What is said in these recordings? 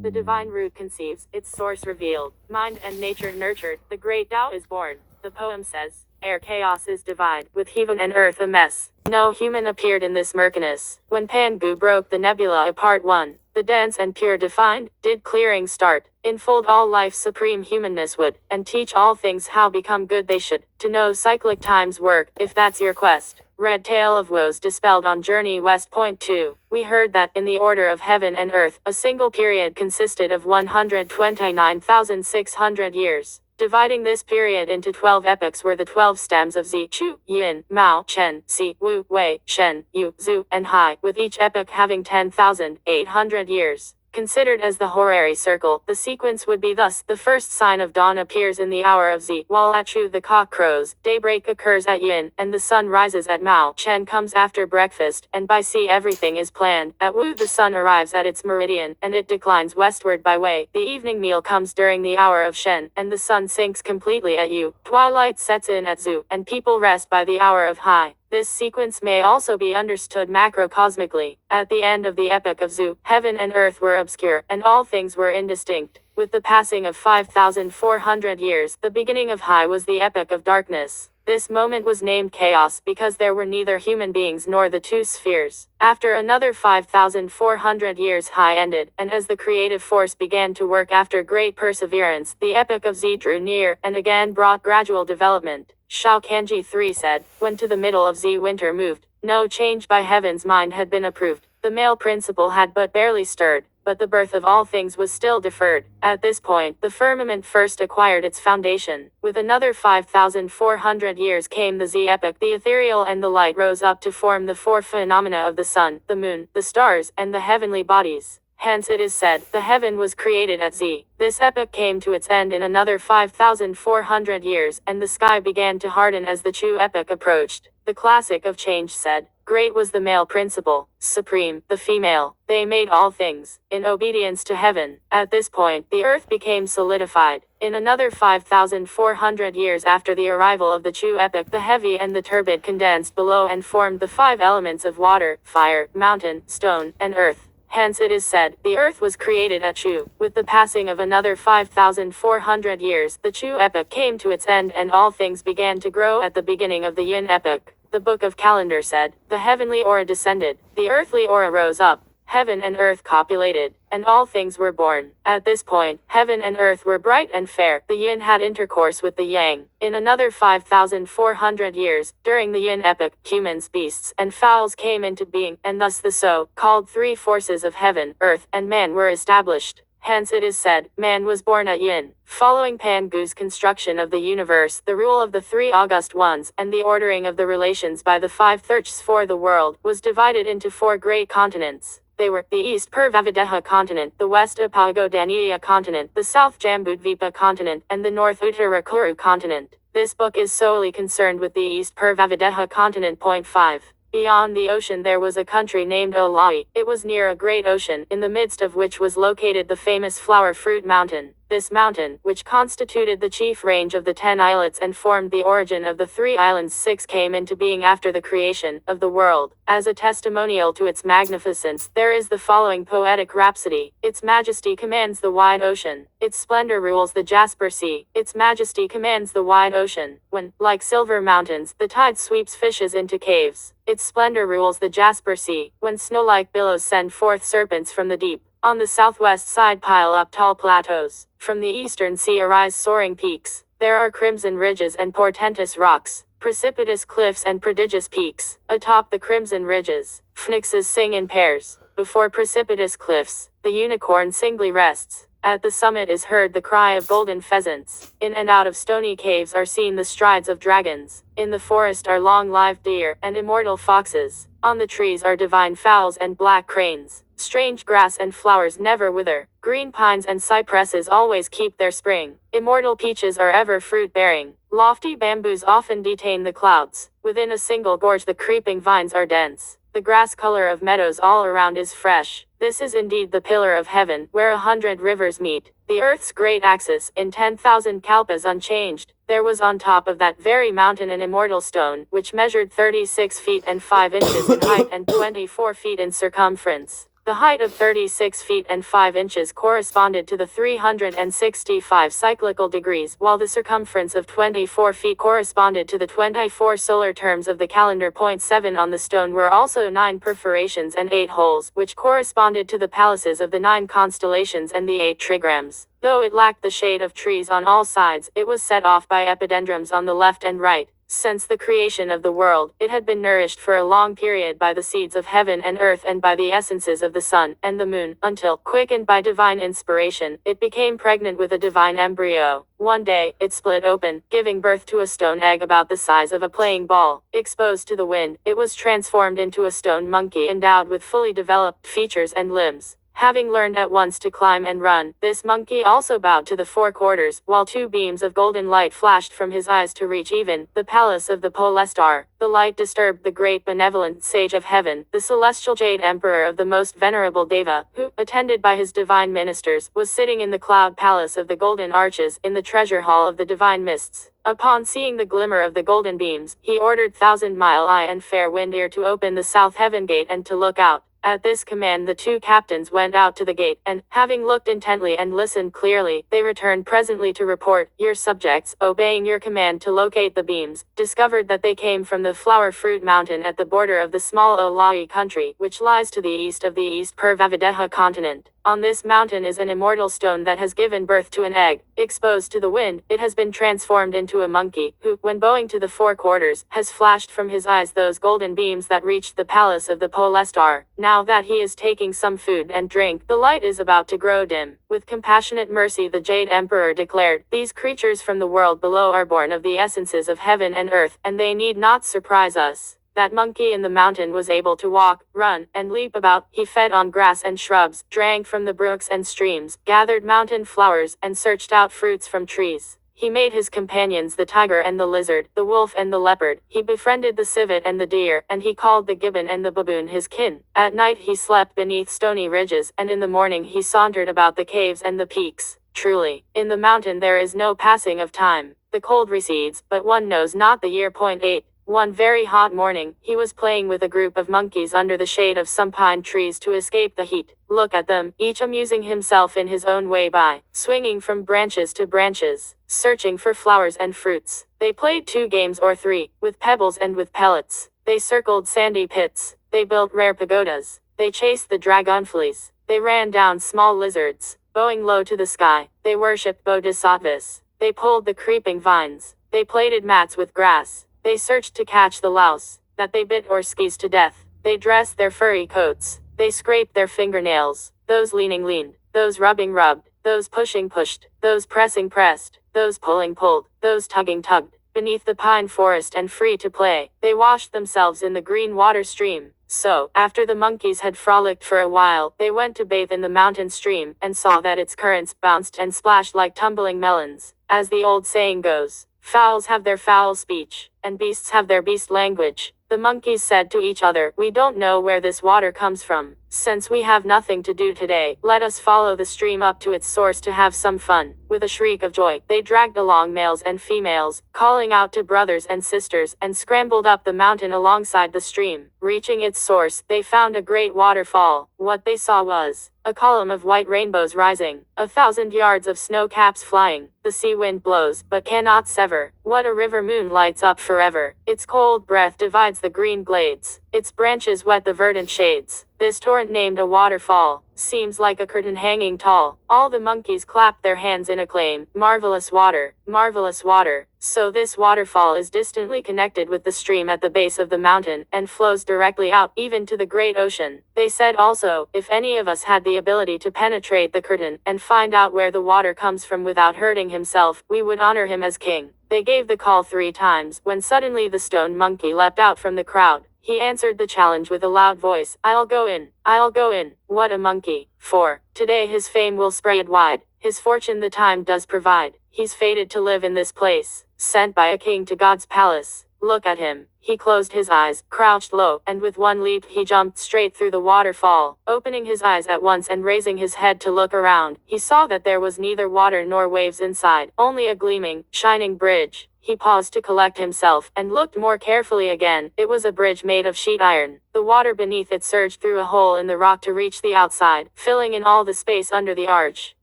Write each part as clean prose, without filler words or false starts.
The divine root conceives, its source revealed, mind and nature nurtured, the great Tao is born. The poem says, ere chaos is divide, with heaven and earth a mess. No human appeared in this murkiness. When Pangu broke the nebula apart one, the dense and pure defined, did clearing start. Enfold all life supreme humanness would, and teach all things how become good they should. To know cyclic time's work, if that's your quest. Red tale of woes dispelled on journey west. Point 2. We heard that, in the order of heaven and earth, a single period consisted of 129,600 years. Dividing this period into 12 epochs were the 12 stems of Zi, Chu, Yin, Mao, Chen, Si, Wu, Wei, Shen, Yu, Zhu, and Hai, with each epoch having 10,800 years. Considered as the horary circle, the sequence would be thus: the first sign of dawn appears in the hour of Zi, while at Chu the cock crows, daybreak occurs at Yin, and the sun rises at Mao. Chen comes after breakfast, and by Si everything is planned. At Wu the sun arrives at its meridian, and it declines westward by Wei. The evening meal comes during the hour of Shen, and the sun sinks completely at Yu. Twilight sets in at Zhu, and people rest by the hour of Hai. This sequence may also be understood macrocosmically. At the end of the epoch of Zhu, heaven and earth were obscure, and all things were indistinct. With the passing of 5,400 years, the beginning of Hai was the epoch of darkness. This moment was named chaos because there were neither human beings nor the two spheres. After another 5,400 years, Hai ended, and as the creative force began to work after great perseverance, the epoch of Zi drew near, and again brought gradual development. Shao Kanji 3 said, when to the middle of Zi winter moved, no change by heaven's mind had been approved. The male principle had but barely stirred, but the birth of all things was still deferred. At this point, the firmament first acquired its foundation. With another 5,400 years came the Zi epoch. The ethereal and the light rose up to form the four phenomena of the sun, the moon, the stars, and the heavenly bodies. Hence it is said, the heaven was created at Zi. This epoch came to its end in another 5,400 years, and the sky began to harden as the Chu epoch approached. The classic of change said, great was the male principle, supreme, the female. They made all things, in obedience to heaven. At this point, the earth became solidified. In another 5,400 years after the arrival of the Chu epoch, the heavy and the turbid condensed below and formed the five elements of water, fire, mountain, stone, and earth. Hence it is said, the earth was created at Chu. With the passing of another 5,400 years, the Chu epoch came to its end and all things began to grow at the beginning of the Yin epoch. The Book of Calendar said, the heavenly aura descended, the earthly aura rose up, heaven and earth copulated, and all things were born. At this point, heaven and earth were bright and fair. The yin had intercourse with the yang. In another 5,400 years, during the yin epoch, humans, beasts, and fowls came into being, and thus the so-called three forces of heaven, earth, and man were established. Hence it is said, man was born at yin. Following Pangu's construction of the universe, the rule of the three august ones, and the ordering of the relations by the five thirchs for the world, was divided into four great continents. They were, the East Purvavadeha continent, the West Apagodaniya continent, the South Jambudvipa continent, and the North Uttarakuru continent. This book is solely concerned with the East Purvavadeha continent. Point 5. Beyond the ocean there was a country named Olai. It was near a great ocean, in the midst of which was located the famous flower fruit mountain. This mountain, which constituted the chief range of the 10 islets and formed the origin of the 3 islands, 6 came into being after the creation of the world. As a testimonial to its magnificence, there is the following poetic rhapsody. Its majesty commands the wide ocean. Its splendor rules the Jasper Sea. Its majesty commands the wide ocean. When, like silver mountains, the tide sweeps fishes into caves. Its splendor rules the Jasper Sea. When snow-like billows send forth serpents from the deep. On the southwest side pile up tall plateaus. From the eastern sea arise soaring peaks. There are crimson ridges and portentous rocks, precipitous cliffs and prodigious peaks. Atop the crimson ridges, phoenixes sing in pairs. Before precipitous cliffs, the unicorn singly rests. At the summit is heard the cry of golden pheasants. In and out of stony caves are seen the strides of dragons. In the forest are long-lived deer and immortal foxes. On the trees are divine fowls and black cranes. Strange grass and flowers never wither. Green pines and cypresses always keep their spring. Immortal peaches are ever fruit-bearing. Lofty bamboos often detain the clouds. Within a single gorge the creeping vines are dense. The grass color of meadows all around is fresh. This is indeed the pillar of heaven, where 100 rivers meet. The earth's great axis, in 10,000 kalpas unchanged. There was on top of that very mountain an immortal stone, which measured 36 feet and 5 inches in height and 24 feet in circumference. The height of 36 feet and 5 inches corresponded to the 365 cyclical degrees, while the circumference of 24 feet corresponded to the 24 solar terms of the calendar. 7 On the stone were also 9 perforations and 8 holes, which corresponded to the palaces of the 9 constellations and the 8 trigrams. Though it lacked the shade of trees on all sides, it was set off by epidendrums on the left and right. Since the creation of the world, it had been nourished for a long period by the seeds of heaven and earth and by the essences of the sun and the moon, until, quickened by divine inspiration, it became pregnant with a divine embryo. One day, it split open, giving birth to a stone egg about the size of a playing ball. Exposed to the wind, it was transformed into a stone monkey endowed with fully developed features and limbs. Having learned at once to climb and run, this monkey also bowed to the 4 quarters, while 2 beams of golden light flashed from his eyes to reach even the palace of the pole star. The light disturbed the great benevolent sage of heaven, the celestial jade emperor of the most venerable Deva, who, attended by his divine ministers, was sitting in the cloud palace of the golden arches, in the treasure hall of the divine mists. Upon seeing the glimmer of the golden beams, he ordered Thousand-Mile Eye and Fair Wind Ear to open the south heaven gate and to look out. At this command the 2 captains went out to the gate, and, having looked intently and listened clearly, they returned presently to report, "Your subjects, obeying your command to locate the beams, discovered that they came from the flower fruit mountain at the border of the small Olai country, which lies to the east of the East Purvavadeha continent. On this mountain is an immortal stone that has given birth to an egg. Exposed to the wind, it has been transformed into a monkey, who, when bowing to the 4 quarters, has flashed from his eyes those golden beams that reached the palace of the pole star. Now that he is taking some food and drink, the light is about to grow dim." With compassionate mercy the Jade Emperor declared, "These creatures from the world below are born of the essences of heaven and earth, and they need not surprise us." That monkey in the mountain was able to walk, run, and leap about. He fed on grass and shrubs, drank from the brooks and streams, gathered mountain flowers, and searched out fruits from trees. He made his companions the tiger and the lizard, the wolf and the leopard. He befriended the civet and the deer, and he called the gibbon and the baboon his kin. At night he slept beneath stony ridges, and in the morning he sauntered about the caves and the peaks. Truly, in the mountain there is no passing of time. The cold recedes, but one knows not the year. 8. One very hot morning, he was playing with a group of monkeys under the shade of some pine trees to escape the heat. Look at them, each amusing himself in his own way by swinging from branches to branches, searching for flowers and fruits. They played 2 games or 3, with pebbles and with pellets. They circled sandy pits. They built rare pagodas. They chased the dragonflies. They ran down small lizards, bowing low to the sky. They worshipped bodhisattvas. They pulled the creeping vines. They plaited mats with grass. They searched to catch the louse that they bit or squeezed to death. They dressed their furry coats. They scraped their fingernails. Those leaning leaned. Those rubbing rubbed. Those pushing pushed. Those pressing pressed. Those pulling pulled. Those tugging tugged. Beneath the pine forest and free to play, they washed themselves in the green water stream. So, after the monkeys had frolicked for a while, they went to bathe in the mountain stream, and saw that its currents bounced and splashed like tumbling melons. As the old saying goes, fowls have their foul speech, and beasts have their beast language. The monkeys said to each other, "We don't know where this water comes from. Since we have nothing to do today, let us follow the stream up to its source to have some fun." With a shriek of joy, they dragged along males and females, calling out to brothers and sisters, and scrambled up the mountain alongside the stream. Reaching its source, they found a great waterfall. What they saw was a column of white rainbows rising, 1,000 yards of snow caps flying. The sea wind blows, but cannot sever. What a river moon lights up forever. Its cold breath divides the green glades. Its branches wet the verdant shades. This torrent named a waterfall seems like a curtain hanging tall. All the monkeys clapped their hands in acclaim. Marvelous water, marvelous water. So this waterfall is distantly connected with the stream at the base of the mountain, and flows directly out, even to the great ocean. They said also, if any of us had the ability to penetrate the curtain, and find out where the water comes from without hurting himself, we would honor him as king. They gave the call 3 times, when suddenly the stone monkey leapt out from the crowd. He answered the challenge with a loud voice, "I'll go in, I'll go in." What a monkey! For today his fame will spread wide. His fortune the time does provide. He's fated to live in this place, sent by a king to God's palace. Look at him. He closed his eyes, crouched low, and with one leap he jumped straight through the waterfall. Opening his eyes at once and raising his head to look around, he saw that there was neither water nor waves inside, only a gleaming, shining bridge. He paused to collect himself, and looked more carefully again. It was a bridge made of sheet iron. The water beneath it surged through a hole in the rock to reach the outside, filling in all the space under the arch.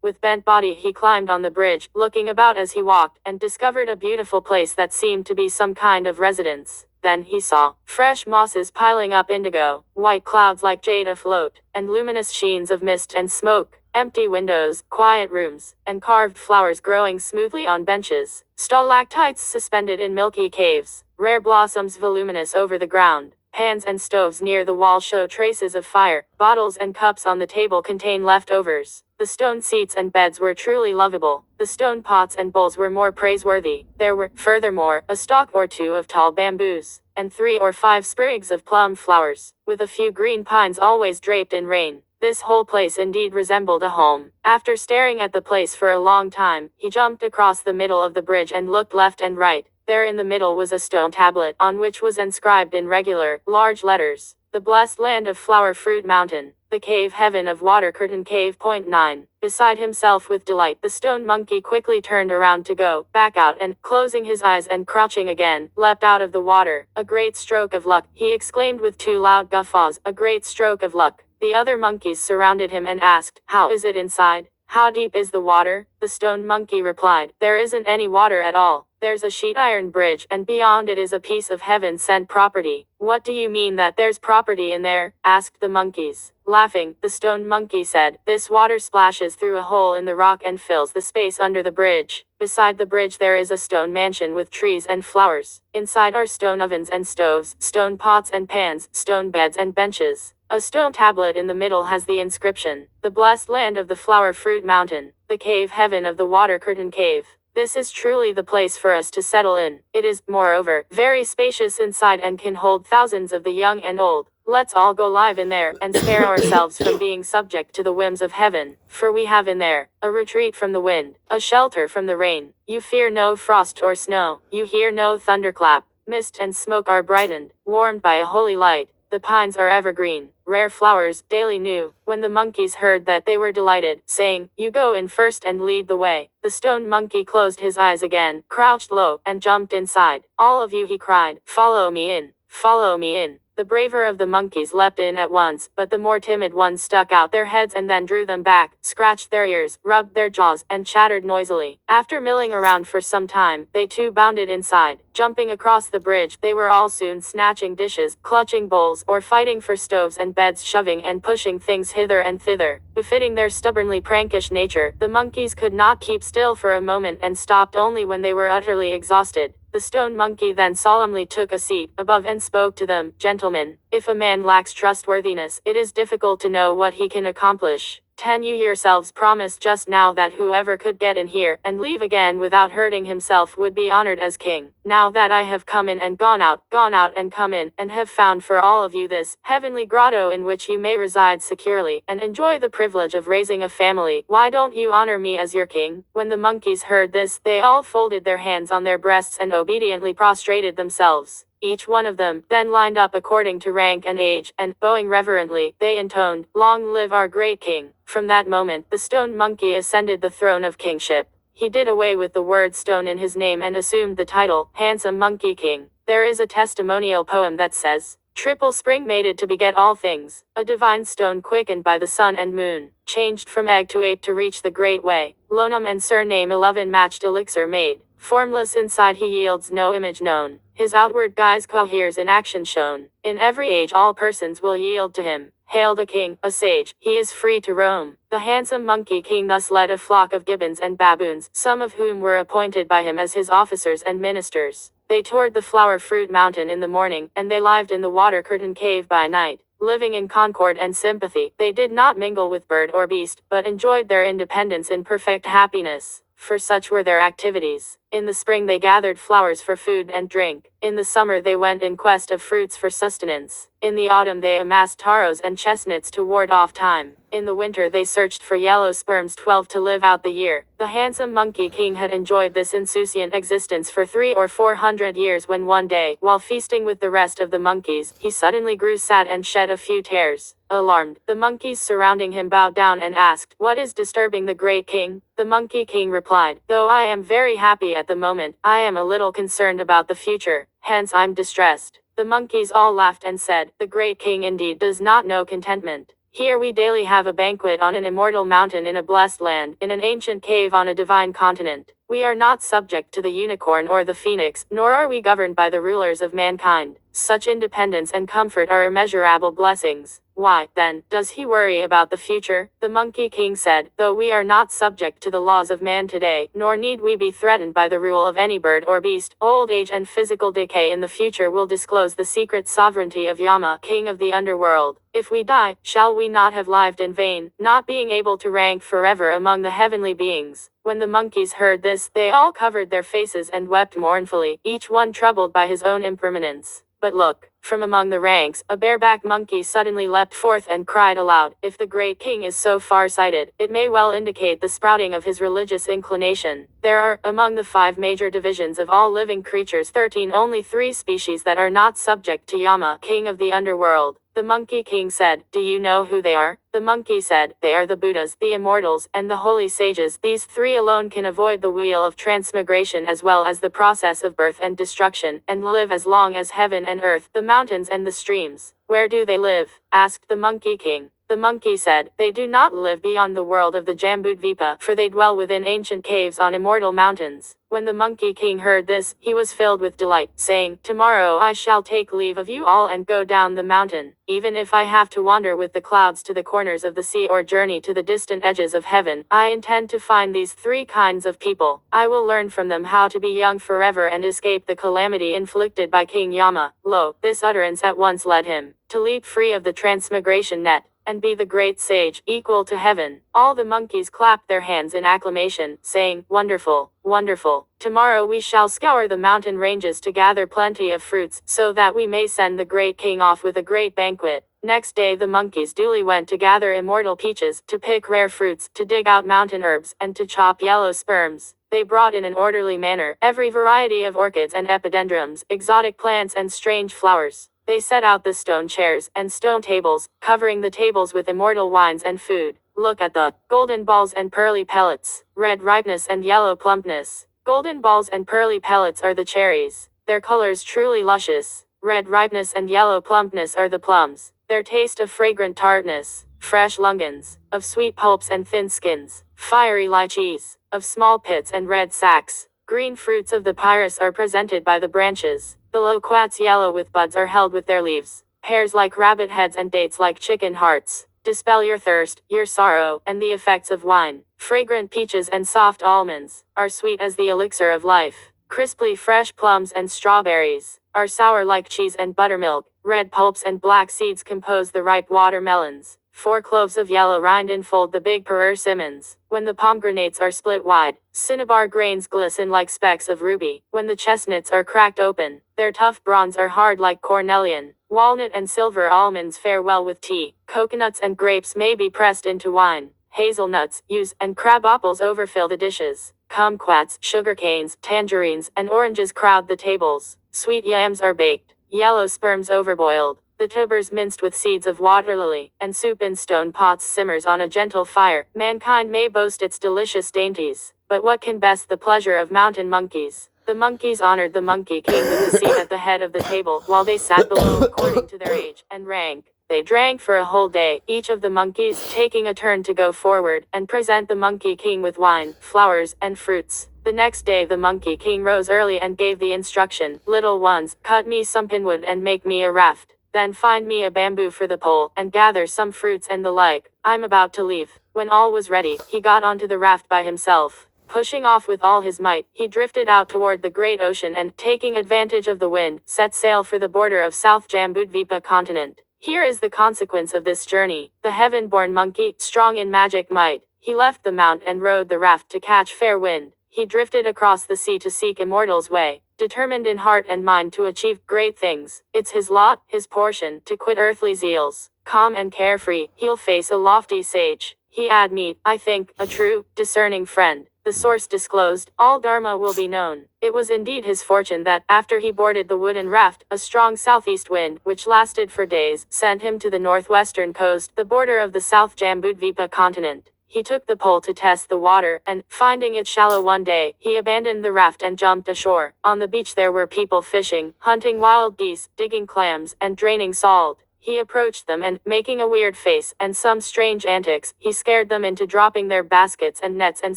With bent body he climbed on the bridge, looking about as he walked, and discovered a beautiful place that seemed to be some kind of residence. Then he saw fresh mosses piling up indigo, white clouds like jade afloat, and luminous sheens of mist and smoke, empty windows, quiet rooms, and carved flowers growing smoothly on benches, stalactites suspended in milky caves, rare blossoms voluminous over the ground. Pans and stoves near the wall show traces of fire. Bottles and cups on the table contain leftovers. The stone seats and beds were truly lovable. The stone pots and bowls were more praiseworthy. There were, furthermore, a stalk or two of tall bamboos, and 3 or 5 sprigs of plum flowers, with a few green pines always draped in rain. This whole place indeed resembled a home. After staring at the place for a long time, he jumped across the middle of the bridge and looked left and right. There in the middle was a stone tablet, on which was inscribed in regular, large letters, "The blessed land of Flower Fruit Mountain, the cave heaven of Water Curtain Cave. 9. Beside himself with delight, the stone monkey quickly turned around to go back out and, closing his eyes and crouching again, leapt out of the water. "A great stroke of luck," he exclaimed with 2 loud guffaws. "A great stroke of luck." The other monkeys surrounded him and asked, "How is it inside? How deep is the water?" The stone monkey replied, "There isn't any water at all. There's a sheet iron bridge, and beyond it is a piece of heaven-sent property." "What do you mean that there's property in there?" asked the monkeys. Laughing, the stone monkey said, "This water splashes through a hole in the rock and fills the space under the bridge. Beside the bridge there is a stone mansion with trees and flowers. Inside are stone ovens and stoves, stone pots and pans, stone beds and benches. A stone tablet in the middle has the inscription, 'The blessed land of the Flower Fruit Mountain, the cave heaven of the Water Curtain Cave.' This is truly the place for us to settle in. It is, moreover, very spacious inside and can hold thousands of the young and old. Let's all go live in there, and spare ourselves from being subject to the whims of heaven, for we have in there a retreat from the wind, a shelter from the rain. You fear no frost or snow, you hear no thunderclap. Mist and smoke are brightened, warmed by a holy light. The pines are evergreen, rare flowers, daily new." When the monkeys heard that, they were delighted, saying, "You go in first and lead the way." The stone monkey closed his eyes again, crouched low, and jumped inside. "All of you," he cried, "follow me in, follow me in." The braver of the monkeys leapt in at once, but the more timid ones stuck out their heads and then drew them back, scratched their ears, rubbed their jaws, and chattered noisily. After milling around for some time, they too bounded inside. Jumping across the bridge, they were all soon snatching dishes, clutching bowls, or fighting for stoves and beds, shoving and pushing things hither and thither. Befitting their stubbornly prankish nature, the monkeys could not keep still for a moment and stopped only when they were utterly exhausted. The stone monkey then solemnly took a seat above and spoke to them, "Gentlemen, if a man lacks trustworthiness, it is difficult to know what he can accomplish. You yourselves promised just now that whoever could get in here and leave again without hurting himself would be honored as king. Now that I have come in and gone out and come in, and have found for all of you this heavenly grotto in which you may reside securely, and enjoy the privilege of raising a family, why don't you honor me as your king?" When the monkeys heard this, they all folded their hands on their breasts and obediently prostrated themselves. Each one of them then lined up according to rank and age, and, bowing reverently, they intoned, "Long live our great king." From that moment, the stone monkey ascended the throne of kingship. He did away with the word stone in his name and assumed the title, Handsome Monkey King. There is a testimonial poem that says, "Triple spring mated to beget all things, a divine stone quickened by the sun and moon, changed from egg to ape to reach the great way, lonum and surname 11 matched elixir made. Formless inside he yields no image known. His outward guise coheres in action shown. In every age all persons will yield to him. Hailed a king, a sage, he is free to roam." The handsome monkey king thus led a flock of gibbons and baboons, some of whom were appointed by him as his officers and ministers. They toured the Flower Fruit Mountain in the morning, and they lived in the Water Curtain Cave by night. Living in concord and sympathy, they did not mingle with bird or beast, but enjoyed their independence in perfect happiness, for such were their activities. In the spring they gathered flowers for food and drink. In the summer they went in quest of fruits for sustenance. In the autumn they amassed taros and chestnuts to ward off time. In the winter they searched for yellow sperms 12 to live out the year. The handsome Monkey King had enjoyed this insouciant existence for 300 or 400 years when one day, while feasting with the rest of the monkeys, he suddenly grew sad and shed a few tears. Alarmed, the monkeys surrounding him bowed down and asked, "What is disturbing the great king?" The Monkey King replied, "Though I am very happy at the moment, I am a little concerned about the future, hence I'm distressed." The monkeys all laughed and said, "The great king indeed does not know contentment. Here we daily have a banquet on an immortal mountain in a blessed land, in an ancient cave on a divine continent. We are not subject to the unicorn or the phoenix, nor are we governed by the rulers of mankind. Such independence and comfort are immeasurable blessings. Why, then, does he worry about the future?" The Monkey King said, "Though we are not subject to the laws of man today, nor need we be threatened by the rule of any bird or beast, old age and physical decay in the future will disclose the secret sovereignty of Yama, king of the underworld. If we die, shall we not have lived in vain, not being able to rank forever among the heavenly beings?" When the monkeys heard this, they all covered their faces and wept mournfully, each one troubled by his own impermanence. But look, from among the ranks, a bareback monkey suddenly leapt forth and cried aloud, "If the great king is so far-sighted, it may well indicate the sprouting of his religious inclination. There are, among the 5 major divisions of all living creatures 13 only 3 species that are not subject to Yama, king of the underworld." The Monkey King said, "Do you know who they are?" The monkey said, "They are the Buddhas, the immortals, and the holy sages. These 3 alone can avoid the wheel of transmigration as well as the process of birth and destruction, and live as long as heaven and earth, the mountains and the streams." "Where do they live?" asked the Monkey King. The monkey said, "They do not live beyond the world of the Jambudvipa, for they dwell within ancient caves on immortal mountains." When the Monkey King heard this, he was filled with delight, saying, "Tomorrow I shall take leave of you all and go down the mountain. Even if I have to wander with the clouds to the corners of the sea or journey to the distant edges of heaven, I intend to find these 3 kinds of people. I will learn from them how to be young forever and escape the calamity inflicted by King Yama." Lo, this utterance at once led him to leap free of the transmigration net, and be the great sage, equal to heaven. All the monkeys clapped their hands in acclamation, saying, "Wonderful, wonderful. Tomorrow we shall scour the mountain ranges to gather plenty of fruits, so that we may send the great king off with a great banquet." Next day the monkeys duly went to gather immortal peaches, to pick rare fruits, to dig out mountain herbs, and to chop yellow sperms. They brought in an orderly manner every variety of orchids and epidendrums, exotic plants and strange flowers. They set out the stone chairs and stone tables, covering the tables with immortal wines and food. Look at the golden balls and pearly pellets, red ripeness and yellow plumpness. Golden balls and pearly pellets are the cherries, their colors truly luscious. Red ripeness and yellow plumpness are the plums, their taste of fragrant tartness. Fresh lungans, of sweet pulps and thin skins. Fiery lychees, of small pits and red sacs. Green fruits of the pyrus are presented by the branches. The loquats yellow with buds are held with their leaves. Pears like rabbit heads and dates like chicken hearts. Dispel your thirst, your sorrow, and the effects of wine. Fragrant peaches and soft almonds are sweet as the elixir of life. Crisply fresh plums and strawberries are sour like cheese and buttermilk. Red pulps and black seeds compose the ripe watermelons. 4 cloves of yellow rind enfold the big persimmons. When the pomegranates are split wide, cinnabar grains glisten like specks of ruby. When the chestnuts are cracked open, their tough bronze are hard like cornelian. Walnut and silver almonds fare well with tea. Coconuts and grapes may be pressed into wine. Hazelnuts, yews, and crab apples overfill the dishes. Kumquats, sugarcanes, tangerines, and oranges crowd the tables. Sweet yams are baked, yellow sperms overboiled. The tubers minced with seeds of water lily, and soup in stone pots simmers on a gentle fire. Mankind may boast its delicious dainties, but what can best the pleasure of mountain monkeys? The monkeys honored the Monkey King with a seat at the head of the table, while they sat below according to their age and rank. They drank for a whole day, each of the monkeys taking a turn to go forward and present the Monkey King with wine, flowers, and fruits. The next day the Monkey King rose early and gave the instruction, "Little ones, cut me some pinwood and make me a raft. Then find me a bamboo for the pole, and gather some fruits and the like. I'm about to leave." When all was ready, he got onto the raft by himself. Pushing off with all his might, he drifted out toward the great ocean and, taking advantage of the wind, set sail for the border of South Jambudvipa continent. Here is the consequence of this journey. The heaven-born monkey, strong in magic might, he left the mount and rowed the raft to catch fair wind. He drifted across the sea to seek Immortal's way. determined in heart and mind to achieve great things. It's his lot, his portion, to quit earthly zeals. Calm and carefree, he'll face a lofty sage. He had meet, I think, a true, discerning friend. The source disclosed, all Dharma will be known. It was indeed his fortune that, after he boarded the wooden raft, a strong southeast wind, which lasted for days, sent him to the northwestern coast, the border of the South Jambudvipa continent. He took the pole to test the water, and, finding it shallow one day, he abandoned the raft and jumped ashore. On the beach there were people fishing, hunting wild geese, digging clams, and draining salt. He approached them and, making a weird face and some strange antics, he scared them into dropping their baskets and nets and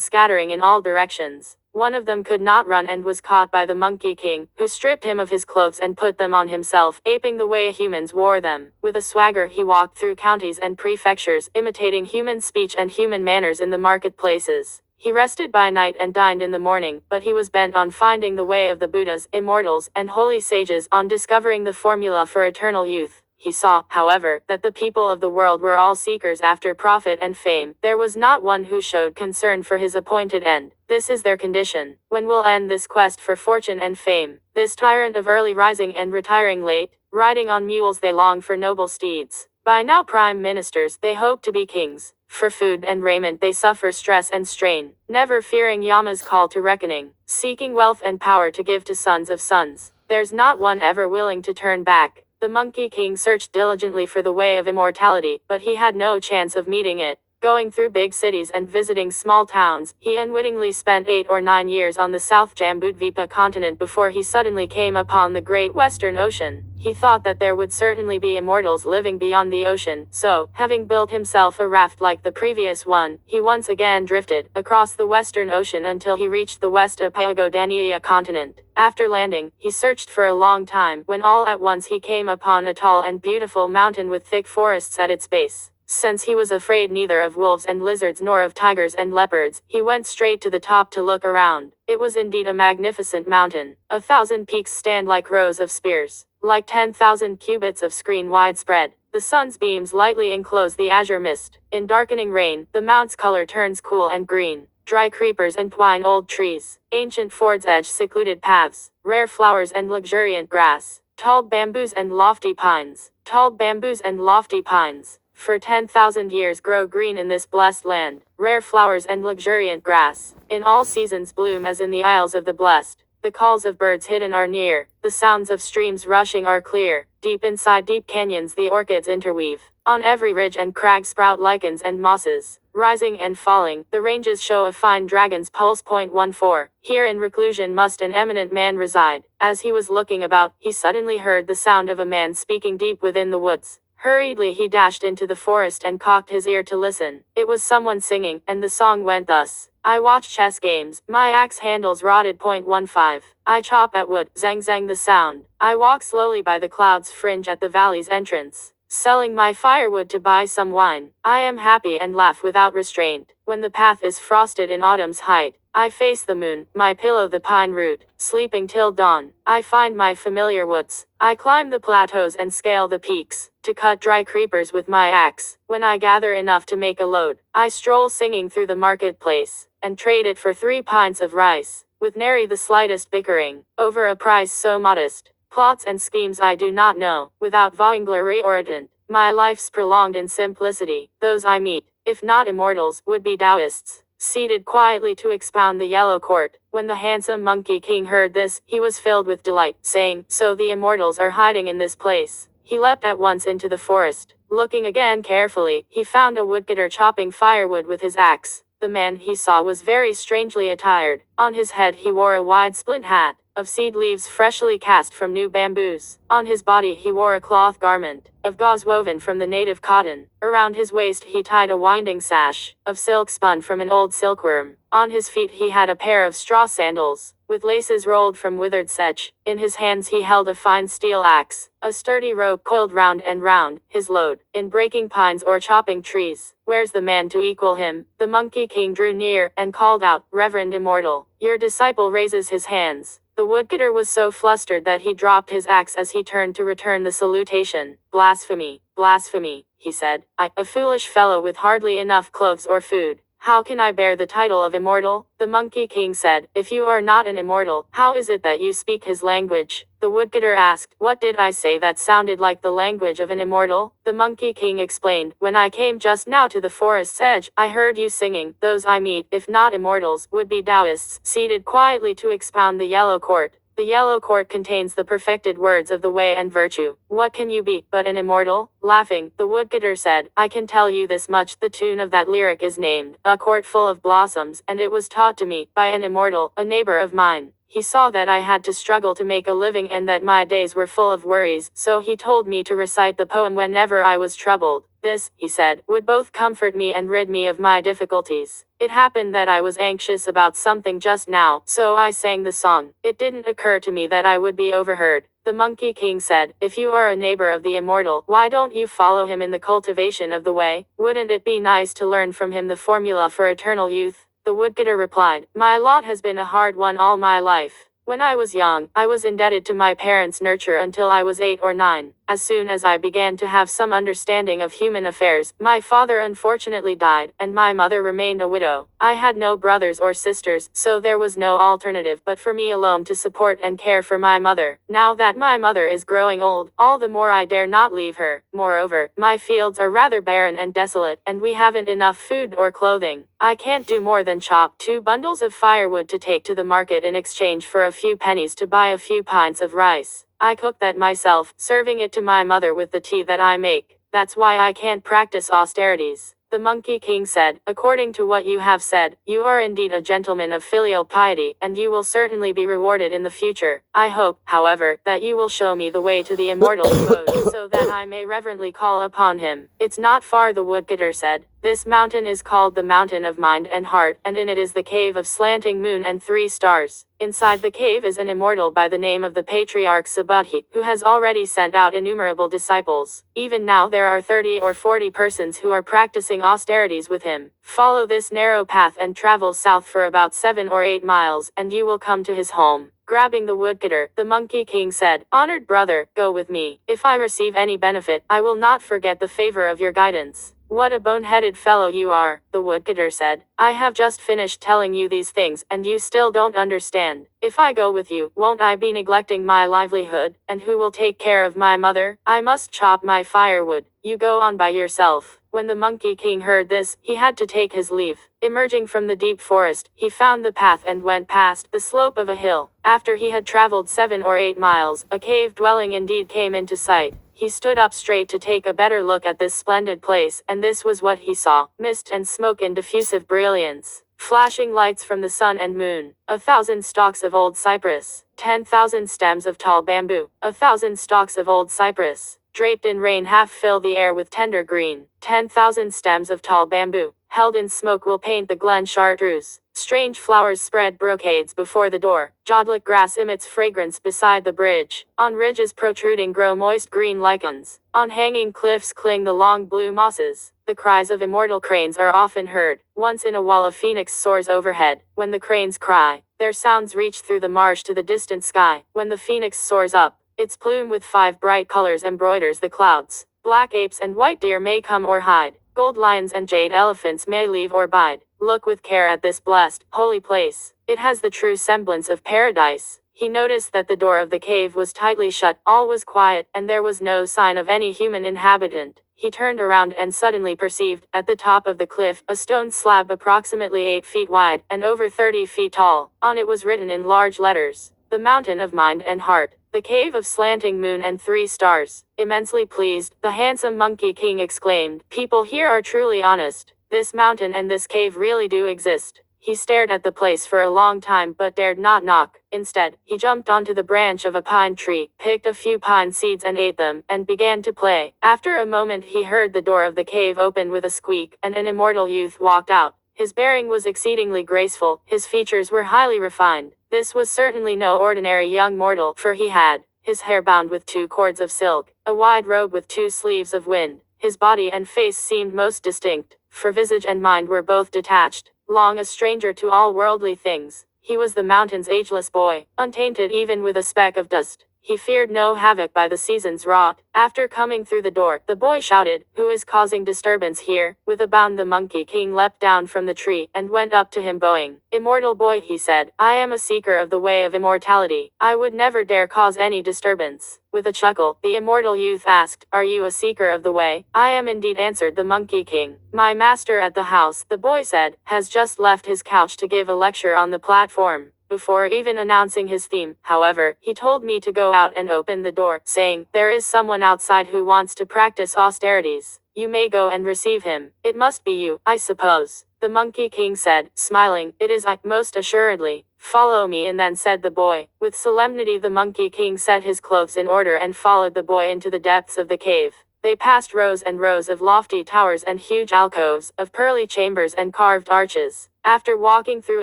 scattering in all directions. One of them could not run and was caught by the Monkey King, who stripped him of his clothes and put them on himself, aping the way humans wore them. With a swagger he walked through counties and prefectures, imitating human speech and human manners in the marketplaces. He rested by night and dined in the morning, but he was bent on finding the way of the Buddhas, immortals, and holy sages, on discovering the formula for eternal youth. He saw, however, that the people of the world were all seekers after profit and fame. There was not one who showed concern for his appointed end. This is their condition. When will end this quest for fortune and fame? This tyrant of early rising and retiring late, riding on mules they long for noble steeds. By now prime ministers, they hope to be kings. For food and raiment they suffer stress and strain, never fearing Yama's call to reckoning, seeking wealth and power to give to sons of sons. There's not one ever willing to turn back. The Monkey King searched diligently for the way of immortality, but he had no chance of meeting it. Going through big cities and visiting small towns, he unwittingly spent 8 or 9 years on the South Jambudvipa continent before he suddenly came upon the great Western Ocean. He thought that there would certainly be immortals living beyond the ocean, so, having built himself a raft like the previous one, he once again drifted across the Western Ocean until he reached the west of Pagodanea continent. After landing, he searched for a long time, when all at once he came upon a tall and beautiful mountain with thick forests at its base. Since he was afraid neither of wolves and lizards nor of tigers and leopards, he went straight to the top to look around. It was indeed a magnificent mountain. 1,000 peaks stand like rows of spears, like 10,000 cubits of screen widespread. The sun's beams lightly enclose the azure mist. In darkening rain, the mount's color turns cool and green. Dry creepers entwine old trees, ancient fords edge secluded paths, rare flowers and luxuriant grass, tall bamboos and lofty pines, tall bamboos and lofty pines. For 10,000 years grow green in this blessed land, rare flowers and luxuriant grass. In all seasons bloom as in the Isles of the Blessed. The calls of birds hidden are near, the sounds of streams rushing are clear. Deep inside deep canyons the orchids interweave. On every ridge and crag sprout lichens and mosses. Rising and falling, the ranges show a fine dragon's pulse. 14. Here in reclusion must an eminent man reside. As he was looking about, he suddenly heard the sound of a man speaking deep within the woods. Hurriedly he dashed into the forest and cocked his ear to listen. It was someone singing, and the song went thus. I watch chess games, my axe handles rotted. 15. I chop at wood, zang zang the sound. I walk slowly by the clouds fringe at the valley's entrance, selling my firewood to buy some wine. I am happy and laugh without restraint. When the path is frosted in autumn's height, I face the moon, my pillow the pine root, sleeping till dawn. I find my familiar woods. I climb the plateaus and scale the peaks, to cut dry creepers with my axe. When I gather enough to make a load, I stroll singing through the marketplace, and trade it for 3 pints of rice, with nary the slightest bickering, over a price so modest. Plots and schemes I do not know, without vainglory or intent. My life's prolonged in simplicity. Those I meet, if not immortals, would be Taoists, seated quietly to expound the yellow court. When the handsome Monkey King heard this, he was filled with delight, saying, so the immortals are hiding in this place. He leapt at once into the forest. Looking again carefully, he found a woodcutter chopping firewood with his axe. The man he saw was very strangely attired. On his head he wore a wide splint hat, of seed leaves freshly cast from new bamboos. On his body he wore a cloth garment, of gauze woven from the native cotton. Around his waist he tied a winding sash, of silk spun from an old silkworm. On his feet he had a pair of straw sandals, with laces rolled from withered sedge. In his hands he held a fine steel axe, a sturdy rope coiled round and round, his load, in breaking pines or chopping trees. Where's the man to equal him? The Monkey King drew near, and called out, Reverend Immortal, your disciple raises his hands. The woodcutter was so flustered that he dropped his axe as he turned to return the salutation. Blasphemy, blasphemy, he said. I, a foolish fellow with hardly enough clothes or food, How can I bear the title of immortal? The Monkey King said, if you are not an immortal, how is it that you speak his language? The woodcutter asked, what did I say that sounded like the language of an immortal? The Monkey King explained, when I came just now to the forest's edge, I heard you singing. Those I meet, if not immortals, would be Taoists, seated quietly to expound the yellow court. The yellow court contains the perfected words of the way and virtue. What can you be, but an immortal? Laughing, the woodcutter said, I can tell you this much, the tune of that lyric is named, A Court Full of Blossoms, and it was taught to me, by an immortal, a neighbor of mine. He saw that I had to struggle to make a living and that my days were full of worries, so he told me to recite the poem whenever I was troubled. This, he said, would both comfort me and rid me of my difficulties. It happened that I was anxious about something just now, so I sang the song. It didn't occur to me that I would be overheard. The Monkey King said, if you are a neighbor of the immortal, why don't you follow him in the cultivation of the way? Wouldn't it be nice to learn from him the formula for eternal youth? The woodcutter replied, my lot has been a hard one all my life. When I was young, I was indebted to my parents' nurture until I was 8 or 9. As soon as I began to have some understanding of human affairs, my father unfortunately died, and my mother remained a widow. I had no brothers or sisters, so there was no alternative but for me alone to support and care for my mother. Now that my mother is growing old, all the more I dare not leave her. Moreover, my fields are rather barren and desolate, and we haven't enough food or clothing. I can't do more than chop 2 bundles of firewood to take to the market in exchange for a few pennies to buy a few pints of rice. I cook that myself, serving it to my mother with the tea that I make. That's why I can't practice austerities. The Monkey King said, according to what you have said, you are indeed a gentleman of filial piety, and you will certainly be rewarded in the future. I hope, however, that you will show me the way to the immortal abode, so that I may reverently call upon him. It's not far, the woodcutter said. This mountain is called the Mountain of Mind and Heart, and in it is the cave of slanting moon and 3 stars. Inside the cave is an immortal by the name of the Patriarch Subhuti, who has already sent out innumerable disciples. Even now there are 30 or 40 persons who are practicing austerities with him. Follow this narrow path and travel south for about 7 or 8 miles, and you will come to his home. Grabbing the woodcutter, the Monkey King said, honored brother, go with me. If I receive any benefit, I will not forget the favor of your guidance. What a bone-headed fellow you are, the woodcutter said. I have just finished telling you these things, and you still don't understand. If I go with you, won't I be neglecting my livelihood? And who will take care of my mother? I must chop my firewood. You go on by yourself. When the Monkey King heard this, he had to take his leave. Emerging from the deep forest, he found the path and went past the slope of a hill. After he had traveled 7 or 8 miles, a cave dwelling indeed came into sight. He stood up straight to take a better look at this splendid place, and this was what he saw. Mist and smoke in diffusive brilliance. Flashing lights from the sun and moon. 1,000 stalks of old cypress. 10,000 stems of tall bamboo. 1,000 stalks of old cypress, draped in rain, half fill the air with tender green. 10,000 stems of tall bamboo, held in smoke, will paint the glen chartreuse. Strange flowers spread brocades before the door. Jodlic grass emits fragrance beside the bridge. On ridges protruding grow moist green lichens. On hanging cliffs cling the long blue mosses. The cries of immortal cranes are often heard. Once in a while a phoenix soars overhead. When the cranes cry, their sounds reach through the marsh to the distant sky. When the phoenix soars up, its plume with 5 bright colors embroiders the clouds. Black apes and white deer may come or hide. Gold lions and jade elephants may leave or bide. Look with care at this blessed, holy place. It has the true semblance of paradise. He noticed that the door of the cave was tightly shut, all was quiet, and there was no sign of any human inhabitant. He turned around and suddenly perceived, at the top of the cliff, a stone slab approximately 8 feet wide, and over 30 feet tall. On it was written in large letters, "The Mountain of Mind and Heart. The Cave of Slanting Moon and 3 Stars." Immensely pleased, the handsome Monkey King exclaimed, "People here are truly honest. This mountain and this cave really do exist." He stared at the place for a long time but dared not knock. Instead, he jumped onto the branch of a pine tree, picked a few pine seeds and ate them, and began to play. After a moment he heard the door of the cave open with a squeak, and an immortal youth walked out. His bearing was exceedingly graceful, his features were highly refined. This was certainly no ordinary young mortal, for he had his hair bound with 2 cords of silk, a wide robe with 2 sleeves of wind. His body and face seemed most distinct, for visage and mind were both detached. Long a stranger to all worldly things, he was the mountain's ageless boy, untainted even with a speck of dust. He feared no havoc by the season's wrought. After coming through the door, the boy shouted, "Who is causing disturbance here?" With a bound the Monkey King leapt down from the tree, and went up to him bowing. "Immortal boy," he said, "I am a seeker of the way of immortality. I would never dare cause any disturbance." With a chuckle, the immortal youth asked, "Are you a seeker of the way?" "I am indeed," answered the Monkey King. "My master at the house," the boy said, "has just left his couch to give a lecture on the platform." Before even announcing his theme, however, he told me to go out and open the door, saying, "There is someone outside who wants to practice austerities. You may go and receive him. It must be you, I suppose." The Monkey King said, smiling, "It is I, most assuredly. Follow me." And then said the boy. With solemnity the Monkey King set his clothes in order and followed the boy into the depths of the cave. They passed rows and rows of lofty towers and huge alcoves, of pearly chambers and carved arches. After walking through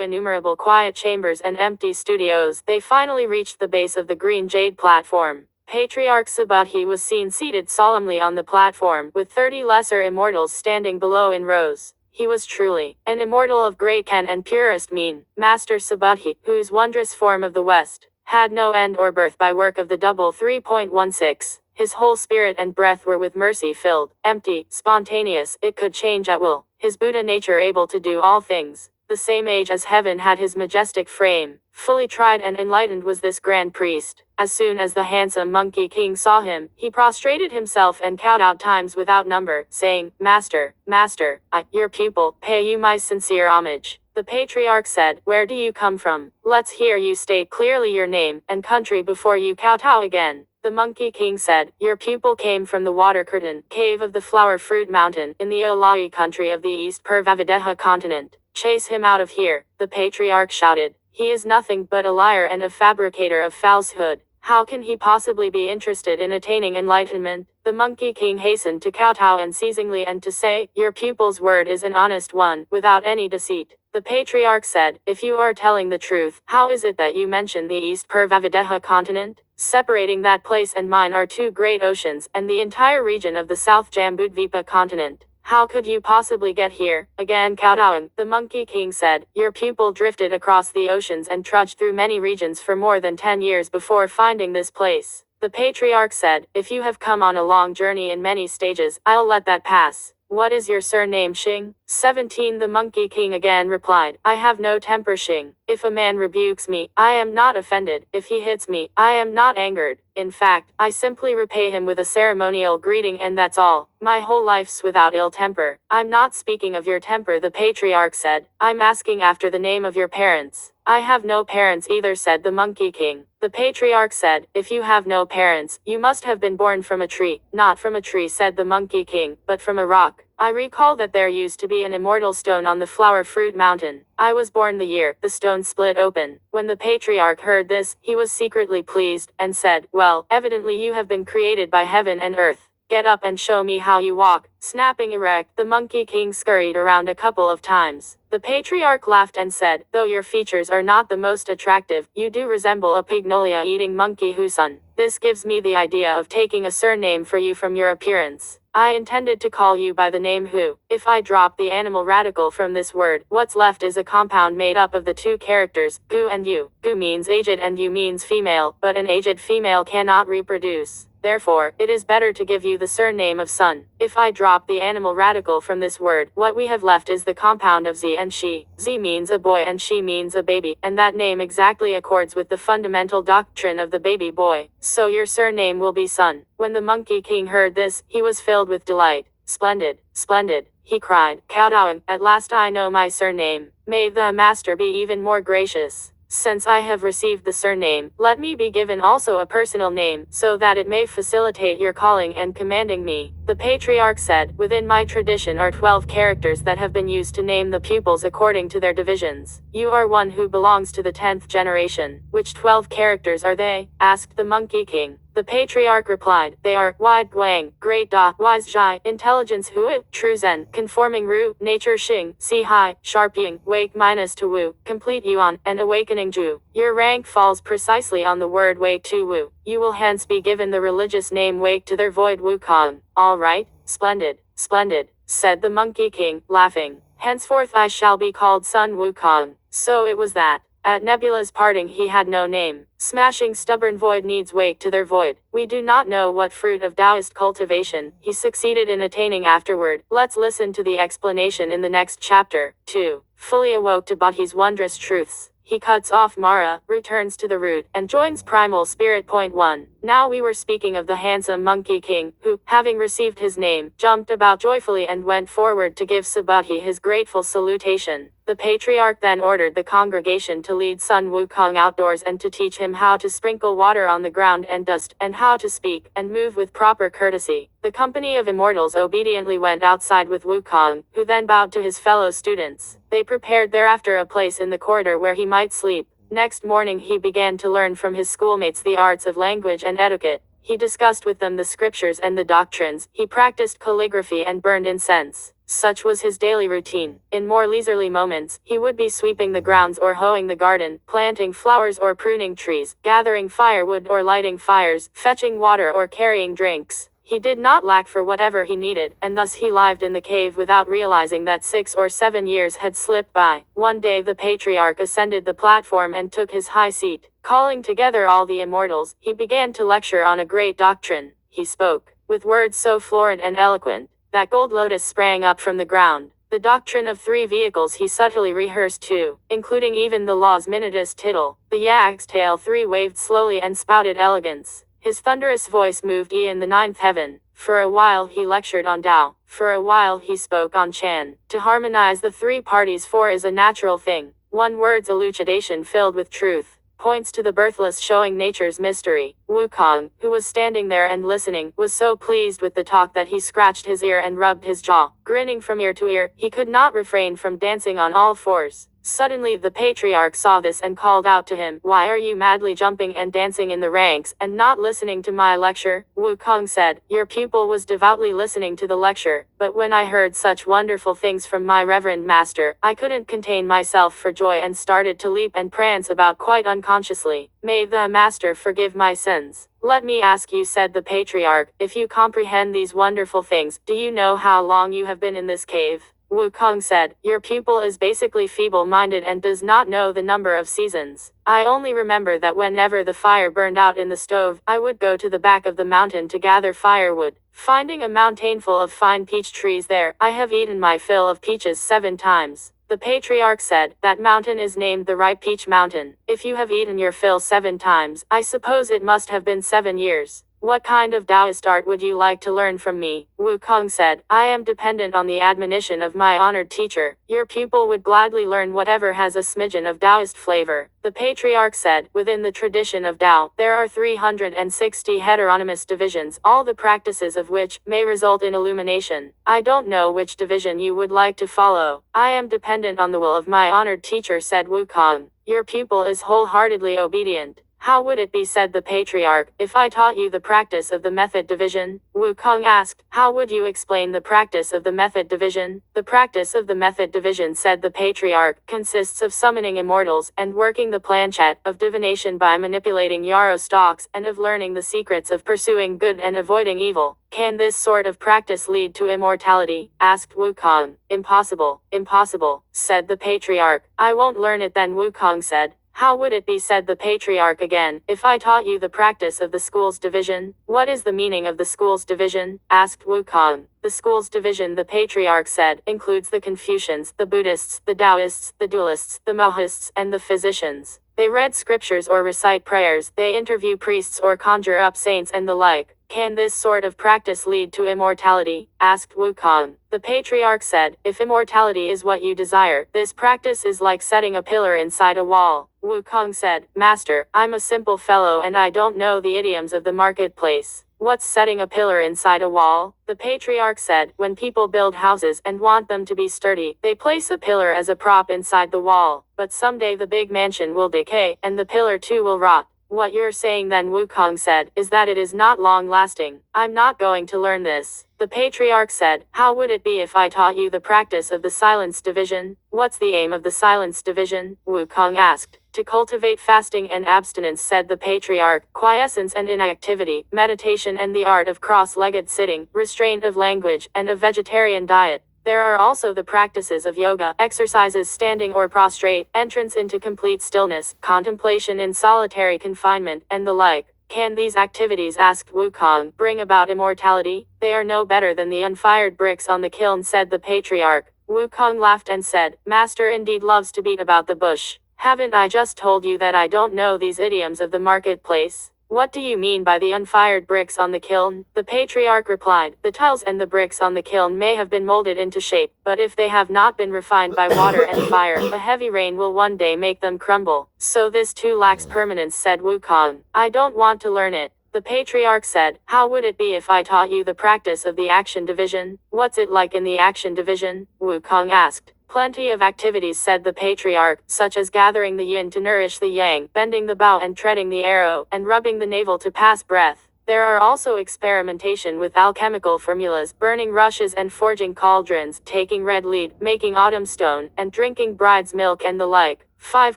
innumerable quiet chambers and empty studios, they finally reached the base of the green jade platform. Patriarch Subhuti was seen seated solemnly on the platform, with 30 lesser immortals standing below in rows. He was truly an immortal of great ken and purest mien. Master Subhuti, whose wondrous form of the West had no end or birth by work of the double 3.16. His whole spirit and breath were with mercy filled, empty, spontaneous, it could change at will. His Buddha nature able to do all things. The same age as heaven had his majestic frame. Fully tried and enlightened was this grand priest. As soon as the handsome Monkey King saw him, he prostrated himself and cowed out times without number, saying, "Master, Master, I, your pupil, pay you my sincere homage." The patriarch said, "Where do you come from? Let's hear you state clearly your name and country before you kowtow again." The Monkey King said, "Your pupil came from the water curtain cave of the flower fruit mountain in the Olawi country of the East Purvavideha continent. Chase him out of here." The patriarch shouted, "He is nothing but a liar and a fabricator of falsehood. How can he possibly be interested in attaining enlightenment?" The Monkey King hastened to kowtow unceasingly and to say, "Your pupil's word is an honest one, without any deceit." The patriarch said, "If you are telling the truth, how is it that you mention the East Purvavideha continent? Separating that place and mine are two great oceans, and the entire region of the South Jambudvipa continent. How could you possibly get here?" Again kowtowing, the Monkey King said, "Your pupil drifted across the oceans and trudged through many regions for more than 10 years before finding this place." The patriarch said, "If you have come on a long journey in many stages, I'll let that pass. What is your surname, Xing?" 17 The Monkey King again replied, "I have no temper, Xing. If a man rebukes me, I am not offended. If he hits me, I am not angered. In fact, I simply repay him with a ceremonial greeting and that's all. My whole life's without ill temper." "I'm not speaking of your temper," the patriarch said. "I'm asking after the name of your parents." "I have no parents either," said the Monkey King. The patriarch said, "If you have no parents, you must have been born from a tree." "Not from a tree," said the Monkey King, "but from a rock. I recall that there used to be an immortal stone on the flower fruit mountain. I was born the year the stone split open." When the patriarch heard this, he was secretly pleased, and said, "Well, evidently you have been created by heaven and earth. Get up and show me how you walk." Snapping erect, the Monkey King scurried around a couple of times. The patriarch laughed and said, "Though your features are not the most attractive, you do resemble a pignolia-eating monkey Husun. This gives me the idea of taking a surname for you from your appearance. I intended to call you by the name Hu. If I drop the animal radical from this word, what's left is a compound made up of the two characters, Gu and Yu. Gu means aged and Yu means female, but an aged female cannot reproduce. Therefore, it is better to give you the surname of Sun. If I drop the animal radical from this word, what we have left is the compound of Z and She. Z means a boy and She means a baby, and that name exactly accords with the fundamental doctrine of the baby boy. So your surname will be Sun." When the Monkey King heard this, he was filled with delight. "Splendid, splendid," he cried, kowtowing, "at last I know my surname. May the master be even more gracious. Since I have received the surname, let me be given also a personal name, so that it may facilitate your calling and commanding me." The patriarch said, "Within my tradition are 12 characters that have been used to name the pupils according to their divisions. You are one who belongs to the 10th generation. Which 12 characters are they?" asked the Monkey King. The patriarch replied, "They are Wide Guang, Great Da, Wise Zhai, Intelligence Hui, True Zen, Conforming Ru, Nature Xing, Si Hai, Sharp Ying, Wake minus to Wu, Complete Yuan, and Awakening Ju. Your rank falls precisely on the word Wake to Wu. You will hence be given the religious name Wake to their void Wu Kong." "All right, splendid, splendid," said the Monkey King, laughing. "Henceforth I shall be called Sun Wukong." So it was that At Nebula's parting he had no name. Smashing stubborn void needs wake to their void. We do not know what fruit of Taoist cultivation he succeeded in attaining afterward. Let's listen to the explanation in the next chapter. 2. Fully awoke to Bodhi's wondrous truths. He cuts off Mara, returns to the root, and joins primal spirit. Point 1. Now we were speaking of the handsome Monkey King, who, having received his name, jumped about joyfully and went forward to give Subodhi his grateful salutation. The patriarch then ordered the congregation to lead Sun Wukong outdoors and to teach him how to sprinkle water on the ground and dust, and how to speak and move with proper courtesy. The company of immortals obediently went outside with Wukong, who then bowed to his fellow students. They prepared thereafter a place in the corridor where he might sleep. Next morning he began to learn from his schoolmates the arts of language and etiquette. He discussed with them the scriptures and the doctrines. He practiced calligraphy and burned incense. Such was his daily routine. In more leisurely moments, he would be sweeping the grounds or hoeing the garden, planting flowers or pruning trees, gathering firewood or lighting fires, fetching water or carrying drinks. He did not lack for whatever he needed, and thus he lived in the cave without realizing that 6 or 7 years had slipped by. One day the patriarch ascended the platform and took his high seat. Calling together all the immortals, he began to lecture on a great doctrine. He spoke, with words so florid and eloquent, that gold lotus sprang up from the ground. The doctrine of 3 vehicles he subtly rehearsed too, including even the law's minutest tittle. The yak's tail 3 waved slowly and spouted elegance. His thunderous voice moved in the 9th heaven. For a while he lectured on Tao. For a while he spoke on Chan. To harmonize the 3 parties 4 is a natural thing. One word's elucidation filled with truth points to the birthless, showing nature's mystery. Wukong, who was standing there and listening, was so pleased with the talk that he scratched his ear and rubbed his jaw. Grinning from ear to ear, he could not refrain from dancing on all 4s. Suddenly the patriarch saw this and called out to him, "Why are you madly jumping and dancing in the ranks, and not listening to my lecture?" Wukong said, "Your pupil was devoutly listening to the lecture, but when I heard such wonderful things from my reverend master, I couldn't contain myself for joy and started to leap and prance about quite unconsciously. May the master forgive my sins." "Let me ask you," said the patriarch, "if you comprehend these wonderful things, do you know how long you have been in this cave?" Wukong said, "Your pupil is basically feeble-minded and does not know the number of seasons. I only remember that whenever the fire burned out in the stove, I would go to the back of the mountain to gather firewood. Finding a mountain full of fine peach trees there, I have eaten my fill of peaches 7 times. The patriarch said, "That mountain is named the Ripe Peach Mountain. If you have eaten your fill 7 times, I suppose it must have been 7 years. What kind of Taoist art would you like to learn from me?" Wukong said, "I am dependent on the admonition of my honored teacher. Your pupil would gladly learn whatever has a smidgen of Taoist flavor." The patriarch said, "Within the tradition of Tao, there are 360 heteronymous divisions, all the practices of which may result in illumination. I don't know which division you would like to follow. I am dependent on the will of my honored teacher," said Wukong. "Your pupil is wholeheartedly obedient. How would it be," said the patriarch, "if I taught you the practice of the method division?" Wukong asked, "How would you explain the practice of the method division?" "The practice of the method division," said the patriarch, "consists of summoning immortals, and working the planchette, of divination by manipulating yarrow stalks, and of learning the secrets of pursuing good and avoiding evil." "Can this sort of practice lead to immortality?" asked Wukong. "Impossible, impossible," said the patriarch. "I won't learn it then," Wukong said. "How would it be," said the patriarch again, "if I taught you the practice of the school's division?" "What is the meaning of the school's division?" asked Wukong. "The school's division," the patriarch said, "includes the Confucians, the Buddhists, the Taoists, the dualists, the Maoists, and the physicians. They read scriptures or recite prayers, they interview priests or conjure up saints and the like." "Can this sort of practice lead to immortality?" asked Wukong. The patriarch said, "If immortality is what you desire, this practice is like setting a pillar inside a wall." Wukong said, "Master, I'm a simple fellow and I don't know the idioms of the marketplace. What's setting a pillar inside a wall?" The patriarch said, "When people build houses and want them to be sturdy, they place a pillar as a prop inside the wall. But someday the big mansion will decay, and the pillar too will rot." "What you're saying then," Wukong said, "is that it is not long-lasting. I'm not going to learn this." The patriarch said, "How would it be if I taught you the practice of the silence division?" "What's the aim of the silence division?" Wukong asked. "To cultivate fasting and abstinence," said the patriarch, "quiescence and inactivity, meditation and the art of cross-legged sitting, restraint of language, and a vegetarian diet." There are also the practices of yoga, exercises standing or prostrate, entrance into complete stillness, contemplation in solitary confinement, and the like. Can these activities, asked Wukong, bring about immortality? They are no better than the unfired bricks on the kiln, said the patriarch. Wukong laughed and said, Master indeed loves to beat about the bush. Haven't I just told you that I don't know these idioms of the marketplace? What do you mean by the unfired bricks on the kiln? The patriarch replied, the tiles and the bricks on the kiln may have been molded into shape, but if they have not been refined by water and fire, a heavy rain will one day make them crumble. So this too lacks permanence, said Wukong. I don't want to learn it. The patriarch said, how would it be if I taught you the practice of the action division? What's it like in the action division? Wukong asked. Plenty of activities, said the patriarch, such as gathering the yin to nourish the yang, bending the bow and treading the arrow, and rubbing the navel to pass breath. There are also experimentation with alchemical formulas, burning rushes and forging cauldrons, taking red lead, making autumn stone, and drinking bride's milk and the like. 5.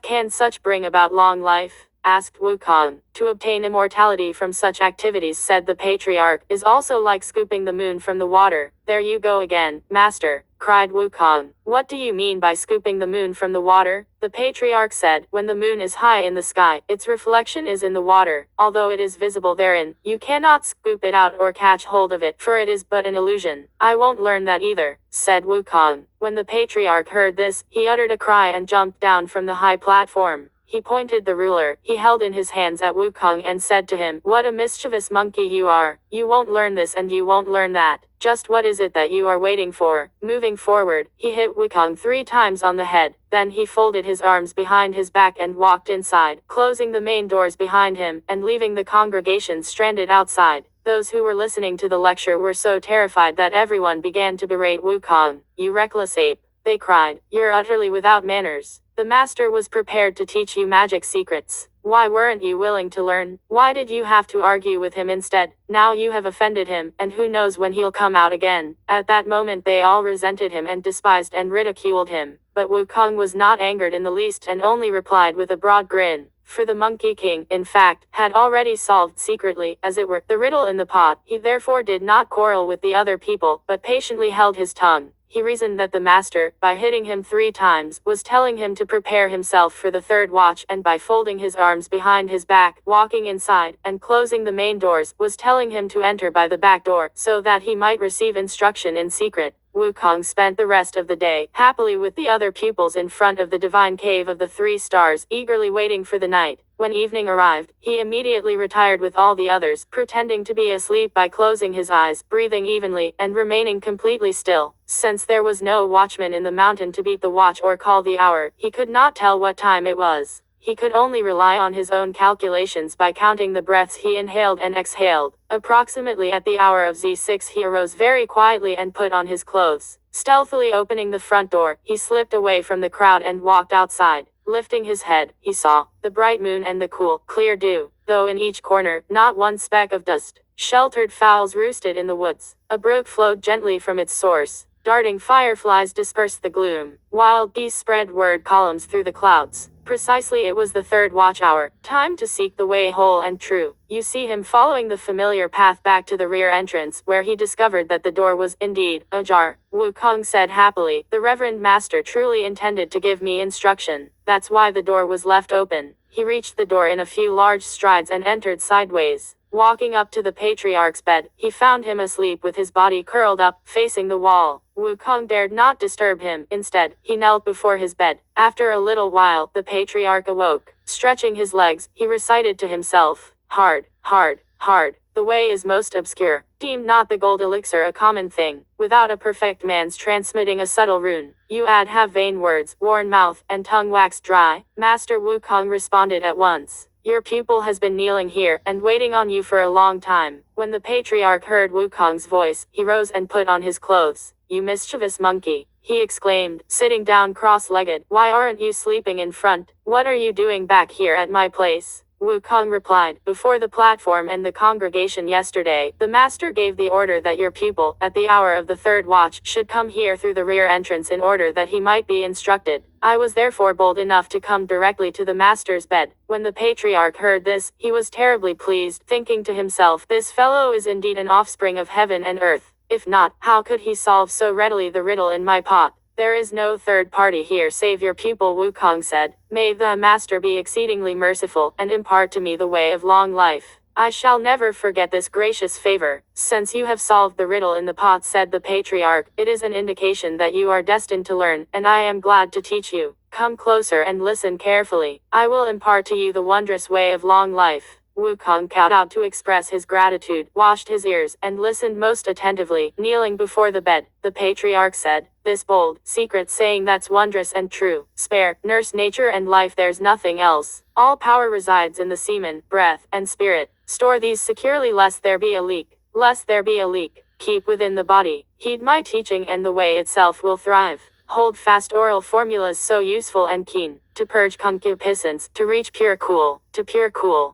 Can such bring about long life? Asked Wukong. To obtain immortality from such activities, said the patriarch, is also like scooping the moon from the water. There you go again, master, cried Wukong. What do you mean by scooping the moon from the water? The patriarch said, when the moon is high in the sky, its reflection is in the water. Although it is visible therein, you cannot scoop it out or catch hold of it, for it is but an illusion. I won't learn that either, said Wukong. When the patriarch heard this, he uttered a cry and jumped down from the high platform. He pointed the ruler he held in his hands at Wukong and said to him, what a mischievous monkey you are. You won't learn this and you won't learn that. Just what is it that you are waiting for? Moving forward, he hit Wukong 3 times on the head. Then he folded his arms behind his back and walked inside, closing the main doors behind him, and leaving the congregation stranded outside. Those who were listening to the lecture were so terrified that everyone began to berate Wukong. You reckless ape, they cried. You're utterly without manners. The master was prepared to teach you magic secrets. Why weren't you willing to learn? Why did you have to argue with him instead? Now you have offended him, and who knows when he'll come out again. At that moment they all resented him and despised and ridiculed him. But Wukong was not angered in the least and only replied with a broad grin. For the Monkey King, in fact, had already solved secretly, as it were, the riddle in the pot. He therefore did not quarrel with the other people, but patiently held his tongue. He reasoned that the master, by hitting him 3 times, was telling him to prepare himself for the 3rd watch, and by folding his arms behind his back, walking inside, and closing the main doors, was telling him to enter by the back door, so that he might receive instruction in secret. Wukong spent the rest of the day, happily with the other pupils in front of the divine cave of the 3 stars, eagerly waiting for the night. When evening arrived, he immediately retired with all the others, pretending to be asleep by closing his eyes, breathing evenly, and remaining completely still. Since there was no watchman in the mountain to beat the watch or call the hour, he could not tell what time it was. He could only rely on his own calculations by counting the breaths he inhaled and exhaled. Approximately at the hour of Z6 he arose very quietly and put on his clothes. Stealthily opening the front door, he slipped away from the crowd and walked outside. Lifting his head, he saw the bright moon and the cool, clear dew, though in each corner, not one speck of dust. Sheltered fowls roosted in the woods. A brook flowed gently from its source. Darting fireflies dispersed the gloom. Wild geese spread word columns through the clouds. Precisely it was the 3rd watch hour, time to seek the way whole and true. You see him following the familiar path back to the rear entrance, where he discovered that the door was, indeed, ajar. Wukong said happily, the Reverend Master truly intended to give me instruction. That's why the door was left open. He reached the door in a few large strides and entered sideways. Walking up to the patriarch's bed, he found him asleep with his body curled up, facing the wall. Wukong dared not disturb him. Instead, he knelt before his bed. After a little while, the patriarch awoke. Stretching his legs, he recited to himself, hard, hard, hard. The way is most obscure. Deem not the gold elixir a common thing. Without a perfect man's transmitting a subtle rune, you have vain words, worn mouth, and tongue waxed dry. Master Wukong responded at once. Your pupil has been kneeling here, and waiting on you for a long time. When the patriarch heard Wukong's voice, he rose and put on his clothes. You mischievous monkey, he exclaimed, sitting down cross-legged. Why aren't you sleeping in front? What are you doing back here at my place? Wukong replied, before the platform and the congregation yesterday, the master gave the order that your pupil, at the hour of the 3rd watch, should come here through the rear entrance in order that he might be instructed. I was therefore bold enough to come directly to the master's bed. When the patriarch heard this, he was terribly pleased, thinking to himself, this fellow is indeed an offspring of heaven and earth. If not, how could he solve so readily the riddle in my pot? There is no third party here save your pupil, Wukong said. May the master be exceedingly merciful, and impart to me the way of long life. I shall never forget this gracious favor. Since you have solved the riddle in the pot, said the patriarch, it is an indication that you are destined to learn, and I am glad to teach you. Come closer and listen carefully. I will impart to you the wondrous way of long life. Wukong kowtowed to express his gratitude, washed his ears, and listened most attentively. Kneeling before the bed, the patriarch said, this bold, secret saying that's wondrous and true. Spare, nurse nature and life, there's nothing else. All power resides in the semen, breath, and spirit. Store these securely lest there be a leak. Lest there be a leak. Keep within the body. Heed my teaching and the way itself will thrive. Hold fast oral formulas so useful and keen. To purge concupiscence, to reach pure cool,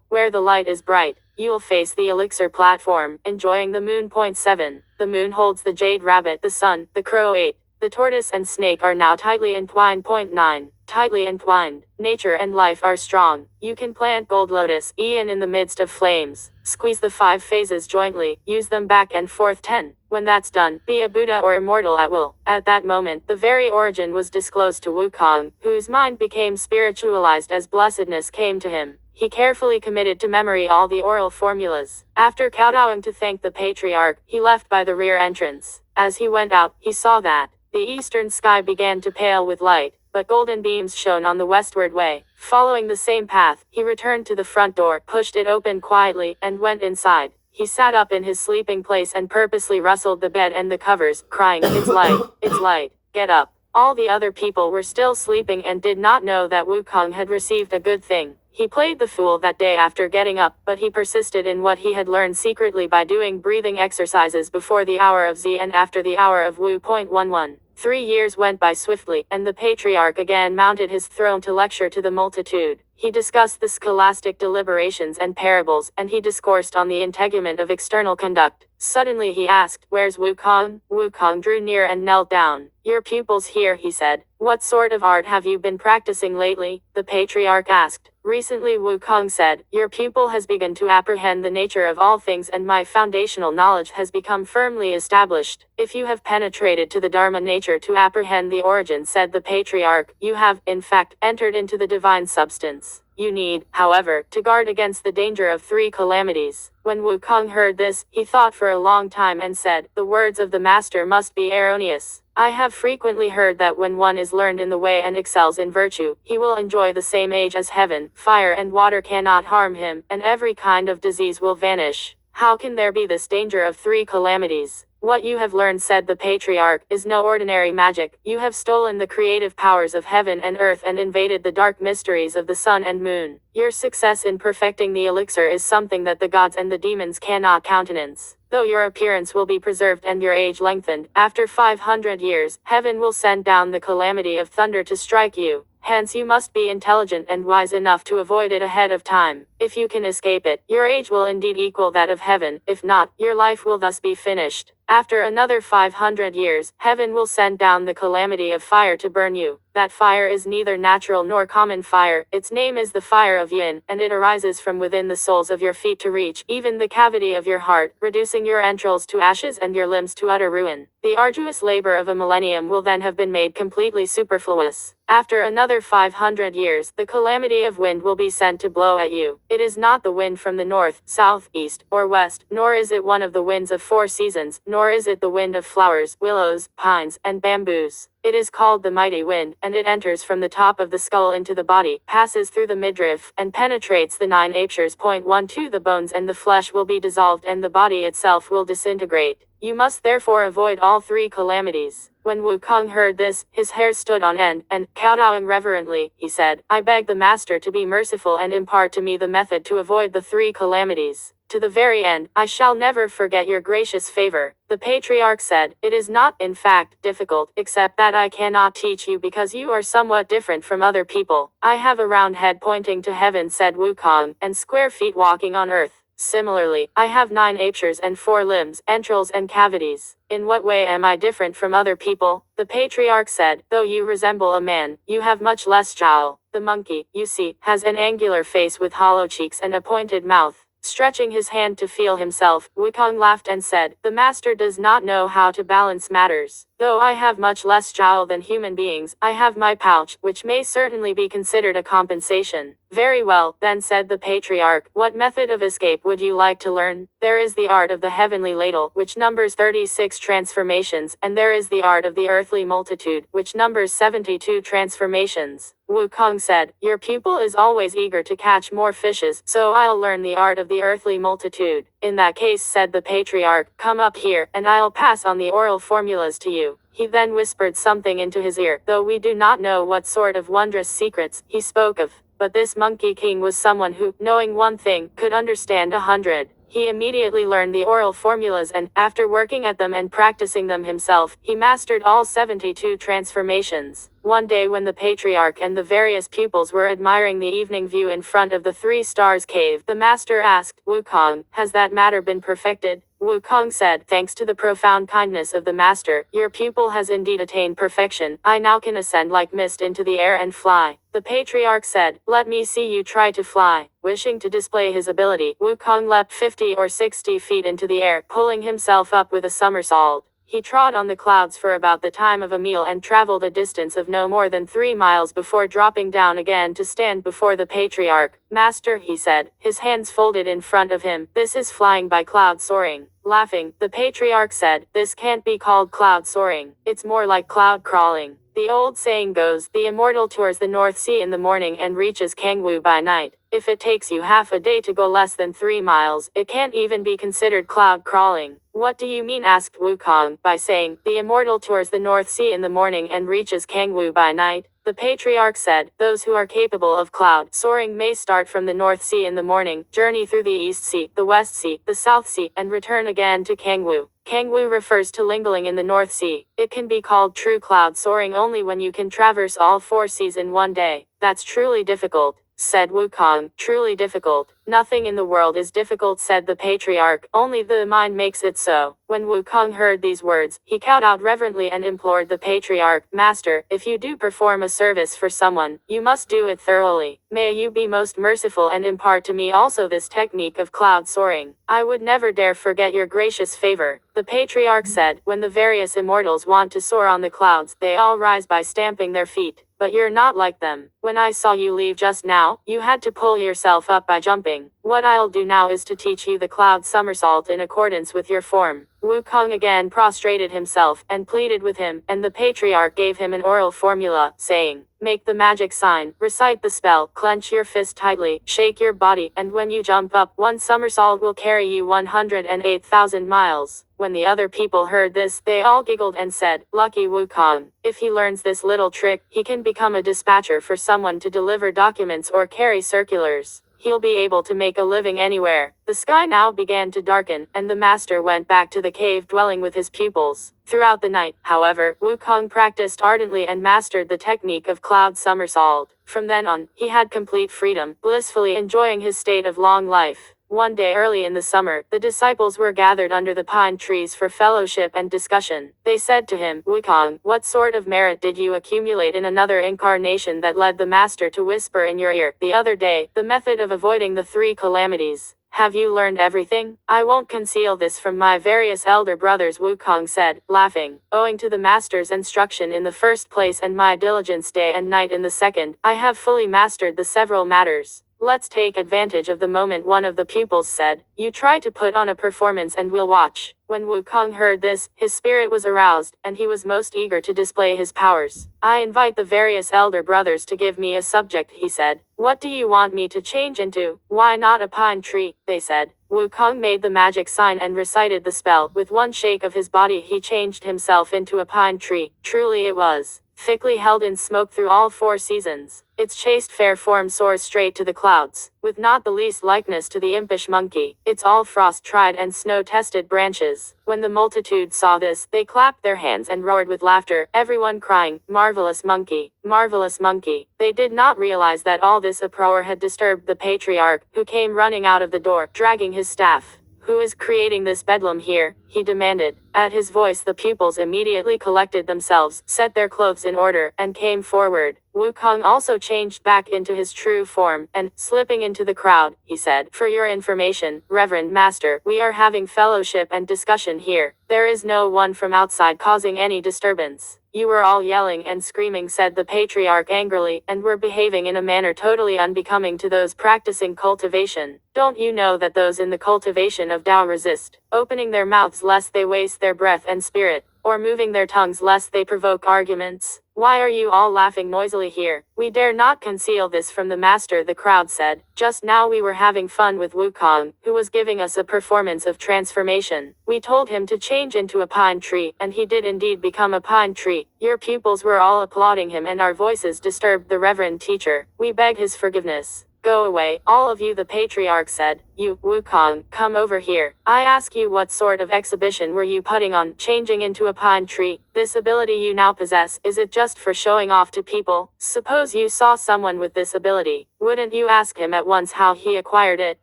where the light is bright. You'll face the elixir platform, enjoying the moon. Point 7. The moon holds the jade rabbit, the sun, the crow 8. The tortoise and snake are now tightly entwined. Point 9. Tightly entwined. Nature and life are strong. You can plant gold lotus, in the midst of flames. Squeeze the 5 phases jointly, use them back and forth. 10. When that's done, be a Buddha or immortal at will. At that moment, the very origin was disclosed to Wukong, whose mind became spiritualized as blessedness came to him. He carefully committed to memory all the oral formulas. After kowtowing to thank the patriarch, he left by the rear entrance. As he went out, he saw that the eastern sky began to pale with light, but golden beams shone on the westward way. Following the same path, he returned to the front door, pushed it open quietly, and went inside. He sat up in his sleeping place and purposely rustled the bed and the covers, crying, it's light, it's light, get up. All the other people were still sleeping and did not know that Wukong had received a good thing. He played the fool that day after getting up, but he persisted in what he had learned secretly by doing breathing exercises before the hour of Z and after the hour of Wu. 11. 3 years went by swiftly, and the patriarch again mounted his throne to lecture to the multitude. He discussed the scholastic deliberations and parables, and he discoursed on the integument of external conduct. Suddenly he asked, where's Wukong? Wukong drew near and knelt down. Your pupil's here, he said. What sort of art have you been practicing lately? The patriarch asked. Recently, Wukong said, your pupil has begun to apprehend the nature of all things, and my foundational knowledge has become firmly established. If you have penetrated to the Dharma nature to apprehend the origin, said the patriarch, you have, in fact, entered into the divine substance. You need, however, to guard against the danger of 3 calamities. When Wukong heard this, he thought for a long time and said, the words of the master must be erroneous. I have frequently heard that when one is learned in the way and excels in virtue, he will enjoy the same age as heaven, fire and water cannot harm him, and every kind of disease will vanish. How can there be this danger of 3 calamities? What you have learned, said the patriarch, is no ordinary magic. You have stolen the creative powers of heaven and earth and invaded the dark mysteries of the sun and moon. Your success in perfecting the elixir is something that the gods and the demons cannot countenance. Though your appearance will be preserved and your age lengthened, after 500 years, heaven will send down the calamity of thunder to strike you. Hence you must be intelligent and wise enough to avoid it ahead of time. If you can escape it, your age will indeed equal that of heaven. If not, your life will thus be finished. After another 500 years, heaven will send down the calamity of fire to burn you. That fire is neither natural nor common fire. Its name is the fire of yin, and it arises from within the soles of your feet to reach even the cavity of your heart, reducing your entrails to ashes and your limbs to utter ruin. The arduous labor of a millennium will then have been made completely superfluous. After another 500 years, the calamity of wind will be sent to blow at you. It is not the wind from the north, south, east, or west, nor is it one of the winds of 4 seasons, nor is it the wind of flowers, willows, pines, and bamboos. It is called the mighty wind, and it enters from the top of the skull into the body, passes through the midriff, and penetrates the 9 aptures. 12. The bones and the flesh will be dissolved and the body itself will disintegrate. You must therefore avoid all 3 calamities. When Wukong heard this, his hair stood on end, and, kowtowing reverently, he said, I beg the master to be merciful and impart to me the method to avoid the 3 calamities. To the very end, I shall never forget your gracious favor. The patriarch said, it is not, in fact, difficult, except that I cannot teach you because you are somewhat different from other people. I have a round head pointing to heaven, said Wukong, and square feet walking on earth. Similarly, I have 9 aptures and 4 limbs, entrails and cavities. In what way am I different from other people? The patriarch said, though you resemble a man, you have much less jowl. The monkey, you see, has an angular face with hollow cheeks and a pointed mouth. Stretching his hand to feel himself, Wukong laughed and said, "The master does not know how to balance matters. Though I have much less jowl than human beings, I have my pouch, which may certainly be considered a compensation." "Very well," then said the patriarch, "what method of escape would you like to learn?" "There is the art of the heavenly ladle, which numbers 36 transformations, and there is the art of the earthly multitude, which numbers 72 transformations." Wukong said, "Your pupil is always eager to catch more fishes, so I'll learn the art of the earthly multitude." "In that case," said the patriarch, "come up here, and I'll pass on the oral formulas to you." He then whispered something into his ear, though we do not know what sort of wondrous secrets he spoke of. But this Monkey King was someone who, knowing one thing, could understand 100. He immediately learned the oral formulas and, after working at them and practicing them himself, he mastered all 72 transformations. One day when the patriarch and the various pupils were admiring the evening view in front of the 3 Stars cave, the master asked, "Wukong, has that matter been perfected?" Wukong said, "Thanks to the profound kindness of the master, your pupil has indeed attained perfection. I now can ascend like mist into the air and fly." The patriarch said, "Let me see you try to fly." Wishing to display his ability, Wukong leapt 50 or 60 feet into the air, pulling himself up with a somersault. He trod on the clouds for about the time of a meal and traveled a distance of no more than 3 miles before dropping down again to stand before the patriarch. "Master," he said, his hands folded in front of him, "this is flying by cloud soaring." Laughing, the patriarch said, "This can't be called cloud soaring. It's more like cloud crawling. The old saying goes, the immortal tours the North Sea in the morning and reaches Kangwoo by night. If it takes you half a day to go less than 3 miles, it can't even be considered cloud crawling." "What do you mean?" asked Wukong, "by saying, the immortal tours the North Sea in the morning and reaches Kangwoo by night?" The patriarch said, "Those who are capable of cloud soaring may start from the North Sea in the morning, journey through the East Sea, the West Sea, the South Sea, and return again to Kangwoo." Kangwoo refers to Lingling in the North Sea. It can be called true cloud soaring only when you can traverse all 4 seas in one day. "That's truly difficult," said Wukong. "Truly difficult. Nothing in the world is difficult," said the patriarch, "only the mind makes it so." When Wukong heard these words, he bowed out reverently and implored the patriarch, "Master, if you do perform a service for someone, you must do it thoroughly. May you be most merciful and impart to me also this technique of cloud soaring. I would never dare forget your gracious favor." The patriarch said, "When the various immortals want to soar on the clouds, they all rise by stamping their feet. But you're not like them. When I saw you leave just now, you had to pull yourself up by jumping. What I'll do now is to teach you the cloud somersault in accordance with your form." Wukong again prostrated himself, and pleaded with him, and the patriarch gave him an oral formula, saying, "Make the magic sign, recite the spell, clench your fist tightly, shake your body, and when you jump up, 1 somersault will carry you 108,000 miles. When the other people heard this, they all giggled and said, "Lucky Wukong. If he learns this little trick, he can become a dispatcher for someone to deliver documents or carry circulars. He'll be able to make a living anywhere." The sky now began to darken, and the master went back to the cave dwelling with his pupils. Throughout the night, however, Wukong practiced ardently and mastered the technique of cloud somersault. From then on, he had complete freedom, blissfully enjoying his state of long life. One day early in the summer, the disciples were gathered under the pine trees for fellowship and discussion. They said to him, "Wukong, what sort of merit did you accumulate in another incarnation that led the master to whisper in your ear, the other day, the method of avoiding the 3 calamities? Have you learned everything?" "I won't conceal this from my various elder brothers," Wukong said, laughing. "Owing to the master's instruction in the first place and my diligence day and night in the second, I have fully mastered the several matters." "Let's take advantage of the moment," one of the pupils said. "You try to put on a performance and we'll watch." When Wukong heard this, his spirit was aroused, and he was most eager to display his powers. "I invite the various elder brothers to give me a subject," he said. "What do you want me to change into?" "Why not a pine tree?" they said. Wukong made the magic sign and recited the spell. With one shake of his body he changed himself into a pine tree. Truly it was thickly held in smoke through all 4 seasons. Its chaste fair form soars straight to the clouds, with not the least likeness to the impish monkey. Its all frost-tried and snow-tested branches. When the multitude saw this, they clapped their hands and roared with laughter, everyone crying, "Marvelous monkey! Marvelous monkey!" They did not realize that all this uproar had disturbed the patriarch, who came running out of the door, dragging his staff. "Who is creating this bedlam here?" he demanded. At his voice the pupils immediately collected themselves, set their clothes in order, and came forward. Wukong also changed back into his true form, and, slipping into the crowd, he said, "For your information, Reverend Master, we are having fellowship and discussion here. There is no one from outside causing any disturbance." "You were all yelling and screaming," said the patriarch angrily, "and were behaving in a manner totally unbecoming to those practicing cultivation. Don't you know that those in the cultivation of Tao resist, opening their mouths lest they waste their breath and spirit, or moving their tongues lest they provoke arguments? Why are you all laughing noisily here? We dare not conceal this from the master," the crowd said. "Just now we were having fun with Wukong, who was giving us a performance of transformation. We told him to change into a pine tree, and he did indeed become a pine tree. Your pupils were all applauding him and our voices disturbed the reverend teacher. We beg his forgiveness." "Go away, all of you," the patriarch said. "You, Wukong, come over here. I ask you, what sort of exhibition were you putting on, changing into a pine tree? This ability you now possess, is it just for showing off to people? Suppose you saw someone with this ability, wouldn't you ask him at once how he acquired it?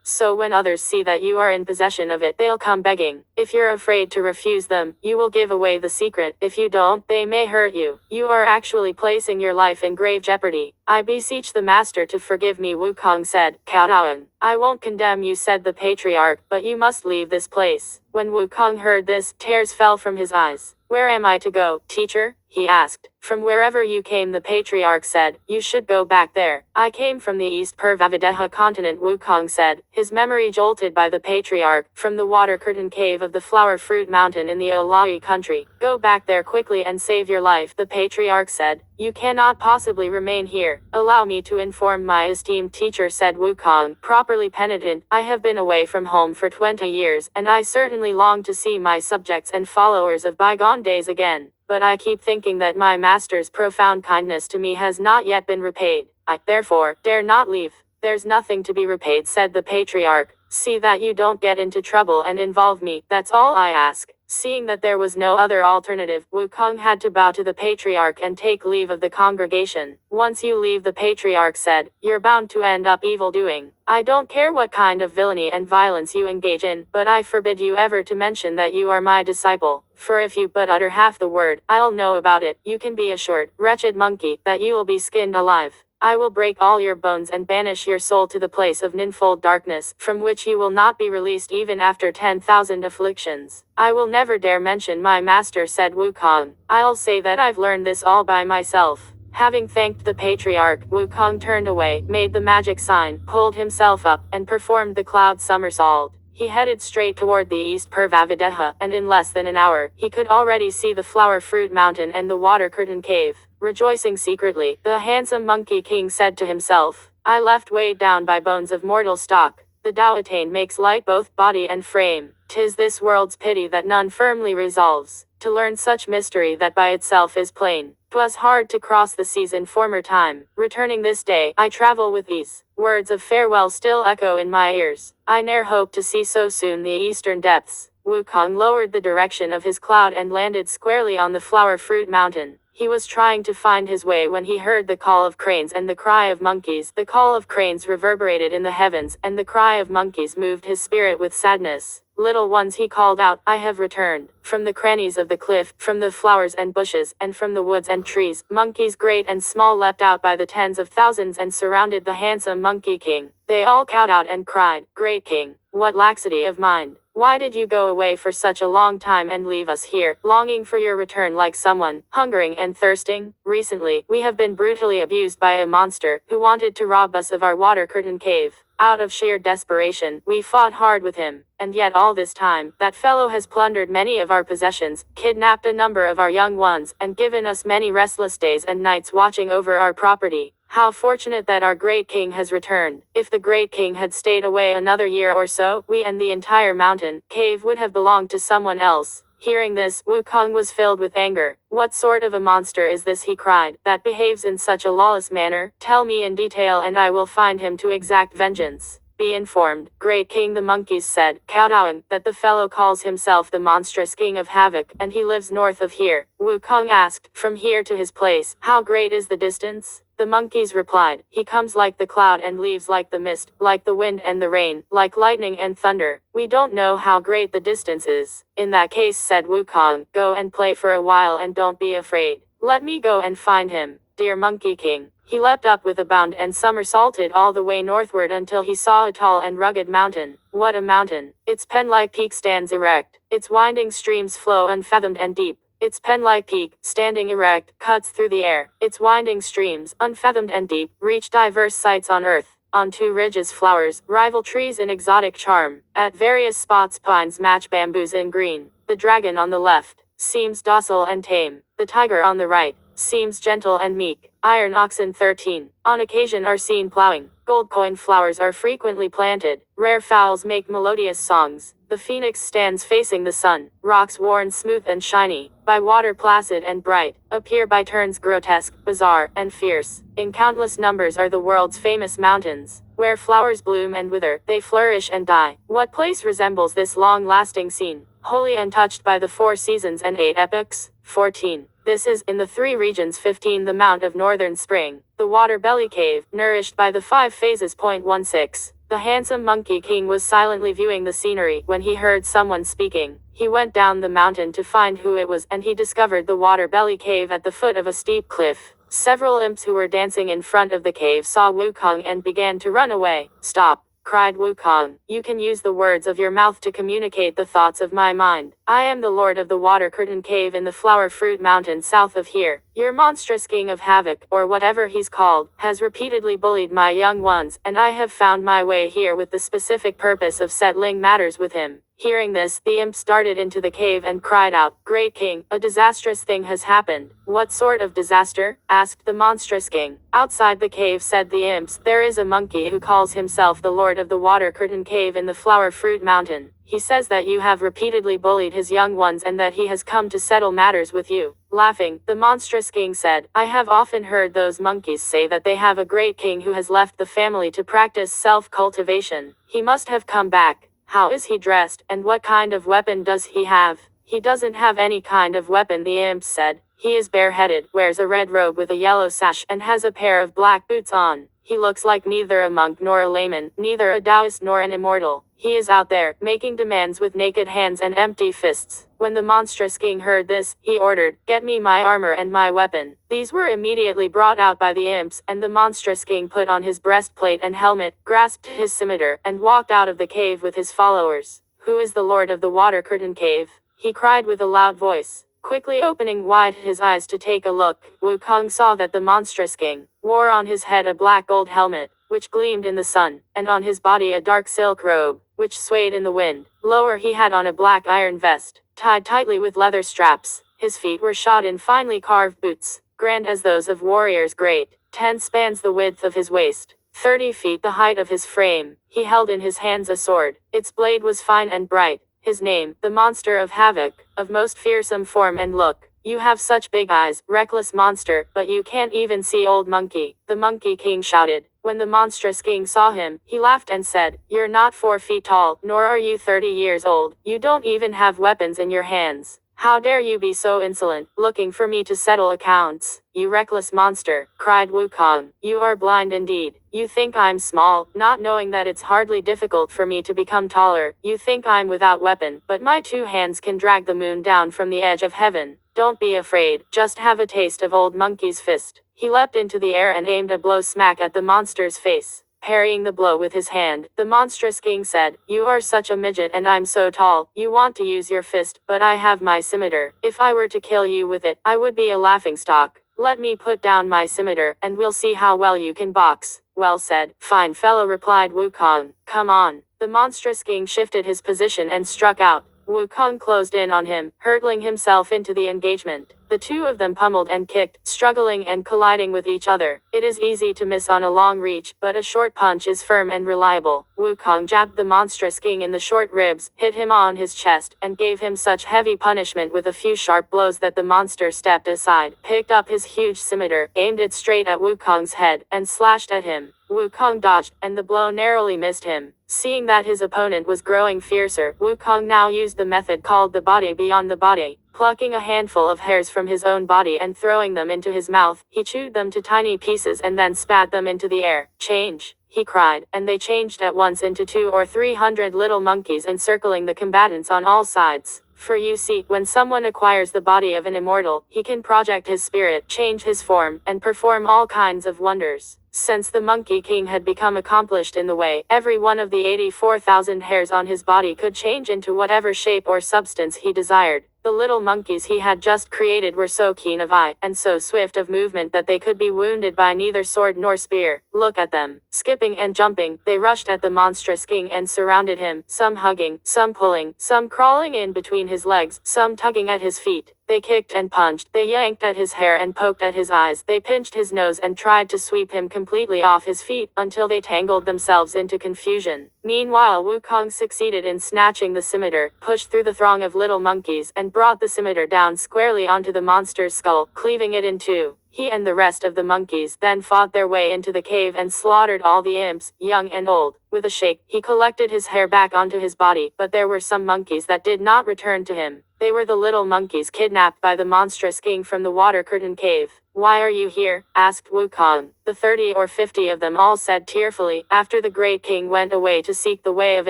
So when others see that you are in possession of it, they'll come begging. If you're afraid to refuse them, you will give away the secret. If you don't, they may hurt you. You are actually placing your life in grave jeopardy. I beseech the master to forgive me," Wukong said. "Kowtowing. I won't condemn you," said the patriarch, "but you must leave this place." When Wukong heard this, tears fell from his eyes. "Where am I to go, teacher?" he asked. "From wherever you came," the patriarch said. "You should go back there." "I came from the East Purvavideha continent," Wukong said, his memory jolted by the patriarch, "from the water curtain cave of the flower fruit mountain in the Olai country. Go back there quickly and save your life," the patriarch said. "You cannot possibly remain here." "Allow me to inform my esteemed teacher," said Wukong, properly penitent. "I have been away from home for 20 years, and I certainly long to see my subjects and followers of bygone days again. But I keep thinking that my master's profound kindness to me has not yet been repaid. I, therefore, dare not leave." "There's nothing to be repaid," said the patriarch. "See that you don't get into trouble and involve me, that's all I ask." Seeing that there was no other alternative, Wukong had to bow to the patriarch and take leave of the congregation. "Once you leave," the patriarch said, "you're bound to end up evil doing. I don't care what kind of villainy and violence you engage in, but I forbid you ever to mention that you are my disciple. For if you but utter half the word, I'll know about it. You can be assured, wretched monkey, that you will be skinned alive. I will break all your bones and banish your soul to the place of ninfold darkness, from which you will not be released even after 10,000 afflictions." "I will never dare mention my master," said Wukong. "I'll say that I've learned this all by myself." Having thanked the patriarch, Wukong turned away, made the magic sign, pulled himself up, and performed the cloud somersault. He headed straight toward the East Purvavideha, and in less than an hour, he could already see the flower fruit mountain and the water curtain cave. Rejoicing secretly, the handsome monkey king said to himself, "I left weighed down by bones of mortal stock. The Tao attained makes light both body and frame. 'Tis this world's pity that none firmly resolves to learn such mystery that by itself is plain. 'Twas hard to cross the seas in former time. Returning this day, I travel with ease. Words of farewell still echo in my ears. I ne'er hope to see so soon the eastern depths." Wukong lowered the direction of his cloud and landed squarely on the flower fruit mountain. He was trying to find his way when he heard the call of cranes and the cry of monkeys. The call of cranes reverberated in the heavens, and the cry of monkeys moved his spirit with sadness. "Little ones," he called out, "I have returned. From the crannies of the cliff, from the flowers and bushes, and from the woods and trees, monkeys great and small leapt out by the tens of thousands and surrounded the handsome monkey king. They all cowed out and cried, 'Great king, what laxity of mind! Why did you go away for such a long time and leave us here, longing for your return like someone, hungering and thirsting? Recently, we have been brutally abused by a monster, who wanted to rob us of our water curtain cave. Out of sheer desperation, we fought hard with him, and yet all this time, that fellow has plundered many of our possessions, kidnapped a number of our young ones, and given us many restless days and nights watching over our property. How fortunate that our great king has returned. If the great king had stayed away another year or so, we and the entire mountain cave would have belonged to someone else." Hearing this, Wukong was filled with anger. "What sort of a monster is this," he cried, "that behaves in such a lawless manner? Tell me in detail and I will find him to exact vengeance." "Be informed, great king," the monkeys said, kowtowing, "that the fellow calls himself the monstrous king of havoc, and he lives north of here." Wukong asked, "From here to his place, how great is the distance?" The monkeys replied, "He comes like the cloud and leaves like the mist, like the wind and the rain, like lightning and thunder. We don't know how great the distance is." "In that case," said Wukong, "go and play for a while and don't be afraid. Let me go and find him." dear Monkey King." He leapt up with a bound and somersaulted all the way northward until he saw a tall and rugged mountain. What a mountain! Its pen-like peak stands erect. Its winding streams flow unfathomed and deep. Its pen-like peak, standing erect, cuts through the air. Its winding streams, unfathomed and deep, reach diverse sights on earth. On two ridges flowers, rival trees in exotic charm. At various spots pines match bamboos in green. The dragon on the left seems docile and tame. The tiger on the right seems gentle and meek. Iron oxen 13 on occasion are seen plowing. Gold coin flowers are frequently planted. Rare fowls make melodious songs. The phoenix stands facing the sun. Rocks worn smooth and shiny, by water placid and bright, appear by turns grotesque, bizarre, and fierce. In countless numbers are the world's famous mountains. Where flowers bloom and wither, they flourish and die. What place resembles this long-lasting scene? Wholly untouched by the 4 seasons and 8 epochs? 14. This is, in the 3 regions. 15. The Mount of Northern Spring. The Water Belly Cave, nourished by the 5 phases. 16. The handsome Monkey King was silently viewing the scenery when he heard someone speaking. He went down the mountain to find who it was, and he discovered the Water Belly Cave at the foot of a steep cliff. Several imps who were dancing in front of the cave saw Wukong and began to run away. "Stop!" cried Wukong. "You can use the words of your mouth to communicate the thoughts of my mind. I am the lord of the Water Curtain Cave in the Flower Fruit Mountain south of here. Your monstrous king of havoc, or whatever he's called, has repeatedly bullied my young ones, and I have found my way here with the specific purpose of settling matters with him." Hearing this, the imp started into the cave and cried out, "Great king, a disastrous thing has happened." "What sort of disaster?" asked the monstrous king. "Outside the cave," said the imps, "there is a monkey who calls himself the lord of the Water Curtain Cave in the Flower Fruit Mountain. He says that you have repeatedly bullied his young ones and that he has come to settle matters with you." Laughing, the monstrous king said, "I have often heard those monkeys say that they have a great king who has left the family to practice self-cultivation. He must have come back. How is he dressed, and what kind of weapon does he have?" "He doesn't have any kind of weapon," the imp said. "He is bareheaded, wears a red robe with a yellow sash, and has a pair of black boots on. He looks like neither a monk nor a layman, neither a Taoist nor an immortal. He is out there, making demands with naked hands and empty fists." When the monstrous king heard this, he ordered, "Get me my armor and my weapon." These were immediately brought out by the imps, and the monstrous king put on his breastplate and helmet, grasped his scimitar, and walked out of the cave with his followers. "Who is the lord of the Water Curtain Cave?" he cried with a loud voice. Quickly opening wide his eyes to take a look, Wukong saw that the monstrous king wore on his head a black gold helmet, which gleamed in the sun, and on his body a dark silk robe, which swayed in the wind. Lower he had on a black iron vest, tied tightly with leather straps. His feet were shod in finely carved boots, grand as those of warriors great. 10 spans the width of his waist, 30 feet the height of his frame. He held in his hands a sword. Its blade was fine and bright. His name, the Monster of Havoc, of most fearsome form and look. "You have such big eyes, reckless monster, but you can't even see Old Monkey," the Monkey King shouted. When the monstrous king saw him, he laughed and said, "You're not 4 feet tall, nor are you 30 years old. You don't even have weapons in your hands. How dare you be so insolent, looking for me to settle accounts? You reckless monster," cried Wukong. "You are blind indeed. You think I'm small, not knowing that it's hardly difficult for me to become taller. You think I'm without weapon, but my 2 hands can drag the moon down from the edge of heaven. Don't be afraid, just have a taste of Old Monkey's fist." He leapt into the air and aimed a blow smack at the monster's face. Parrying the blow with his hand, the monstrous king said, "You are such a midget and I'm so tall. You want to use your fist, but I have my scimitar. If I were to kill you with it, I would be a laughingstock. Let me put down my scimitar, and we'll see how well you can box." "Well said, fine fellow," replied Wukong. "Come on." The monstrous king shifted his position and struck out. Wukong closed in on him, hurtling himself into the engagement. The two of them pummeled and kicked, struggling and colliding with each other. It is easy to miss on a long reach, but a short punch is firm and reliable. Wukong jabbed the monstrous king in the short ribs, hit him on his chest, and gave him such heavy punishment with a few sharp blows that the monster stepped aside, picked up his huge scimitar, aimed it straight at Wukong's head, and slashed at him. Wukong dodged, and the blow narrowly missed him. Seeing that his opponent was growing fiercer, Wukong now used the method called the body beyond the body. Plucking a handful of hairs from his own body and throwing them into his mouth, he chewed them to tiny pieces and then spat them into the air. "Change!" he cried, and they changed at once into 200 or 300 little monkeys encircling the combatants on all sides. For you see, when someone acquires the body of an immortal, he can project his spirit, change his form, and perform all kinds of wonders. Since the Monkey King had become accomplished in the way, every one of the 84,000 hairs on his body could change into whatever shape or substance he desired. The little monkeys he had just created were so keen of eye, and so swift of movement that they could be wounded by neither sword nor spear. Look at them. Skipping and jumping, they rushed at the monstrous king and surrounded him, some hugging, some pulling, some crawling in between his legs, some tugging at his feet. They kicked and punched, they yanked at his hair and poked at his eyes, they pinched his nose and tried to sweep him completely off his feet, until they tangled themselves into confusion. Meanwhile Wukong succeeded in snatching the scimitar, pushed through the throng of little monkeys, and brought the scimitar down squarely onto the monster's skull, cleaving it in two. He and the rest of the monkeys then fought their way into the cave and slaughtered all the imps, young and old. With a shake, he collected his hair back onto his body, but there were some monkeys that did not return to him. They were the little monkeys kidnapped by the monstrous king from the water curtain cave. "Why are you here?" asked Wukong. The 30 or 50 of them all said tearfully, "After the great king went away to seek the way of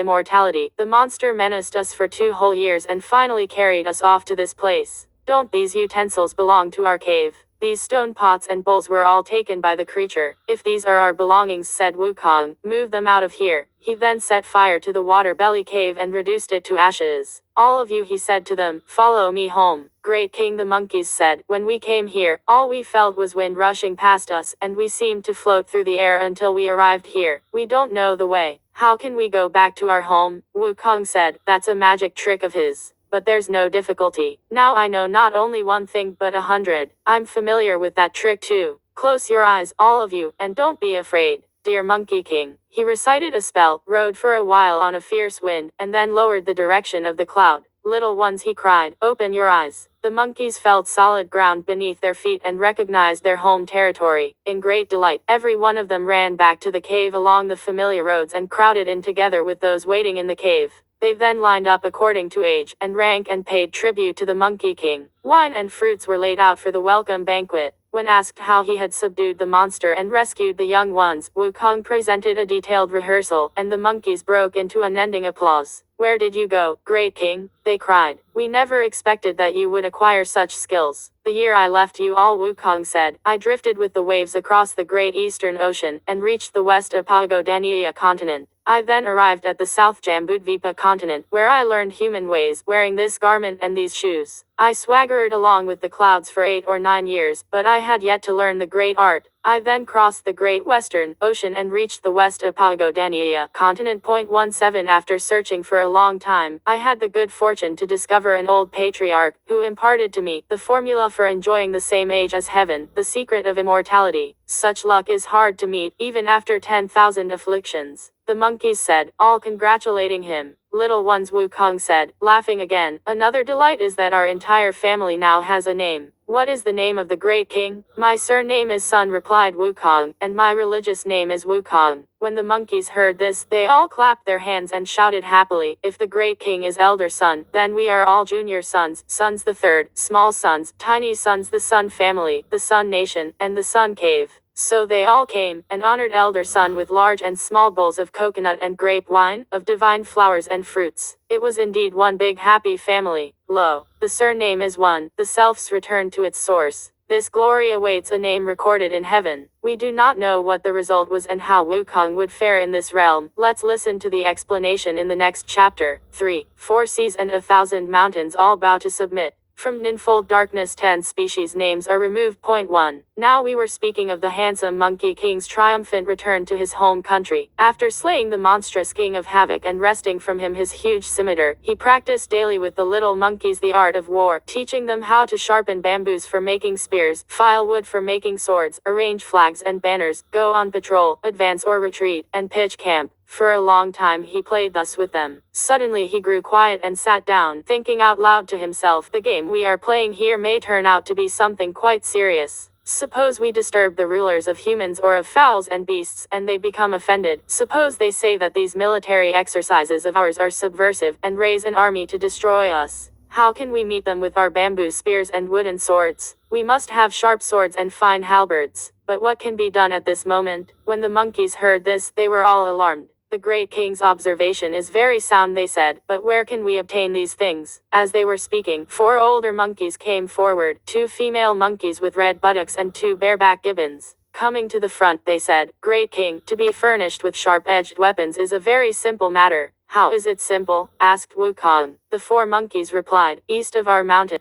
immortality, the monster menaced us for 2 whole years and finally carried us off to this place. Don't these utensils belong to our cave? These stone pots and bowls were all taken by the creature. If these are our belongings," said Wukong, "move them out of here." He then set fire to the water belly cave and reduced it to ashes. "All of you," he said to them, "follow me home." "Great king," the monkeys said, "when we came here, all we felt was wind rushing past us, and we seemed to float through the air until we arrived here. We don't know the way. How can we go back to our home?" Wukong said, "That's a magic trick of his. But there's no difficulty. Now I know not only one thing but 100. I'm familiar with that trick too. Close your eyes, all of you, and don't be afraid. Dear Monkey King." He recited a spell, rode for a while on a fierce wind, and then lowered the direction of the cloud. "Little ones," he cried, "open your eyes." The monkeys felt solid ground beneath their feet and recognized their home territory. In great delight, every one of them ran back to the cave along the familiar roads and crowded in together with those waiting in the cave. They then lined up according to age and rank and paid tribute to the Monkey King. Wine and fruits were laid out for the welcome banquet. When asked how he had subdued the monster and rescued the young ones, Wukong presented a detailed rehearsal, and the monkeys broke into unending applause. "Where did you go, great king?" they cried. "We never expected that you would acquire such skills." "The year I left you all," Wukong said, "I drifted with the waves across the great eastern ocean, and reached the west Apagodania continent. I then arrived at the South Jambudvipa continent, where I learned human ways, wearing this garment and these shoes. I swaggered along with the clouds for 8 or 9 years, but I had yet to learn the great art. I then crossed the great western ocean and reached the west Apagodania continent. 17 After searching for a long time, I had the good fortune to discover an old patriarch, who imparted to me the formula for enjoying the same age as heaven, the secret of immortality. Such luck is hard to meet, even after 10,000 afflictions." The monkeys said, all congratulating him. "Little ones," Wukong said, laughing again, "another delight is that our entire family now has a name." "What is the name of the great king?" "My surname is Sun," replied Wukong, "and my religious name is Wukong." When the monkeys heard this, they all clapped their hands and shouted happily, "If the great king is elder son, then we are all junior sons, sons the third, small sons, tiny sons, the Sun family, the Sun nation, and the Sun cave." So they all came, and honored elder son with large and small bowls of coconut and grape wine, of divine flowers and fruits. It was indeed one big happy family. Lo, the surname is one, the self's return to its source. This glory awaits a name recorded in heaven. We do not know what the result was and how Wukong would fare in this realm. Let's listen to the explanation in the next chapter. 3. 4 seas and 1,000 mountains all bow to submit. From ninfold darkness 10 species names are removed. 1. Now we were speaking of the handsome Monkey King's triumphant return to his home country. After slaying the monstrous king of havoc and wresting from him his huge scimitar, he practiced daily with the little monkeys the art of war, teaching them how to sharpen bamboos for making spears, file wood for making swords, arrange flags and banners, go on patrol, advance or retreat, and pitch camp. For a long time he played thus with them. Suddenly he grew quiet and sat down, thinking out loud to himself, "The game we are playing here may turn out to be something quite serious. Suppose we disturb the rulers of humans or of fowls and beasts, and they become offended. Suppose they say that these military exercises of ours are subversive, and raise an army to destroy us. How can we meet them with our bamboo spears and wooden swords? We must have sharp swords and fine halberds. But what can be done at this moment?" When the monkeys heard this, they were all alarmed. The great king's observation is very sound, they said, but where can we obtain these things? As they were speaking, 4 older monkeys came forward, 2 female monkeys with red buttocks and 2 bareback gibbons. Coming to the front, they said, "Great king, to be furnished with sharp-edged weapons is a very simple matter." "How is it simple?" asked Wukong. The 4 monkeys replied, "East of our mountain."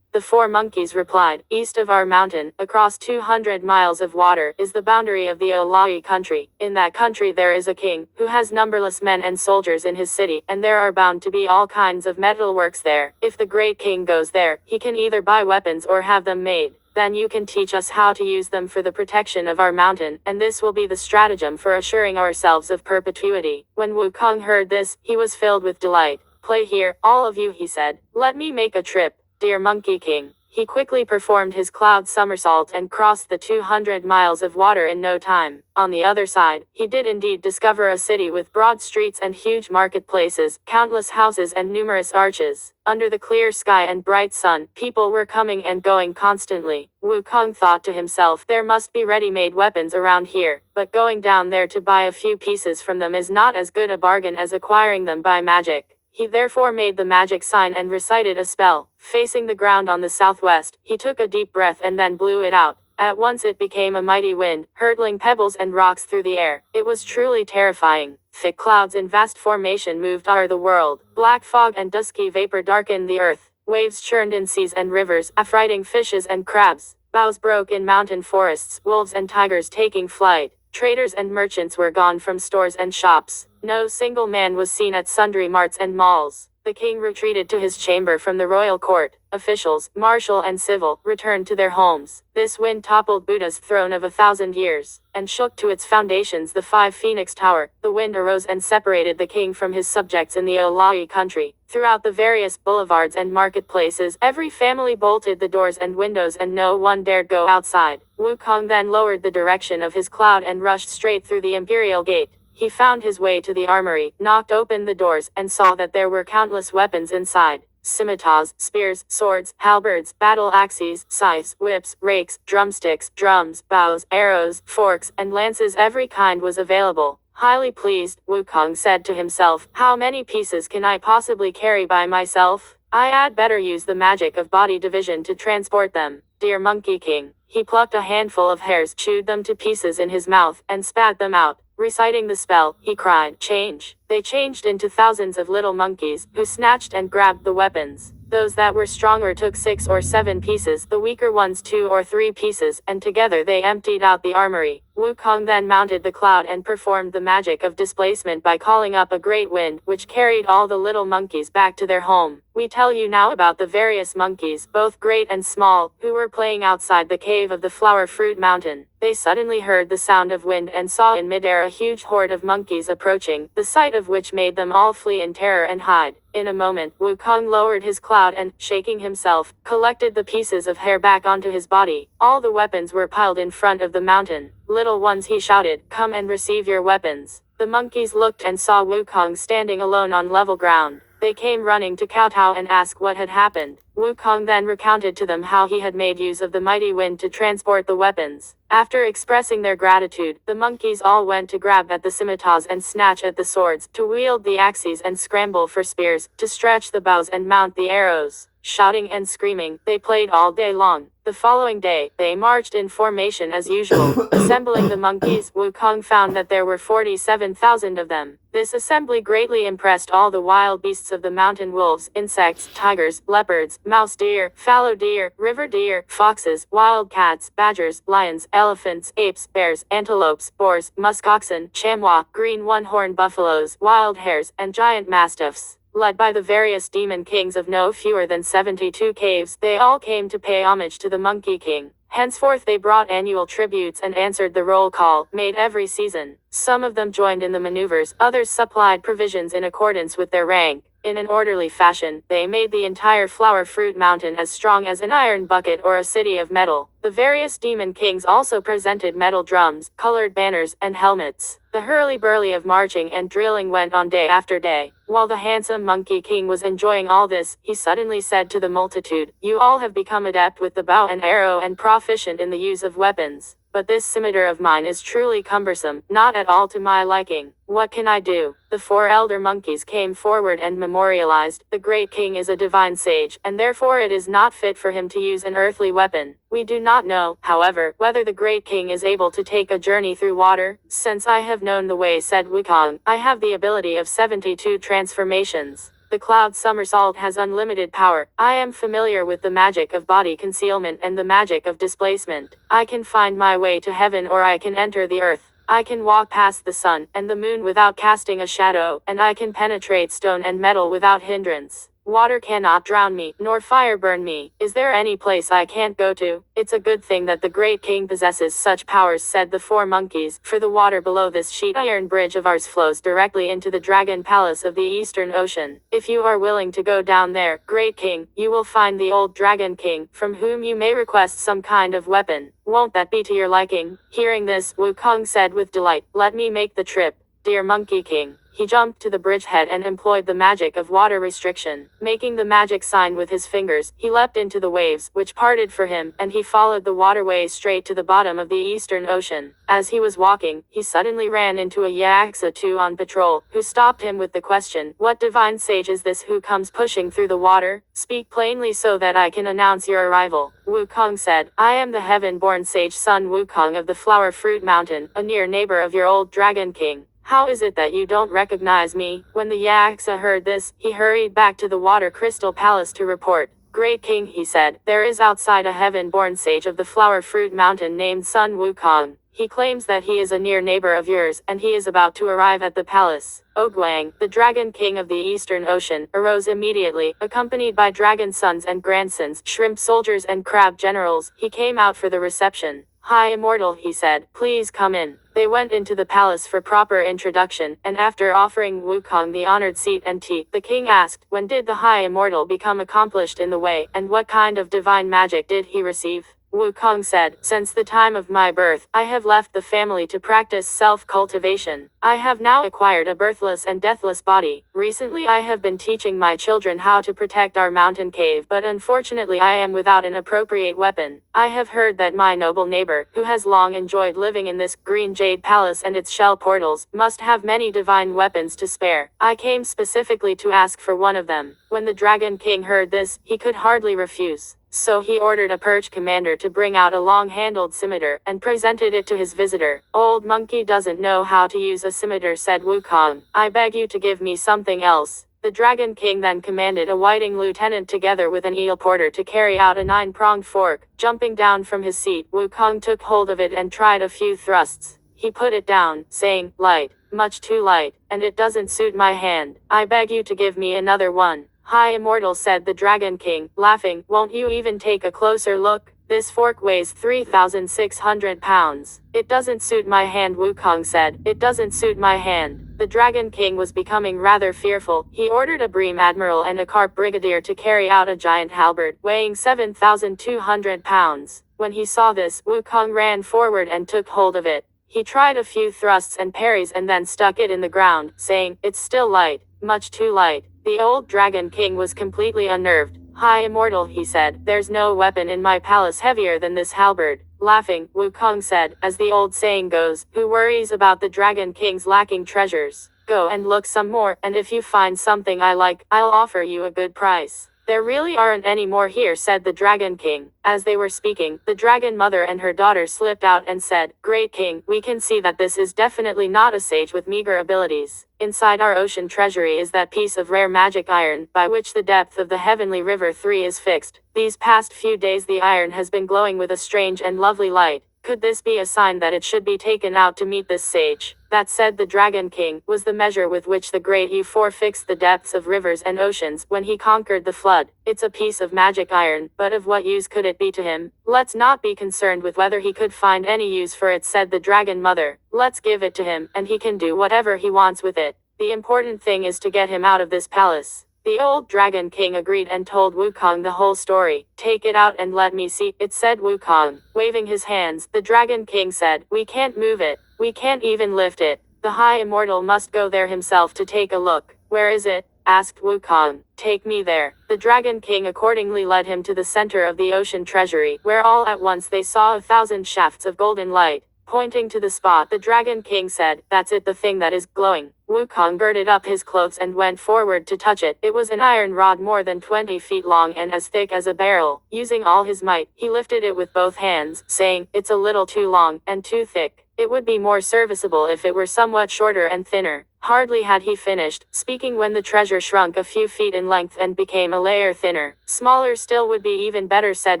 The 4 monkeys replied, "East of our mountain, across 200 miles of water, is the boundary of the Olai country. In that country there is a king, who has numberless men and soldiers in his city, and there are bound to be all kinds of metalworks there. If the great king goes there, he can either buy weapons or have them made. Then you can teach us how to use them for the protection of our mountain, and this will be the stratagem for assuring ourselves of perpetuity." When Wukong heard this, he was filled with delight. "Play here, all of you," he said. "Let me make a trip, dear Monkey King." He quickly performed his cloud somersault and crossed the 200 miles of water in no time. On the other side, he did indeed discover a city with broad streets and huge marketplaces, countless houses and numerous arches. Under the clear sky and bright sun, people were coming and going constantly. Wukong thought to himself, "There must be ready-made weapons around here, but going down there to buy a few pieces from them is not as good a bargain as acquiring them by magic." He therefore made the magic sign and recited a spell. Facing the ground on the southwest, he took a deep breath and then blew it out. At once it became a mighty wind, hurtling pebbles and rocks through the air. It was truly terrifying. Thick clouds in vast formation moved o'er the world. Black fog and dusky vapor darkened the earth. Waves churned in seas and rivers, affrighting fishes and crabs. Boughs broke in mountain forests, wolves and tigers taking flight. Traders and merchants were gone from stores and shops. No single man was seen at sundry marts and malls. The king retreated to his chamber from the royal court. Officials, martial and civil, returned to their homes. This wind toppled Buddha's throne of 1,000 years, and shook to its foundations the 5 Phoenix Tower. The wind arose and separated the king from his subjects in the Olai country. Throughout the various boulevards and marketplaces, every family bolted the doors and windows and no one dared go outside. Wukong then lowered the direction of his cloud and rushed straight through the imperial gate. He found his way to the armory, knocked open the doors, and saw that there were countless weapons inside. Scimitars, spears, swords, halberds, battle axes, scythes, whips, rakes, drumsticks, drums, bows, arrows, forks, and lances, every kind was available. Highly pleased, Wukong said to himself, "How many pieces can I possibly carry by myself? I had better use the magic of body division to transport them." Dear Monkey King. He plucked a handful of hairs, chewed them to pieces in his mouth, and spat them out. Reciting the spell, he cried, "Change." They changed into thousands of little monkeys, who snatched and grabbed the weapons. Those that were stronger took 6 or 7 pieces, the weaker ones 2 or 3 pieces, and together they emptied out the armory. Wukong then mounted the cloud and performed the magic of displacement by calling up a great wind, which carried all the little monkeys back to their home. We tell you now about the various monkeys, both great and small, who were playing outside the cave of the Flower Fruit Mountain. They suddenly heard the sound of wind and saw in midair a huge horde of monkeys approaching, the sight of which made them all flee in terror and hide. In a moment, Wukong lowered his cloud and, shaking himself, collected the pieces of hair back onto his body. All the weapons were piled in front of the mountain. "Little ones," he shouted, "come and receive your weapons." The monkeys looked and saw Wukong standing alone on level ground. They came running to kowtow and asked what had happened. Wukong then recounted to them how he had made use of the mighty wind to transport the weapons. After expressing their gratitude, the monkeys all went to grab at the scimitars and snatch at the swords, to wield the axes and scramble for spears, to stretch the bows and mount the arrows. Shouting and screaming, they played all day long. The following day, they marched in formation as usual. Assembling the monkeys, Wukong found that there were 47,000 of them. This assembly greatly impressed all the wild beasts of the mountain: wolves, insects, tigers, leopards, mouse deer, fallow deer, river deer, foxes, wild cats, badgers, lions, elephants, apes, bears, antelopes, boars, musk oxen, chamois, green one-horned buffaloes, wild hares, and giant mastiffs. Led by the various demon kings of no fewer than 72 caves, they all came to pay homage to the Monkey King. Henceforth they brought annual tributes and answered the roll call, made every season. Some of them joined in the maneuvers, others supplied provisions in accordance with their rank. In an orderly fashion, they made the entire Flower Fruit Mountain as strong as an iron bucket or a city of metal. The various demon kings also presented metal drums, colored banners, and helmets. The hurly-burly of marching and drilling went on day after day. While the handsome Monkey King was enjoying all this, he suddenly said to the multitude, "You all have become adept with the bow and arrow and proficient in the use of weapons. but this scimitar of mine is truly cumbersome, not at all to my liking. What can I do? The 4 elder monkeys came forward and memorialized, the great king is a divine sage, and therefore it is not fit for him to use an earthly weapon. We do not know, however, whether the great king is able to take a journey through water. Since I have known the way, said Wukong, I have the ability of 72 transformations. The cloud somersault has unlimited power. I am familiar with the magic of body concealment and the magic of displacement. I can find my way to heaven, or I can enter the earth. I can walk past the sun and the moon without casting a shadow, and I can penetrate stone and metal without hindrance. Water cannot drown me, nor fire burn me. Is there any place I can't go to? It's a good thing that the great king possesses such powers, said the 4 monkeys, for the water below this sheet iron bridge of ours flows directly into the dragon palace of the Eastern Ocean. If you are willing to go down there, great king, you will find the old dragon king, from whom you may request some kind of weapon. Won't that be to your liking? Hearing this, Wukong said with delight, let me make the trip, dear Monkey King. He jumped to the bridgehead and employed the magic of water restriction. Making the magic sign with his fingers, he leapt into the waves, which parted for him, and he followed the waterway straight to the bottom of the Eastern Ocean. As he was walking, he suddenly ran into a Yaxa 2 on patrol, who stopped him with the question, what divine sage is this who comes pushing through the water? Speak plainly so that I can announce your arrival. Wukong said, I am the heaven-born sage Sun Wukong of the Flower Fruit Mountain, a near neighbor of your old dragon king. How is it that you don't recognize me? When the Yaxa heard this, he hurried back to the Water Crystal Palace to report. Great king, he said, there is outside a heaven-born sage of the Flower Fruit Mountain named Sun Wukong. He claims that he is a near neighbor of yours, and he is about to arrive at the palace. Oguang, the dragon king of the Eastern Ocean, arose immediately, accompanied by dragon sons and grandsons, shrimp soldiers and crab generals. He came out for the reception. High Immortal, he said, please come in. They went into the palace for proper introduction, and after offering Wukong the honored seat and tea, the king asked, when did the High Immortal become accomplished in the way, and what kind of divine magic did he receive? Wukong said, since the time of my birth, I have left the family to practice self-cultivation. I have now acquired a birthless and deathless body. Recently I have been teaching my children how to protect our mountain cave, but unfortunately I am without an appropriate weapon. I have heard that my noble neighbor, who has long enjoyed living in this green jade palace and its shell portals, must have many divine weapons to spare. I came specifically to ask for one of them. When the Dragon King heard this, he could hardly refuse. So he ordered a perch commander to bring out a long-handled scimitar, and presented it to his visitor. Old monkey doesn't know how to use a scimitar, said Wukong. I beg you to give me something else. The Dragon King then commanded a whiting lieutenant together with an eel porter to carry out a 9-pronged fork. Jumping down from his seat, Wukong took hold of it and tried a few thrusts. He put it down, saying, light, much too light, and it doesn't suit my hand. I beg you to give me another one. High Immortal, said the Dragon King, laughing, won't you even take a closer look? This fork weighs 3,600 pounds. It doesn't suit my hand, Wukong said. It doesn't suit my hand. The Dragon King was becoming rather fearful. He ordered a bream admiral and a carp brigadier to carry out a giant halberd, weighing 7,200 pounds. When he saw this, Wukong ran forward and took hold of it. He tried a few thrusts and parries and then stuck it in the ground, saying, it's still light, much too light. The old Dragon King was completely unnerved. High Immortal, he said, there's no weapon in my palace heavier than this halberd. Laughing, Wukong said, as the old saying goes, who worries about the Dragon King's lacking treasures? Go and look some more, and if you find something I like, I'll offer you a good price. There really aren't any more here, said the Dragon King. As they were speaking, the Dragon Mother and her daughter slipped out and said, Great King, we can see that this is definitely not a sage with meager abilities. Inside our ocean treasury is that piece of rare magic iron, by which the depth of the heavenly river 3 is fixed. These past few days the iron has been glowing with a strange and lovely light. Could this be a sign that it should be taken out to meet this sage? That, said the Dragon King, was the measure with which the great U4 fixed the depths of rivers and oceans when he conquered the flood. It's a piece of magic iron, but of what use could it be to him? Let's not be concerned with whether he could find any use for it, said the Dragon Mother. Let's give it to him, and he can do whatever he wants with it. The important thing is to get him out of this palace. The old Dragon King agreed and told Wukong the whole story. Take it out and let me see it, said Wukong. Waving his hands, the Dragon King said, we can't move it. We can't even lift it. The High Immortal must go there himself to take a look. Where is it? asked Wukong. Take me there. The Dragon King accordingly led him to the center of the ocean treasury, where all at once they saw 1,000 shafts of golden light. Pointing to the spot, the Dragon King said, "That's it, the thing that is glowing." Wukong girded up his clothes and went forward to touch it. It was an iron rod more than 20 feet long and as thick as a barrel. Using all his might, he lifted it with both hands, saying, "It's a little too long and too thick. It would be more serviceable if it were somewhat shorter and thinner." Hardly had he finished speaking when the treasure shrunk a few feet in length and became a layer thinner. "Smaller still would be even better," said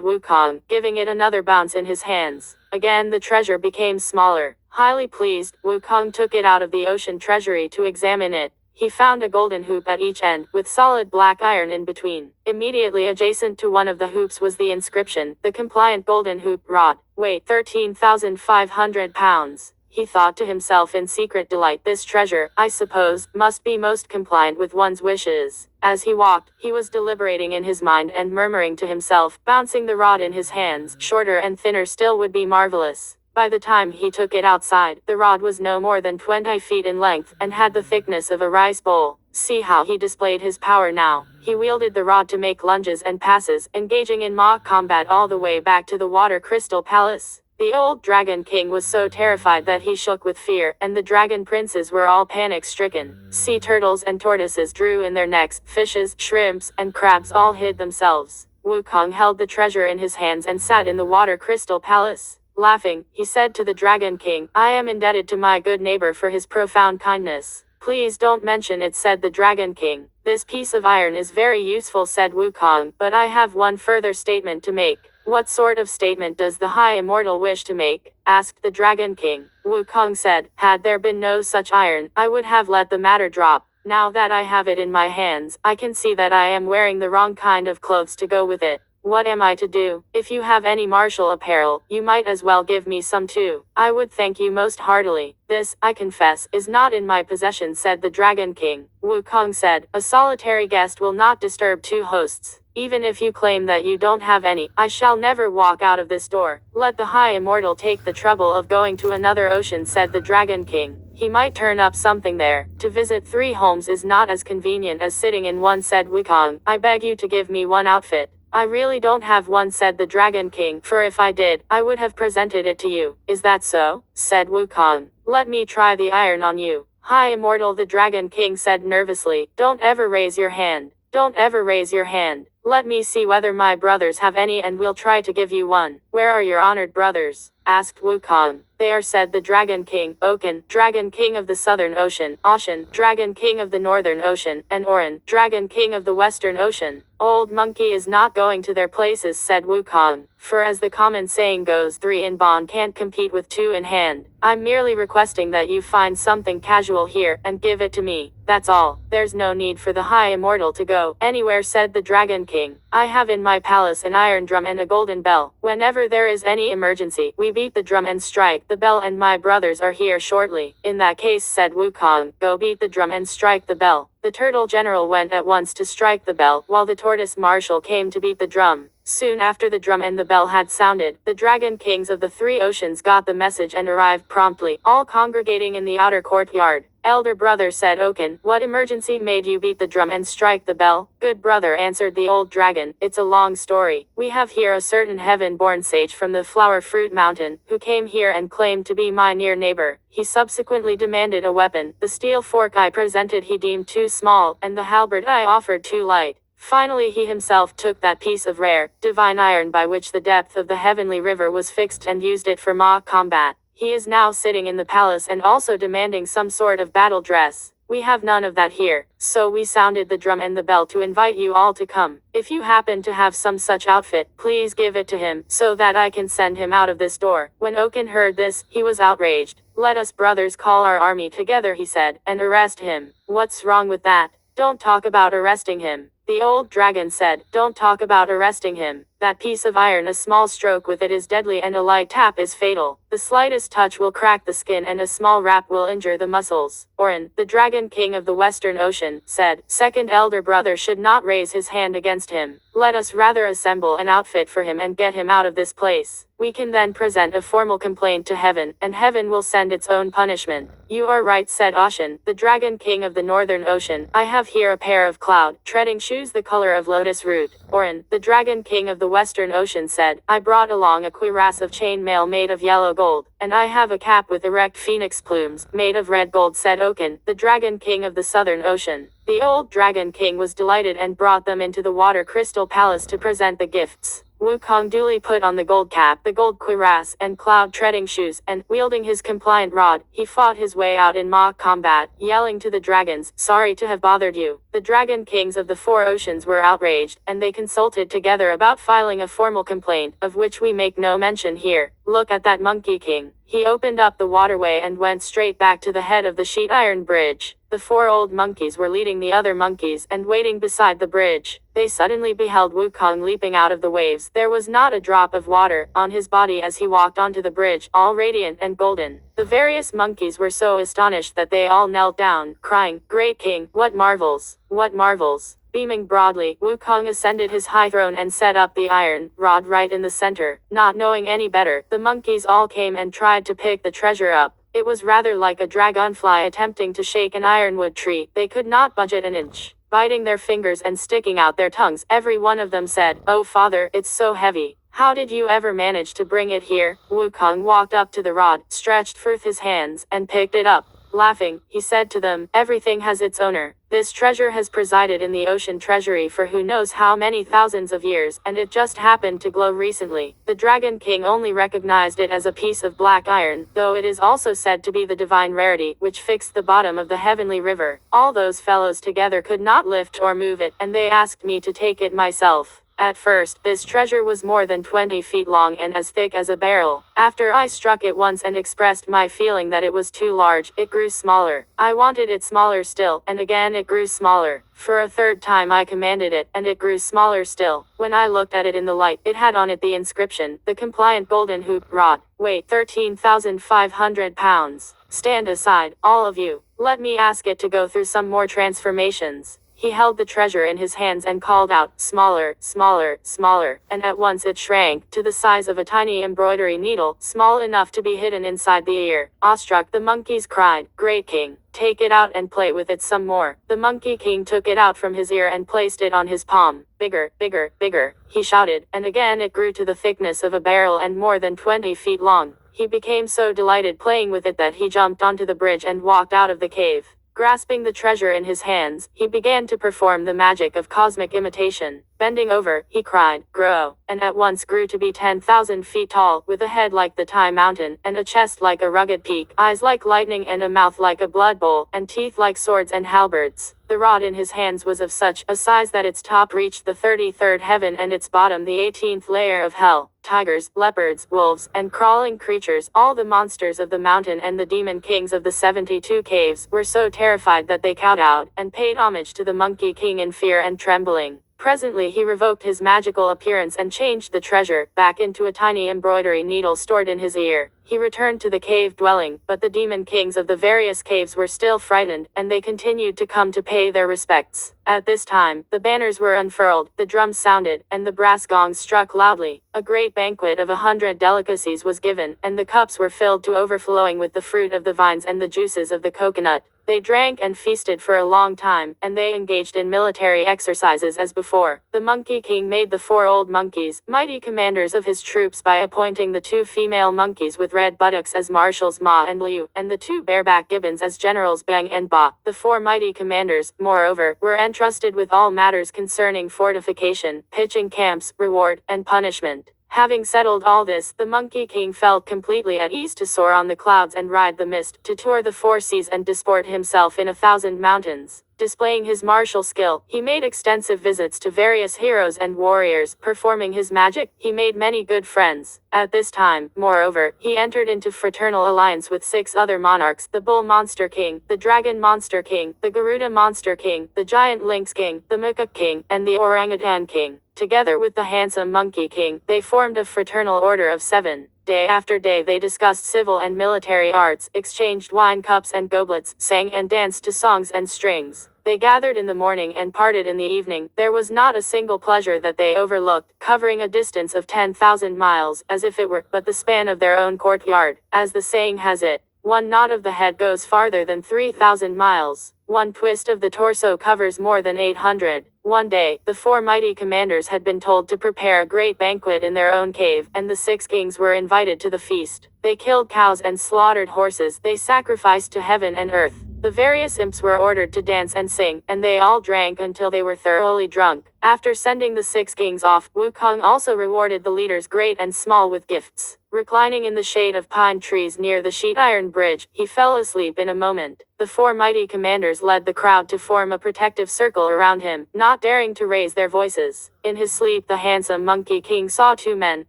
Wukong, giving it another bounce in his hands. Again the treasure became smaller. Highly pleased, Wukong took it out of the ocean treasury to examine it. He found a golden hoop at each end, with solid black iron in between. Immediately adjacent to one of the hoops was the inscription, "The compliant golden hoop rod. Weight 13,500 pounds. He thought to himself in secret delight, "This treasure, I suppose, must be most compliant with one's wishes." As he walked, he was deliberating in his mind and murmuring to himself, bouncing the rod in his hands, "Shorter and thinner still would be marvelous." By the time he took it outside, the rod was no more than 20 feet in length, and had the thickness of a rice bowl. See how he displayed his power now. He wielded the rod to make lunges and passes, engaging in mock combat all the way back to the Water Crystal Palace. The old Dragon King was so terrified that he shook with fear, and the dragon princes were all panic-stricken. Sea turtles and tortoises drew in their necks, fishes, shrimps, and crabs all hid themselves. Wukong held the treasure in his hands and sat in the Water Crystal Palace. Laughing, he said to the Dragon King, "I am indebted to my good neighbor for his profound kindness." "Please don't mention it," said the Dragon King. "This piece of iron is very useful," said Wukong, "but I have one further statement to make." "What sort of statement does the High Immortal wish to make?" asked the Dragon King. Wukong said, "Had there been no such iron, I would have let the matter drop. Now that I have it in my hands, I can see that I am wearing the wrong kind of clothes to go with it. What am I to do? If you have any martial apparel, you might as well give me some too. I would thank you most heartily." "This, I confess, is not in my possession," said the Dragon King. Wukong said, "A solitary guest will not disturb two hosts. Even if you claim that you don't have any, I shall never walk out of this door. Let the High Immortal take the trouble of going to another ocean," said the Dragon King. "He might turn up something there. To visit 3 homes is not as convenient as sitting in one," said Wukong. "I beg you to give me one outfit." "I really don't have one," said the Dragon King, "for if I did, I would have presented it to you." "Is that so?" said Wukong. "Let me try the iron on you." "High Immortal," the Dragon King said nervously, "don't ever raise your hand. Don't ever raise your hand. Let me see whether my brothers have any and we'll try to give you one." "Where are your honored brothers?" asked Wukong. "They are," said the Dragon King, "Oken, Dragon King of the Southern Ocean, Oshin, Dragon King of the Northern Ocean, and Orin, Dragon King of the Western Ocean." "Old monkey is not going to their places," said Wukong, "for as the common saying goes, 3 in bond can't compete with 2 in hand. I'm merely requesting that you find something casual here, and give it to me. That's all. There's no need for the High Immortal to go anywhere," said the Dragon King. "I have in my palace an iron drum and a golden bell. Whenever there is any emergency, we beat the drum and strike the bell, and my brothers are here shortly." "In that case," said Wukong, "go beat the drum and strike the bell." The turtle general went at once to strike the bell, while the tortoise marshal came to beat the drum. Soon after the drum and the bell had sounded, the Dragon Kings of the 3 oceans got the message and arrived promptly, all congregating in the outer courtyard. "Elder brother," said Oken, "what emergency made you beat the drum and strike the bell?" "Good brother," answered the old dragon, "it's a long story. We have here a certain heaven-born sage from the Flower Fruit Mountain, who came here and claimed to be my near neighbor. He subsequently demanded a weapon. The steel fork I presented he deemed too small, and the halberd I offered too light. Finally he himself took that piece of rare, divine iron by which the depth of the heavenly river was fixed and used it for mock combat. He is now sitting in the palace and also demanding some sort of battle dress. We have none of that here, so we sounded the drum and the bell to invite you all to come. If you happen to have some such outfit, please give it to him, so that I can send him out of this door." When Oken heard this, he was outraged. "Let us brothers call our army together," he said, "and arrest him." "What's wrong with that? Don't talk about arresting him. The old dragon said, "Don't talk about arresting him. That piece of iron, a small stroke with it is deadly and a light tap is fatal. The slightest touch will crack the skin and a small rap will injure the muscles." Orin, the dragon king of the Western Ocean, said, "Second elder brother should not raise his hand against him. Let us rather assemble an outfit for him and get him out of this place. We can then present a formal complaint to heaven, and heaven will send its own punishment." "You are right," said Ocean, the dragon king of the Northern Ocean. "I have here a pair of cloud treading shoes the color of lotus root." Orin, the dragon king of the Western Ocean, said, "I brought along a cuirass of chain mail made of yellow gold, and I have a cap with erect phoenix plumes, made of red gold," said Oken, the dragon king of the Southern Ocean. The old dragon king was delighted and brought them into the water crystal palace to present the gifts. Wukong duly put on the gold cap, the gold cuirass, and cloud-treading shoes, and, wielding his compliant rod, he fought his way out in mock combat, yelling to the dragons, "Sorry to have bothered you." The dragon kings of the four oceans were outraged, and they consulted together about filing a formal complaint, of which we make no mention here. "Look at that monkey king." He opened up the waterway and went straight back to the head of the sheet iron bridge. The four old monkeys were leading the other monkeys and waiting beside the bridge. They suddenly beheld Wukong leaping out of the waves. There was not a drop of water on his body as he walked onto the bridge, all radiant and golden. The various monkeys were so astonished that they all knelt down, crying, "Great king, what marvels! What marvels!" Beaming broadly, Wukong ascended his high throne and set up the iron rod right in the center. Not knowing any better, the monkeys all came and tried to pick the treasure up. It was rather like a dragonfly attempting to shake an ironwood tree. They could not budge it an inch. Biting their fingers and sticking out their tongues, every one of them said, "Oh father, it's so heavy. How did you ever manage to bring it here?" Wukong walked up to the rod, stretched forth his hands, and picked it up. Laughing, he said to them, "Everything has its owner. This treasure has presided in the ocean treasury for who knows how many thousands of years, and it just happened to glow recently." The Dragon King only recognized it as a piece of black iron, though it is also said to be the divine rarity, which fixed the bottom of the heavenly river. "All those fellows together could not lift or move it, and they asked me to take it myself. At first, this treasure was more than 20 feet long and as thick as a barrel. After I struck it once and expressed my feeling that it was too large, it grew smaller. I wanted it smaller still, and again it grew smaller. For a third time I commanded it, and it grew smaller still. When I looked at it in the light, it had on it the inscription, 'The compliant golden hoop rod. Weight 13,500 pounds. Stand aside, all of you. Let me ask it to go through some more transformations.' He held the treasure in his hands and called out, 'Smaller, smaller, smaller,' and at once it shrank to the size of a tiny embroidery needle, small enough to be hidden inside the ear. Awestruck, the monkeys cried, 'Great king, take it out and play with it some more.' The monkey king took it out from his ear and placed it on his palm. 'Bigger, bigger, bigger,' he shouted, and again it grew to the thickness of a barrel and more than 20 feet long. He became so delighted playing with it that he jumped onto the bridge and walked out of the cave. Grasping the treasure in his hands, he began to perform the magic of cosmic imitation. Bending over, he cried, 'Grow,' and at once grew to be 10,000 feet tall, with a head like the Tai Mountain, and a chest like a rugged peak, eyes like lightning and a mouth like a blood bowl, and teeth like swords and halberds. The rod in his hands was of such a size that its top reached the 33rd heaven and its bottom the 18th layer of hell. Tigers, leopards, wolves, and crawling creatures, all the monsters of the mountain and the demon kings of the 72 caves, were so terrified that they kowtowed, and paid homage to the Monkey King in fear and trembling. Presently he revoked his magical appearance and changed the treasure back into a tiny embroidery needle stored in his ear. He returned to the cave dwelling, but the demon kings of the various caves were still frightened, and they continued to come to pay their respects. At this time, the banners were unfurled, the drums sounded, and the brass gongs struck loudly. A great banquet of 100 delicacies was given, and the cups were filled to overflowing with the fruit of the vines and the juices of the coconut. They drank and feasted for a long time, and they engaged in military exercises as before. The Monkey King made the 4 old monkeys mighty commanders of his troops by appointing the 2 female monkeys with red buttocks as marshals Ma and Liu, and the 2 bareback gibbons as generals Bang and Ba. The 4 mighty commanders, moreover, were entrusted with all matters concerning fortification, pitching camps, reward, and punishment. Having settled all this, the Monkey King felt completely at ease to soar on the clouds and ride the mist, to tour the four seas and disport himself in 1,000 mountains. Displaying his martial skill, he made extensive visits to various heroes and warriors. Performing his magic, he made many good friends. At this time, moreover, he entered into fraternal alliance with 6 other monarchs: the Bull Monster King, the Dragon Monster King, the Garuda Monster King, the Giant Lynx King, the Macaque King, and the Orangutan King. Together with the handsome Monkey King, they formed a fraternal order of 7. Day after day they discussed civil and military arts, exchanged wine cups and goblets, sang and danced to songs and strings. They gathered in the morning and parted in the evening. There was not a single pleasure that they overlooked, covering a distance of 10,000 miles, as if it were but the span of their own courtyard. As the saying has it, one nod of the head goes farther than 3,000 miles. One twist of the torso covers more than 800. One day, the 4 mighty commanders had been told to prepare a great banquet in their own cave, and the 6 kings were invited to the feast. They killed cows and slaughtered horses. They sacrificed to heaven and earth. The various imps were ordered to dance and sing, and they all drank until they were thoroughly drunk. After sending the 6 kings off, Wukong also rewarded the leaders great and small with gifts. Reclining in the shade of pine trees near the sheet iron bridge, he fell asleep in a moment. The 4 mighty commanders led the crowd to form a protective circle around him, not daring to raise their voices. In his sleep the handsome Monkey King saw 2 men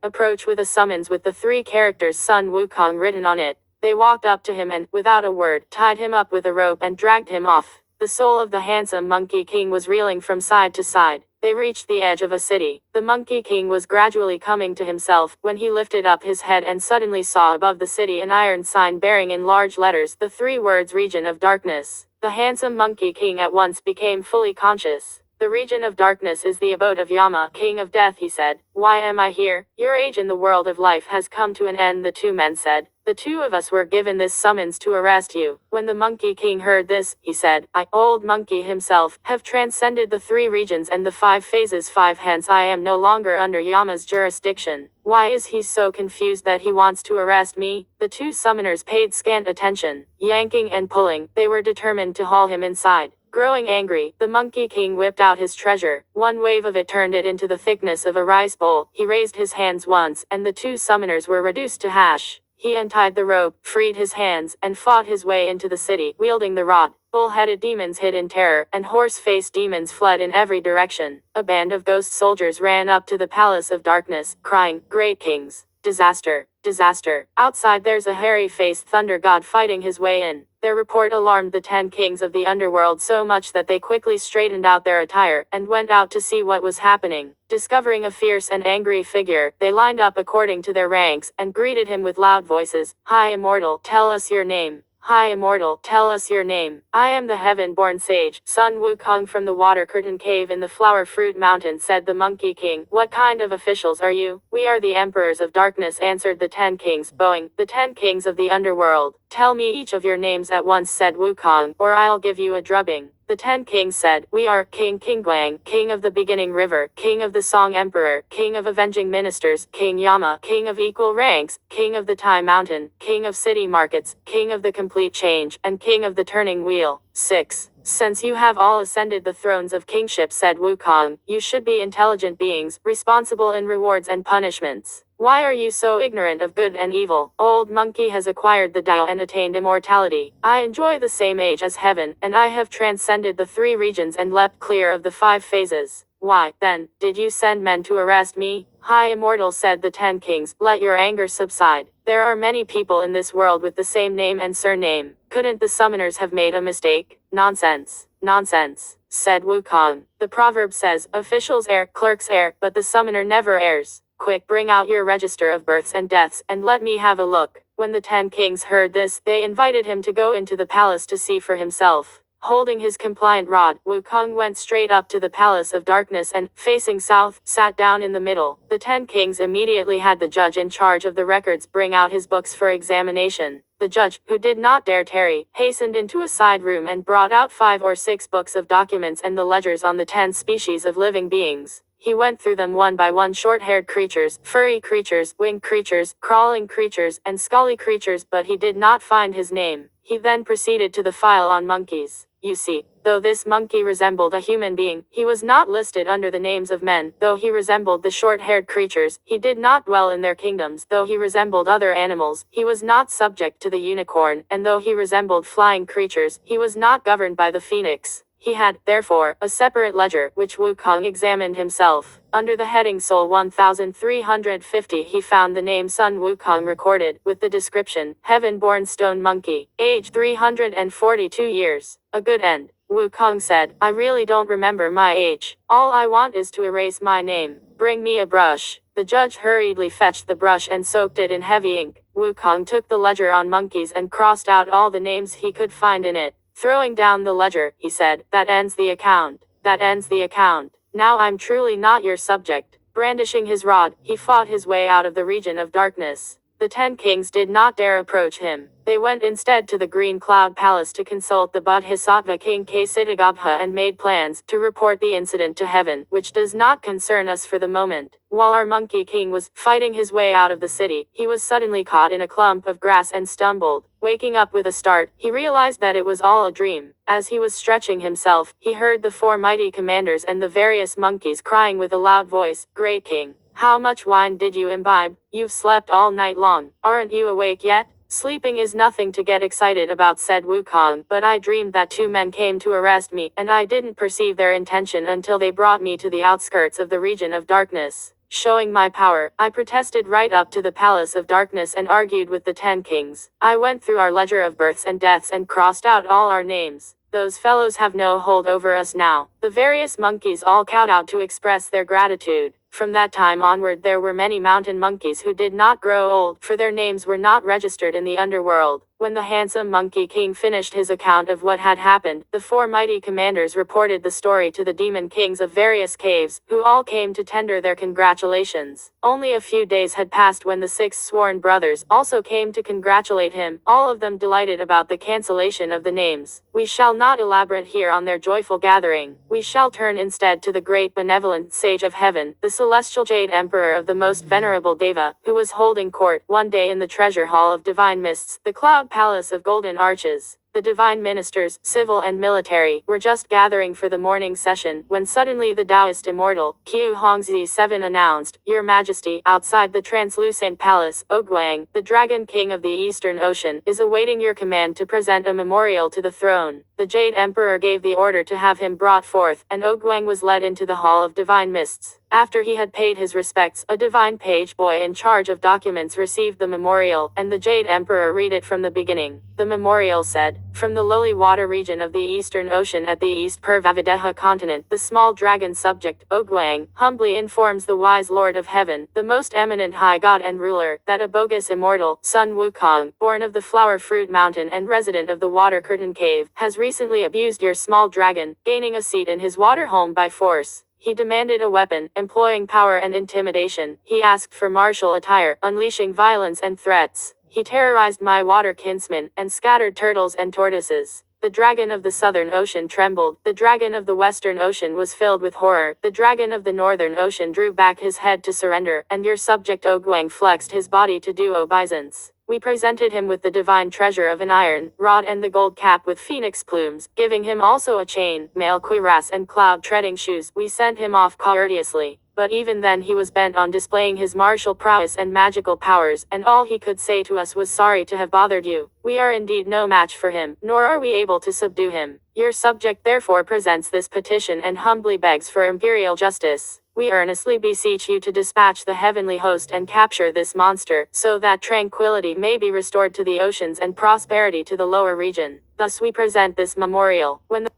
approach with a summons with the 3 characters Sun Wukong written on it. They walked up to him and, without a word, tied him up with a rope and dragged him off. The soul of the handsome Monkey King was reeling from side to side. They reached the edge of a city. The Monkey King was gradually coming to himself, when he lifted up his head and suddenly saw above the city an iron sign bearing in large letters the 3 words Region of Darkness. The handsome Monkey King at once became fully conscious. The region of darkness is the abode of Yama, King of Death, he said. Why am I here? Your age in the world of life has come to an end, the 2 men said. The 2 of us were given this summons to arrest you. When the Monkey King heard this, he said, I, old monkey himself, have transcended the 3 regions and the 5 phases 5, hence I am no longer under Yama's jurisdiction. Why is he so confused that he wants to arrest me? The 2 summoners paid scant attention. Yanking and pulling, they were determined to haul him inside. Growing angry, the Monkey King whipped out his treasure. One wave of it turned it into the thickness of a rice bowl. He raised his hands once, and the 2 summoners were reduced to hash. He untied the rope, freed his hands, and fought his way into the city, wielding the rod. Bull-headed demons hid in terror, and horse-faced demons fled in every direction. A band of ghost soldiers ran up to the Palace of Darkness, crying, Great Kings! Disaster! Disaster! Outside there's a hairy-faced thunder god fighting his way in. Their report alarmed the 10 kings of the underworld so much that they quickly straightened out their attire, and went out to see what was happening. Discovering a fierce and angry figure, they lined up according to their ranks, and greeted him with loud voices. High Immortal, tell us your name. High Immortal, tell us your name. I am the heaven-born sage, Sun Wukong from the Water Curtain Cave in the Flower Fruit Mountain, said the Monkey King. What kind of officials are you? We are the Emperors of Darkness, answered the 10 kings, bowing. The 10 kings of the underworld. Tell me each of your names at once, said Wukong, or I'll give you a drubbing. The 10 kings said, We are King Kingguang, King of the Beginning River, King of the Song Emperor, King of Avenging Ministers, King Yama, King of Equal Ranks, King of the Tai Mountain, King of City Markets, King of the Complete Change, and King of the Turning Wheel. 6. Since you have all ascended the thrones of kingship, said Wukong, you should be intelligent beings, responsible in rewards and punishments. Why are you so ignorant of good and evil? Old monkey has acquired the Tao and attained immortality. I enjoy the same age as heaven, and I have transcended the 3 regions and leapt clear of the 5 phases. Why, then, did you send men to arrest me? High Immortal, said the 10 kings, let your anger subside. There are many people in this world with the same name and surname. Couldn't the summoners have made a mistake? Nonsense. Nonsense, said Wukong. The proverb says, officials err, clerks err, but the summoner never errs. Quick, bring out your register of births and deaths, and let me have a look. When the 10 kings heard this, they invited him to go into the palace to see for himself. Holding his compliant rod, Wukong went straight up to the Palace of Darkness and, facing south, sat down in the middle. The 10 kings immediately had the judge in charge of the records bring out his books for examination. The judge, who did not dare tarry, hastened into a side room and brought out 5 or 6 books of documents and the ledgers on the 10 species of living beings. He went through them one by one, short-haired creatures, furry creatures, winged creatures, crawling creatures, and scully creatures, but he did not find his name. He then proceeded to the file on monkeys. You see, though this monkey resembled a human being, he was not listed under the names of men. Though he resembled the short-haired creatures, he did not dwell in their kingdoms. Though he resembled other animals, he was not subject to the unicorn. And though he resembled flying creatures, he was not governed by the phoenix. He had, therefore, a separate ledger, which Wukong examined himself. Under the heading Soul 1350 he found the name Sun Wukong recorded, with the description, Heaven-born stone monkey, age 342 years. A good end. Wukong said, I really don't remember my age. All I want is to erase my name. Bring me a brush. The judge hurriedly fetched the brush and soaked it in heavy ink. Wukong took the ledger on monkeys and crossed out all the names he could find in it. Throwing down the ledger, he said, that ends the account. That ends the account. Now I'm truly not your subject. Brandishing his rod, he fought his way out of the region of darkness. The 10 kings did not dare approach him. They went instead to the Green Cloud Palace to consult the Bodhisattva King Ksitagabha and made plans to report the incident to heaven, which does not concern us for the moment. While our Monkey King was fighting his way out of the city, he was suddenly caught in a clump of grass and stumbled. Waking up with a start, he realized that it was all a dream. As he was stretching himself, he heard the 4 mighty commanders and the various monkeys crying with a loud voice, Great King, how much wine did you imbibe? You've slept all night long. Aren't you awake yet? Sleeping is nothing to get excited about, said Wukong, but I dreamed that 2 men came to arrest me, and I didn't perceive their intention until they brought me to the outskirts of the region of darkness. Showing my power, I protested right up to the palace of darkness and argued with the 10 kings. I went through our ledger of births and deaths and crossed out all our names. Those fellows have no hold over us now. The various monkeys all cowed out to express their gratitude. From that time onward there were many mountain monkeys who did not grow old, for their names were not registered in the underworld. When the handsome Monkey King finished his account of what had happened, the 4 mighty commanders reported the story to the demon kings of various caves, who all came to tender their congratulations. Only a few days had passed when the 6 sworn brothers also came to congratulate him, all of them delighted about the cancellation of the names. We shall not elaborate here on their joyful gathering. We shall turn instead to the great benevolent sage of heaven, the celestial Jade Emperor of the most venerable Deva, who was holding court one day in the treasure hall of divine mists, the cloud palace of golden arches. The divine ministers, civil and military, were just gathering for the morning session, when suddenly the Taoist immortal, Qiu Hongzi 7 announced, Your Majesty, outside the translucent palace, Oguang, the dragon king of the Eastern Ocean, is awaiting your command to present a memorial to the throne. The Jade Emperor gave the order to have him brought forth, and Oguang was led into the hall of divine mists. After he had paid his respects, a divine page boy in charge of documents received the memorial, and the Jade Emperor read it from the beginning. The memorial said, From the lowly water region of the Eastern Ocean at the East Purvavideha continent, the small dragon subject, Oguang, humbly informs the wise Lord of Heaven, the most eminent high god and ruler, that a bogus immortal, Sun Wukong, born of the Flower Fruit Mountain and resident of the Water Curtain Cave, has recently abused your small dragon, gaining a seat in his water home by force. He demanded a weapon, employing power and intimidation. He asked for martial attire, unleashing violence and threats. He terrorized my water kinsmen, and scattered turtles and tortoises. The dragon of the Southern Ocean trembled. The dragon of the Western Ocean was filled with horror. The dragon of the Northern Ocean drew back his head to surrender, and your subject Oguang flexed his body to do obeisance. We presented him with the divine treasure of an iron rod and the gold cap with phoenix plumes, giving him also a chain, mail cuirass and cloud-treading shoes. We sent him off courteously. But even then he was bent on displaying his martial prowess and magical powers, and all he could say to us was sorry to have bothered you. We are indeed no match for him, nor are we able to subdue him. Your subject therefore presents this petition and humbly begs for imperial justice. We earnestly beseech you to dispatch the heavenly host and capture this monster, so that tranquility may be restored to the oceans and prosperity to the lower region. Thus we present this memorial. When the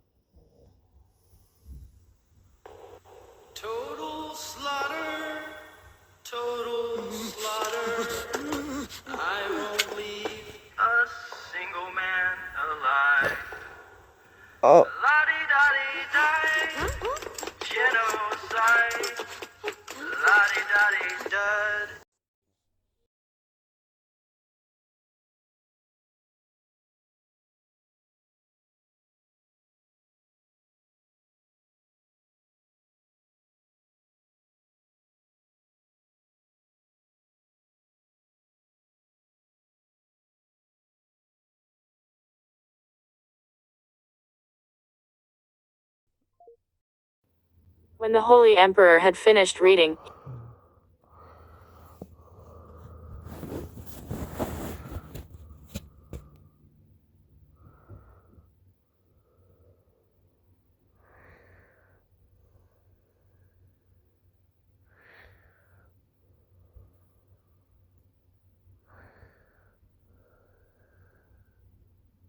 Total slaughter, total slaughter. I won't leave a single man alive. Oh. La-di-da-di-di, genocide. La-di-da-di-dud. When the Holy Emperor had finished reading,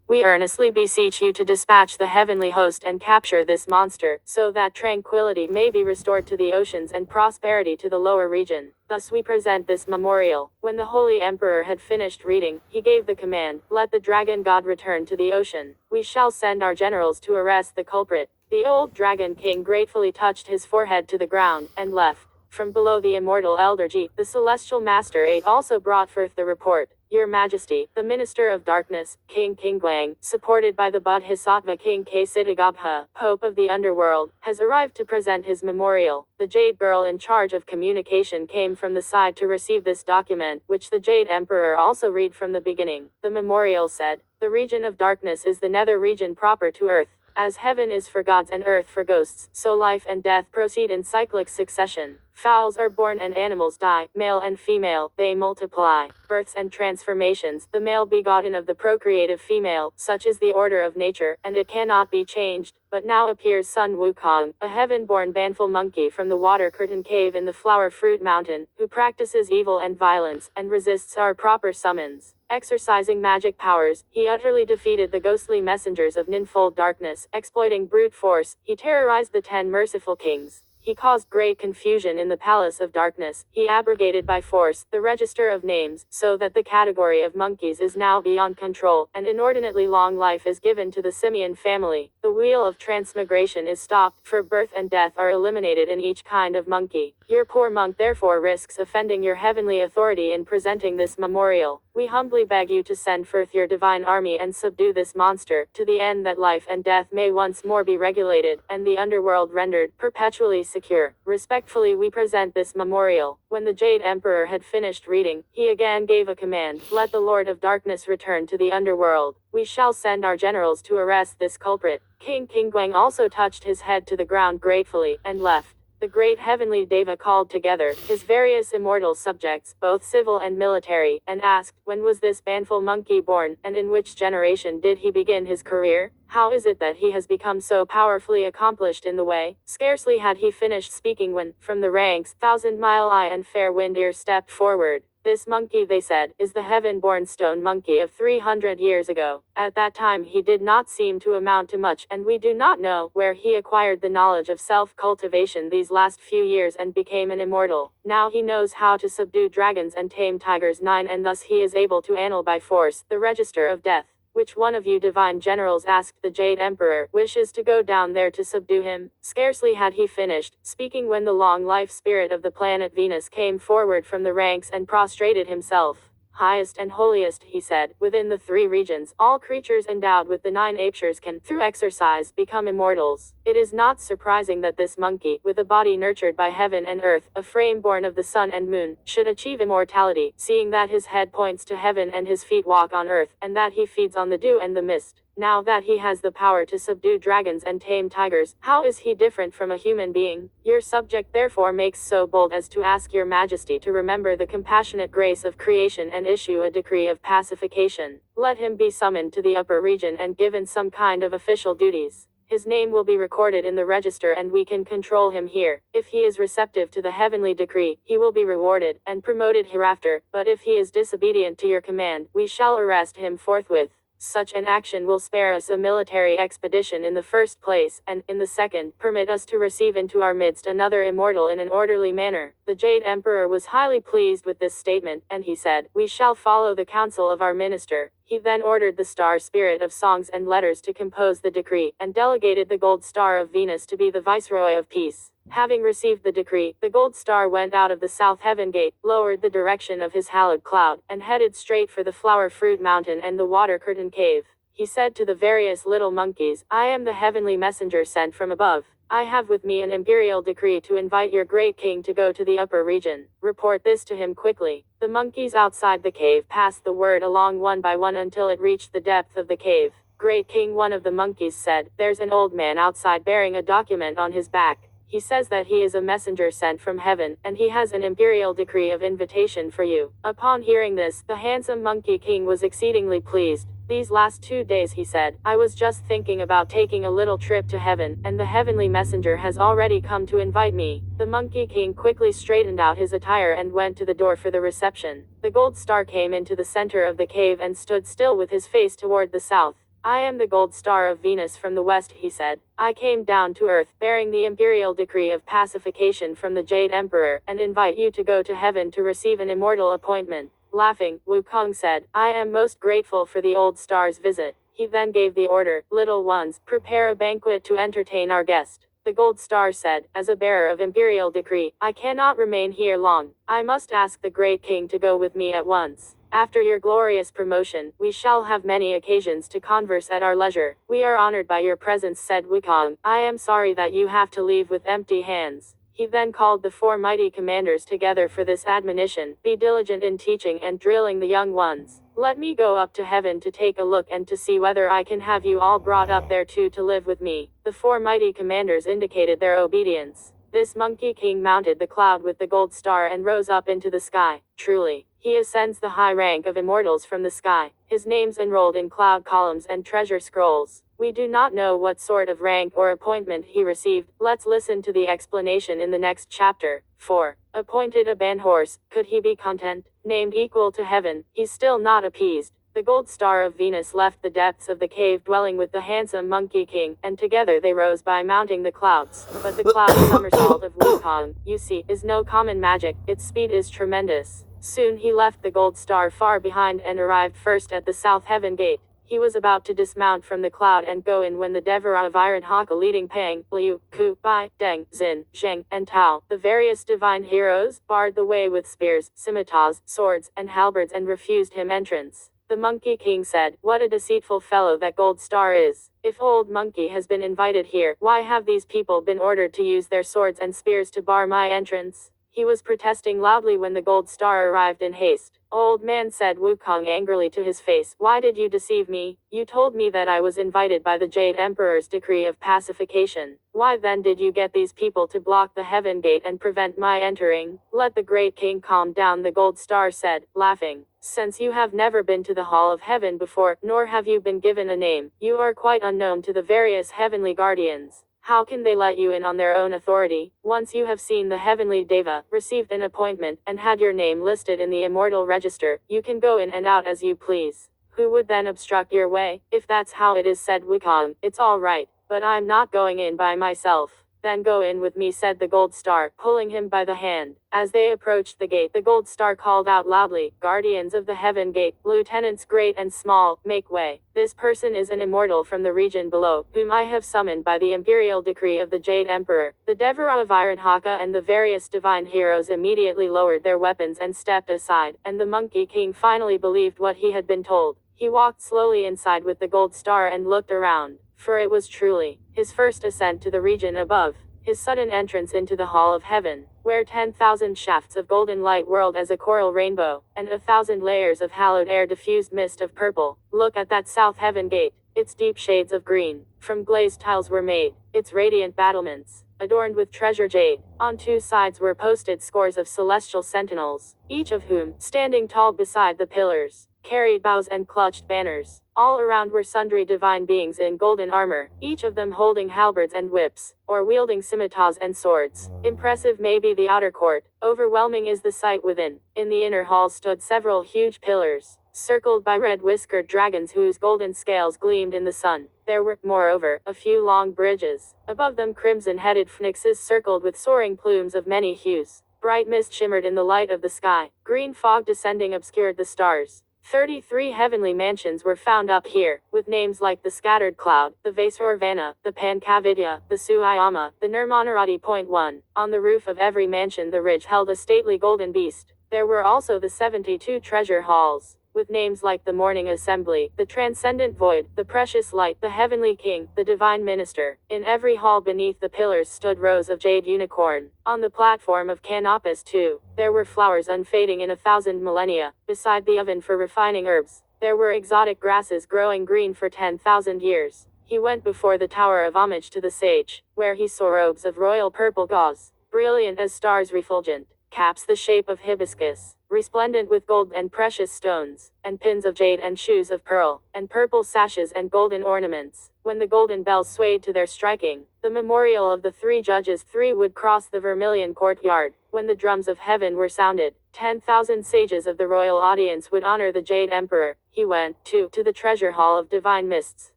we earnestly beseech you to dispatch the heavenly host and capture this monster, so that tranquility may be restored to the oceans and prosperity to the lower region. Thus we present this memorial. When the Holy Emperor had finished reading, he gave the command, "Let the dragon god return to the ocean. We shall send our generals to arrest the culprit." The old dragon king gratefully touched his forehead to the ground, and left. From below the immortal Elder Ji, the celestial master 8 also brought forth the report. "Your Majesty, the Minister of Darkness, King Kingguang, supported by the Bodhisattva King Ksitigabha, Pope of the Underworld, has arrived to present his memorial." The Jade Girl in charge of communication came from the side to receive this document, which the Jade Emperor also read from the beginning. The memorial said, "The region of darkness is the nether region proper to earth. As heaven is for gods and earth for ghosts, so life and death proceed in cyclic succession. Fowls are born and animals die, male and female, they multiply. Births and transformations, the male begotten of the procreative female, such is the order of nature, and it cannot be changed. But now appears Sun Wukong, a heaven-born banful monkey from the water curtain cave in the flower fruit mountain, who practices evil and violence, and resists our proper summons. Exercising magic powers, he utterly defeated the ghostly messengers of ninfold darkness. Exploiting brute force, he terrorized the 10 merciful kings. He caused great confusion in the palace of darkness. He abrogated by force the register of names, so that the category of monkeys is now beyond control, and inordinately long life is given to the simian family. The wheel of transmigration is stopped, for birth and death are eliminated in each kind of monkey. Your poor monk therefore risks offending your heavenly authority in presenting this memorial. We humbly beg you to send forth your divine army and subdue this monster, to the end that life and death may once more be regulated, and the underworld rendered perpetually secure. Respectfully we present this memorial." When the Jade Emperor had finished reading, he again gave a command, "Let the Lord of Darkness return to the underworld. We shall send our generals to arrest this culprit." King Kingguang also touched his head to the ground gratefully, and left. The great heavenly Deva called together his various immortal subjects, both civil and military, and asked, "When was this banful monkey born, and in which generation did he begin his career? How is it that he has become so powerfully accomplished in the way?" Scarcely had he finished speaking when, from the ranks, Thousand-Mile Eye and Fair Wind Ear stepped forward. "This monkey," they said, "is the heaven-born stone monkey of 300 years ago. At that time he did not seem to amount to much, and we do not know where he acquired the knowledge of self-cultivation these last few years and became an immortal. Now he knows how to subdue dragons and tame tigers 9, and thus he is able to annul by force the register of death. Which one of you divine generals," asked the Jade Emperor, "wishes to go down there to subdue him?" Scarcely had he finished speaking when the long-life spirit of the planet Venus came forward from the ranks and prostrated himself. "Highest and holiest," he said, "within the 3 regions, all creatures endowed with the 9 apeshurs can, through exercise, become immortals. It is not surprising that this monkey, with a body nurtured by heaven and earth, a frame born of the sun and moon, should achieve immortality, seeing that his head points to heaven and his feet walk on earth, and that he feeds on the dew and the mist. Now that he has the power to subdue dragons and tame tigers, how is he different from a human being? Your subject therefore makes so bold as to ask your Majesty to remember the compassionate grace of creation and issue a decree of pacification. Let him be summoned to the upper region and given some kind of official duties. His name will be recorded in the register and we can control him here. If he is receptive to the heavenly decree, he will be rewarded and promoted hereafter, but if he is disobedient to your command, we shall arrest him forthwith. Such an action will spare us a military expedition in the first place, and, in the second, permit us to receive into our midst another immortal in an orderly manner." The Jade Emperor was highly pleased with this statement, and he said, "We shall follow the counsel of our minister." He then ordered the star spirit of songs and letters to compose the decree, and delegated the gold star of Venus to be the viceroy of peace. Having received the decree, the gold star went out of the south heaven gate, lowered the direction of his hallowed cloud, and headed straight for the flower fruit mountain and the water curtain cave. He said to the various little monkeys, "I am the heavenly messenger sent from above. I have with me an imperial decree to invite your great king to go to the upper region. Report this to him quickly." The monkeys outside the cave passed the word along one by one until it reached the depth of the cave. "Great king," one of the monkeys said, "there's an old man outside bearing a document on his back. He says that he is a messenger sent from heaven, and he has an imperial decree of invitation for you. Upon hearing this, the handsome Monkey King was exceedingly pleased. These last 2 days, he said, I was just thinking about taking a little trip to heaven, and the heavenly messenger has already come to invite me. The Monkey King quickly straightened out his attire and went to the door for the reception. The gold star came into the center of the cave and stood still with his face toward the south. I am the gold star of Venus from the west, he said. I came down to earth, bearing the imperial decree of pacification from the Jade Emperor, and invite you to go to heaven to receive an immortal appointment. Laughing, Wukong said, I am most grateful for the old star's visit. He then gave the order, little ones, prepare a banquet to entertain our guest. The gold star said, as a bearer of imperial decree, I cannot remain here long. I must ask the great king to go with me at once. After your glorious promotion, we shall have many occasions to converse at our leisure. We are honored by your presence, said Wukong. I am sorry that you have to leave with empty hands. He then called the 4 mighty commanders together for this admonition. Be diligent in teaching and drilling the young ones. Let me go up to heaven to take a look and to see whether I can have you all brought up there too to live with me. The 4 mighty commanders indicated their obedience. This Monkey King mounted the cloud with the gold star and rose up into the sky. Truly, he ascends the high rank of immortals from the sky. His name's enrolled in cloud columns and treasure scrolls. We do not know what sort of rank or appointment he received. Let's listen to the explanation in the next chapter. 4. Appointed a band horse, could he be content? Named equal to heaven, he's still not appeased. The gold star of Venus left the depths of the cave dwelling with the handsome Monkey King, and together they rose by mounting the clouds. But the cloud somersault of Wukong, you see, is no common magic, its speed is tremendous. Soon he left the gold star far behind and arrived first at the south heaven gate. He was about to dismount from the cloud and go in when the Devara of Iron Haka leading Pang, Liu, Ku, Bai, Deng, Xin, Zheng, and Tao, the various divine heroes, barred the way with spears, scimitars, swords, and halberds and refused him entrance. The Monkey King said, what a deceitful fellow that gold star is. If old monkey has been invited here, why have these people been ordered to use their swords and spears to bar my entrance? He was protesting loudly when the gold star arrived in haste. Old man, said Wukong angrily to his face, why did you deceive me? You told me that I was invited by the Jade Emperor's decree of pacification. Why then did you get these people to block the heaven gate and prevent my entering? Let the great king calm down, the gold star said, laughing. Since you have never been to the hall of heaven before, nor have you been given a name, you are quite unknown to the various heavenly guardians. How can they let you in on their own authority? Once you have seen the heavenly Deva, received an appointment, and had your name listed in the immortal register, you can go in and out as you please. Who would then obstruct your way? If that's how it is, said Wukong, it's all right, but I'm not going in by myself. Then go in with me, said the gold star, pulling him by the hand. As they approached the gate, the gold star called out loudly, guardians of the heaven gate, lieutenants great and small, make way. This person is an immortal from the region below, whom I have summoned by the imperial decree of the Jade Emperor. The Devara of Iron Haka and the various divine heroes immediately lowered their weapons and stepped aside, and the Monkey King finally believed what he had been told. He walked slowly inside with the gold star and looked around. For it was truly his first ascent to the region above, his sudden entrance into the hall of heaven, where 10,000 shafts of golden light whirled as a coral rainbow, and 1,000 layers of hallowed air diffused mist of purple. Look at that south heaven gate. Its deep shades of green, from glazed tiles were made, its radiant battlements, adorned with treasure jade. On 2 sides were posted scores of celestial sentinels, each of whom, standing tall beside the pillars, carried bows and clutched banners. All around were sundry divine beings in golden armor, each of them holding halberds and whips, or wielding scimitars and swords. Impressive may be the outer court, overwhelming is the sight within. In the inner hall stood several huge pillars, circled by red-whiskered dragons whose golden scales gleamed in the sun. There were, moreover, a few long bridges. Above them crimson-headed phoenixes circled with soaring plumes of many hues. Bright mist shimmered in the light of the sky. Green fog descending obscured the stars. 33 heavenly mansions were found up here, with names like the Scattered Cloud, the Vasorvana, the Pankavidya, the Suayama, the Nirmanarati.1. On the roof of every mansion the ridge held a stately golden beast. There were also the 72 treasure halls, with names like the Morning Assembly, the Transcendent Void, the Precious Light, the Heavenly King, the Divine Minister. In every hall beneath the pillars stood rows of jade unicorn. On the platform of Canopus too, there were flowers unfading in 1,000 millennia. Beside the oven for refining herbs, there were exotic grasses growing green for 10,000 years. He went before the tower of homage to the sage, where he saw robes of royal purple gauze, brilliant as stars refulgent, caps the shape of hibiscus, resplendent with gold and precious stones, and pins of jade and shoes of pearl, and purple sashes and golden ornaments. When the golden bells swayed to their striking, the memorial of the 3 judges 3 would cross the vermilion courtyard. When the drums of heaven were sounded, 10,000 sages of the royal audience would honor the Jade Emperor. He went, too, to the treasure hall of divine mists,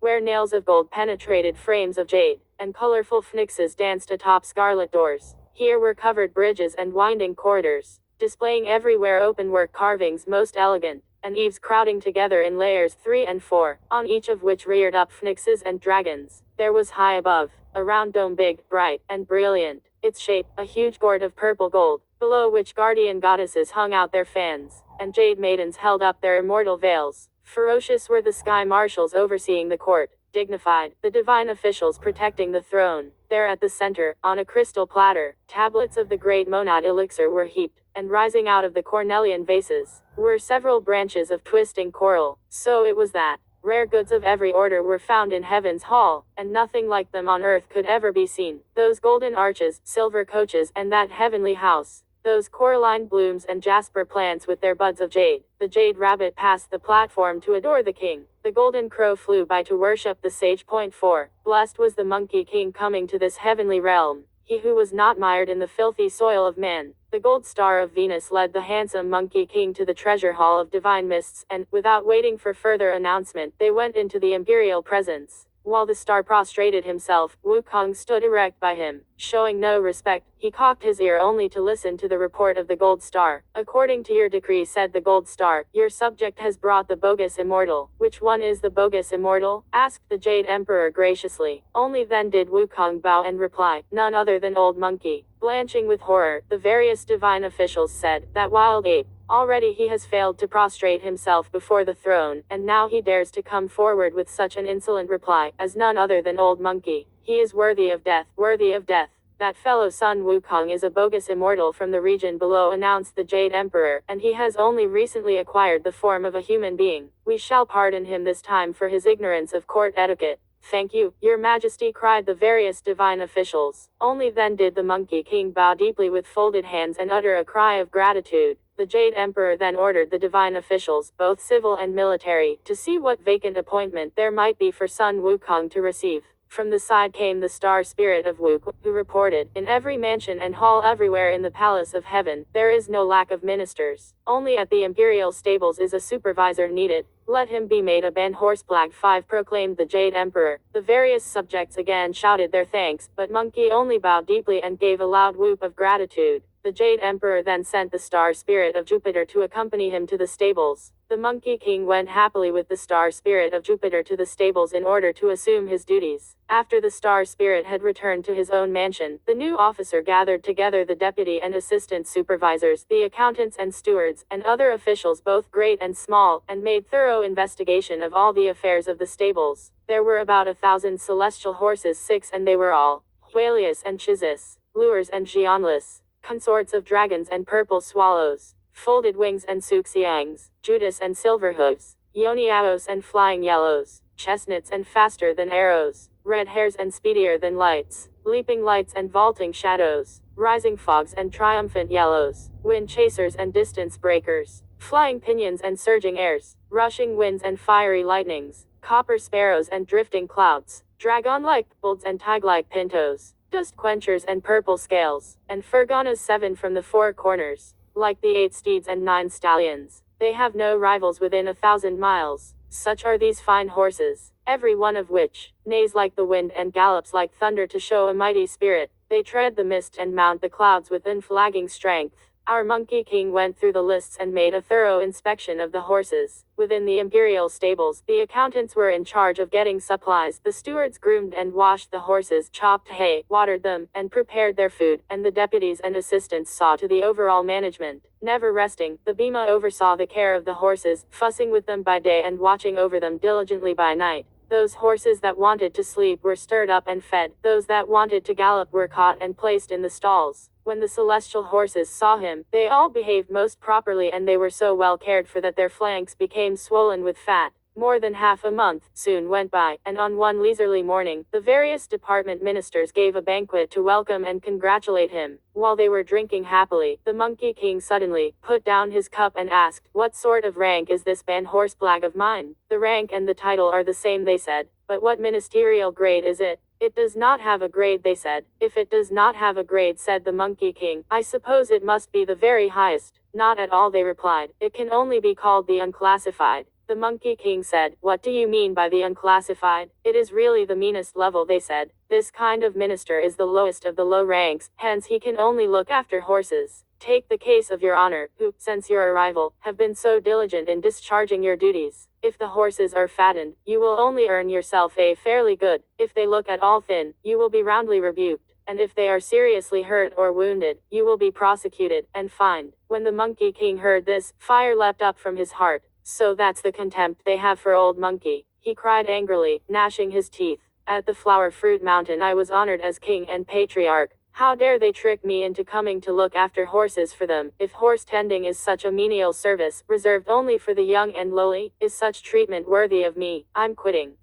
where nails of gold penetrated frames of jade, and colorful phoenixes danced atop scarlet doors. Here were covered bridges and winding corridors, displaying everywhere openwork carvings most elegant, and eaves crowding together in layers 3 and 4, on each of which reared up phoenixes and dragons. There was high above, a round dome big, bright, and brilliant, its shape, a huge gourd of purple gold, below which guardian goddesses hung out their fans, and jade maidens held up their immortal veils. Ferocious were the sky marshals overseeing the court, dignified, the divine officials protecting the throne. There at the center, on a crystal platter, tablets of the great monad elixir were heaped, and rising out of the cornelian vases, were several branches of twisting coral. So it was that rare goods of every order were found in heaven's hall, and nothing like them on earth could ever be seen. Those golden arches, silver coaches, and that heavenly house, those coraline blooms and jasper plants with their buds of jade. The jade rabbit passed the platform to adore the king. The golden crow flew by to worship the sage. Point 4. Blessed was the monkey king coming to this heavenly realm, he who was not mired in the filthy soil of man. The gold star of Venus led the handsome monkey king to the treasure hall of divine mists, and, without waiting for further announcement, they went into the imperial presence. While the star prostrated himself, Wukong stood erect by him, showing no respect. He cocked his ear only to listen to the report of the gold star. According to your decree, said the gold star, your subject has brought the bogus immortal. Which one is the bogus immortal? Asked the Jade Emperor graciously. Only then did Wukong bow and reply, none other than Old Monkey. Blanching with horror, the various divine officials said, that wild ape. Already he has failed to prostrate himself before the throne, and now he dares to come forward with such an insolent reply, as none other than Old Monkey. He is worthy of death, worthy of death. That fellow Sun Wukong is a bogus immortal from the region below, announced the Jade Emperor, and he has only recently acquired the form of a human being. We shall pardon him this time for his ignorance of court etiquette. Thank you, your majesty, cried the various divine officials. Only then did the monkey king bow deeply with folded hands and utter a cry of gratitude. The Jade Emperor then ordered the divine officials, both civil and military, to see what vacant appointment there might be for Sun Wukong to receive. From the side came the star spirit of Wuk, who reported, in every mansion and hall everywhere in the palace of heaven, there is no lack of ministers. Only at the imperial stables is a supervisor needed. Let him be made a ban. Horseblag 5 proclaimed the Jade Emperor. The various subjects again shouted their thanks, but Monkey only bowed deeply and gave a loud whoop of gratitude. The Jade Emperor then sent the star spirit of Jupiter to accompany him to the stables. The Monkey King went happily with the star spirit of Jupiter to the stables in order to assume his duties. After the star spirit had returned to his own mansion, the new officer gathered together the deputy and assistant supervisors, the accountants and stewards, and other officials both great and small, and made thorough investigation of all the affairs of the stables. There were about 1,000 celestial horses, 6, and they were all Huelius and Chizis, Lures and Gianlis, consorts of dragons and purple swallows, folded wings and Suxiangs, Judas and silverhooves, Yoniaos and flying yellows, chestnuts and faster than arrows, red hares and speedier than lights, leaping lights and vaulting shadows, rising fogs and triumphant yellows, wind chasers and distance breakers, flying pinions and surging airs, rushing winds and fiery lightnings, copper sparrows and drifting clouds, dragon-like bolts and tig-like pintos, dust quenchers and purple scales, and furgonas 7 from the 4 corners. Like the 8 steeds and 9 stallions, they have no rivals within 1,000 miles. Such are these fine horses, every one of which neighs like the wind and gallops like thunder to show a mighty spirit. They tread the mist and mount the clouds with unflagging strength. Our Monkey King went through the lists and made a thorough inspection of the horses. Within the imperial stables, the accountants were in charge of getting supplies. The stewards groomed and washed the horses, chopped hay, watered them, and prepared their food, and the deputies and assistants saw to the overall management. Never resting, the Bhima oversaw the care of the horses, fussing with them by day and watching over them diligently by night. Those horses that wanted to sleep were stirred up and fed. Those that wanted to gallop were caught and placed in the stalls. When the celestial horses saw him, they all behaved most properly, and they were so well cared for that their flanks became swollen with fat. More than half a month soon went by, and on one leisurely morning, the various department ministers gave a banquet to welcome and congratulate him. While they were drinking happily, the Monkey King suddenly put down his cup and asked, "What sort of rank is this Ban Horseblag of mine?" "The rank and the title are the same," they said. "But what ministerial grade is it?" "It does not have a grade," they said. "If it does not have a grade," said the Monkey King, "I suppose it must be the very highest." "Not at all," they replied. "It can only be called the unclassified." The Monkey King said, "What do you mean by the unclassified?" "It is really the meanest level," they said. "This kind of minister is the lowest of the low ranks, hence he can only look after horses. Take the case of your honor, who, since your arrival, have been so diligent in discharging your duties. If the horses are fattened, you will only earn yourself a fairly good. If they look at all thin, you will be roundly rebuked. And if they are seriously hurt or wounded, you will be prosecuted and fined." When the Monkey King heard this, fire leapt up from his heart. "So that's the contempt they have for old Monkey," he cried angrily, gnashing his teeth. "At the Flower Fruit Mountain I was honored as king and patriarch. How dare they trick me into coming to look after horses for them? If horse tending is such a menial service, reserved only for the young and lowly, is such treatment worthy of me? I'm quitting.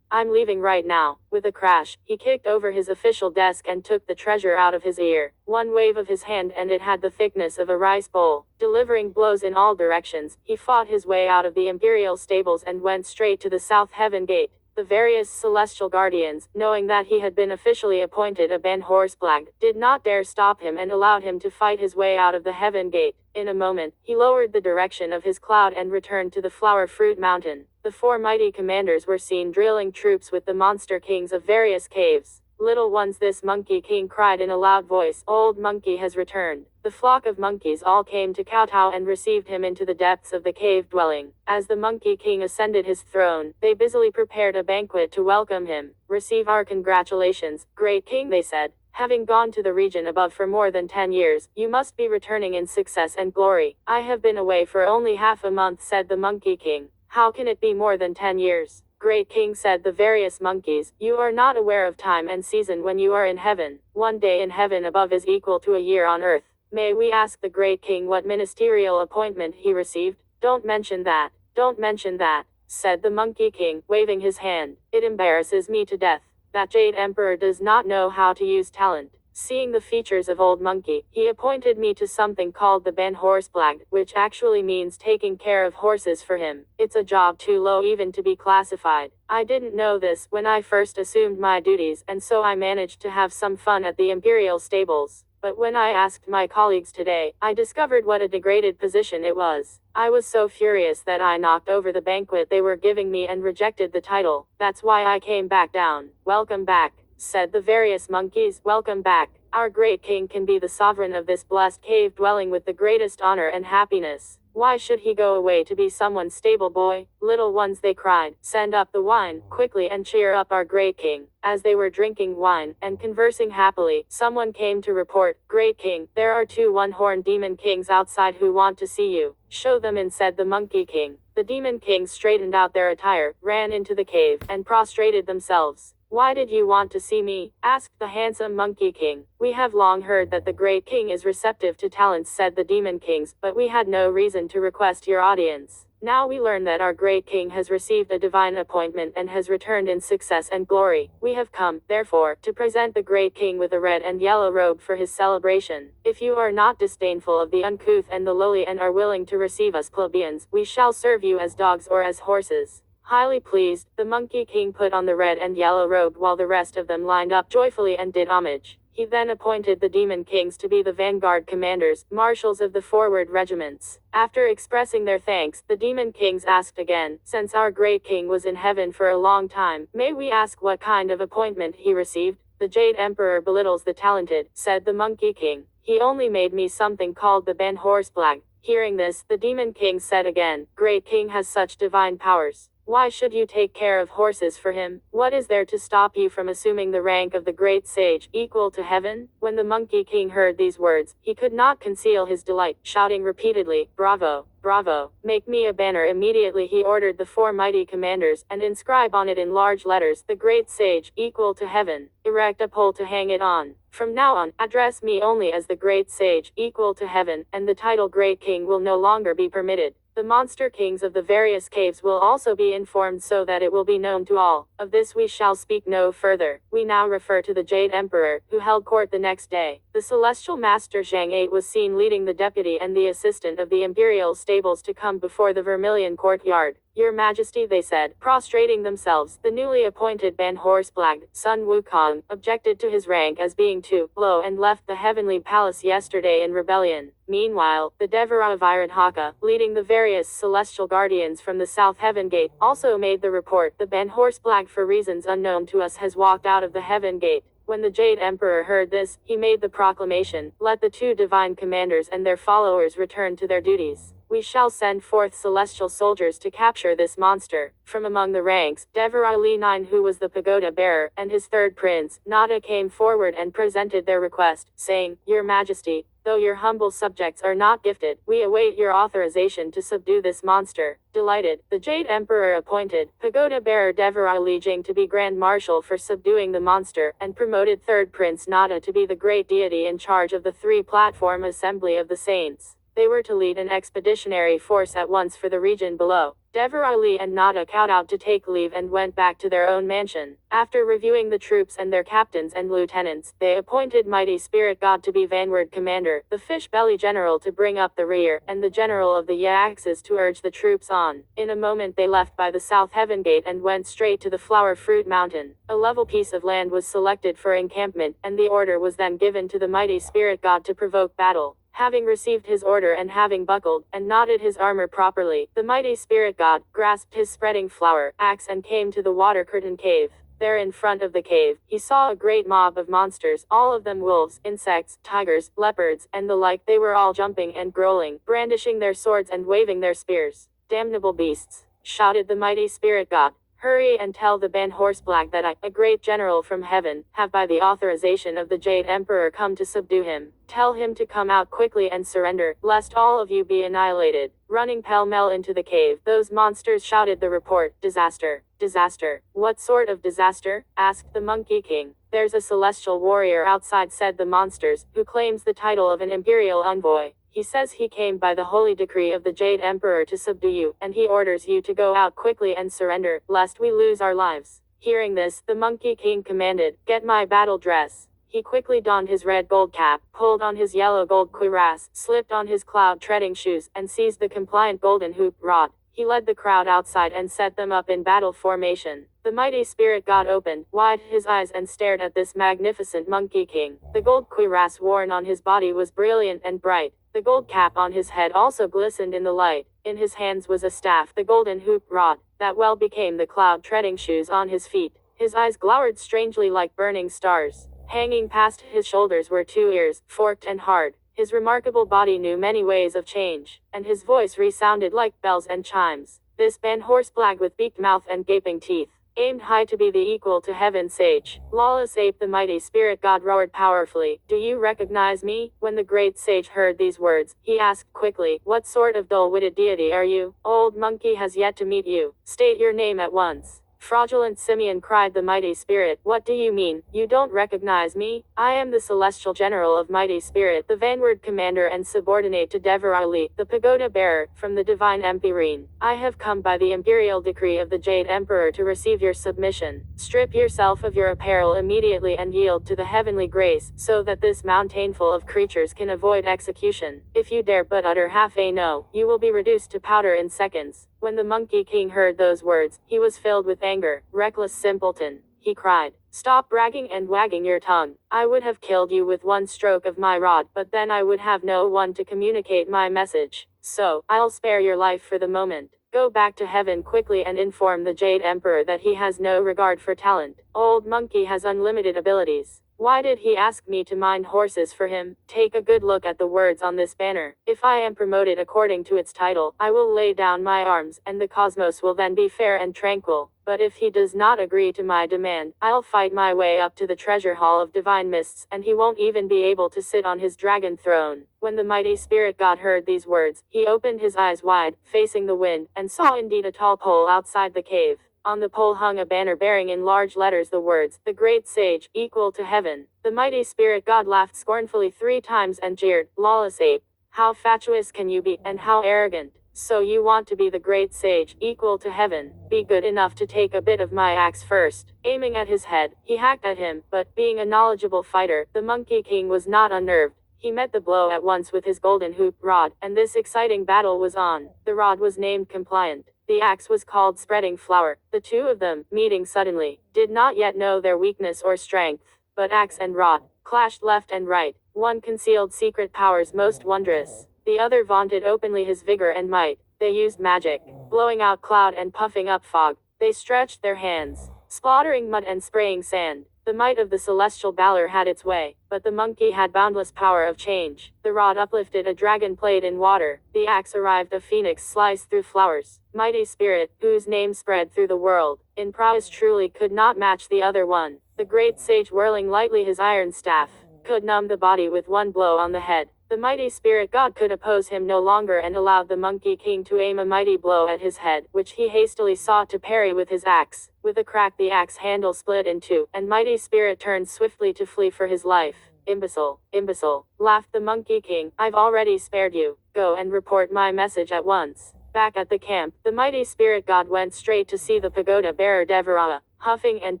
I'm leaving right now." With a crash, he kicked over his official desk and took the treasure out of his ear. One wave of his hand and it had the thickness of a rice bowl. Delivering blows in all directions, he fought his way out of the imperial stables and went straight to the South Heaven Gate. The various celestial guardians, knowing that he had been officially appointed a Ban Horseblag, did not dare stop him and allowed him to fight his way out of the Heaven Gate. In a moment, he lowered the direction of his cloud and returned to the Flower Fruit Mountain. The four mighty commanders were seen drilling troops with the monster kings of various caves. "Little ones," this Monkey King cried in a loud voice, "Old Monkey has returned." The flock of monkeys all came to kowtow and received him into the depths of the cave dwelling. As the Monkey King ascended his throne, they busily prepared a banquet to welcome him. "Receive our congratulations, great king," they said. "Having gone to the region above for more than 10 years, you must be returning in success and glory." "I have been away for only half a month," said the Monkey King. "How can it be more than 10 years? "Great king," said the various monkeys, "you are not aware of time and season when you are in heaven. One day in heaven above is equal to a year on earth." "May we ask the great king what ministerial appointment he received?" "Don't mention that. Don't mention that," said the Monkey King, waving his hand. "It embarrasses me to death. That Jade Emperor does not know how to use talent." Seeing the features of Old Monkey, he appointed me to something called the Ban Horseblag, which actually means taking care of horses for him. It's a job too low even to be classified. I didn't know this when I first assumed my duties, and so I managed to have some fun at the imperial stables. But when I asked my colleagues today, I discovered what a degraded position it was. I was so furious that I knocked over the banquet they were giving me and rejected the title. That's why I came back down. "Welcome back," said the various monkeys. "Welcome back. Our great king can be the sovereign of this blessed cave dwelling with the greatest honor and happiness. Why should he go away to be someone's stable boy?" "Little ones," they cried, "send up the wine, quickly, and cheer up our great king." As they were drinking wine, and conversing happily, someone came to report, "Great king, there are 2 one-horned demon kings outside who want to see you." "Show them in," said the Monkey King. The demon kings straightened out their attire, ran into the cave, and prostrated themselves. "Why did you want to see me?" asked the handsome Monkey King. "We have long heard that the great king is receptive to talents," said the demon kings, "but we had no reason to request your audience. Now we learn that our great king has received a divine appointment and has returned in success and glory. We have come, therefore, to present the great king with a red and yellow robe for his celebration. If you are not disdainful of the uncouth and the lowly and are willing to receive us plebeians, we shall serve you as dogs or as horses." Highly pleased, the Monkey King put on the red and yellow robe while the rest of them lined up joyfully and did homage. He then appointed the demon kings to be the vanguard commanders, marshals of the forward regiments. After expressing their thanks, the demon kings asked again, "Since our great king was in heaven for a long time, may we ask what kind of appointment he received?" "The Jade Emperor belittles the talented," said the Monkey King. "He only made me something called the Ban Horseblag." Hearing this, the demon king said again, "Great king has such divine powers. Why should you take care of horses for him? What is there to stop you from assuming the rank of the great sage, equal to heaven?" When the Monkey King heard these words, he could not conceal his delight, shouting repeatedly, "Bravo! Bravo! Make me a banner." Immediately he ordered the 4 mighty commanders, and inscribe on it in large letters, "The great sage, equal to heaven." Erect a pole to hang it on. From now on, address me only as the great sage, equal to heaven, and the title great king will no longer be permitted. The monster kings of the various caves will also be informed so that it will be known to all. Of this we shall speak no further. We now refer to the Jade Emperor, who held court the next day. The celestial master Zhang 8 was seen leading the deputy and the assistant of the imperial stables to come before the Vermilion courtyard. Your Majesty, they said, prostrating themselves. The newly appointed Ban Horseblag, Sun Wukong, objected to his rank as being too low and left the heavenly palace yesterday in rebellion. Meanwhile, the Devara of Iron Haka, leading the various celestial guardians from the South Heaven Gate, also made the report. The Ban Horseblag, for reasons unknown to us, has walked out of the Heaven Gate. When the Jade Emperor heard this, he made the proclamation, let the two divine commanders and their followers return to their duties. We shall send forth celestial soldiers to capture this monster. From among the ranks, Devara Li 9, who was the pagoda bearer, and his third prince, Nada, came forward and presented their request, saying, Your Majesty, though your humble subjects are not gifted, we await your authorization to subdue this monster. Delighted, the Jade Emperor appointed pagoda bearer Devara Li Jing to be Grand Marshal for subduing the monster, and promoted third prince Nada to be the great deity in charge of the three-platform assembly of the saints. They were to lead an expeditionary force at once for the region below. Devara Li and Nada cowed out to take leave and went back to their own mansion. After reviewing the troops and their captains and lieutenants, they appointed Mighty Spirit God to be vanward commander, the Fish Belly General to bring up the rear, and the General of the Yaxes to urge the troops on. In a moment they left by the South Heaven Gate and went straight to the Flower Fruit Mountain. A level piece of land was selected for encampment, and the order was then given to the Mighty Spirit God to provoke battle. Having received his order and having buckled and knotted his armor properly, the Mighty Spirit God grasped his spreading flower axe and came to the water curtain cave. There in front of the cave, he saw a great mob of monsters, all of them wolves, insects, tigers, leopards, and the like. They were all jumping and growling, brandishing their swords and waving their spears. Damnable beasts, shouted the Mighty Spirit God. Hurry and tell the Ban Horseblag that I, a great general from heaven, have by the authorization of the Jade Emperor come to subdue him. Tell him to come out quickly and surrender, lest all of you be annihilated. Running pell-mell into the cave, those monsters shouted the report, Disaster! Disaster! What sort of disaster? Asked the Monkey King. There's a celestial warrior outside, said the monsters, who claims the title of an imperial envoy. He says he came by the holy decree of the Jade Emperor to subdue you, and he orders you to go out quickly and surrender, lest we lose our lives. Hearing this, the Monkey King commanded, Get my battle dress. He quickly donned his red gold cap, pulled on his yellow gold cuirass, slipped on his cloud-treading shoes, and seized the compliant golden hoop rod. He led the crowd outside and set them up in battle formation. The Mighty Spirit God opened wide his eyes and stared at this magnificent Monkey King. The gold cuirass worn on his body was brilliant and bright. The gold cap on his head also glistened in the light. In his hands was a staff, the golden hoop rod, that well became the cloud-treading shoes on his feet. His eyes glowered strangely like burning stars. Hanging past his shoulders were two ears, forked and hard. His remarkable body knew many ways of change, and his voice resounded like bells and chimes. This Ban Horseblag with beaked mouth and gaping teeth, aimed high to be the equal to heaven's sage. Lawless Ape, the Mighty Spirit God, roared powerfully. Do you recognize me? When the great sage heard these words, he asked quickly, What sort of dull-witted deity are you? Old Monkey has yet to meet you. State your name at once. Fraudulent Simeon, cried the Mighty Spirit. What do you mean? You don't recognize me? I am the Celestial General of Mighty Spirit, the vanward commander and subordinate to Devara Li, the pagoda bearer, from the divine Empyrene. I have come by the imperial decree of the Jade Emperor to receive your submission. Strip yourself of your apparel immediately and yield to the heavenly grace, so that this mountainful of creatures can avoid execution. If you dare but utter half a no, you will be reduced to powder in seconds. When the Monkey King heard those words, he was filled with anger. Reckless simpleton, he cried. Stop bragging and wagging your tongue. I would have killed you with one stroke of my rod, but then I would have no one to communicate my message. So, I'll spare your life for the moment. Go back to heaven quickly and inform the Jade Emperor that he has no regard for talent. Old Monkey has unlimited abilities. Why did he ask me to mind horses for him? Take a good look at the words on this banner. If I am promoted according to its title, I will lay down my arms, and the cosmos will then be fair and tranquil. But if he does not agree to my demand, I'll fight my way up to the treasure hall of divine mists, and he won't even be able to sit on his dragon throne. When the Mighty Spirit God heard these words, he opened his eyes wide, facing the wind, and saw indeed a tall pole outside the cave. On the pole hung a banner bearing in large letters the words, The Great Sage, equal to heaven. The Mighty Spirit God laughed scornfully 3 times and jeered, Lawless Ape, how fatuous can you be, and how arrogant? So you want to be the great sage, equal to heaven. Be good enough to take a bit of my axe first. Aiming at his head, he hacked at him, but, being a knowledgeable fighter, the Monkey King was not unnerved. He met the blow at once with his golden hoop rod, and this exciting battle was on. The rod was named Compliant. The axe was called Spreading Flower. The two of them, meeting suddenly, did not yet know their weakness or strength. But axe and rod clashed left and right. One concealed secret powers most wondrous. The other vaunted openly his vigor and might. They used magic, blowing out cloud and puffing up fog. They stretched their hands, splattering mud and spraying sand. The might of the celestial Balor had its way, but the monkey had boundless power of change. The rod uplifted a dragon played in water. The axe arrived a phoenix sliced through flowers. Mighty spirit, whose name spread through the world, in prowess truly could not match the other one. The great sage whirling lightly his iron staff, could numb the body with one blow on the head. The mighty spirit god could oppose him no longer and allowed the Monkey King to aim a mighty blow at his head, which he hastily sought to parry with his axe. With a crack the axe handle split in two, and mighty spirit turned swiftly to flee for his life. Imbecile, imbecile, laughed the Monkey King, I've already spared you. Go and report my message at once. Back at the camp, the mighty spirit god went straight to see the pagoda bearer Devarara. Huffing and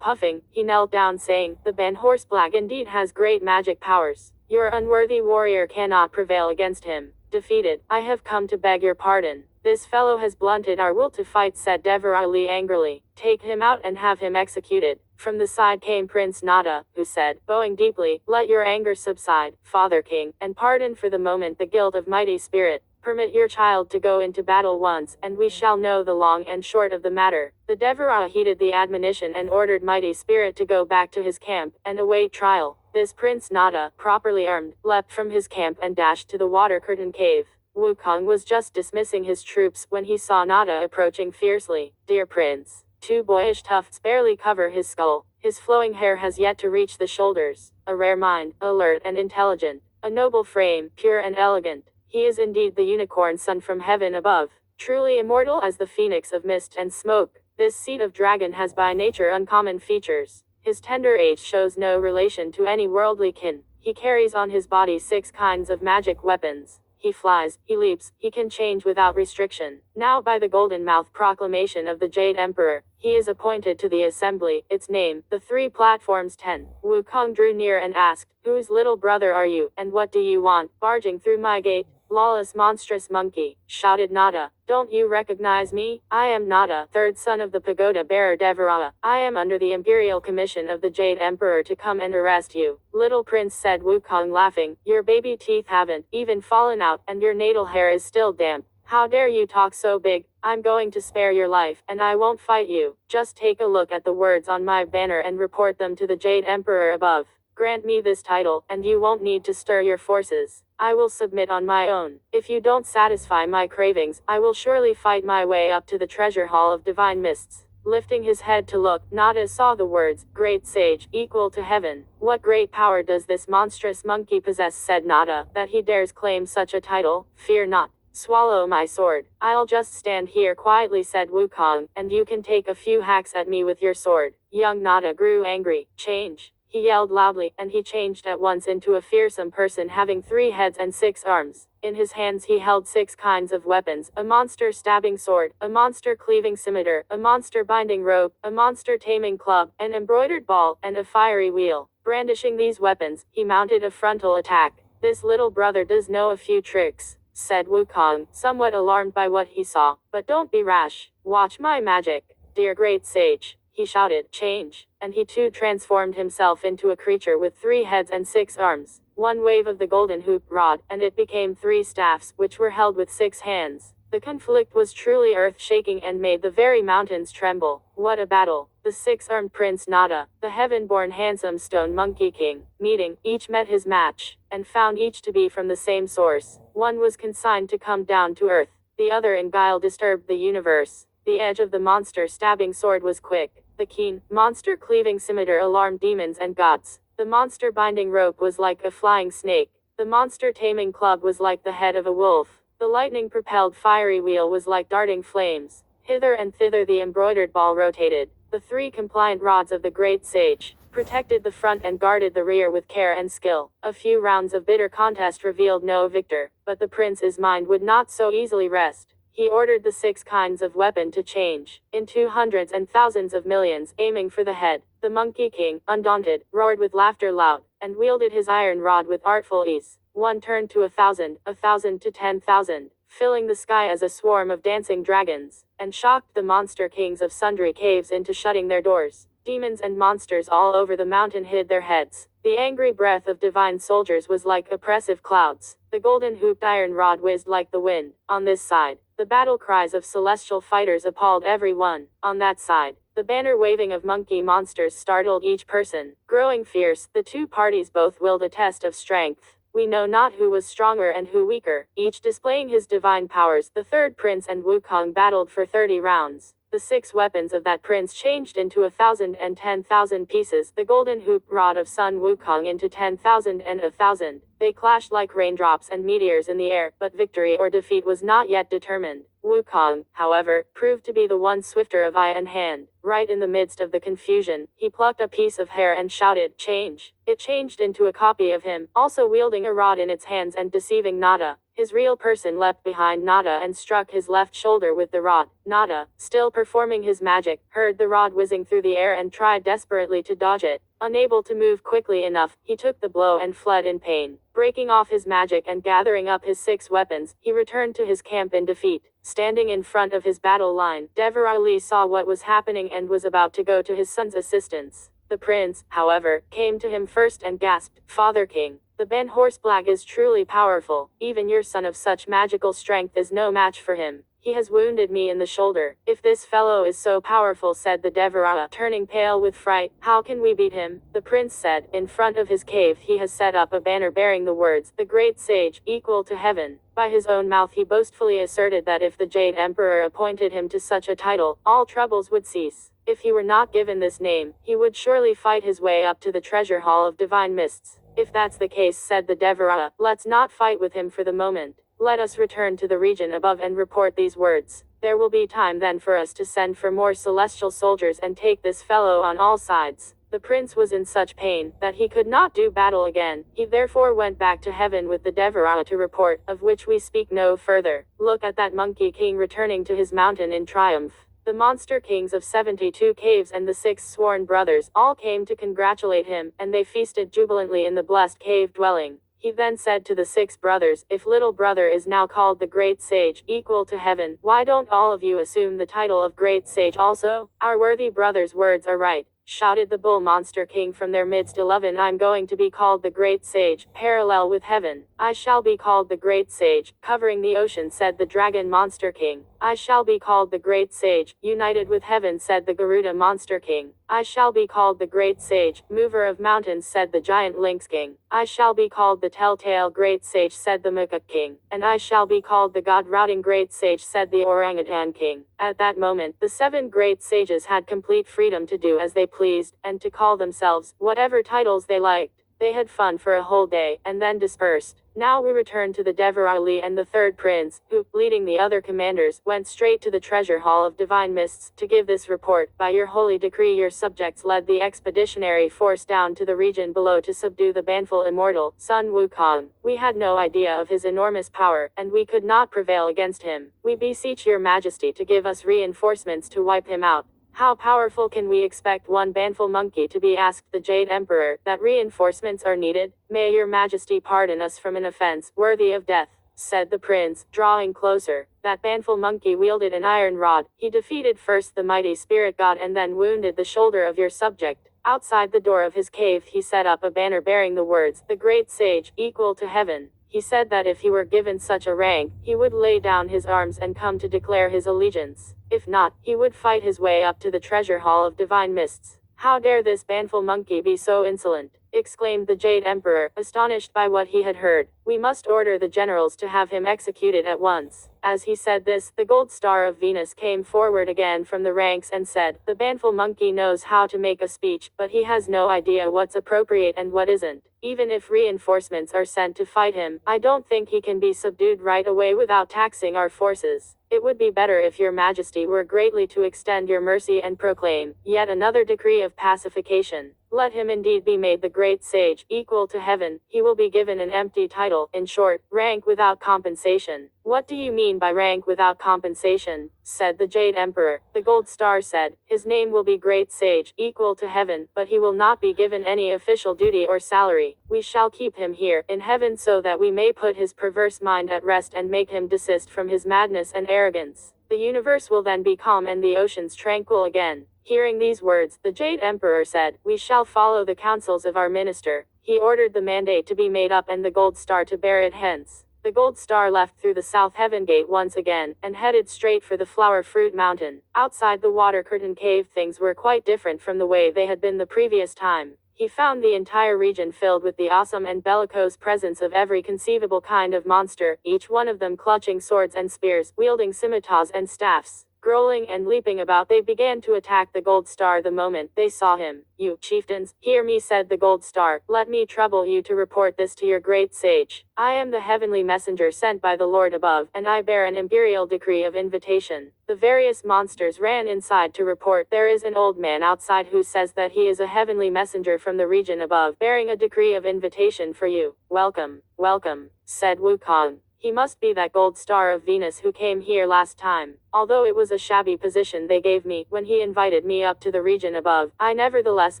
puffing, he knelt down saying, the band horse black indeed has great magic powers. Your unworthy warrior cannot prevail against him. Defeated, I have come to beg your pardon. This fellow has blunted our will to fight, said Devarali angrily. Take him out and have him executed. From the side came Prince Nada, who said, bowing deeply, let your anger subside, Father King, and pardon for the moment the guilt of mighty spirit. Permit your child to go into battle once, and we shall know the long and short of the matter. The Devara heeded the admonition and ordered mighty spirit to go back to his camp, and await trial. This Prince Nada, properly armed, leapt from his camp and dashed to the water curtain cave. Wukong was just dismissing his troops when he saw Nada approaching fiercely. Dear Prince, two boyish tufts barely cover his skull. His flowing hair has yet to reach the shoulders. A rare mind, alert and intelligent. A noble frame, pure and elegant. He is indeed the unicorn son from heaven above. Truly immortal as the phoenix of mist and smoke. This seed of dragon has by nature uncommon features. His tender age shows no relation to any worldly kin. He carries on his body 6 kinds of magic weapons. He flies, he leaps, he can change without restriction. Now by the golden mouth proclamation of the Jade Emperor, he is appointed to the assembly, its name, the 3 platforms 10. Wukong drew near and asked, whose little brother are you, and what do you want, barging through my gate? Lawless monstrous monkey, shouted Nada. Don't you recognize me? I am Nada, 3rd son of the pagoda bearer Devarara. I am under the imperial commission of the Jade Emperor to come and arrest you. Little prince, said Wukong laughing, your baby teeth haven't even fallen out, and your natal hair is still damp. How dare you talk so big? I'm going to spare your life, and I won't fight you. Just take a look at the words on my banner and report them to the Jade Emperor above. Grant me this title, and you won't need to stir your forces. I will submit on my own. If you don't satisfy my cravings, I will surely fight my way up to the treasure hall of divine mists. Lifting his head to look, Nada saw the words, great sage, equal to heaven. What great power does this monstrous monkey possess, said Nada, that he dares claim such a title? Fear not. Swallow my sword. I'll just stand here quietly, said Wukong, and you can take a few hacks at me with your sword. Young Nada grew angry. Change. He yelled loudly, and he changed at once into a fearsome person having 3 heads and 6 arms. In his hands he held 6 kinds of weapons, a monster stabbing sword, a monster cleaving scimitar, a monster binding rope, a monster taming club, an embroidered ball, and a fiery wheel. Brandishing these weapons, he mounted a frontal attack. This little brother does know a few tricks, said Wukong, somewhat alarmed by what he saw. But don't be rash. Watch my magic. Dear great sage, he shouted, change, and he too transformed himself into a creature with 3 heads and 6 arms. One wave of the golden hoop rod, and it became 3 staffs, which were held with 6 hands. The conflict was truly earth-shaking and made the very mountains tremble. What a battle! The 6-armed Prince Nada, the heaven-born handsome stone monkey king, meeting, each met his match, and found each to be from the same source. One was consigned to come down to earth, the other in guile disturbed the universe. The edge of the monster stabbing sword was quick. The keen, monster-cleaving scimitar alarmed demons and gods. The monster binding rope was like a flying snake. The monster taming club was like the head of a wolf. The lightning-propelled fiery wheel was like darting flames. Hither and thither the embroidered ball rotated. The 3 compliant rods of the great sage protected the front and guarded the rear with care and skill. A few rounds of bitter contest revealed no victor, but the prince's mind would not so easily rest. He ordered the 6 kinds of weapon to change into hundreds and thousands of millions, aiming for the head. The Monkey King, undaunted, roared with laughter loud, and wielded his iron rod with artful ease. One turned to 1,000, 1,000 to 10,000, filling the sky as a swarm of dancing dragons, and shocked the monster kings of sundry caves into shutting their doors. Demons and monsters all over the mountain hid their heads. The angry breath of divine soldiers was like oppressive clouds. The golden hooped iron rod whizzed like the wind. On this side, the battle cries of celestial fighters appalled everyone. On that side, the banner waving of monkey monsters startled each person. Growing fierce, the two parties both willed a test of strength. We know not who was stronger and who weaker, each displaying his divine powers. The third prince and Wukong battled for 30 rounds. The 6 weapons of that prince changed into 1,000 and 10,000 pieces, the golden hoop rod of Sun Wukong into 10,000 and 1,000. They clashed like raindrops and meteors in the air, but victory or defeat was not yet determined. Wukong, however, proved to be the one swifter of eye and hand. Right in the midst of the confusion, he plucked a piece of hair and shouted, "Change!" It changed into a copy of him, also wielding a rod in its hands and deceiving Nada. His real person leapt behind Nada and struck his left shoulder with the rod. Nada, still performing his magic, heard the rod whizzing through the air and tried desperately to dodge it. Unable to move quickly enough, he took the blow and fled in pain. Breaking off his magic and gathering up his 6 weapons, he returned to his camp in defeat. Standing in front of his battle line, Devereux Lee saw what was happening and was about to go to his son's assistance. The prince, however, came to him first and gasped, "Father King, the Ben Horseblag is truly powerful. Even your son of such magical strength is no match for him. He has wounded me in the shoulder." "If this fellow is so powerful," said the Devereux, turning pale with fright, "how can we beat him?" The prince said, "In front of his cave he has set up a banner bearing the words, 'The Great Sage, equal to heaven.'" By his own mouth he boastfully asserted that if the Jade Emperor appointed him to such a title, all troubles would cease. If he were not given this name, he would surely fight his way up to the treasure hall of divine mists. "If that's the case," said the Devereux, "let's not fight with him for the moment. Let us return to the region above and report these words. There will be time then for us to send for more celestial soldiers and take this fellow on all sides." The prince was in such pain that he could not do battle again. He therefore went back to heaven with the Devereux to report, of which we speak no further. Look at that Monkey King returning to his mountain in triumph. The monster kings of 72 caves and the 6 sworn brothers all came to congratulate him, and they feasted jubilantly in the blessed cave dwelling. He then said to the 6 brothers, "If little brother is now called the Great Sage, equal to heaven, why don't all of you assume the title of Great Sage also? Our worthy brother's words are right," shouted the Bull Monster King from their midst. 11 I'm going to be called the Great Sage, parallel with heaven. "I shall be called the Great Sage, covering the ocean," said the Dragon Monster King. "I shall be called the Great Sage, united with heaven," said the Garuda Monster King. "I shall be called the Great Sage, mover of mountains," said the Giant Lynx King. "I shall be called the Telltale Great Sage," said the Macaque King. "And I shall be called the God-routing Great Sage," said the Orangutan King. At that moment, the 7 great sages had complete freedom to do as they pleased, and to call themselves whatever titles they liked. They had fun for a whole day, and then dispersed. Now we return to the Devereux Lee and the third prince, who, leading the other commanders, went straight to the treasure hall of divine mists, to give this report: "By your holy decree your subjects led the expeditionary force down to the region below to subdue the baneful immortal, Sun Wukong. We had no idea of his enormous power, and we could not prevail against him. We beseech your majesty to give us reinforcements to wipe him out." "How powerful can we expect one baneful monkey to be?" asked the Jade Emperor. "That reinforcements are needed? May your majesty pardon us from an offense worthy of death," said the prince, drawing closer. "That baneful monkey wielded an iron rod. He defeated first the mighty spirit god and then wounded the shoulder of your subject. Outside the door of his cave he set up a banner bearing the words, 'The Great Sage, equal to heaven.' He said that if he were given such a rank, he would lay down his arms and come to declare his allegiance. If not, he would fight his way up to the treasure hall of divine mists." "How dare this baneful monkey be so insolent?" exclaimed the Jade Emperor, astonished by what he had heard. "We must order the generals to have him executed at once." As he said this, the gold star of Venus came forward again from the ranks and said, "The baneful monkey knows how to make a speech, but he has no idea what's appropriate and what isn't. Even if reinforcements are sent to fight him, I don't think he can be subdued right away without taxing our forces. It would be better if your majesty were greatly to extend your mercy and proclaim yet another decree of pacification." Let him indeed be made the great sage, equal to heaven. He will be given an empty title, in short, rank without compensation. What do you mean by rank without compensation? Said the Jade Emperor. The Gold Star said, his name will be great sage, equal to heaven, but he will not be given any official duty or salary. We shall keep him here, in heaven, so that we may put his perverse mind at rest and make him desist from his madness and arrogance. The universe will then be calm and the oceans tranquil again. Hearing these words, the Jade Emperor said, we shall follow the counsels of our minister. He ordered the mandate to be made up and the Gold Star to bear it hence. The Gold Star left through the South Heaven Gate once again, and headed straight for the Flower Fruit Mountain. Outside the water curtain cave, things were quite different from the way they had been the previous time. He found the entire region filled with the awesome and bellicose presence of every conceivable kind of monster, each one of them clutching swords and spears, wielding scimitars and staffs. Growling and leaping about, they began to attack the Gold Star the moment they saw him. You, chieftains, hear me, said the Gold Star. Let me trouble you to report this to your great sage. I am the heavenly messenger sent by the Lord above, and I bear an imperial decree of invitation. The various monsters ran inside to report. There is an old man outside who says that he is a heavenly messenger from the region above, bearing a decree of invitation for you. Welcome, welcome, said Wukong. He must be that Gold Star of Venus who came here last time. Although it was a shabby position they gave me when he invited me up to the region above, I nevertheless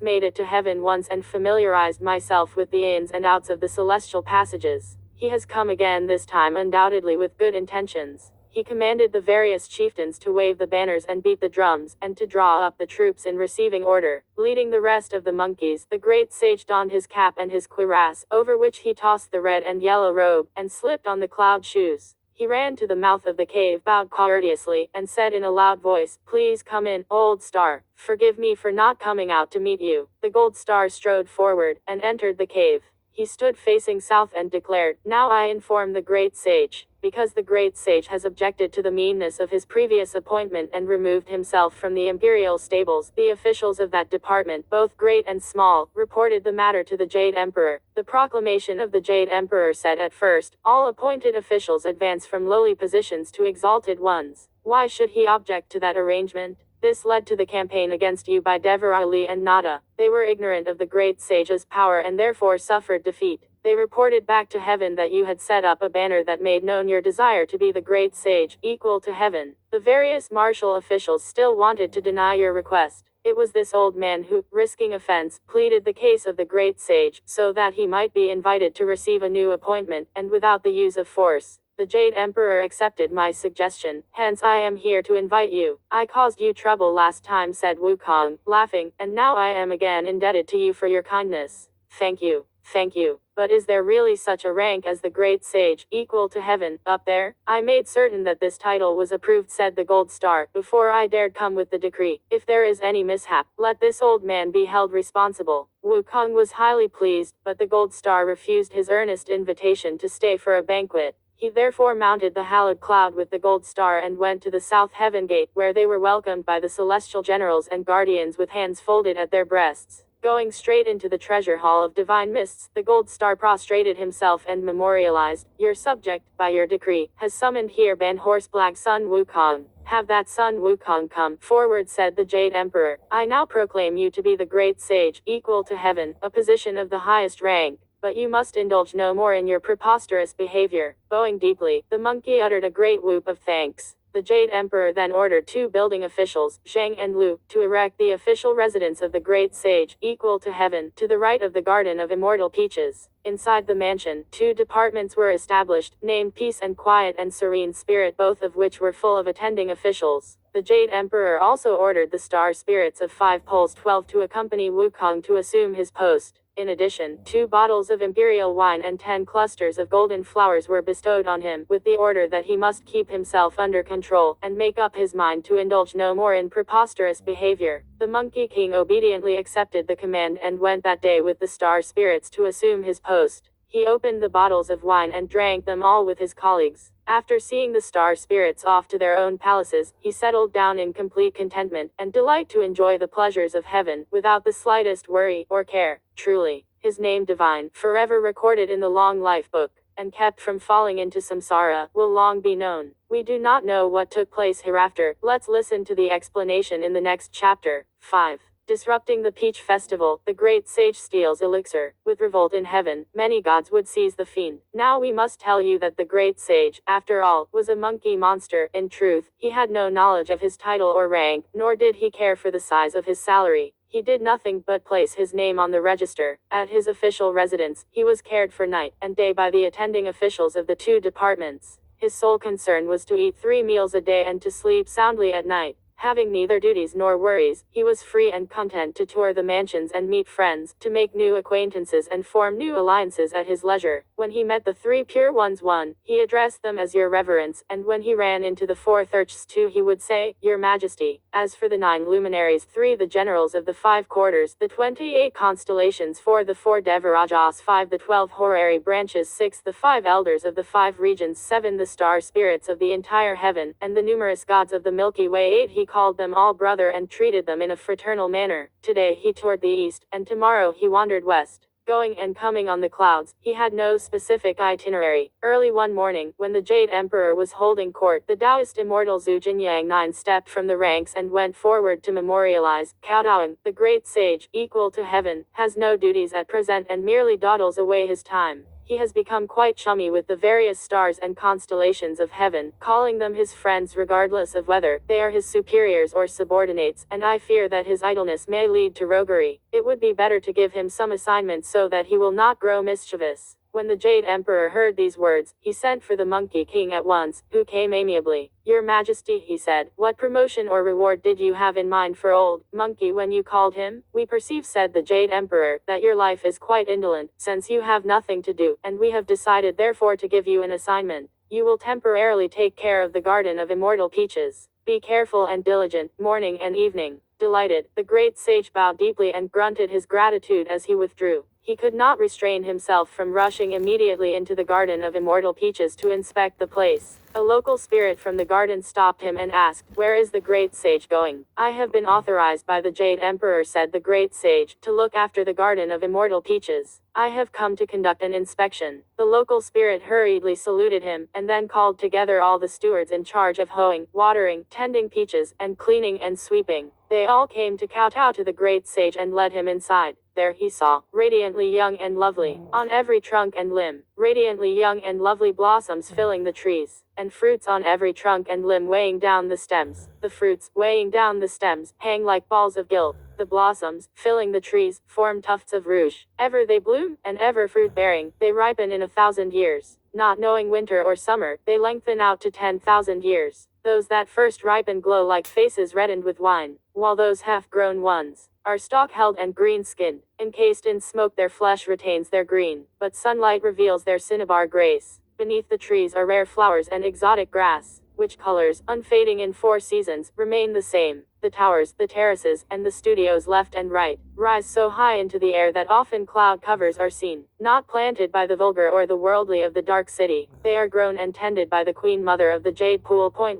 made it to heaven once and familiarized myself with the ins and outs of the celestial passages. He has come again, this time undoubtedly with good intentions. He commanded the various chieftains to wave the banners and beat the drums, and to draw up the troops in receiving order. Leading the rest of the monkeys, the great sage donned his cap and his cuirass, over which he tossed the red and yellow robe, and slipped on the cloud shoes. He ran to the mouth of the cave, bowed courteously, and said in a loud voice, please come in, Old Star. Forgive me for not coming out to meet you. The Gold Star strode forward, and entered the cave. He stood facing south and declared, now I inform the great sage. Because the great sage has objected to the meanness of his previous appointment and removed himself from the imperial stables, the officials of that department, both great and small, reported the matter to the Jade Emperor. The proclamation of the Jade Emperor said at first, all appointed officials advance from lowly positions to exalted ones. Why should he object to that arrangement? This led to the campaign against you by Devarali and Nada. They were ignorant of the great sage's power and therefore suffered defeat. They reported back to heaven that you had set up a banner that made known your desire to be the great sage, equal to heaven. The various martial officials still wanted to deny your request. It was this old man who, risking offense, pleaded the case of the great sage, so that he might be invited to receive a new appointment, and without the use of force. The Jade Emperor accepted my suggestion, hence I am here to invite you. I caused you trouble last time, said Wukong, laughing, and now I am again indebted to you for your kindness. Thank you, thank you. But is there really such a rank as the great sage, equal to heaven, up there? I made certain that this title was approved, said the Gold Star, before I dared come with the decree. If there is any mishap, let this old man be held responsible. Wukong was highly pleased, but the Gold Star refused his earnest invitation to stay for a banquet. He therefore mounted the hallowed cloud with the Gold Star and went to the South Heaven Gate, where they were welcomed by the celestial generals and guardians with hands folded at their breasts. Going straight into the treasure hall of divine mists, the Gold Star prostrated himself and memorialized, your subject, by your decree, has summoned here Ban Horse Black Sun Wukong. Have that Sun Wukong come forward, said the Jade Emperor. I now proclaim you to be the great sage, equal to heaven, a position of the highest rank. But you must indulge no more in your preposterous behavior. Bowing deeply, the monkey uttered a great whoop of thanks. The Jade Emperor then ordered 2 building officials, Zheng and Lu, to erect the official residence of the great sage, equal to heaven, to the right of the Garden of Immortal Peaches. Inside the mansion, 2 departments were established, named Peace and Quiet and Serene Spirit, both of which were full of attending officials. The Jade Emperor also ordered the star spirits of 5 poles 12 to accompany Wukong to assume his post. In addition, 2 bottles of imperial wine and 10 clusters of golden flowers were bestowed on him, with the order that he must keep himself under control, and make up his mind to indulge no more in preposterous behavior. The Monkey King obediently accepted the command and went that day with the star spirits to assume his post. He opened the bottles of wine and drank them all with his colleagues. After seeing the star spirits off to their own palaces, he settled down in complete contentment and delight to enjoy the pleasures of heaven, without the slightest worry or care. Truly, his name divine, forever recorded in the long life book, and kept from falling into samsara, will long be known. We do not know what took place hereafter. Let's listen to the explanation in the next chapter. 5. Disrupting the peach festival, the great sage steals elixir. With revolt in heaven, many gods would seize the fiend. Now we must tell you that the great sage, after all, was a monkey monster. In truth, he had no knowledge of his title or rank, nor did he care for the size of his salary. He did nothing but place his name on the register. At his official residence, he was cared for night and day by the attending officials of the two departments. His sole concern was to eat 3 meals a day and to sleep soundly at night. Having neither duties nor worries, he was free and content to tour the mansions and meet friends, to make new acquaintances and form new alliances at his leisure. When he met the 3 pure ones one, he addressed them as Your Reverence, and when he ran into the 4 thirsts two he would say, Your Majesty. As for the 9 luminaries, 3 the generals of the 5 quarters, the 28 constellations, 4 the 4 Devarajas, 5 the 12 horary branches, 6 the 5 elders of the 5 regions, 7 the star spirits of the entire heaven, and the numerous gods of the Milky Way, 8 he called them all brother and treated them in a fraternal manner. Today he toured the east, and tomorrow he wandered west, going and coming on the clouds. He had no specific itinerary. Early one morning, when the Jade Emperor was holding court, the Taoist immortal Zhu Jinyang 9 stepped from the ranks and went forward to memorialize. Cao Daoing, the great sage, equal to heaven, has no duties at present and merely dawdles away his time. He has become quite chummy with the various stars and constellations of heaven, calling them his friends regardless of whether they are his superiors or subordinates, and I fear that his idleness may lead to roguery. It would be better to give him some assignment so that he will not grow mischievous. When the Jade Emperor heard these words, he sent for the Monkey King at once, who came amiably. Your Majesty, he said, what promotion or reward did you have in mind for old Monkey when you called him? We perceive, said the Jade Emperor, that your life is quite indolent, since you have nothing to do, and we have decided therefore to give you an assignment. You will temporarily take care of the Garden of Immortal Peaches. Be careful and diligent, morning and evening. Delighted, the great sage bowed deeply and grunted his gratitude as he withdrew. He could not restrain himself from rushing immediately into the Garden of Immortal Peaches to inspect the place. A local spirit from the garden stopped him and asked, Where is the great sage going? I have been authorized by the Jade Emperor, said the great sage, to look after the Garden of Immortal Peaches. I have come to conduct an inspection. The local spirit hurriedly saluted him, and then called together all the stewards in charge of hoeing, watering, tending peaches, and cleaning and sweeping. They all came to kowtow to the great sage and led him inside. There he saw, radiantly young and lovely, on every trunk and limb, radiantly young and lovely blossoms filling the trees, and fruits on every trunk and limb weighing down the stems. The fruits, weighing down the stems, hang like balls of gilt. The blossoms, filling the trees, form tufts of rouge. Ever they bloom, and ever fruit-bearing, they ripen in 1,000 years. Not knowing winter or summer, they lengthen out to 10,000 years. Those that first ripen glow like faces reddened with wine, while those half-grown ones are stalk-held and green-skinned. Encased in smoke their flesh retains their green, but sunlight reveals their cinnabar grace. Beneath the trees are rare flowers and exotic grass, which colors, unfading in 4 seasons, remain the same. The towers, the terraces, and the studios left and right, rise so high into the air that often cloud covers are seen. Not planted by the vulgar or the worldly of the dark city, they are grown and tended by the Queen Mother of the Jade Pool. 10.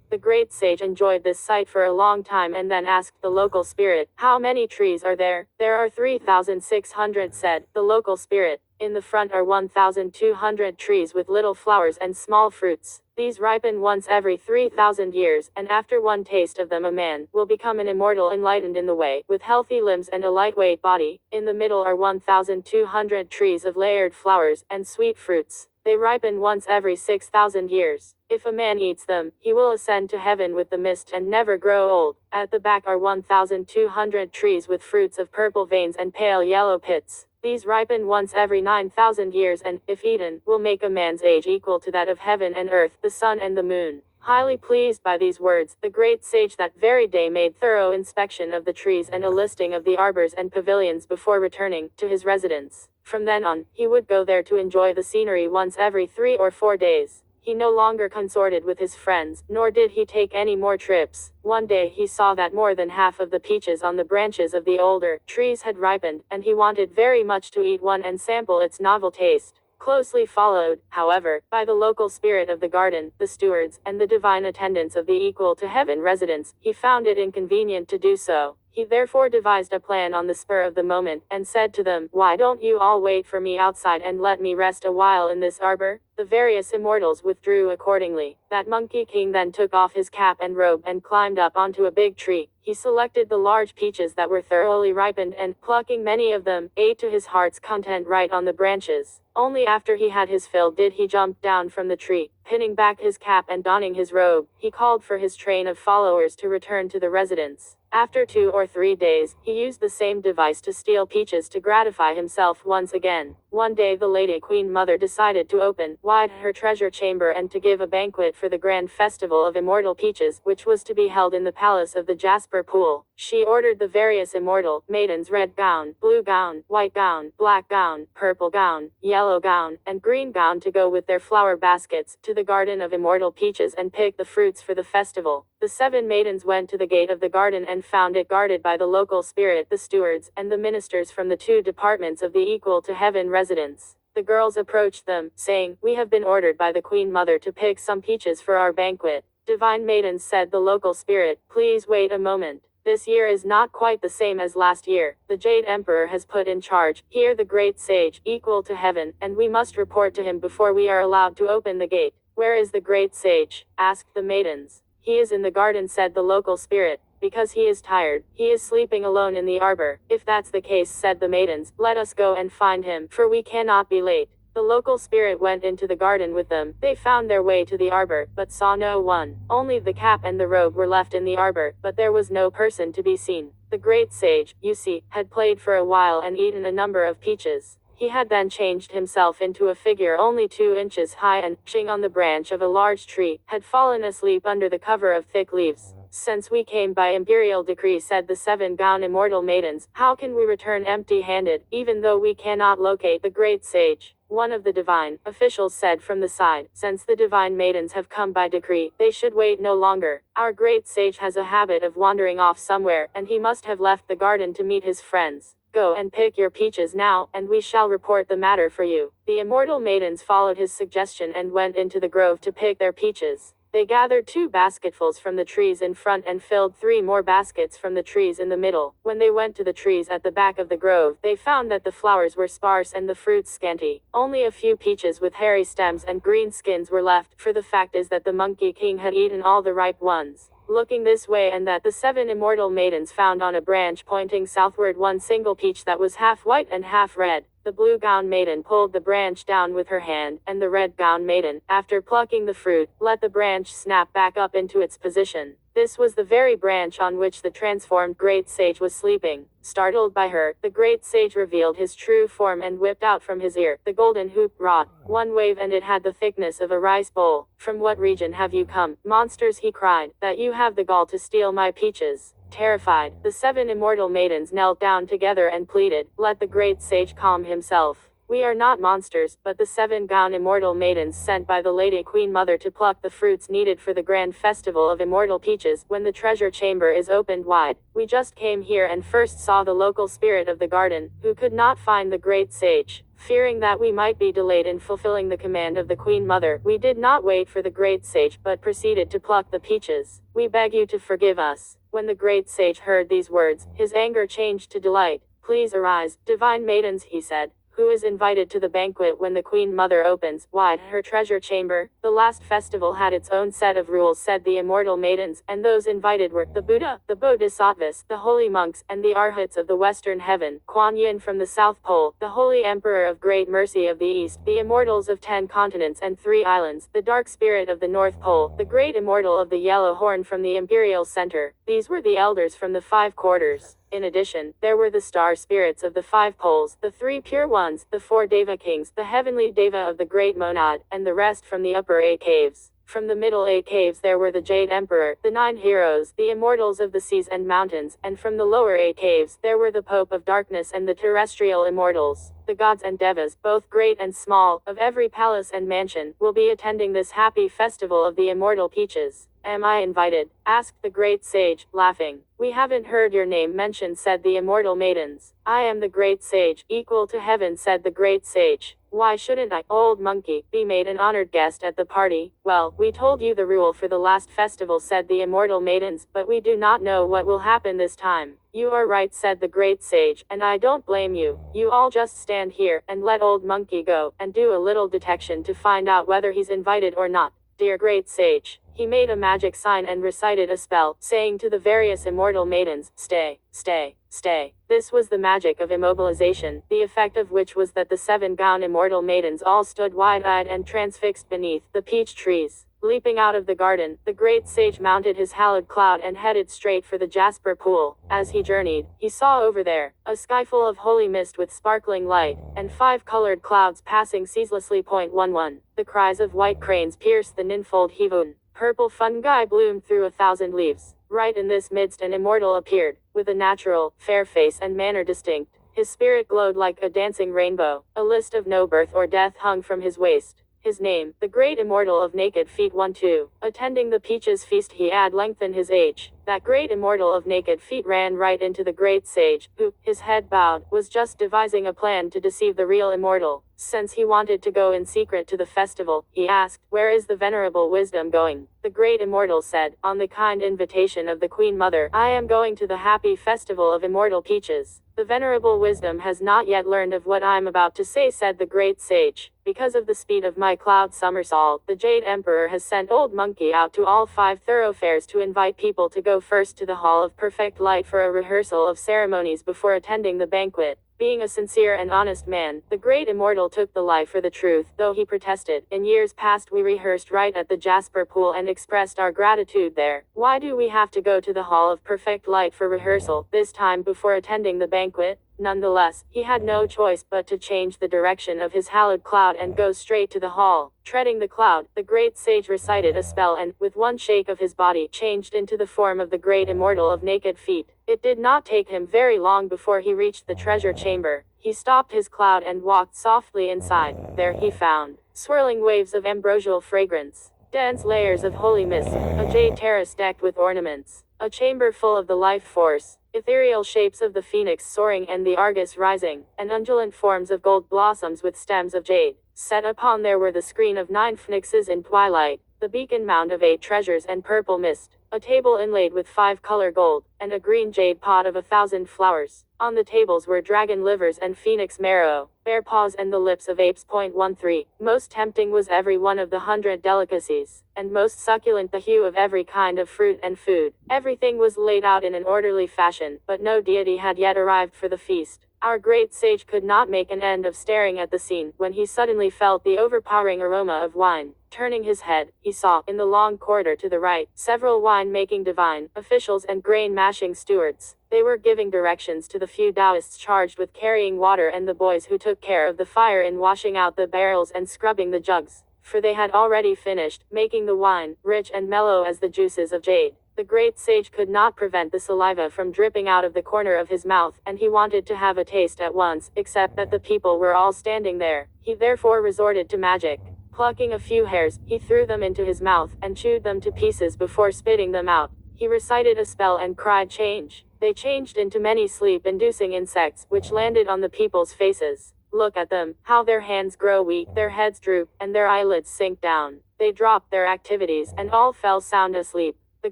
The great sage enjoyed this sight for a long time and then asked the local spirit, How many trees are there? There are 3,600, said the local spirit. In the front are 1,200 trees with little flowers and small fruits. These ripen once every 3,000 years, and after one taste of them a man will become an immortal enlightened in the way, with healthy limbs and a lightweight body. In the middle are 1,200 trees of layered flowers and sweet fruits. They ripen once every 6,000 years. If a man eats them, he will ascend to heaven with the mist and never grow old. At the back are 1,200 trees with fruits of purple veins and pale yellow pits. These ripen once every 9,000 years and, if eaten, will make a man's age equal to that of heaven and earth, the sun and the moon. Highly pleased by these words, the great sage that very day made thorough inspection of the trees and a listing of the arbors and pavilions before returning to his residence. From then on, he would go there to enjoy the scenery once every 3 or 4 days. He no longer consorted with his friends, nor did he take any more trips. One day he saw that more than half of the peaches on the branches of the older trees had ripened, and he wanted very much to eat one and sample its novel taste. Closely followed, however, by the local spirit of the garden, the stewards, and the divine attendants of the equal to heaven residence, he found it inconvenient to do so. He therefore devised a plan on the spur of the moment, and said to them, "Why don't you all wait for me outside and let me rest a while in this arbor?" The various immortals withdrew accordingly. That Monkey King then took off his cap and robe and climbed up onto a big tree. He selected the large peaches that were thoroughly ripened and, plucking many of them, ate to his heart's content right on the branches. Only after he had his fill did he jump down from the tree. Pinning back his cap and donning his robe, he called for his train of followers to return to the residence. After 2 or 3 days, he used the same device to steal peaches to gratify himself once again. One day the Lady Queen Mother decided to open wide her treasure chamber and to give a banquet for the grand festival of immortal peaches, which was to be held in the palace of the Jasper Pool. She ordered the various immortal maidens red gown, blue gown, white gown, black gown, purple gown, yellow gown, and green gown to go with their flower baskets to the garden of immortal peaches and pick the fruits for the festival. The 7 maidens went to the gate of the garden and found it guarded by the local spirit, the stewards, and the ministers from the 2 departments of the Equal to Heaven residence. The girls approached them, saying, "We have been ordered by the Queen Mother to pick some peaches for our banquet." "Divine maidens," said the local spirit, "please wait a moment. This year is not quite the same as last year. The Jade Emperor has put in charge here the great sage, Equal to Heaven, and we must report to him before we are allowed to open the gate." "Where is the great sage?" asked the maidens. "He is in the garden," said the local spirit. "Because he is tired, he is sleeping alone in the arbor." "If that's the case," said the maidens, "let us go and find him, for we cannot be late." The local spirit went into the garden with them. They found their way to the arbor, but saw no one. Only the cap and the robe were left in the arbor, but there was no person to be seen. The great sage, you see, had played for a while and eaten a number of peaches. He had then changed himself into a figure only 2 inches high and, perching on the branch of a large tree, had fallen asleep under the cover of thick leaves. "Since we came by imperial decree," said the 7 gown immortal maidens, "how can we return empty-handed, even though we cannot locate the great sage?" One of the divine officials said from the side, "Since the divine maidens have come by decree, they should wait no longer. Our great sage has a habit of wandering off somewhere, and he must have left the garden to meet his friends. Go and pick your peaches now, and we shall report the matter for you." The immortal maidens followed his suggestion and went into the grove to pick their peaches. They gathered 2 basketfuls from the trees in front and filled 3 more baskets from the trees in the middle. When they went to the trees at the back of the grove, they found that the flowers were sparse and the fruits scanty. Only a few peaches with hairy stems and green skins were left, for the fact is that the Monkey King had eaten all the ripe ones. Looking this way and that, the 7 immortal maidens found on a branch pointing southward one single peach that was half white and half red. The blue gown maiden pulled the branch down with her hand, and the red gown maiden, after plucking the fruit, let the branch snap back up into its position. This was the very branch on which the transformed great sage was sleeping. Startled by her, the great sage revealed his true form and whipped out from his ear the golden hoop rod. One wave and it had the thickness of a rice bowl. "From what region have you come, monsters?" he cried, "that you have the gall to steal my peaches?" Terrified, the 7 immortal maidens knelt down together and pleaded, "Let the great sage calm himself. We are not monsters, but the 7 gown immortal maidens sent by the Lady Queen Mother to pluck the fruits needed for the grand festival of immortal peaches when the treasure chamber is opened wide. We just came here and first saw the local spirit of the garden, who could not find the great sage. Fearing that we might be delayed in fulfilling the command of the Queen Mother, we did not wait for the great sage but proceeded to pluck the peaches. We beg you to forgive us." When the great sage heard these words, his anger changed to delight. "Please arise, divine maidens," he said. "Who is invited to the banquet when the Queen Mother opens wide her treasure chamber?" The last festival had its own set of rules, said the immortal maidens, and those invited were the Buddha, the Bodhisattvas, the holy monks, and the Arhats of the Western Heaven, Kuan Yin from the South Pole, the Holy Emperor of Great Mercy of the East, the immortals of 10 continents and 3 islands, the Dark Spirit of the North Pole, the Great Immortal of the Yellow Horn from the Imperial Center. These were the elders from the 5 quarters. In addition, there were the star spirits of the 5 poles, the 3 pure ones, the 4 Deva kings, the heavenly Deva of the Great Monad, and the rest from the upper 8 caves. From the middle 8 caves there were the Jade Emperor, the 9 heroes, the immortals of the seas and mountains, and from the lower 8 caves there were the Pope of Darkness and the terrestrial immortals. The gods and devas, both great and small, of every palace and mansion, will be attending this happy festival of the immortal peaches. "Am I invited?" asked the great sage, laughing. "We haven't heard your name mentioned," said the immortal maidens. "I am the great sage, Equal to Heaven," said the great sage. Why shouldn't I, old monkey, be made an honored guest at the party? Well, we told you the rule for the last festival, said the immortal maidens, but we do not know what will happen this time. You are right, said the great sage, and I don't blame you. You all just stand here, and let old monkey go, and do a little detection to find out whether he's invited or not. Dear great sage. He made a magic sign and recited a spell, saying to the various immortal maidens, stay, stay, stay. This was the magic of immobilization, the effect of which was that the 7 immortal maidens all stood wide-eyed and transfixed beneath the peach trees. Leaping out of the garden, the great sage mounted his hallowed cloud and headed straight for the jasper pool. As he journeyed, he saw over there a skyful of holy mist with sparkling light, and 5 colored clouds passing ceaselessly. 11. The cries of white cranes pierced the ninfold heaven. Purple fungi bloomed through 1,000 leaves. Right in this midst an immortal appeared, with a natural, fair face and manner distinct. His spirit glowed like a dancing rainbow. A list of no birth or death hung from his waist. His name, the great immortal of naked feet. 12. Attending the peaches feast he had lengthened his age. That great immortal of naked feet ran right into the great sage, who, his head bowed, was just devising a plan to deceive the real immortal. Since he wanted to go in secret to the festival, he asked, where is the venerable wisdom going? The great immortal said, on the kind invitation of the Queen Mother, I am going to the happy festival of immortal peaches. The venerable wisdom has not yet learned of what I'm about to say, said the great sage. Because of the speed of my cloud somersault, the Jade Emperor has sent old monkey out to all 5 thoroughfares to invite people to go first to the Hall of Perfect Light for a rehearsal of ceremonies before attending the banquet. Being a sincere and honest man, the great immortal took the lie for the truth, though he protested. In years past we rehearsed right at the Jasper Pool and expressed our gratitude there. Why do we have to go to the Hall of Perfect Light for rehearsal, this time before attending the banquet? Nonetheless, he had no choice but to change the direction of his hallowed cloud and go straight to the hall. Treading the cloud, the great sage recited a spell and, with one shake of his body, changed into the form of the great immortal of naked feet. It did not take him very long before he reached the treasure chamber. He stopped his cloud and walked softly inside. There he found swirling waves of ambrosial fragrance, dense layers of holy mist, a jade terrace decked with ornaments, a chamber full of the life force, ethereal shapes of the phoenix soaring and the argus rising, and undulant forms of gold blossoms with stems of jade. Set upon there were the screen of 9 phoenixes in twilight, the beacon mound of 8 treasures and purple mist, a table inlaid with 5-color gold, and a green jade pot of 1,000 flowers. On the tables were dragon livers and phoenix marrow, bear paws and the lips of apes. 13. Most tempting was every one of the 100 delicacies, and most succulent the hue of every kind of fruit and food. Everything was laid out in an orderly fashion, but no deity had yet arrived for the feast. Our great sage could not make an end of staring at the scene, when he suddenly felt the overpowering aroma of wine. Turning his head, he saw, in the long corridor to the right, several wine-making divine officials and grain-mashing stewards. They were giving directions to the few Taoists charged with carrying water and the boys who took care of the fire in washing out the barrels and scrubbing the jugs, for they had already finished making the wine, rich and mellow as the juices of jade. The great sage could not prevent the saliva from dripping out of the corner of his mouth, and he wanted to have a taste at once, except that the people were all standing there. He therefore resorted to magic. Plucking a few hairs, he threw them into his mouth, and chewed them to pieces before spitting them out. He recited a spell and cried, change. They changed into many sleep-inducing insects, which landed on the people's faces. Look at them, how their hands grow weak, their heads droop, and their eyelids sink down. They dropped their activities, and all fell sound asleep. The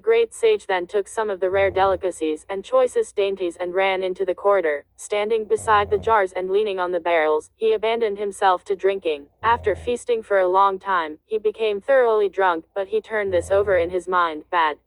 great sage then took some of the rare delicacies and choicest dainties and ran into the corridor. Standing beside the jars and leaning on the barrels, he abandoned himself to drinking. After feasting for a long time, he became thoroughly drunk, but he turned this over in his mind. Bad.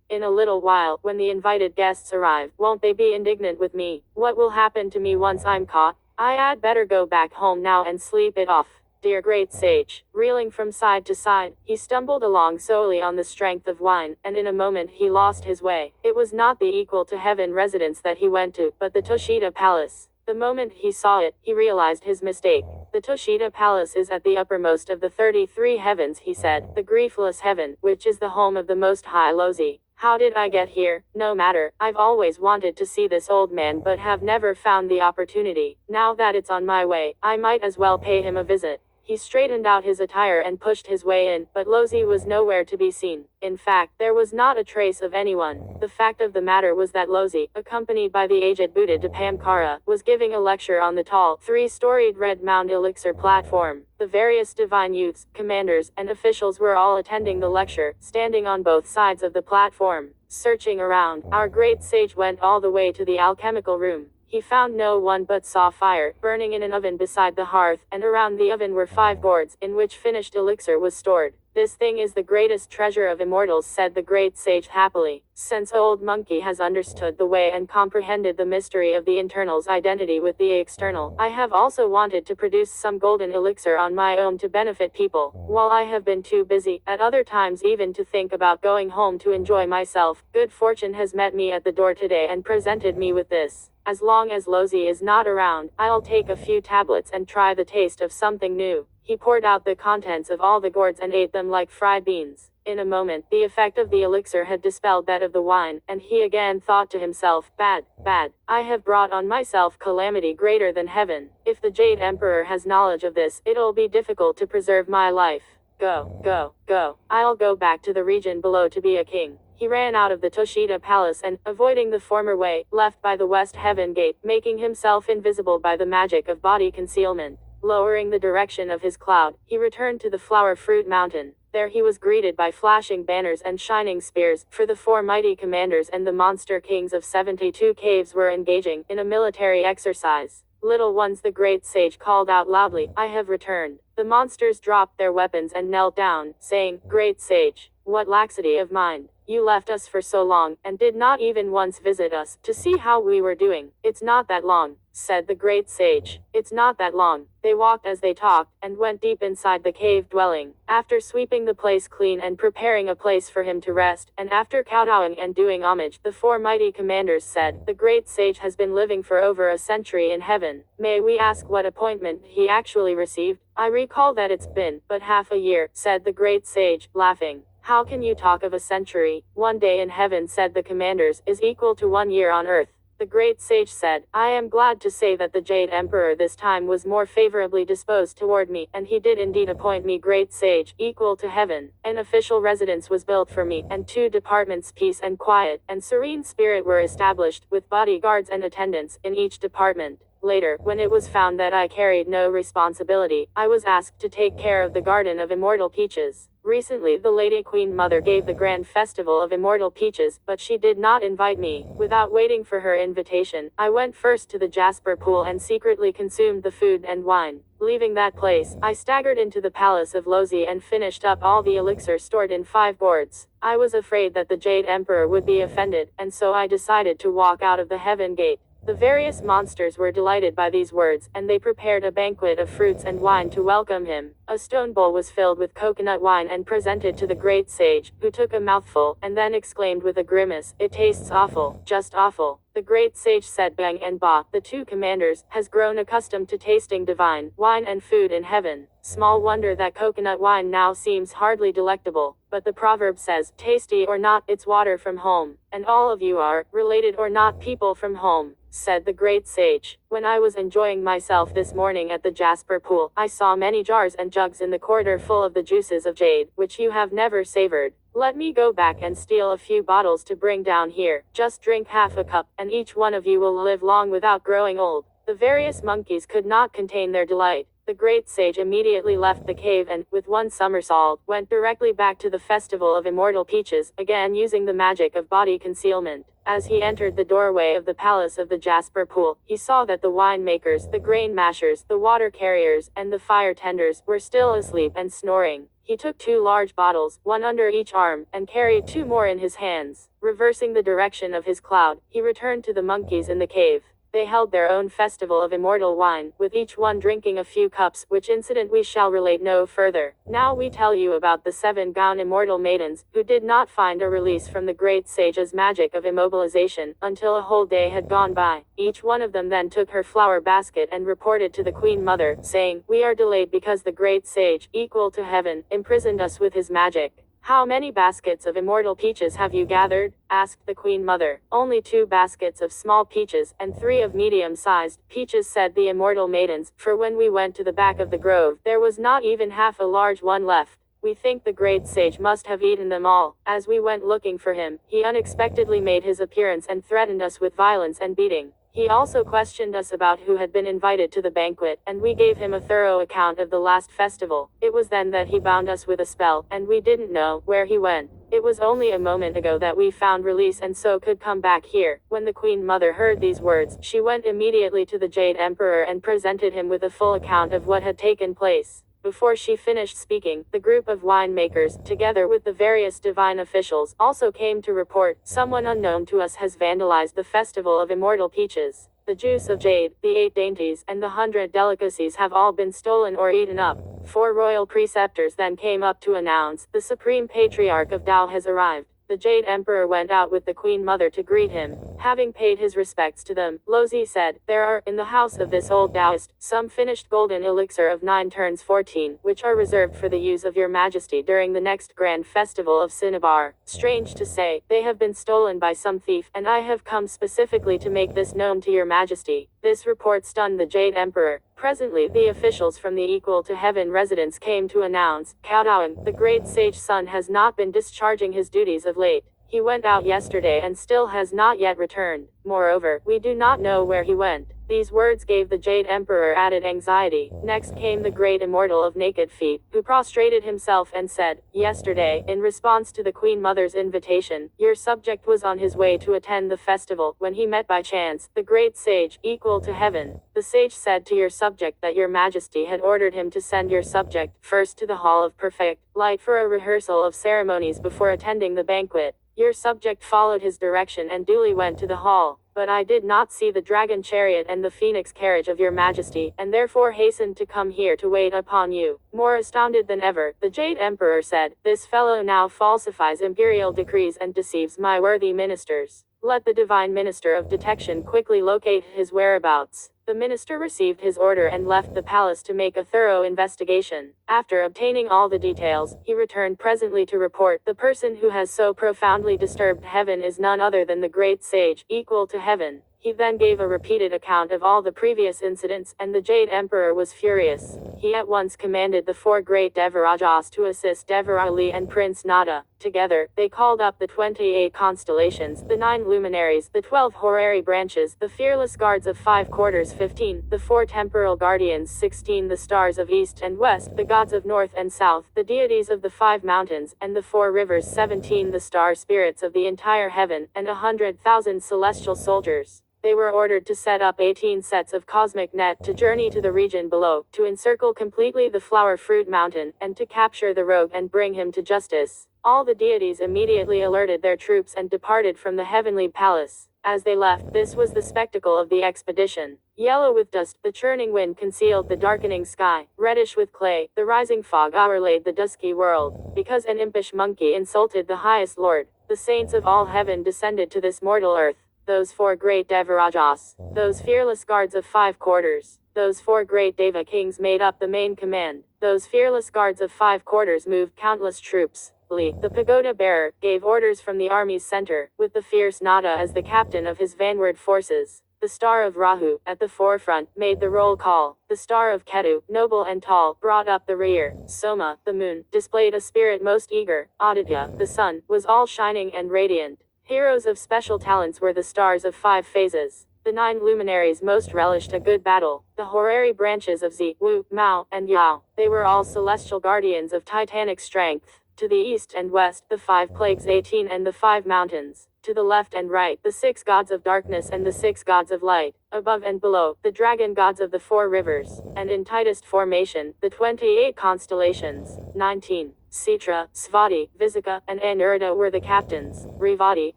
In a little while, when the invited guests arrive, won't they be indignant with me? What will happen to me once I'm caught? I had better go back home now and sleep it off. Dear great sage. Reeling from side to side, he stumbled along solely on the strength of wine, and in a moment he lost his way. It was not the equal to heaven residence that he went to, but the Toshita Palace. The moment he saw it, he realized his mistake. The Toshita Palace is at the uppermost of the 33 heavens, he said, the griefless heaven, which is the home of the Most High Lozi. How did I get here? No matter, I've always wanted to see this old man but have never found the opportunity. Now that it's on my way, I might as well pay him a visit. He straightened out his attire and pushed his way in, but Lozi was nowhere to be seen. In fact, there was not a trace of anyone. The fact of the matter was that Lozi, accompanied by the aged Buddha de Pamkara, was giving a lecture on the tall, three-storied Red Mound Elixir platform. The various divine youths, commanders, and officials were all attending the lecture, standing on both sides of the platform. Searching around, our great sage went all the way to the alchemical room. He found no one but saw fire burning in an oven beside the hearth, and around the oven were 5 gourds, in which finished elixir was stored. This thing is the greatest treasure of immortals, said the great sage happily. Since old monkey has understood the way and comprehended the mystery of the internal's identity with the external, I have also wanted to produce some golden elixir on my own to benefit people. While I have been too busy, at other times even to think about going home to enjoy myself, good fortune has met me at the door today and presented me with this. As long as Lozi is not around, I'll take a few tablets and try the taste of something new. He poured out the contents of all the gourds and ate them like fried beans. In a moment, the effect of the elixir had dispelled that of the wine, and he again thought to himself, bad, bad. I have brought on myself calamity greater than heaven. If the Jade Emperor has knowledge of this, it'll be difficult to preserve my life. Go, go, go. I'll go back to the region below to be a king. He ran out of the Toshida palace and, avoiding the former way, left by the west heaven gate, making himself invisible by the magic of body concealment. Lowering the direction of his cloud, he returned to the flower fruit mountain. There he was greeted by flashing banners and shining spears, for the 4 mighty commanders and the monster kings of 72 caves were engaging in a military exercise. Little ones, the great sage called out loudly, I have returned. The monsters dropped their weapons and knelt down, saying, Great sage, what laxity of mind. You left us for so long, and did not even once visit us, to see how we were doing. It's not that long, said the great sage. It's not that long. They walked as they talked, and went deep inside the cave dwelling. After sweeping the place clean and preparing a place for him to rest, and after kowtowing and doing homage, the 4 mighty commanders said, The great sage has been living for over a century in heaven. May we ask what appointment he actually received? I recall that it's been but half a year, said the great sage, laughing. How can you talk of a century? 1 day in heaven, said the commanders, is equal to 1 year on earth. The great sage said, I am glad to say that the Jade Emperor this time was more favorably disposed toward me, and he did indeed appoint me great sage, equal to heaven. An official residence was built for me, and 2 departments, peace and quiet, and serene spirit, were established, with bodyguards and attendants, in each department. Later, when it was found that I carried no responsibility, I was asked to take care of the Garden of Immortal Peaches. Recently, the Lady Queen Mother gave the Grand Festival of Immortal Peaches, but she did not invite me. Without waiting for her invitation, I went first to the Jasper Pool and secretly consumed the food and wine. Leaving that place, I staggered into the palace of Lozi and finished up all the elixir stored in 5 gourds. I was afraid that the Jade Emperor would be offended, and so I decided to walk out of the heaven gate. The various monsters were delighted by these words, and they prepared a banquet of fruits and wine to welcome him. A stone bowl was filled with coconut wine and presented to the great sage, who took a mouthful, and then exclaimed with a grimace, It tastes awful, just awful. The great sage said, Bang and Ba, the 2 commanders, has grown accustomed to tasting divine wine and food in heaven. Small wonder that coconut wine now seems hardly delectable. But the proverb says, tasty or not, it's water from home. And all of you are, related or not, people from home, said the great sage. When I was enjoying myself this morning at the Jasper Pool, I saw many jars and jugs in the corridor full of the juices of jade, which you have never savored. Let me go back and steal a few bottles to bring down here. Just drink half a cup, and each one of you will live long without growing old. The various monkeys could not contain their delight. The great sage immediately left the cave and, with one somersault, went directly back to the Festival of Immortal Peaches, again using the magic of body concealment. As he entered the doorway of the palace of the Jasper Pool, he saw that the winemakers, the grain mashers, the water carriers, and the fire tenders were still asleep and snoring. He took 2 large bottles, one under each arm, and carried 2 more in his hands. Reversing the direction of his cloud, he returned to the monkeys in the cave. They held their own festival of immortal wine, with each one drinking a few cups, which incident we shall relate no further. Now we tell you about the 7 gown immortal maidens, who did not find a release from the great sage's magic of immobilization, until a whole day had gone by. Each one of them then took her flower basket and reported to the Queen Mother, saying, We are delayed because the great sage, equal to heaven, imprisoned us with his magic. How many baskets of immortal peaches have you gathered? Asked the Queen Mother. Only 2 baskets of small peaches, and 3 of medium-sized peaches, said the immortal maidens, for when we went to the back of the grove, there was not even half a large one left. We think the great sage must have eaten them all. As we went looking for him, he unexpectedly made his appearance and threatened us with violence and beating. He also questioned us about who had been invited to the banquet, and we gave him a thorough account of the last festival. It was then that he bound us with a spell, and we didn't know where he went. It was only a moment ago that we found release and so could come back here. When the Queen Mother heard these words, she went immediately to the Jade Emperor and presented him with a full account of what had taken place. Before she finished speaking, the group of winemakers, together with the various divine officials, also came to report, someone unknown to us has vandalized the festival of immortal peaches. The juice of jade, the 8 dainties, and the 100 delicacies have all been stolen or eaten up. 4 royal preceptors then came up to announce, the Supreme Patriarch of Tao has arrived. The Jade Emperor went out with the Queen Mother to greet him. Having paid his respects to them, Lozi said, there are, in the house of this old Taoist, some finished golden elixir of 9 turns 14, which are reserved for the use of your majesty during the next grand festival of Cinnabar. Strange to say, they have been stolen by some thief, and I have come specifically to make this known to your majesty. This report stunned the Jade Emperor. Presently, the officials from the Equal to Heaven residence came to announce, Cao Daoan, the great sage son, has not been discharging his duties of late. He went out yesterday and still has not yet returned. Moreover, we do not know where he went. These words gave the Jade Emperor added anxiety. Next came the great immortal of naked feet, who prostrated himself and said, yesterday, in response to the Queen Mother's invitation, your subject was on his way to attend the festival, when he met by chance, the great sage, Equal to Heaven. The sage said to your subject that your majesty had ordered him to send your subject, first to the Hall of Perfect Light for a rehearsal of ceremonies before attending the banquet. Your subject followed his direction and duly went to the hall. But I did not see the dragon chariot and the phoenix carriage of your majesty, and therefore hastened to come here to wait upon you. More astounded than ever, the Jade Emperor said, this fellow now falsifies imperial decrees and deceives my worthy ministers. Let the divine minister of detection quickly locate his whereabouts. The minister received his order and left the palace to make a thorough investigation. After obtaining all the details, he returned presently to report, the person who has so profoundly disturbed heaven is none other than the great sage, Equal to Heaven. He then gave a repeated account of all the previous incidents, and the Jade Emperor was furious. He at once commanded the 4 great Devarajas to assist Devarali and Prince Nada. Together, they called up the 28 constellations, the 9 luminaries, the 12 horary branches, the fearless guards of 5 quarters 15, the 4 temporal guardians 16, the stars of east and west, the gods of north and south, the deities of the 5 mountains, and the 4 rivers 17, the star spirits of the entire heaven, and 100,000 celestial soldiers. They were ordered to set up 18 sets of cosmic net to journey to the region below, to encircle completely the flower fruit mountain, and to capture the rogue and bring him to justice. All the deities immediately alerted their troops and departed from the heavenly palace. As they left, this was the spectacle of the expedition. Yellow with dust, the churning wind concealed the darkening sky. Reddish with clay, the rising fog overlaid the dusky world. Because an impish monkey insulted the highest lord, the saints of all heaven descended to this mortal earth. Those 4 great Devarajas, those fearless guards of 5 quarters, those 4 great Deva kings made up the main command. Those fearless guards of 5 quarters moved countless troops. Li, the pagoda bearer, gave orders from the army's center, with the fierce Nada as the captain of his vanward forces. The star of Rahu, at the forefront, made the roll call. The star of Ketu, noble and tall, brought up the rear. Soma, the moon, displayed a spirit most eager. Aditya, the sun, was all shining and radiant. Heroes of special talents were the stars of 5 phases. The 9 luminaries most relished a good battle. The horary branches of Zi, Wu, Mao, and Yao. They were all celestial guardians of titanic strength. To the east and west, the 5 plagues 18 and the 5 mountains. To the left and right, the 6 gods of darkness and the 6 gods of light. Above and below, the dragon gods of the 4 rivers. And in tightest formation, the 28 constellations. 19. Citra, Svati, Visika, and Anurta were the captains. Rivati,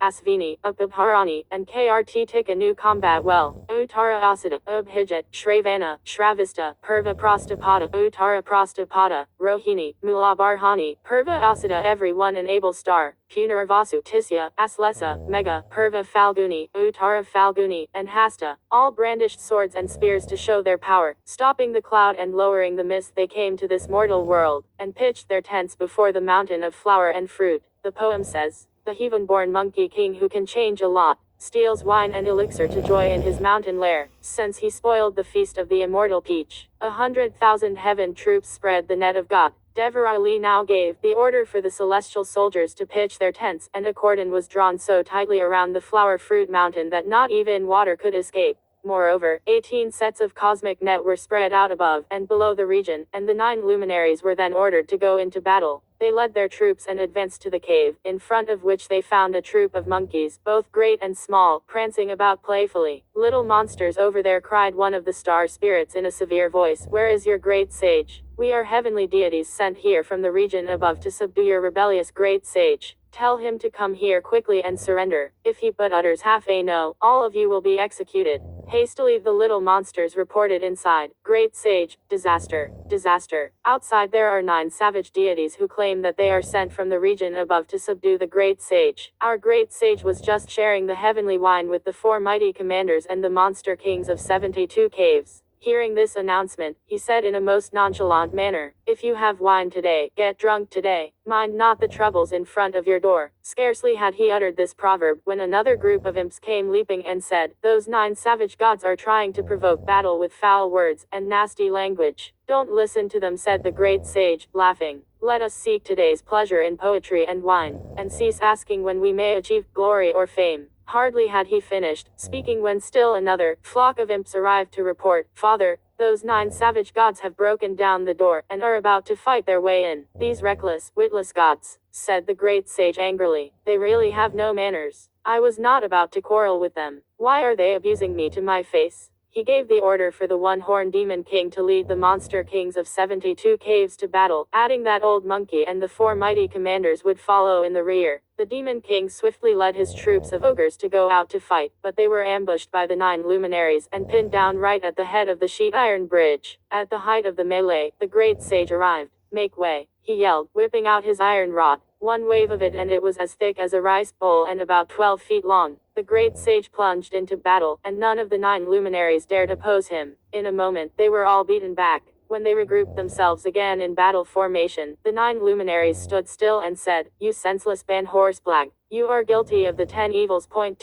Asvini, Upabharani, and Kartika knew combat well. Uttara Asada, Ubhijat, Shravana, Shravista, Purva Prastapada, Uttara Prastapada, Rohini, Mulabarhani, Purva Asada, every one an able star. Punarvasu, Tisya, Aslesa, Mega, Purva Falguni, Uttara Falguni, and Hasta, all brandished swords and spears to show their power. Stopping the cloud and lowering the mist, they came to this mortal world, and pitched their tents before the mountain of flower and fruit. The poem says, the heaven-born monkey king who can change a lot, steals wine and elixir to joy in his mountain lair, since he spoiled the feast of the immortal peach. 100,000 heaven troops spread the net of God. Dever Ali now gave the order for the celestial soldiers to pitch their tents, and a cordon was drawn so tightly around the flower fruit mountain that not even water could escape. Moreover, 18 sets of cosmic net were spread out above and below the region, and the 9 luminaries were then ordered to go into battle. They led their troops and advanced to the cave, in front of which they found a troop of monkeys, both great and small, prancing about playfully. Little monsters over there, cried one of the star spirits in a severe voice. Where is your great sage? We are heavenly deities sent here from the region above to subdue your rebellious great sage. Tell him to come here quickly and surrender. If he but utters half a no, all of you will be executed. Hastily the little monsters reported inside. Great sage, disaster, disaster. Outside there are 9 savage deities who claim that they are sent from the region above to subdue the great sage. Our great sage was just sharing the heavenly wine with the 4 mighty commanders and the monster kings of 72 caves. Hearing this announcement, he said in a most nonchalant manner, if you have wine today, get drunk today. Mind not the troubles in front of your door. Scarcely had he uttered this proverb, when another group of imps came leaping and said, those 9 savage gods are trying to provoke battle with foul words and nasty language. Don't listen to them, said the great sage, laughing. Let us seek today's pleasure in poetry and wine, and cease asking when we may achieve glory or fame. Hardly had he finished speaking when still another flock of imps arrived to report, Father, those 9 savage gods have broken down the door, and are about to fight their way in. These reckless, witless gods, said the great sage angrily, they really have no manners. I was not about to quarrel with them. Why are they abusing me to my face? He gave the order for the one-horned demon king to lead the monster kings of 72 caves to battle, adding that old monkey and the 4 mighty commanders would follow in the rear. The demon king swiftly led his troops of ogres to go out to fight, but they were ambushed by the 9 luminaries and pinned down right at the head of the sheet iron bridge. At the height of the melee, the great sage arrived. Make way, he yelled, whipping out his iron rod. One wave of it and it was as thick as a rice bowl and about 12 feet long. The great sage plunged into battle, and none of the 9 luminaries dared oppose him. In a moment, they were all beaten back. When they regrouped themselves again in battle formation, the 9 luminaries stood still and said, you senseless ban horseblag, you are guilty of the 10 evils. 20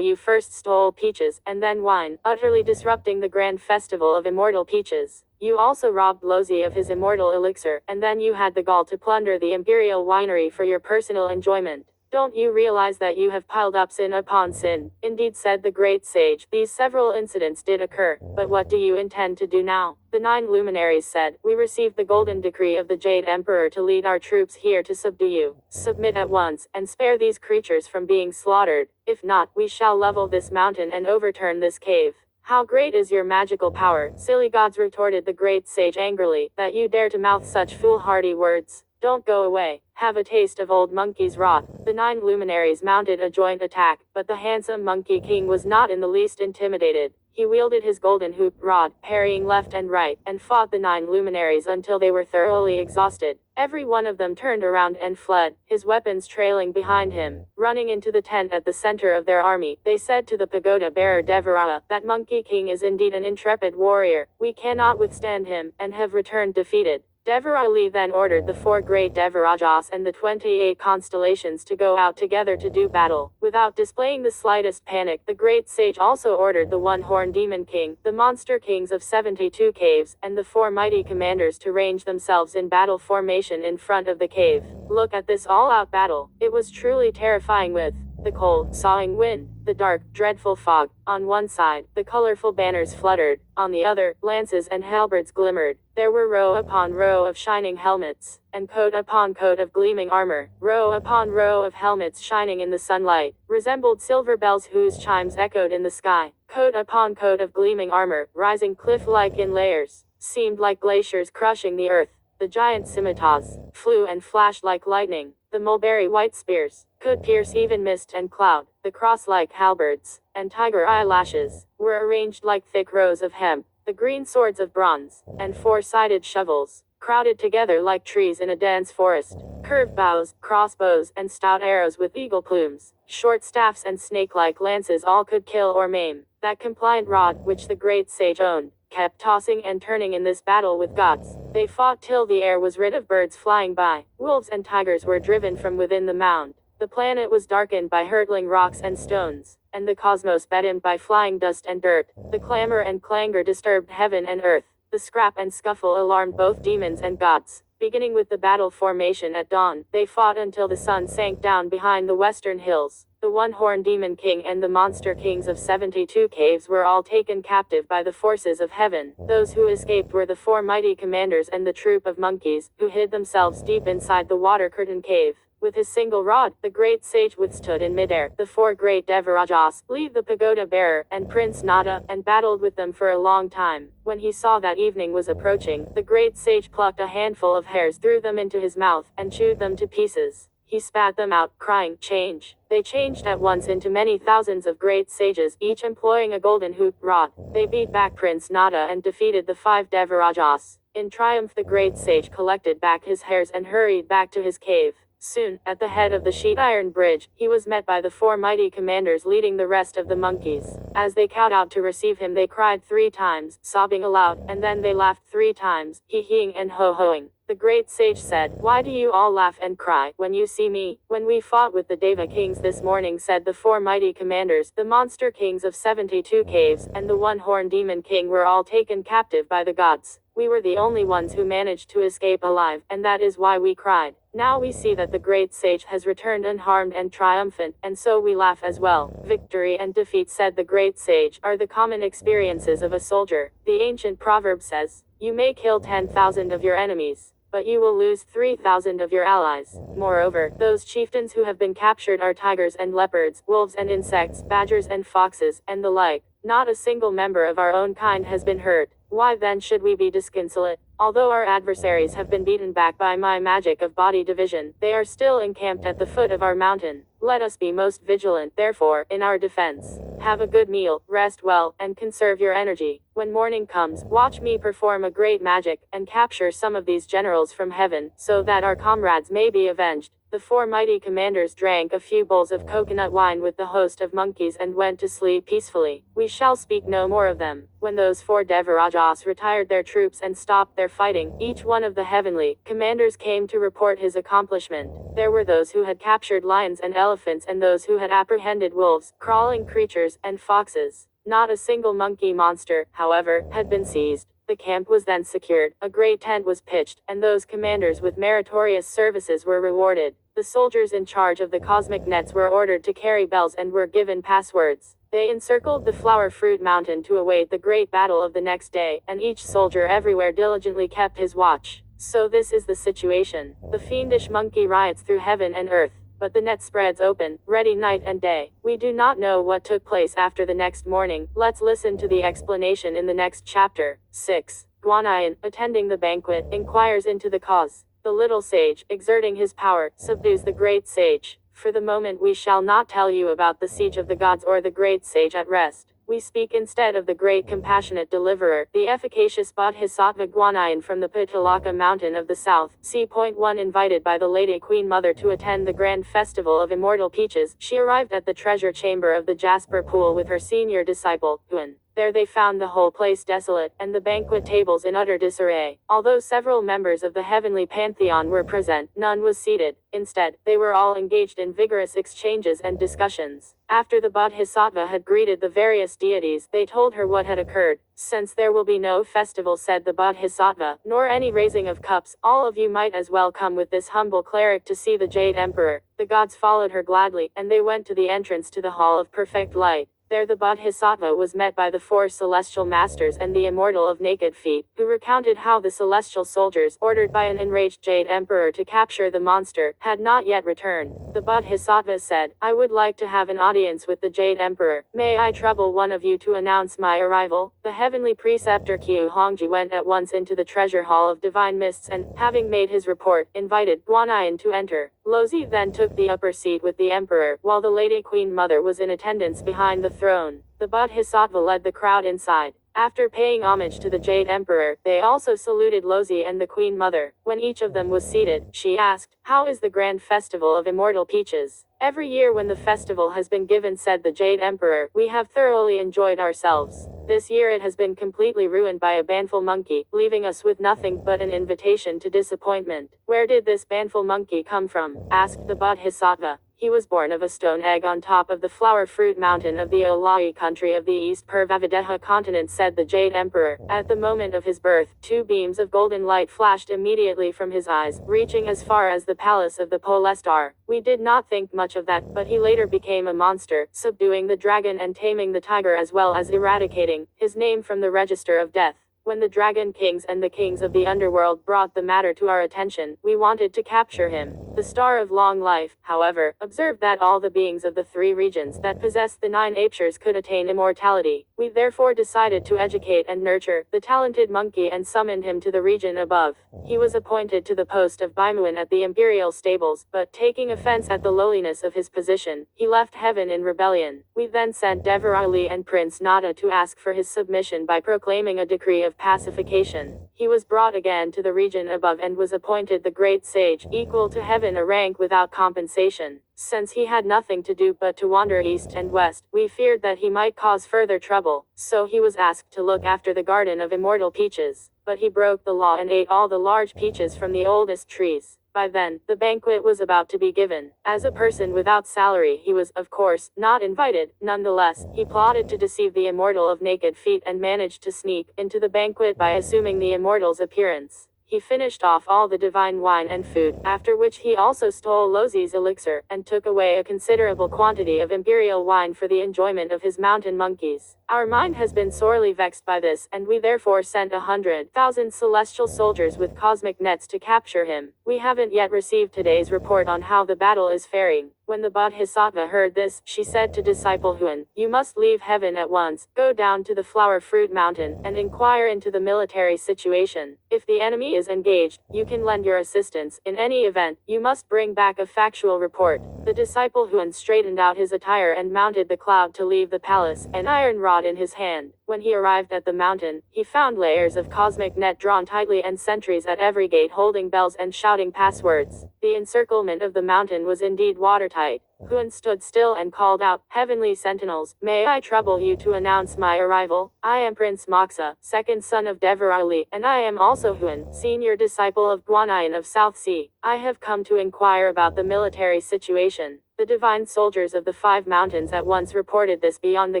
You first stole peaches, and then wine, utterly disrupting the grand festival of immortal peaches. You also robbed Lozi of his immortal elixir, and then you had the gall to plunder the imperial winery for your personal enjoyment. Don't you realize that you have piled up sin upon sin? Indeed, said the great sage, these several incidents did occur, but what do you intend to do now? The 9 luminaries said, we received the golden decree of the Jade Emperor to lead our troops here to subdue you. Submit at once, and spare these creatures from being slaughtered. If not, we shall level this mountain and overturn this cave. How great is your magical power, silly gods, retorted the great sage angrily, that you dare to mouth such foolhardy words. Don't go away. Have a taste of old monkey's rot. The 9 luminaries mounted a joint attack, but the handsome monkey king was not in the least intimidated. He wielded his golden hoop rod, parrying left and right, and fought the 9 luminaries until they were thoroughly exhausted. Every one of them turned around and fled, his weapons trailing behind him. Running into the tent at the center of their army, they said to the pagoda bearer Deverara, that monkey king is indeed an intrepid warrior. We cannot withstand him, and have returned defeated. Dever Ali then ordered the 4 great Devarajas and the 28 constellations to go out together to do battle. Without displaying the slightest panic, the great sage also ordered the one-horned demon king, the monster kings of 72 caves, and the 4 mighty commanders to range themselves in battle formation in front of the cave. Look at this all-out battle. It was truly terrifying, with the cold, sawing wind, the dark, dreadful fog. On one side, the colorful banners fluttered. On the other, lances and halberds glimmered. There were row upon row of shining helmets, and coat upon coat of gleaming armor. Row upon row of helmets shining in the sunlight, resembled silver bells whose chimes echoed in the sky. Coat upon coat of gleaming armor, rising cliff-like in layers, seemed like glaciers crushing the earth. The giant scimitars flew and flashed like lightning. The mulberry white spears could pierce even mist and cloud. The cross-like halberds and tiger eyelashes were arranged like thick rows of hemp. The green swords of bronze and 4-sided shovels crowded together like trees in a dense forest. Curved bows, crossbows, and stout arrows with eagle plumes, short staffs and snake-like lances, all could kill or maim. That compliant rod, which the great sage owned, kept tossing and turning in this battle with gods. They fought till the air was rid of birds flying by. Wolves and tigers were driven from within the mound. The planet was darkened by hurtling rocks and stones, and the cosmos bedimmed by flying dust and dirt. The clamor and clangor disturbed heaven and earth. The scrap and scuffle alarmed both demons and gods. Beginning with the battle formation at dawn, they fought until the sun sank down behind the western hills. The one-horned demon king and the monster kings of 72 caves were all taken captive by the forces of heaven. Those who escaped were the 4 mighty commanders and the troop of monkeys, who hid themselves deep inside the water-curtain cave. With his single rod, the great sage withstood in midair the 4 great Devarajas, lead the pagoda bearer, and Prince Nada, and battled with them for a long time. When he saw that evening was approaching, the great sage plucked a handful of hairs, threw them into his mouth, and chewed them to pieces. He spat them out, crying, "Change." They changed at once into many thousands of great sages, each employing a golden hoop rod. They beat back Prince Nada and defeated the 5 Devarajas. In triumph, the great sage collected back his hairs and hurried back to his cave. Soon, at the head of the sheet iron bridge, he was met by the 4 mighty commanders leading the rest of the monkeys. As they cowed out to receive him, they cried 3 times, sobbing aloud, and then they laughed 3 times, hee-heeing and ho-hoing. The great sage said, "Why do you all laugh and cry when you see me?" "When we fought with the Deva kings this morning," said the 4 mighty commanders, "the monster kings of 72 caves, and the one-horned demon king were all taken captive by the gods. We were the only ones who managed to escape alive, and that is why we cried. Now we see that the great sage has returned unharmed and triumphant, and so we laugh as well." Victory and defeat, said the great sage, are the common experiences of a soldier. The ancient proverb says, "You may kill 10,000 of your enemies, but you will lose 3,000 of your allies." Moreover, those chieftains who have been captured are tigers and leopards, wolves and insects, badgers and foxes, and the like. Not a single member of our own kind has been hurt. Why then should we be disconsolate? Although our adversaries have been beaten back by my magic of body division, they are still encamped at the foot of our mountain. Let us be most vigilant, therefore, in our defense. Have a good meal, rest well, and conserve your energy. When morning comes, watch me perform a great magic, and capture some of these generals from heaven, so that our comrades may be avenged. The 4 mighty commanders drank a few bowls of coconut wine with the host of monkeys and went to sleep peacefully. We shall speak no more of them. When those 4 Devarajas retired their troops and stopped their fighting, each one of the heavenly commanders came to report his accomplishment. There were those who had captured lions and elephants, and those who had apprehended wolves, crawling creatures, and foxes. Not a single monkey monster, however, had been seized. The camp was then secured, a great tent was pitched, and those commanders with meritorious services were rewarded. The soldiers in charge of the cosmic nets were ordered to carry bells and were given passwords. They encircled the flower fruit mountain to await the great battle of the next day, and each soldier everywhere diligently kept his watch. So this is the situation. The fiendish monkey riots through heaven and earth, but the net spreads open, ready night and day. We do not know what took place after the next morning. Let's listen to the explanation in the next chapter. 6. Guanyin, attending the banquet, inquires into the cause. The little sage, exerting his power, subdues the great sage. For the moment we shall not tell you about the siege of the gods or the great sage at rest. We speak instead of the great compassionate deliverer, the efficacious Bodhisattva Guanyin from the Pitalaka mountain of the south. C.1 Invited by the Lady Queen Mother to attend the grand festival of immortal peaches, she arrived at the treasure chamber of the Jasper Pool with her senior disciple, Huan. There they found the whole place desolate, and the banquet tables in utter disarray. Although several members of the heavenly pantheon were present, none was seated. Instead, they were all engaged in vigorous exchanges and discussions. After the Bodhisattva had greeted the various deities, they told her what had occurred. "Since there will be no festival," said the Bodhisattva, "nor any raising of cups, all of you might as well come with this humble cleric to see the Jade Emperor." The gods followed her gladly, and they went to the entrance to the Hall of Perfect Light. There the Bodhisattva was met by the 4 celestial masters and the immortal of naked feet, who recounted how the celestial soldiers, ordered by an enraged Jade Emperor to capture the monster, had not yet returned. The Bodhisattva said, "I would like to have an audience with the Jade Emperor. May I trouble one of you to announce my arrival?" The heavenly preceptor Qiu Hongji went at once into the treasure hall of divine mists and, having made his report, invited Guanyin to enter. Lozi then took the upper seat with the emperor, while the Lady Queen Mother was in attendance behind the throne. The Bodhisattva led the crowd inside. After paying homage to the Jade Emperor, they also saluted Lozi and the Queen Mother. When each of them was seated, she asked, "How is the grand festival of immortal peaches?" "Every year when the festival has been given," said the Jade Emperor, "we have thoroughly enjoyed ourselves. This year it has been completely ruined by a banful monkey, leaving us with nothing but an invitation to disappointment." "Where did this banful monkey come from?" asked the Bodhisattva. "He was born of a stone egg on top of the flower fruit mountain of the Olai country of the East Purvavideha continent," said the Jade Emperor. "At the moment of his birth, 2 beams of golden light flashed immediately from his eyes, reaching as far as the palace of the Polestar. We did not think much of that, but he later became a monster, subduing the dragon and taming the tiger as well as eradicating his name from the register of death. When the dragon kings and the kings of the underworld brought the matter to our attention, we wanted to capture him. The Star of Long Life, however, observed that all the beings of the 3 regions that possessed the 9 apeshures could attain immortality. We therefore decided to educate and nurture the talented monkey and summoned him to the region above. He was appointed to the post of Baimuan at the imperial stables, but taking offense at the lowliness of his position, he left heaven in rebellion. We then sent Devarali and Prince Nada to ask for his submission by proclaiming a decree of pacification. He was brought again to the region above and was appointed the great sage, equal to heaven, a rank without compensation. Since he had nothing to do but to wander east and west, we feared that he might cause further trouble, so he was asked to look after the garden of immortal peaches. But he broke the law and ate all the large peaches from the oldest trees. By then, the banquet was about to be given. As a person without salary, he was, of course, not invited. Nonetheless, he plotted to deceive the immortal of naked feet and managed to sneak into the banquet by assuming the immortal's appearance. He finished off all the divine wine and food, after which he also stole Lozi's elixir, and took away a considerable quantity of imperial wine for the enjoyment of his mountain monkeys. Our mind has been sorely vexed by this, and we therefore sent 100,000 celestial soldiers with cosmic nets to capture him. We haven't yet received today's report on how the battle is faring. When the Bodhisattva heard this, she said to disciple Huan, "You must leave heaven at once, go down to the flower fruit mountain, and inquire into the military situation. If the enemy is engaged, you can lend your assistance. In any event, you must bring back a factual report." The disciple Huan straightened out his attire and mounted the cloud to leave the palace, an iron rod in his hand. When he arrived at the mountain, he found layers of cosmic net drawn tightly and sentries at every gate holding bells and shouting passwords. The encirclement of the mountain was indeed watertight. Huan stood still and called out, "Heavenly sentinels, may I trouble you to announce my arrival? I am Prince Moxa, second son of Devarali, and I am also Huan, senior disciple of Guanayan of South Sea. I have come to inquire about the military situation." The divine soldiers of the 5 mountains at once reported this beyond the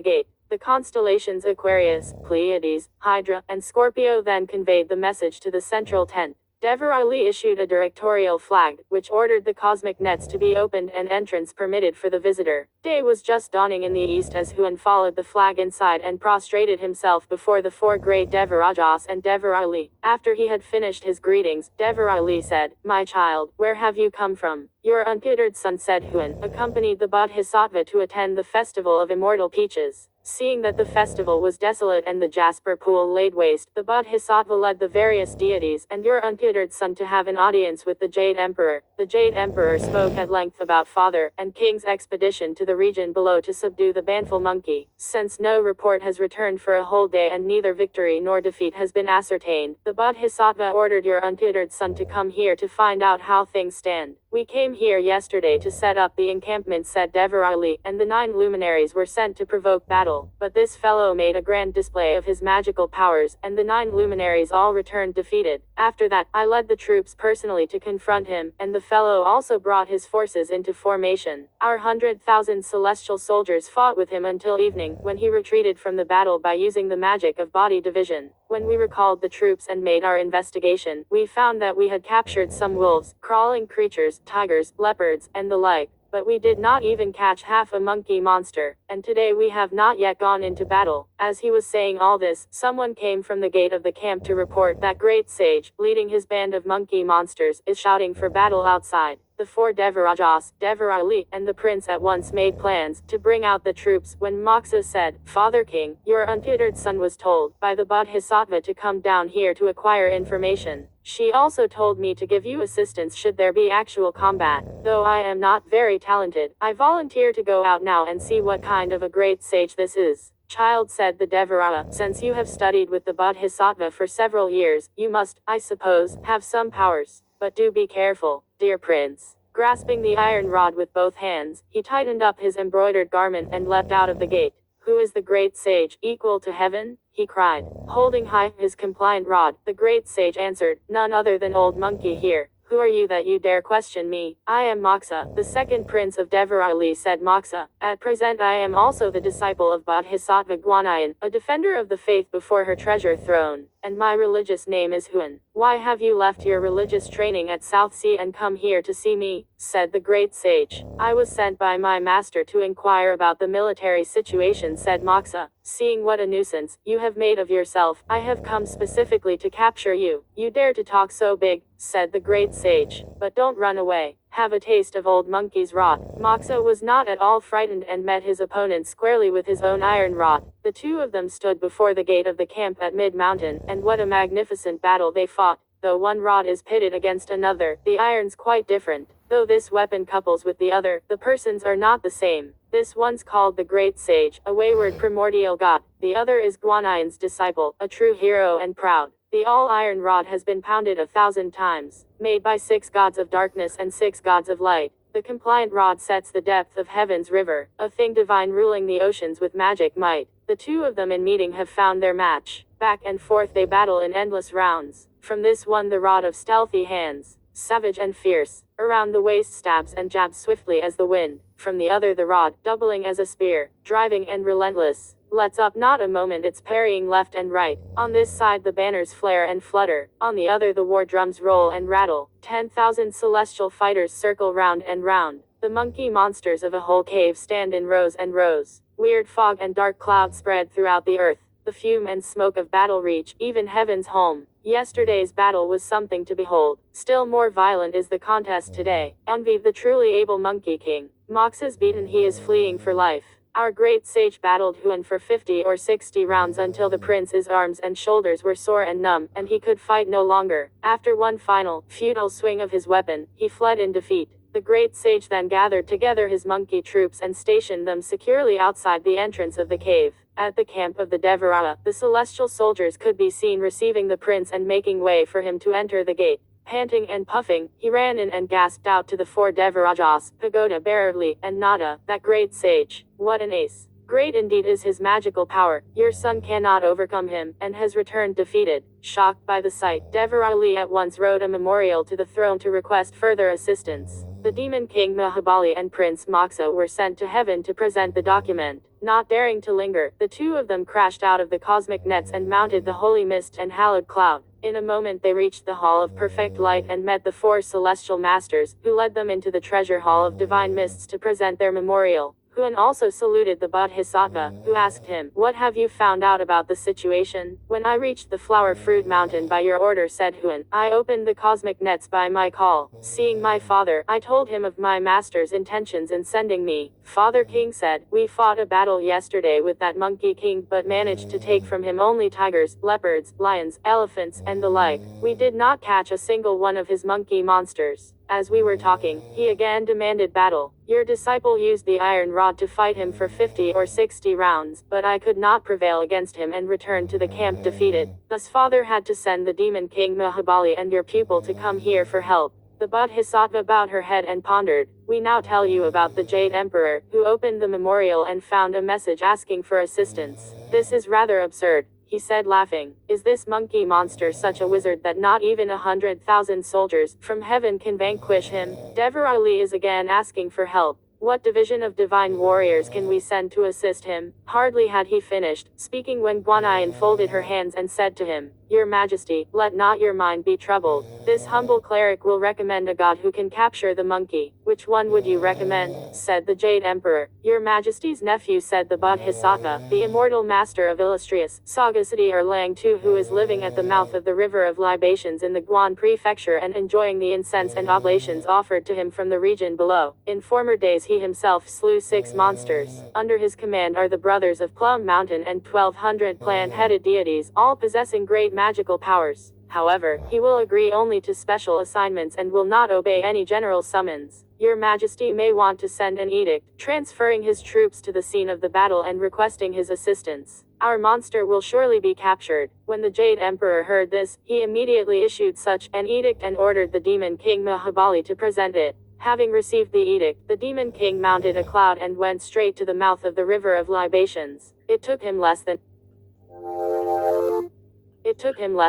gate. The constellations Aquarius, Pleiades, Hydra, and Scorpio then conveyed the message to the central tent. Devarali issued a directorial flag, which ordered the cosmic nets to be opened and entrance permitted for the visitor. Day was just dawning in the east as Huan followed the flag inside and prostrated himself before the 4 great Devarajas and Devarali. After he had finished his greetings, Devarali said, "My child, where have you come from?" "Your untutored son," said Huan, accompanied the Bodhisattva to attend the festival of immortal peaches. Seeing that the festival was desolate and the jasper pool laid waste, the Bodhisattva led the various deities and your untutored son to have an audience with the Jade Emperor. The Jade Emperor spoke at length about father and king's expedition to the region below to subdue the banful monkey. Since no report has returned for a whole day and neither victory nor defeat has been ascertained, the Bodhisattva ordered your untutored son to come here to find out how things stand. "We came here yesterday to set up the encampment," said Devarali, "and the 9 luminaries were sent to provoke battle. But this fellow made a grand display of his magical powers, and the 9 luminaries all returned defeated. After that, I led the troops personally to confront him, and the fellow also brought his forces into formation. Our 100,000 celestial soldiers fought with him until evening, when he retreated from the battle by using the magic of body division. When we recalled the troops and made our investigation, we found that we had captured some wolves, crawling creatures, tigers, leopards, and the like. But we did not even catch half a monkey monster, and today we have not yet gone into battle." As he was saying all this, someone came from the gate of the camp to report that great sage, leading his band of monkey monsters, is shouting for battle outside. The 4 Devarajas, Devarali, and the prince at once made plans to bring out the troops. When Moxa said, "Father King, your untutored son was told by the Bodhisattva to come down here to acquire information. She also told me to give you assistance should there be actual combat. Though I am not very talented, I volunteer to go out now and see what kind of a great sage this is." Child, said the Devaraya, since you have studied with the Bodhisattva for several years, you must, I suppose, have some powers. But do be careful, dear prince. Grasping the iron rod with both hands, he tightened up his embroidered garment and leapt out of the gate. Who is the great sage, equal to heaven? He cried. Holding high his compliant rod, the great sage answered, none other than old monkey here. Who are you that you dare question me? I am Moxa, the second prince of Devarali, said Moxa. At present I am also the disciple of Bodhisattva Guanyin, a defender of the faith before her treasure throne, and my religious name is Huan. Why have you left your religious training at South Sea and come here to see me? Said the great sage. I was sent by my master to inquire about the military situation, said Moxa. Seeing what a nuisance you have made of yourself, I have come specifically to capture you. You dare to talk so big, said the great sage. But don't run away. Have a taste of old monkey's rod. Moxa was not at all frightened and met his opponent squarely with his own iron rod. The two of them stood before the gate of the camp at mid-mountain, and what a magnificent battle they fought. Though one rod is pitted against another, the iron's quite different. Though this weapon couples with the other, the persons are not the same. This one's called the Great Sage, a wayward primordial god. The other is Guanyin's disciple, a true hero and proud. The all-iron rod has been pounded 1,000 times, made by 6 gods of darkness and 6 gods of light. The compliant rod sets the depth of heaven's river, a thing divine ruling the oceans with magic might. The two of them in meeting have found their match. Back and forth they battle in endless rounds. From this one the rod of stealthy hands, savage and fierce, around the waist stabs and jabs swiftly as the wind. From the other the rod, doubling as a spear, driving and relentless, lets up not a moment, it's parrying left and right. On this side the banners flare and flutter, on the other the war drums roll and rattle. 10,000 celestial fighters circle round and round. The monkey monsters of a whole cave stand in rows and rows. Weird fog and dark clouds spread throughout the earth. The fume and smoke of battle reach even heaven's home. Yesterday's battle was something to behold. Still more violent is the contest today. Envy the truly able Monkey King. Moxa's beaten, he is fleeing for life. Our great sage battled Huan for 50 or 60 rounds until the prince's arms and shoulders were sore and numb, and he could fight no longer. After one final, futile swing of his weapon, he fled in defeat. The great sage then gathered together his monkey troops and stationed them securely outside the entrance of the cave. At the camp of the Devaraya, the celestial soldiers could be seen receiving the prince and making way for him to enter the gate. Panting and puffing, he ran in and gasped out to the 4 Devarajas, Pagoda Barely, and Nada, that great sage. What an ace. Great indeed is his magical power. Your son cannot overcome him, and has returned defeated. Shocked by the sight, Devarali at once wrote a memorial to the throne to request further assistance. The demon king Mahabali and Prince Moxa were sent to heaven to present the document. Not daring to linger, the two of them crashed out of the cosmic nets and mounted the holy mist and hallowed cloud. In a moment they reached the hall of perfect light and met the 4 celestial masters, who led them into the treasure hall of divine mists to present their memorial. Huan also saluted the Bodhisattva, who asked him, "What have you found out about the situation?" "When I reached the flower fruit mountain by your order," said Huan, "I opened the cosmic nets by my call. Seeing my father, I told him of my master's intentions in sending me. Father King said, we fought a battle yesterday with that monkey king but managed to take from him only tigers, leopards, lions, elephants, and the like. We did not catch a single one of his monkey monsters. As we were talking, he again demanded battle. Your disciple used the iron rod to fight him for 50 or 60 rounds, but I could not prevail against him and returned to the camp defeated. Thus father had to send the demon king Mahabali and your pupil to come here for help." The Bodhisattva bowed her head and pondered. "We now tell you about the Jade Emperor, who opened the memorial and found a message asking for assistance. This is rather absurd," he said laughing. "Is this monkey monster such a wizard that not even 100,000 soldiers from heaven can vanquish him? Devarali is again asking for help. What division of divine warriors can we send to assist him?" Hardly had he finished speaking when Guanyin folded her hands and said to him, "Your Majesty, let not your mind be troubled. This humble cleric will recommend a god who can capture the monkey." "Which one would you recommend?" said the Jade Emperor. "Your Majesty's nephew," said the Bodhisattva, "the immortal master of illustrious sagacity Erlang Tu, who is living at the mouth of the river of libations in the Guan prefecture and enjoying the incense and oblations offered to him from the region below. In former days he himself slew 6 monsters. Under his command are the brothers of Plum Mountain and 1,200 plant-headed deities, all possessing great magical powers. However, he will agree only to special assignments and will not obey any general summons. Your Majesty may want to send an edict, transferring his troops to the scene of the battle and requesting his assistance. Our monster will surely be captured." When the Jade Emperor heard this, he immediately issued such an edict and ordered the Demon King Mahabali to present it. Having received the edict, the Demon King mounted a cloud and went straight to the mouth of the river of libations. It took him less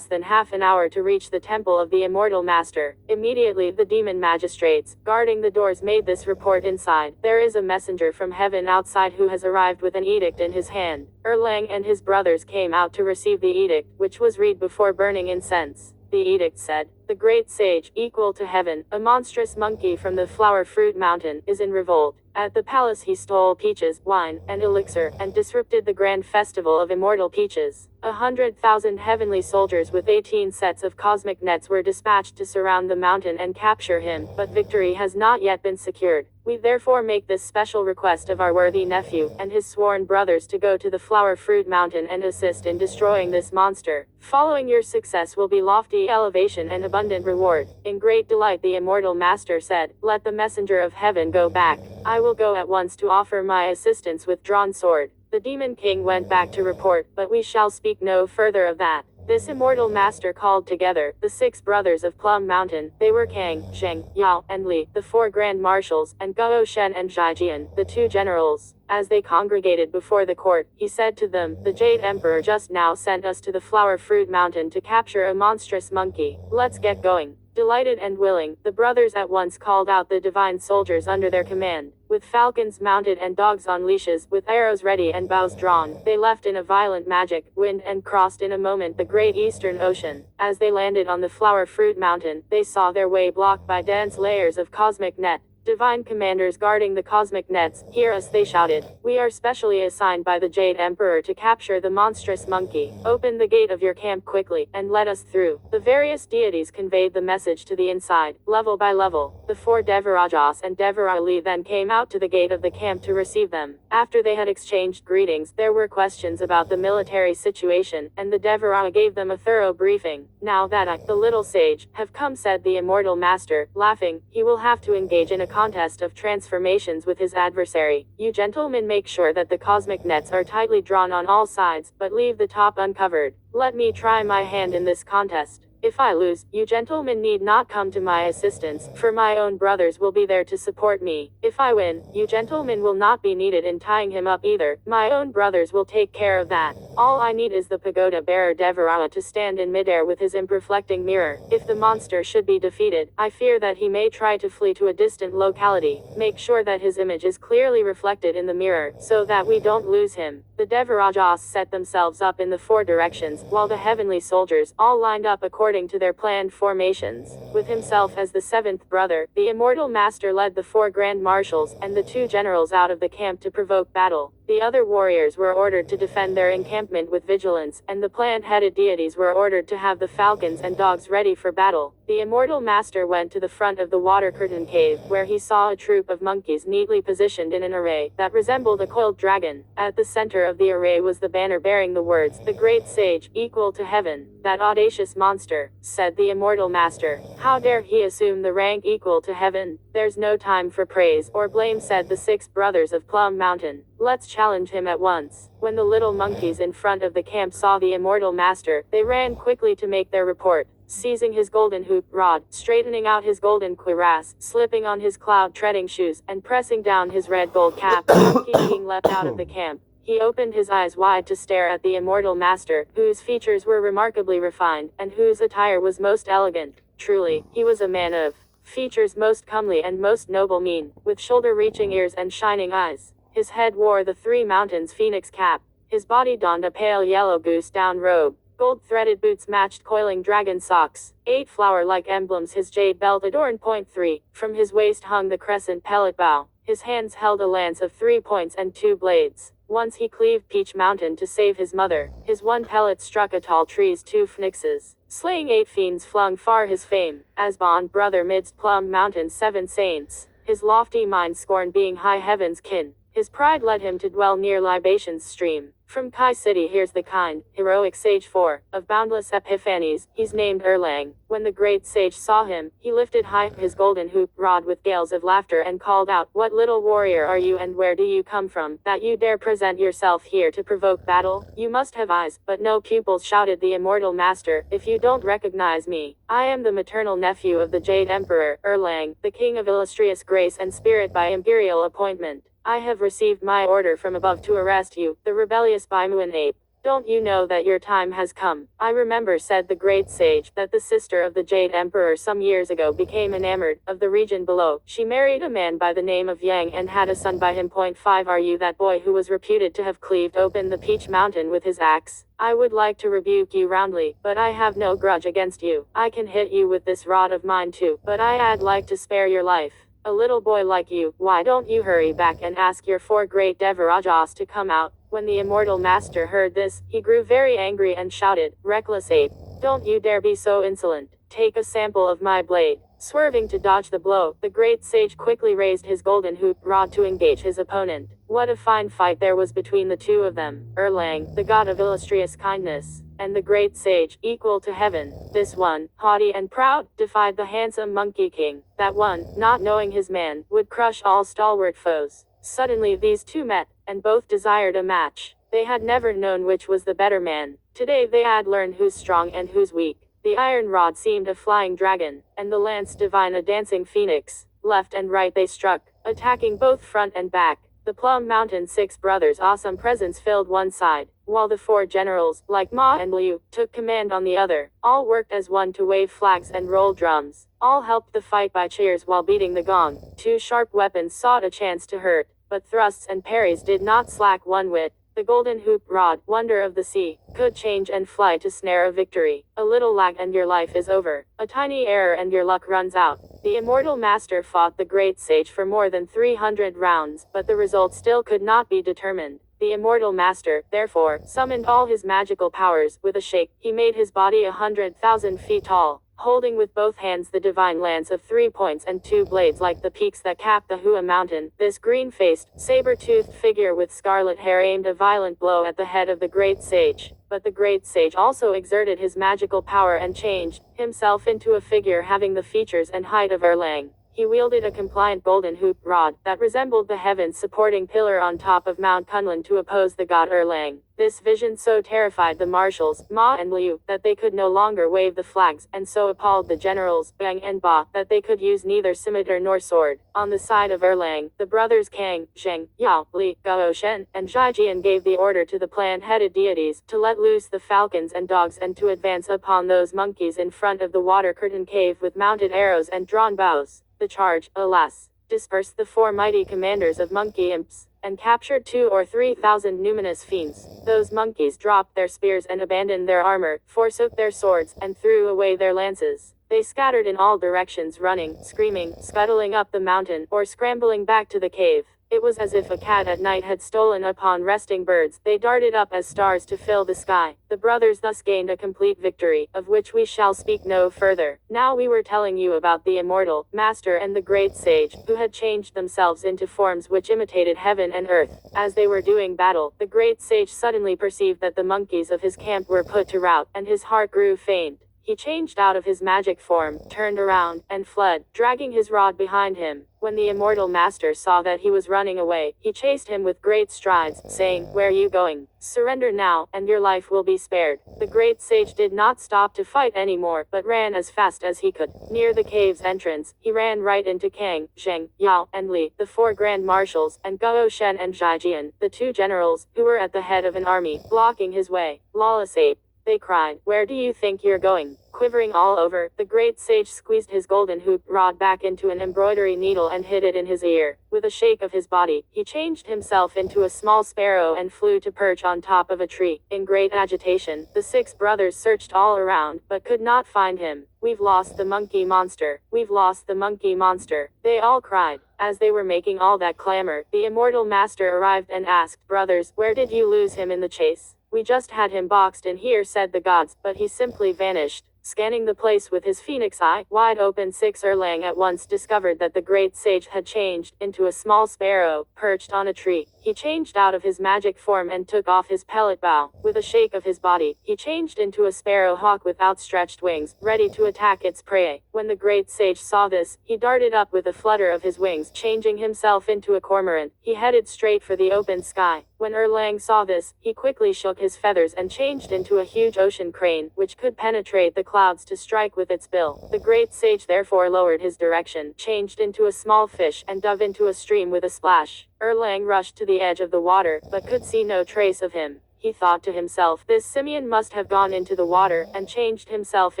than half an hour to reach the temple of the Immortal Master. Immediately the demon magistrates, guarding the doors, made this report inside. "There is a messenger from heaven outside who has arrived with an edict in his hand." Erlang and his brothers came out to receive the edict, which was read before burning incense. The edict said, "The great sage, equal to heaven, a monstrous monkey from the Flower Fruit Mountain, is in revolt. At the palace he stole peaches, wine, and elixir, and disrupted the grand festival of immortal peaches. 100,000 heavenly soldiers with 18 sets of cosmic nets were dispatched to surround the mountain and capture him, but victory has not yet been secured. We therefore make this special request of our worthy nephew and his sworn brothers to go to the Flower Fruit Mountain and assist in destroying this monster. Following your success will be lofty elevation and abundant reward." In great delight the Immortal Master said, "Let the messenger of heaven go back. I will go at once to offer my assistance with drawn sword." The Demon King went back to report, "But we shall speak no further of that." This Immortal Master called together the 6 brothers of Plum Mountain. They were Kang, Sheng, Yao, and Li, the 4 grand marshals, and Gao Shen and Zhaijian, the 2 generals. As they congregated before the court, he said to them, "The Jade Emperor just now sent us to the Flower Fruit Mountain to capture a monstrous monkey. Let's get going." Delighted and willing, the brothers at once called out the divine soldiers under their command. With falcons mounted and dogs on leashes, with arrows ready and bows drawn, they left in a violent magic wind and crossed in a moment the great eastern ocean. As they landed on the Flower Fruit Mountain, they saw their way blocked by dense layers of cosmic net. Divine commanders guarding the cosmic nets, "Hear us," they shouted. "We are specially assigned by the Jade Emperor to capture the monstrous monkey. Open the gate of your camp quickly, and let us through." The various deities conveyed the message to the inside, level by level. The 4 Devarajas and Devarali then came out to the gate of the camp to receive them. After they had exchanged greetings, there were questions about the military situation, and the Devara gave them a thorough briefing. "Now that I, the little sage, have come," said the Immortal Master, laughing, "he will have to engage in a contest of transformations with his adversary. You gentlemen make sure that the cosmic nets are tightly drawn on all sides, but leave the top uncovered. Let me try my hand in this contest. If I lose, you gentlemen need not come to my assistance, for my own brothers will be there to support me. If I win, you gentlemen will not be needed in tying him up either. My own brothers will take care of that. All I need is the pagoda bearer Devarala to stand in midair with his imperfecting mirror. If the monster should be defeated, I fear that he may try to flee to a distant locality. Make sure that his image is clearly reflected in the mirror, so that we don't lose him." The Devarajas set themselves up in the 4 directions, while the heavenly soldiers all lined up according to their planned formations. With himself as the 7th brother, the Immortal Master led the 4 grand marshals and the 2 generals out of the camp to provoke battle. The other warriors were ordered to defend their encampment with vigilance, and the plant-headed deities were ordered to have the falcons and dogs ready for battle. The Immortal Master went to the front of the water curtain cave, where he saw a troop of monkeys neatly positioned in an array that resembled a coiled dragon. At the center of the array was the banner bearing the words, "The great sage, equal to heaven." "That audacious monster," said the Immortal Master. "How dare he assume the rank equal to heaven?" "There's no time for praise or blame," said the 6 brothers of Plum Mountain. "Let's challenge him at once." When the little monkeys in front of the camp saw the Immortal Master, they ran quickly to make their report. Seizing his golden hoop rod, straightening out his golden cuirass, slipping on his cloud-treading shoes, and pressing down his red gold cap, Monkey King leapt out of the camp. He opened his eyes wide to stare at the Immortal Master, whose features were remarkably refined, and whose attire was most elegant. Truly, he was a man of features most comely and most noble mien, with shoulder-reaching ears and shining eyes. His head wore the 3 mountains phoenix cap. His body donned a pale yellow goose-down robe. Gold-threaded boots matched coiling dragon socks. 8 flower-like emblems his jade belt adorned. 3. From his waist hung the crescent pellet bow. His hands held a lance of 3 points and 2 blades. Once he cleaved Peach Mountain to save his mother. His one pellet struck a tall tree's 2 phoenixes. Slaying 8 fiends flung far his fame. As bond brother midst Plum Mountain's 7 saints. His lofty mind scorned being high heaven's kin. His pride led him to dwell near Libation's stream. From Kai City here's the kind, heroic sage 4, of boundless epiphanies, he's named Erlang. When the great sage saw him, he lifted high his golden hoop rod with gales of laughter and called out, "What little warrior are you and where do you come from, that you dare present yourself here to provoke battle? You must have eyes, but no pupils," shouted the immortal master, "if you don't recognize me. I am the maternal nephew of the Jade Emperor, Erlang, the king of illustrious grace and spirit by imperial appointment. I have received my order from above to arrest you, the rebellious Baimuan ape. Don't you know that your time has come?" "I remember," said the great sage, "that the sister of the Jade Emperor some years ago became enamored of the region below. She married a man by the name of Yang and had a son by him. 5 Are you that boy who was reputed to have cleaved open the Peach Mountain with his axe? I would like to rebuke you roundly, but I have no grudge against you. I can hit you with this rod of mine too, but I'd like to spare your life. A little boy like you, why don't you hurry back and ask your 4 great Devarajas to come out?" When the immortal master heard this, he grew very angry and shouted, "Reckless ape! Don't you dare be so insolent! Take a sample of my blade." Swerving to dodge the blow, the great sage quickly raised his golden hoop rod to engage his opponent. What a fine fight there was between the two of them. Erlang, the god of illustrious kindness, and the great sage, equal to heaven. This one, haughty and proud, defied the handsome monkey king. That one, not knowing his man, would crush all stalwart foes. Suddenly these two met, and both desired a match. They had never known which was the better man. Today they had learned who's strong and who's weak. The iron rod seemed a flying dragon, and the lance divine a dancing phoenix. Left and right they struck, attacking both front and back. The Plum Mountain 6 brothers' awesome presence filled one side, while the 4 generals, like Ma and Liu, took command on the other. All worked as one to wave flags and roll drums. All helped the fight by cheers while beating the gong. 2 sharp weapons sought a chance to hurt, but thrusts and parries did not slack one whit. The golden hoop rod, wonder of the sea, could change and fly to snare a victory. A little lag and your life is over. A tiny error and your luck runs out. The immortal master fought the great sage for more than 300 rounds, but the result still could not be determined. The immortal master, therefore, summoned all his magical powers. With a shake, he made his body 100,000 feet tall, holding with both hands the divine lance of 3 points and 2 blades like the peaks that cap the Hua mountain. This green-faced, saber-toothed figure with scarlet hair aimed a violent blow at the head of the great sage. But the great sage also exerted his magical power and changed himself into a figure having the features and height of Erlang. He wielded a compliant golden hoop rod that resembled the heavens supporting pillar on top of Mount Kunlun to oppose the god Erlang. This vision so terrified the marshals, Ma and Liu, that they could no longer wave the flags, and so appalled the generals, Bang and Ba, that they could use neither scimitar nor sword. On the side of Erlang, the brothers Kang, Zheng, Yao, Li, Gao Shen, and Zhaijian gave the order to the plant-headed deities to let loose the falcons and dogs and to advance upon those monkeys in front of the water curtain cave with mounted arrows and drawn bows. The charge, alas, dispersed the 4 mighty commanders of monkey imps, and captured 2 or 3,000 numinous fiends. Those monkeys dropped their spears and abandoned their armor, forsook their swords, and threw away their lances. They scattered in all directions, running, screaming, scuttling up the mountain, or scrambling back to the cave. It was as if a cat at night had stolen upon resting birds. They darted up as stars to fill the sky. The brothers thus gained a complete victory, of which we shall speak no further. Now we were telling you about the immortal master and the great sage, who had changed themselves into forms which imitated heaven and earth. As they were doing battle, the great sage suddenly perceived that the monkeys of his camp were put to rout, and his heart grew faint. He changed out of his magic form, turned around, and fled, dragging his rod behind him. When the immortal master saw that he was running away, he chased him with great strides, saying, "Where are you going? Surrender now, and your life will be spared." The great sage did not stop to fight anymore, but ran as fast as he could. Near the cave's entrance, he ran right into Kang, Zheng, Yao, and Li, the 4 grand marshals, and Gao Shen and Zhaijian, the 2 generals, who were at the head of an army, blocking his way. "Lawless ape," they cried, "where do you think you're going?" Quivering all over, the great sage squeezed his golden hoop rod back into an embroidery needle and hid it in his ear. With a shake of his body, he changed himself into a small sparrow and flew to perch on top of a tree. In great agitation, the 6 brothers searched all around, but could not find him. "We've lost the monkey monster! We've lost the monkey monster!" they all cried. As they were making all that clamor, the immortal master arrived and asked, "Brothers, where did you lose him in the chase?" "We just had him boxed in here," said the gods, "but he simply vanished." Scanning the place with his phoenix eye wide open, Erlang at once discovered that the great sage had changed into a small sparrow, perched on a tree. He changed out of his magic form and took off his pellet bow. With a shake of his body, he changed into a sparrow hawk with outstretched wings, ready to attack its prey. When the great sage saw this, he darted up with a flutter of his wings, changing himself into a cormorant. He headed straight for the open sky. When Erlang saw this, he quickly shook his feathers and changed into a huge ocean crane, which could penetrate the clouds to strike with its bill. The great sage therefore lowered his direction, changed into a small fish, and dove into a stream with a splash. Erlang rushed to the edge of the water, but could see no trace of him. He thought to himself, this simian must have gone into the water, and changed himself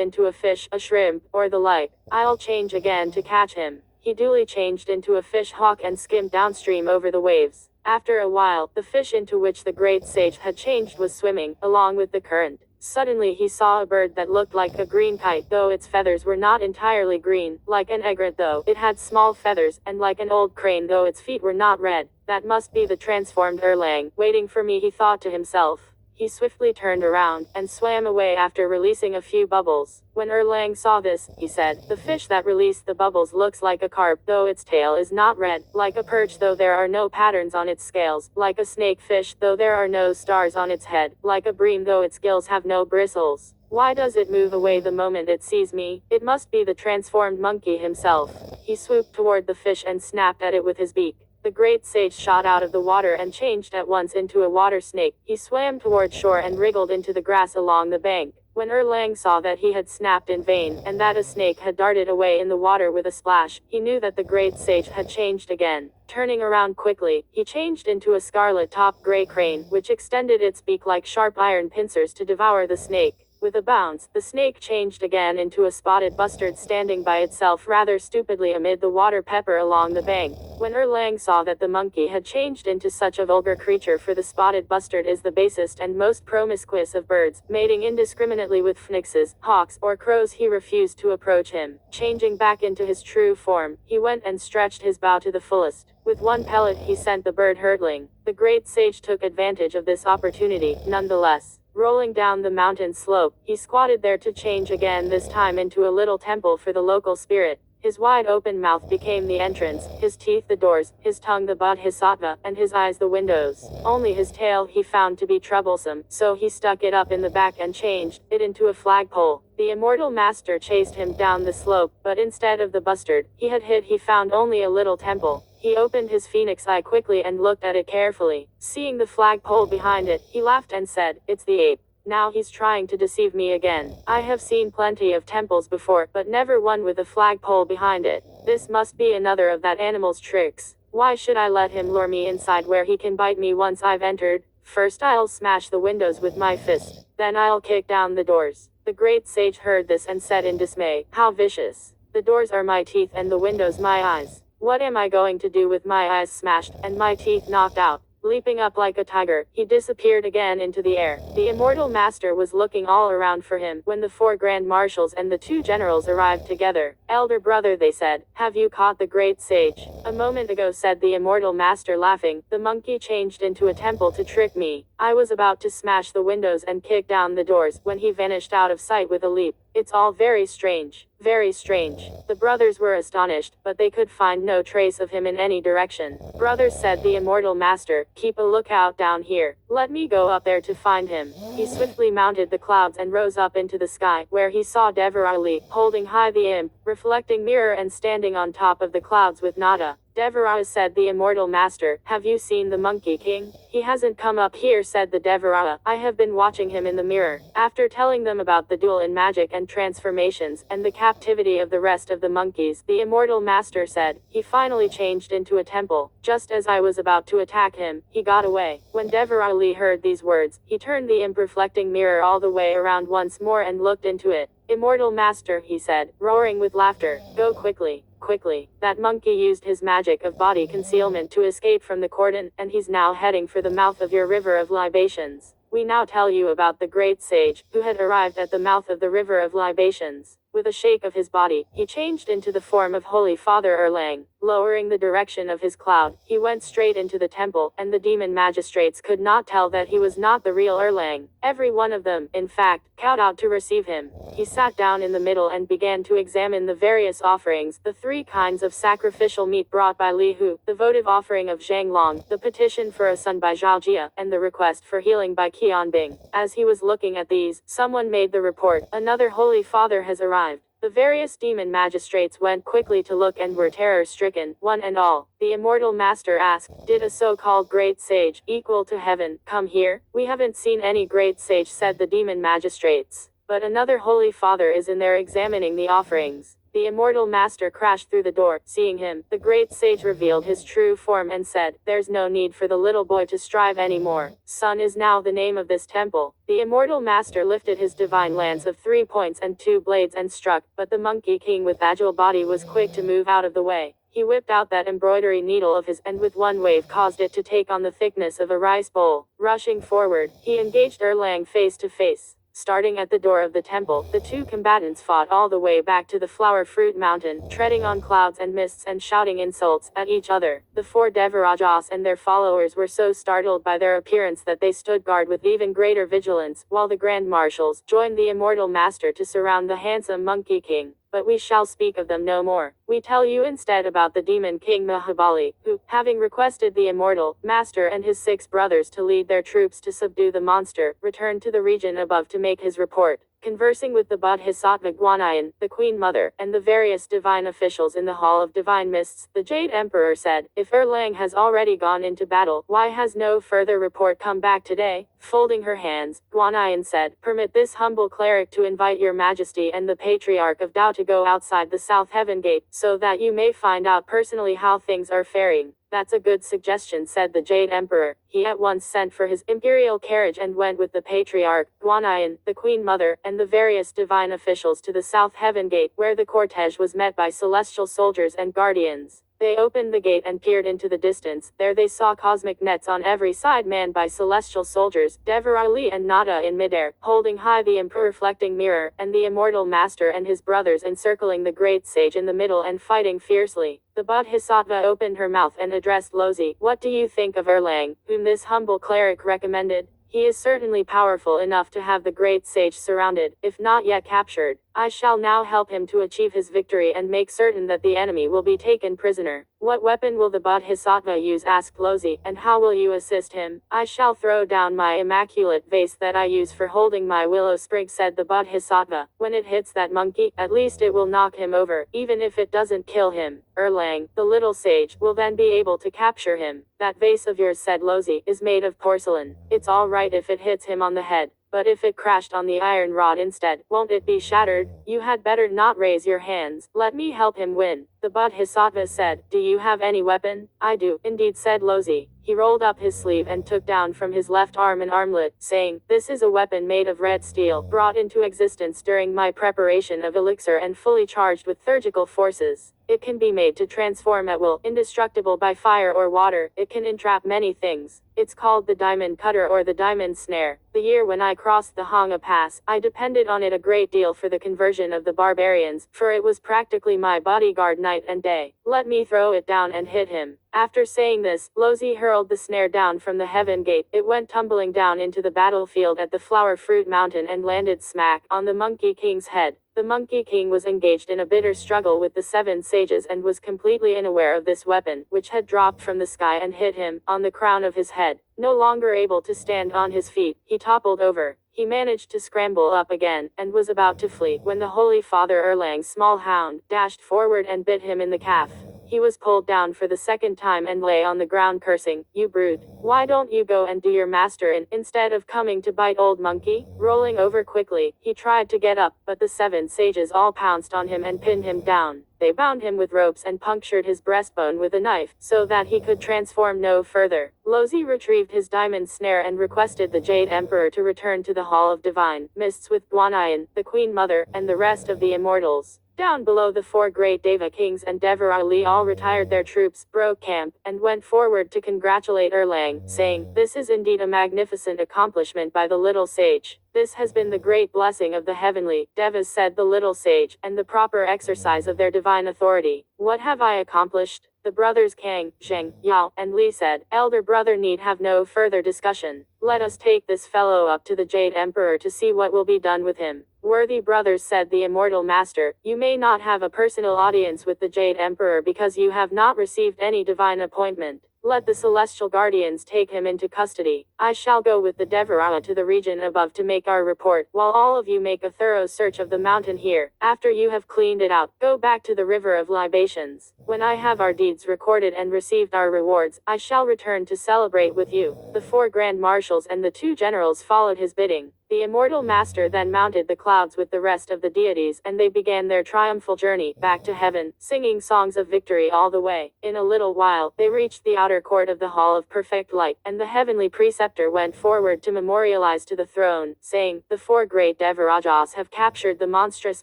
into a fish, a shrimp, or the like. I'll change again to catch him. He duly changed into a fish hawk and skimmed downstream over the waves. After a while, the fish into which the great sage had changed was swimming, along with the current. Suddenly he saw a bird that looked like a green kite, though its feathers were not entirely green, like an egret though it had small feathers, and like an old crane though its feet were not red. That must be the transformed Erlang, waiting for me, he thought to himself. He swiftly turned around, and swam away after releasing a few bubbles. When Erlang saw this, he said, the fish that released the bubbles looks like a carp, though its tail is not red, like a perch though there are no patterns on its scales, like a snake fish though there are no stars on its head, like a bream though its gills have no bristles. Why does it move away the moment it sees me? It must be the transformed monkey himself. He swooped toward the fish and snapped at it with his beak. The great sage shot out of the water and changed at once into a water snake. He swam toward shore and wriggled into the grass along the bank. When Erlang saw that he had snapped in vain, and that a snake had darted away in the water with a splash, he knew that the great sage had changed again. Turning around quickly, he changed into a scarlet-topped gray crane, which extended its beak like sharp iron pincers to devour the snake. With a bounce, the snake changed again into a spotted bustard standing by itself rather stupidly amid the water pepper along the bank. When Erlang saw that the monkey had changed into such a vulgar creature, for the spotted bustard is the basest and most promiscuous of birds, mating indiscriminately with phoenixes, hawks, or crows, he refused to approach him. Changing back into his true form, he went and stretched his bow to the fullest. With one pellet he sent the bird hurtling. The great sage took advantage of this opportunity, nonetheless. Rolling down the mountain slope, he squatted there to change again, this time into a little temple for the local spirit. His wide open mouth became the entrance, his teeth the doors, his tongue the bodhisattva, and his eyes the windows. Only his tail he found to be troublesome, so he stuck it up in the back and changed it into a flagpole. The immortal master chased him down the slope, but instead of the bustard he had hit, he found only a little temple. He opened his phoenix eye quickly and looked at it carefully. Seeing the flagpole behind it, he laughed and said, "It's the ape. Now he's trying to deceive me again. I have seen plenty of temples before, but never one with a flagpole behind it. This must be another of that animal's tricks. Why should I let him lure me inside where he can bite me once I've entered? First I'll smash the windows with my fist. Then I'll kick down the doors." The great sage heard this and said in dismay, "How vicious. The doors are my teeth and the windows my eyes. What am I going to do with my eyes smashed, and my teeth knocked out?" Leaping up like a tiger, he disappeared again into the air. The immortal master was looking all around for him, when the 4 grand marshals and the 2 generals arrived together. "Elder brother," they said, "have you caught the great sage?" "A moment ago," said the immortal master laughing, "the monkey changed into a temple to trick me. I was about to smash the windows and kick down the doors, when he vanished out of sight with a leap. It's all very strange. Very strange." The brothers were astonished, but they could find no trace of him in any direction. "Brothers," said the immortal master, "keep a lookout down here. Let me go up there to find him." He swiftly mounted the clouds and rose up into the sky, where he saw Devarali, holding high the imp, reflecting mirror, and standing on top of the clouds with Nada. "Devaraja," said the immortal master, "have you seen the Monkey King?" "He hasn't come up here," said the Devaraja. "I have been watching him in the mirror." After telling them about the duel in magic and transformations, and the captivity of the rest of the monkeys, the immortal master said, "He finally changed into a temple. Just as I was about to attack him, he got away." When Devarali heard these words, he turned the imp reflecting mirror all the way around once more and looked into it. "Immortal master," he said, roaring with laughter, "go quickly. Quickly. That monkey used his magic of body concealment to escape from the cordon, and he's now heading for the mouth of your river of libations." We now tell you about the great sage, who had arrived at the mouth of the river of libations. With a shake of his body, he changed into the form of Holy Father Erlang. Lowering the direction of his cloud, he went straight into the temple, and the demon magistrates could not tell that he was not the real Erlang. Every one of them, in fact, cowed out to receive him. He sat down in the middle and began to examine the various offerings, the 3 kinds of sacrificial meat brought by Li Hu, the votive offering of Zhang Long, the petition for a son by Zhao Jia, and the request for healing by Qian Bing. As he was looking at these, someone made the report, "Another Holy Father has arrived." The various demon magistrates went quickly to look and were terror-stricken, one and all. The immortal master asked, "Did a so-called great sage, equal to heaven, come here?" "We haven't seen any great sage," said the demon magistrates. "But another Holy Father is in there examining the offerings." The immortal master crashed through the door. Seeing him, the great sage revealed his true form and said, "There's no need for the little boy to strive anymore. Sun is now the name of this temple." The immortal master lifted his divine lance of 3 points and 2 blades and struck, but the monkey king with agile body was quick to move out of the way. He whipped out that embroidery needle of his and with one wave caused it to take on the thickness of a rice bowl. Rushing forward, he engaged Erlang face to face. Starting at the door of the temple, the 2 combatants fought all the way back to the flower fruit mountain, treading on clouds and mists and shouting insults at each other. The 4 Devarajas and their followers were so startled by their appearance that they stood guard with even greater vigilance, while the grand marshals joined the immortal master to surround the handsome monkey king. But we shall speak of them no more. We tell you instead about the demon king Mahabali, who, having requested the immortal master and his 6 brothers to lead their troops to subdue the monster, returned to the region above to make his report. Conversing with the Bodhisattva Guanyin, the Queen Mother, and the various divine officials in the Hall of Divine Mists, the Jade Emperor said, "If Erlang has already gone into battle, why has no further report come back today?" Folding her hands, Guanyin said, "Permit this humble cleric to invite your majesty and the Patriarch of Tao to go outside the South Heaven Gate, so that you may find out personally how things are faring." "That's a good suggestion," said the Jade Emperor. He at once sent for his imperial carriage and went with the Patriarch, Guanyin, the Queen Mother, and the various divine officials to the South Heaven Gate, where the cortege was met by celestial soldiers and guardians. They opened the gate and peered into the distance. There they saw cosmic nets on every side manned by celestial soldiers, Devarali and Nada in midair, holding high the reflecting mirror, and the immortal master and his brothers encircling the great sage in the middle and fighting fiercely. The Bodhisattva opened her mouth and addressed Lozi. "What do you think of Erlang, whom this humble cleric recommended? He is certainly powerful enough to have the great sage surrounded, if not yet captured. I shall now help him to achieve his victory and make certain that the enemy will be taken prisoner." "What weapon will the Bodhisattva use?" asked Lozi, "and how will you assist him?" "I shall throw down my immaculate vase that I use for holding my willow sprig," said the Bodhisattva. "When it hits that monkey, at least it will knock him over, even if it doesn't kill him. Erlang, the little sage, will then be able to capture him." "That vase of yours," said Lozi, "is made of porcelain. It's all right if it hits him on the head. But if it crashed on the iron rod instead, won't it be shattered? You had better not raise your hands. Let me help him win." The Bodhisattva said, "Do you have any weapon?" "I do, indeed," said Lozi. He rolled up his sleeve and took down from his left arm an armlet, saying, "This is a weapon made of red steel, brought into existence during my preparation of elixir and fully charged with surgical forces. It can be made to transform at will, indestructible by fire or water. It can entrap many things. It's called the diamond cutter or the diamond snare. The year when I crossed the Hanga Pass, I depended on it a great deal for the conversion of the barbarians, for it was practically my bodyguard night and day. Let me throw it down and hit him." After saying this, Lozi hurled the snare down from the heaven gate. It went tumbling down into the battlefield at the flower fruit mountain and landed smack on the monkey king's head. The monkey king was engaged in a bitter struggle with the 7 sages and was completely unaware of this weapon, which had dropped from the sky and hit him on the crown of his head. No longer able to stand on his feet, he toppled over. He managed to scramble up again, and was about to flee, when the Holy Father Erlang's small hound dashed forward and bit him in the calf. He was pulled down for the 2nd time and lay on the ground cursing, "You brute. Why don't you go and do your master in, instead of coming to bite old monkey?" Rolling over quickly, he tried to get up, but the 7 sages all pounced on him and pinned him down. They bound him with ropes and punctured his breastbone with a knife, so that he could transform no further. Lozi retrieved his diamond snare and requested the Jade Emperor to return to the Hall of Divine Mists with Guanyin, the Queen Mother, and the rest of the immortals. Down below, the four great Deva kings and Devara Ali all retired their troops, broke camp, and went forward to congratulate Erlang, saying, "This is indeed a magnificent accomplishment by the little sage. This has been the great blessing of the heavenly Devas," said the little sage, "and the proper exercise of their divine authority. What have I accomplished?" The brothers Kang, Zheng, Yao, and Li said, "Elder brother need have no further discussion. Let us take this fellow up to the Jade Emperor to see what will be done with him." "Worthy brothers," said the immortal master, "you may not have a personal audience with the Jade Emperor because you have not received any divine appointment. Let the celestial guardians take him into custody. I shall go with the Devaraya to the region above to make our report, while all of you make a thorough search of the mountain here. After you have cleaned it out, go back to the river of libations. When I have our deeds recorded and received our rewards, I shall return to celebrate with you." The four grand marshals and the two generals followed his bidding. The immortal master then mounted the clouds with the rest of the deities, and they began their triumphal journey back to heaven, singing songs of victory all the way. In a little while, they reached the outer court of the Hall of Perfect Light, and the heavenly preceptor went forward to memorialize to the throne, saying, "The four great Devarajas have captured the monstrous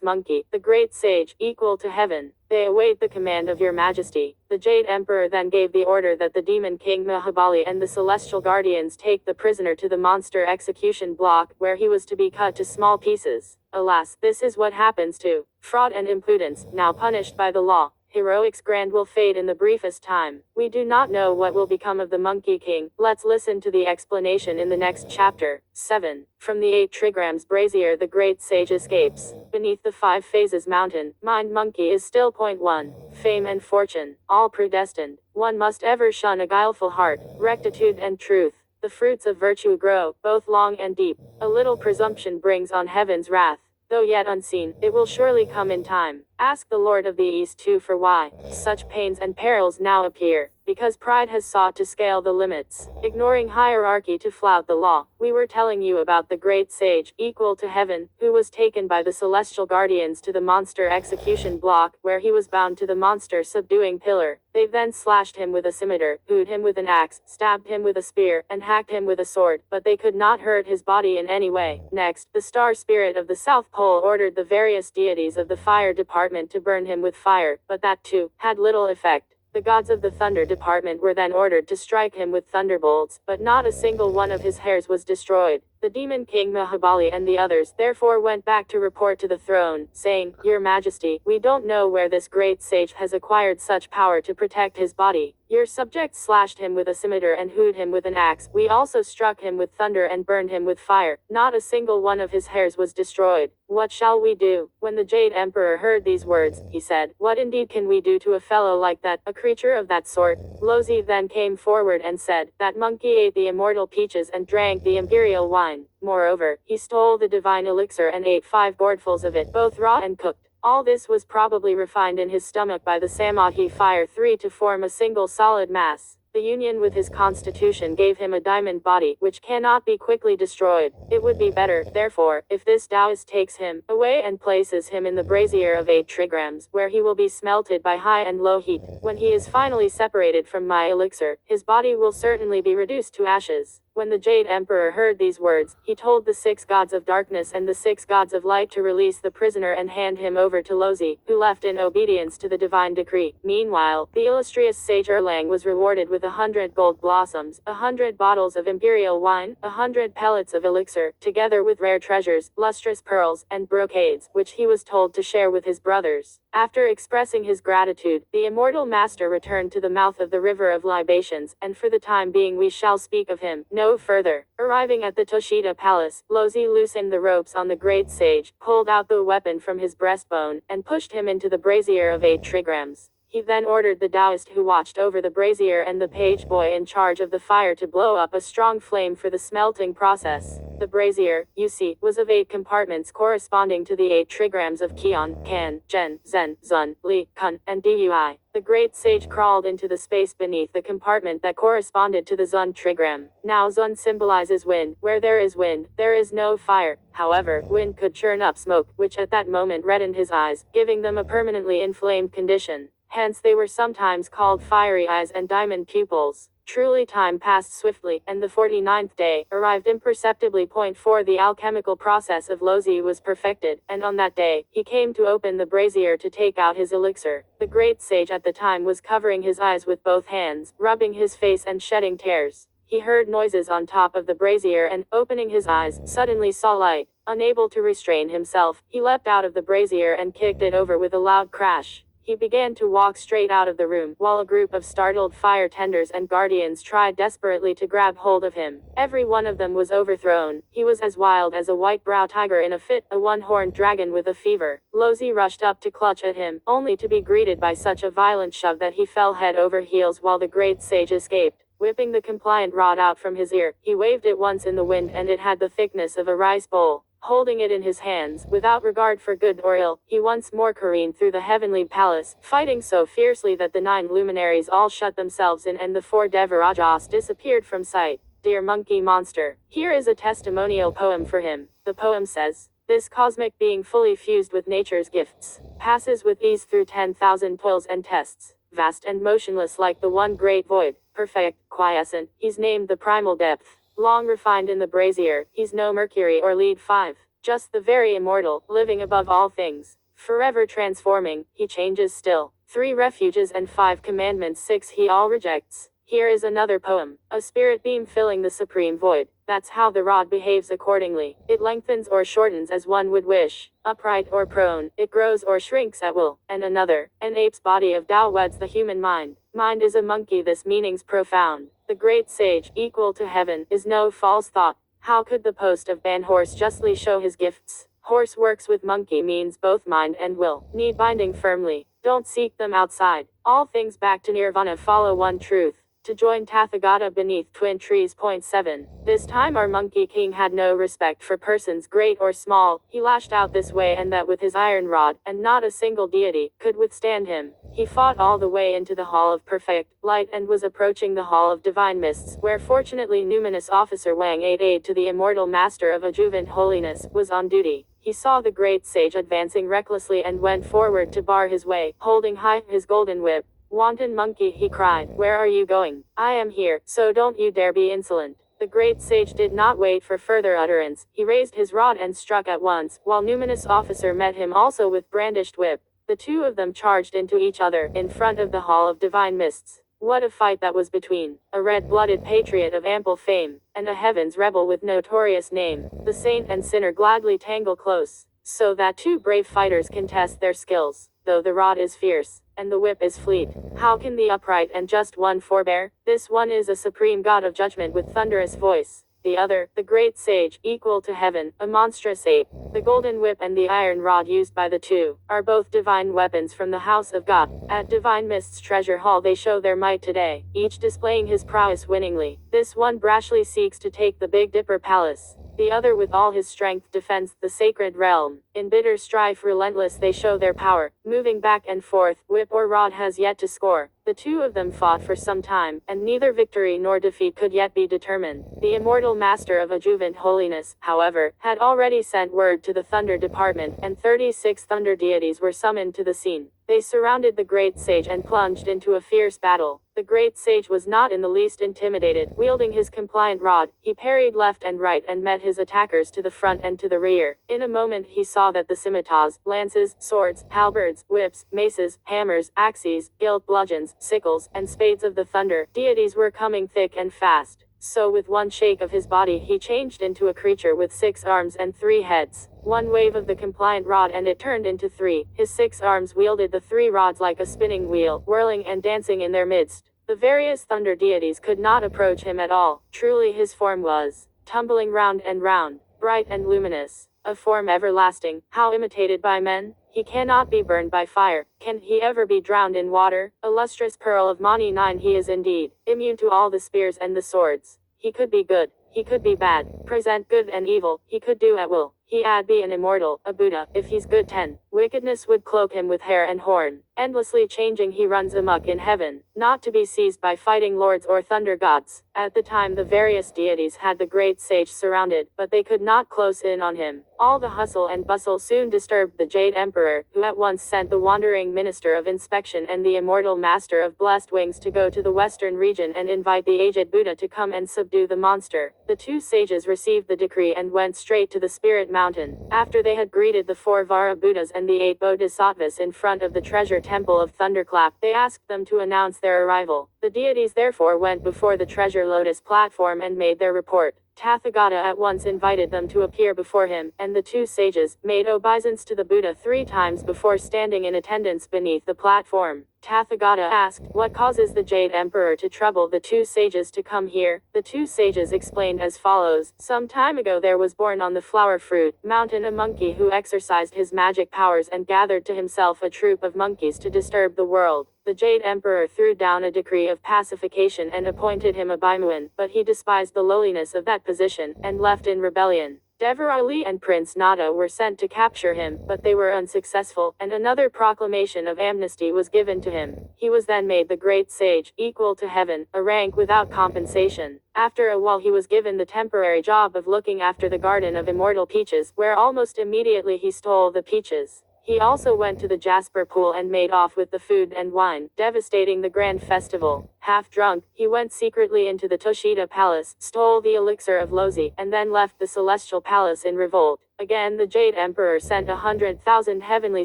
monkey, the great sage, equal to heaven. They await the command of your majesty." The Jade Emperor then gave the order that the demon king Mahabali and the celestial guardians take the prisoner to the monster execution block, where he was to be cut to small pieces. Alas, this is what happens to fraud and impudence, now punished by the law. Heroics grand will fade in the briefest time. We do not know what will become of the Monkey King. Let's listen to the explanation in the next chapter. 7. From the 8 trigrams brazier, the great sage escapes. Beneath the 5 phases mountain, mind monkey is still. Point 1. Fame and fortune, all predestined. One must ever shun a guileful heart, rectitude and truth. The fruits of virtue grow, both long and deep. A little presumption brings on heaven's wrath. Though yet unseen, it will surely come in time. Ask the Lord of the East too for why such pains and perils now appear. Because pride has sought to scale the limits, ignoring hierarchy to flout the law. We were telling you about the great sage, equal to heaven, who was taken by the celestial guardians to the monster execution block, where he was bound to the monster subduing pillar. They then slashed him with a scimitar, hewed him with an axe, stabbed him with a spear, and hacked him with a sword, but they could not hurt his body in any way. Next, the star spirit of the South Pole ordered the various deities of the fire department to burn him with fire, but that too had little effect. The gods of the thunder department were then ordered to strike him with thunderbolts, but not a single one of his hairs was destroyed. The demon king Mahabali and the others therefore went back to report to the throne, saying, "Your Majesty, we don't know where this great sage has acquired such power to protect his body. Your subjects slashed him with a scimitar and hewed him with an axe. We also struck him with thunder and burned him with fire. Not a single one of his hairs was destroyed. What shall we do?" When the Jade Emperor heard these words, he said, "What indeed can we do to a fellow like that, a creature of that sort?" Lozi then came forward and said, "That monkey ate the immortal peaches and drank the imperial wine. Moreover, he stole the divine elixir and ate 5 gourdfuls of it, both raw and cooked. All this was probably refined in his stomach by the Samadhi fire 3 to form a single solid mass. The union with his constitution gave him a diamond body, which cannot be quickly destroyed. It would be better, therefore, if this Taoist takes him away and places him in the brazier of 8 trigrams, where he will be smelted by high and low heat. When he is finally separated from my elixir, his body will certainly be reduced to ashes." When the Jade Emperor heard these words, he told the 6 gods of darkness and the 6 gods of light to release the prisoner and hand him over to Lozi, who left in obedience to the divine decree. Meanwhile, the illustrious sage Erlang was rewarded with 100 gold blossoms, 100 bottles of imperial wine, 100 pellets of elixir, together with rare treasures, lustrous pearls, and brocades, which he was told to share with his brothers. After expressing his gratitude, the immortal master returned to the mouth of the river of libations, and for the time being we shall speak of him no further. Arriving at the Toshida palace, Lozi loosened the ropes on the great sage, pulled out the weapon from his breastbone, and pushed him into the brazier of 8 trigrams. He then ordered the Taoist who watched over the brazier and the page boy in charge of the fire to blow up a strong flame for the smelting process. The brazier, you see, was of 8 compartments corresponding to the 8 trigrams of Qian, Kan, Zhen, Zhen, Zun, Li, Kun, and Dui. The great sage crawled into the space beneath the compartment that corresponded to the Zun trigram. Now Zun symbolizes wind. Where there is wind, there is no fire. However, wind could churn up smoke, which at that moment reddened his eyes, giving them a permanently inflamed condition. Hence they were sometimes called fiery eyes and diamond pupils. Truly time passed swiftly, and the 49th day arrived imperceptibly. Point 4 The alchemical process of Lozi was perfected, and on that day, he came to open the brazier to take out his elixir. The great sage at the time was covering his eyes with both hands, rubbing his face and shedding tears. He heard noises on top of the brazier and, opening his eyes, suddenly saw light. Unable to restrain himself, he leapt out of the brazier and kicked it over with a loud crash. He began to walk straight out of the room, while a group of startled fire tenders and guardians tried desperately to grab hold of him. Every one of them was overthrown. He was as wild as a white-brow tiger in a fit, a one-horned dragon with a fever. Lozi rushed up to clutch at him, only to be greeted by such a violent shove that he fell head over heels while the great sage escaped. Whipping the compliant rod out from his ear, he waved it once in the wind and it had the thickness of a rice bowl. Holding it in his hands, without regard for good or ill, he once more careened through the heavenly palace, fighting so fiercely that the 9 luminaries all shut themselves in and the 4 Devarajas disappeared from sight. Dear monkey monster, here is a testimonial poem for him. The poem says, this cosmic being fully fused with nature's gifts, passes with ease through 10,000 toils and tests, vast and motionless like the one great void, perfect, quiescent, he's named the primal depth. Long refined in the brazier, he's no Mercury or lead 5, just the very immortal, living above all things, forever transforming, he changes still. 3 refuges and 5 commandments 6 he all rejects. Here is another poem, a spirit beam filling the supreme void, that's how the rod behaves accordingly. It lengthens or shortens as one would wish, upright or prone, it grows or shrinks at will. And another, an ape's body of Tao weds the human mind. Mind is a monkey, this meaning's profound. The great sage, equal to heaven, is no false thought. How could the post of ban horse justly show his gifts? Horse works with monkey means both mind and will, need binding firmly. Don't seek them outside. All things back to nirvana follow one truth. To join Tathagata beneath twin trees. Point 7. This time our monkey king had no respect for persons great or small. He lashed out this way and that with his iron rod, and not a single deity could withstand him. He fought all the way into the hall of perfect light and was approaching the hall of divine mists, where fortunately numinous officer Wang, aid to the immortal master of adjuvant holiness, was on duty. He saw the great sage advancing recklessly and went forward to bar his way, holding high his golden whip. Wanton monkey, he cried, where are you going? I am here, so don't you dare be insolent. The great sage did not wait for further utterance. He raised his rod and struck at once, while numinous officer met him also with brandished whip. The two of them charged into each other, in front of the hall of divine mists. What a fight that was between a red-blooded patriot of ample fame, and a heaven's rebel with notorious name. The saint and sinner gladly tangle close, so that 2 brave fighters can test their skills. Though the rod is fierce, and the whip is fleet, how can the upright and just one forbear? This one is a supreme god of judgment with thunderous voice. The other, the great sage, equal to heaven, a monstrous ape. The golden whip and the iron rod used by the two, are both divine weapons from the house of God. At Divine Mist's treasure hall they show their might today, each displaying his prowess winningly. This one brashly seeks to take the Big Dipper Palace. The other with all his strength defends the sacred realm. In bitter strife relentless they show their power, moving back and forth, whip or rod has yet to score. The two of them fought for some time, and neither victory nor defeat could yet be determined. The immortal master of adjuvant holiness, however, had already sent word to the thunder department, and 36 thunder deities were summoned to the scene. They surrounded the great sage and plunged into a fierce battle. The great sage was not in the least intimidated. Wielding his compliant rod, he parried left and right and met his attackers to the front and to the rear. In a moment he saw that the scimitars, lances, swords, halberds, whips, maces, hammers, axes, gilt bludgeons, sickles, and spades of the thunder deities were coming thick and fast. So with one shake of his body he changed into a creature with 6 arms and 3 heads. One wave of the compliant rod and it turned into 3. His 6 arms wielded the 3 rods like a spinning wheel, whirling and dancing in their midst. The various thunder deities could not approach him at all. Truly his form was tumbling round and round, bright and luminous, a form everlasting. How imitated by men? He cannot be burned by fire. Can he ever be drowned in water? A lustrous pearl of Mani 9 he is indeed, immune to all the spears and the swords. He could be good, he could be bad, present good and evil, he could do at will. He ad be an immortal, a Buddha, if he's good 10. Wickedness would cloak him with hair and horn. Endlessly changing he runs amok in heaven, not to be seized by fighting lords or thunder gods. At the time the various deities had the great sage surrounded, but they could not close in on him. All the hustle and bustle soon disturbed the Jade Emperor, who at once sent the wandering Minister of Inspection and the immortal Master of Blessed Wings to go to the western region and invite the aged Buddha to come and subdue the monster. The two sages received the decree and went straight to the Spirit Mountain. After they had greeted the 4 Vara Buddhas and the 8 Bodhisattvas in front of the treasure temple of Thunderclap, they asked them to announce their arrival. The deities therefore went before the treasure lotus platform and made their report. Tathagata at once invited them to appear before him, and the two sages made obeisance to the Buddha 3 times before standing in attendance beneath the platform. Tathagata asked, "What causes the Jade Emperor to trouble the two sages to come here?" The two sages explained as follows: "Some time ago there was born on the flower fruit mountain a monkey who exercised his magic powers and gathered to himself a troop of monkeys to disturb the world. The Jade Emperor threw down a decree of pacification and appointed him a Baimuan, but he despised the lowliness of that position, and left in rebellion. Devar Ali and Prince Nada were sent to capture him, but they were unsuccessful, and another proclamation of amnesty was given to him. He was then made the great sage, equal to heaven, a rank without compensation. After a while he was given the temporary job of looking after the garden of immortal peaches, where almost immediately he stole the peaches. He also went to the Jasper pool and made off with the food and wine, devastating the grand festival. Half drunk, he went secretly into the Toshida palace, stole the elixir of Lozi, and then left the celestial palace in revolt. Again the Jade Emperor sent 100,000 heavenly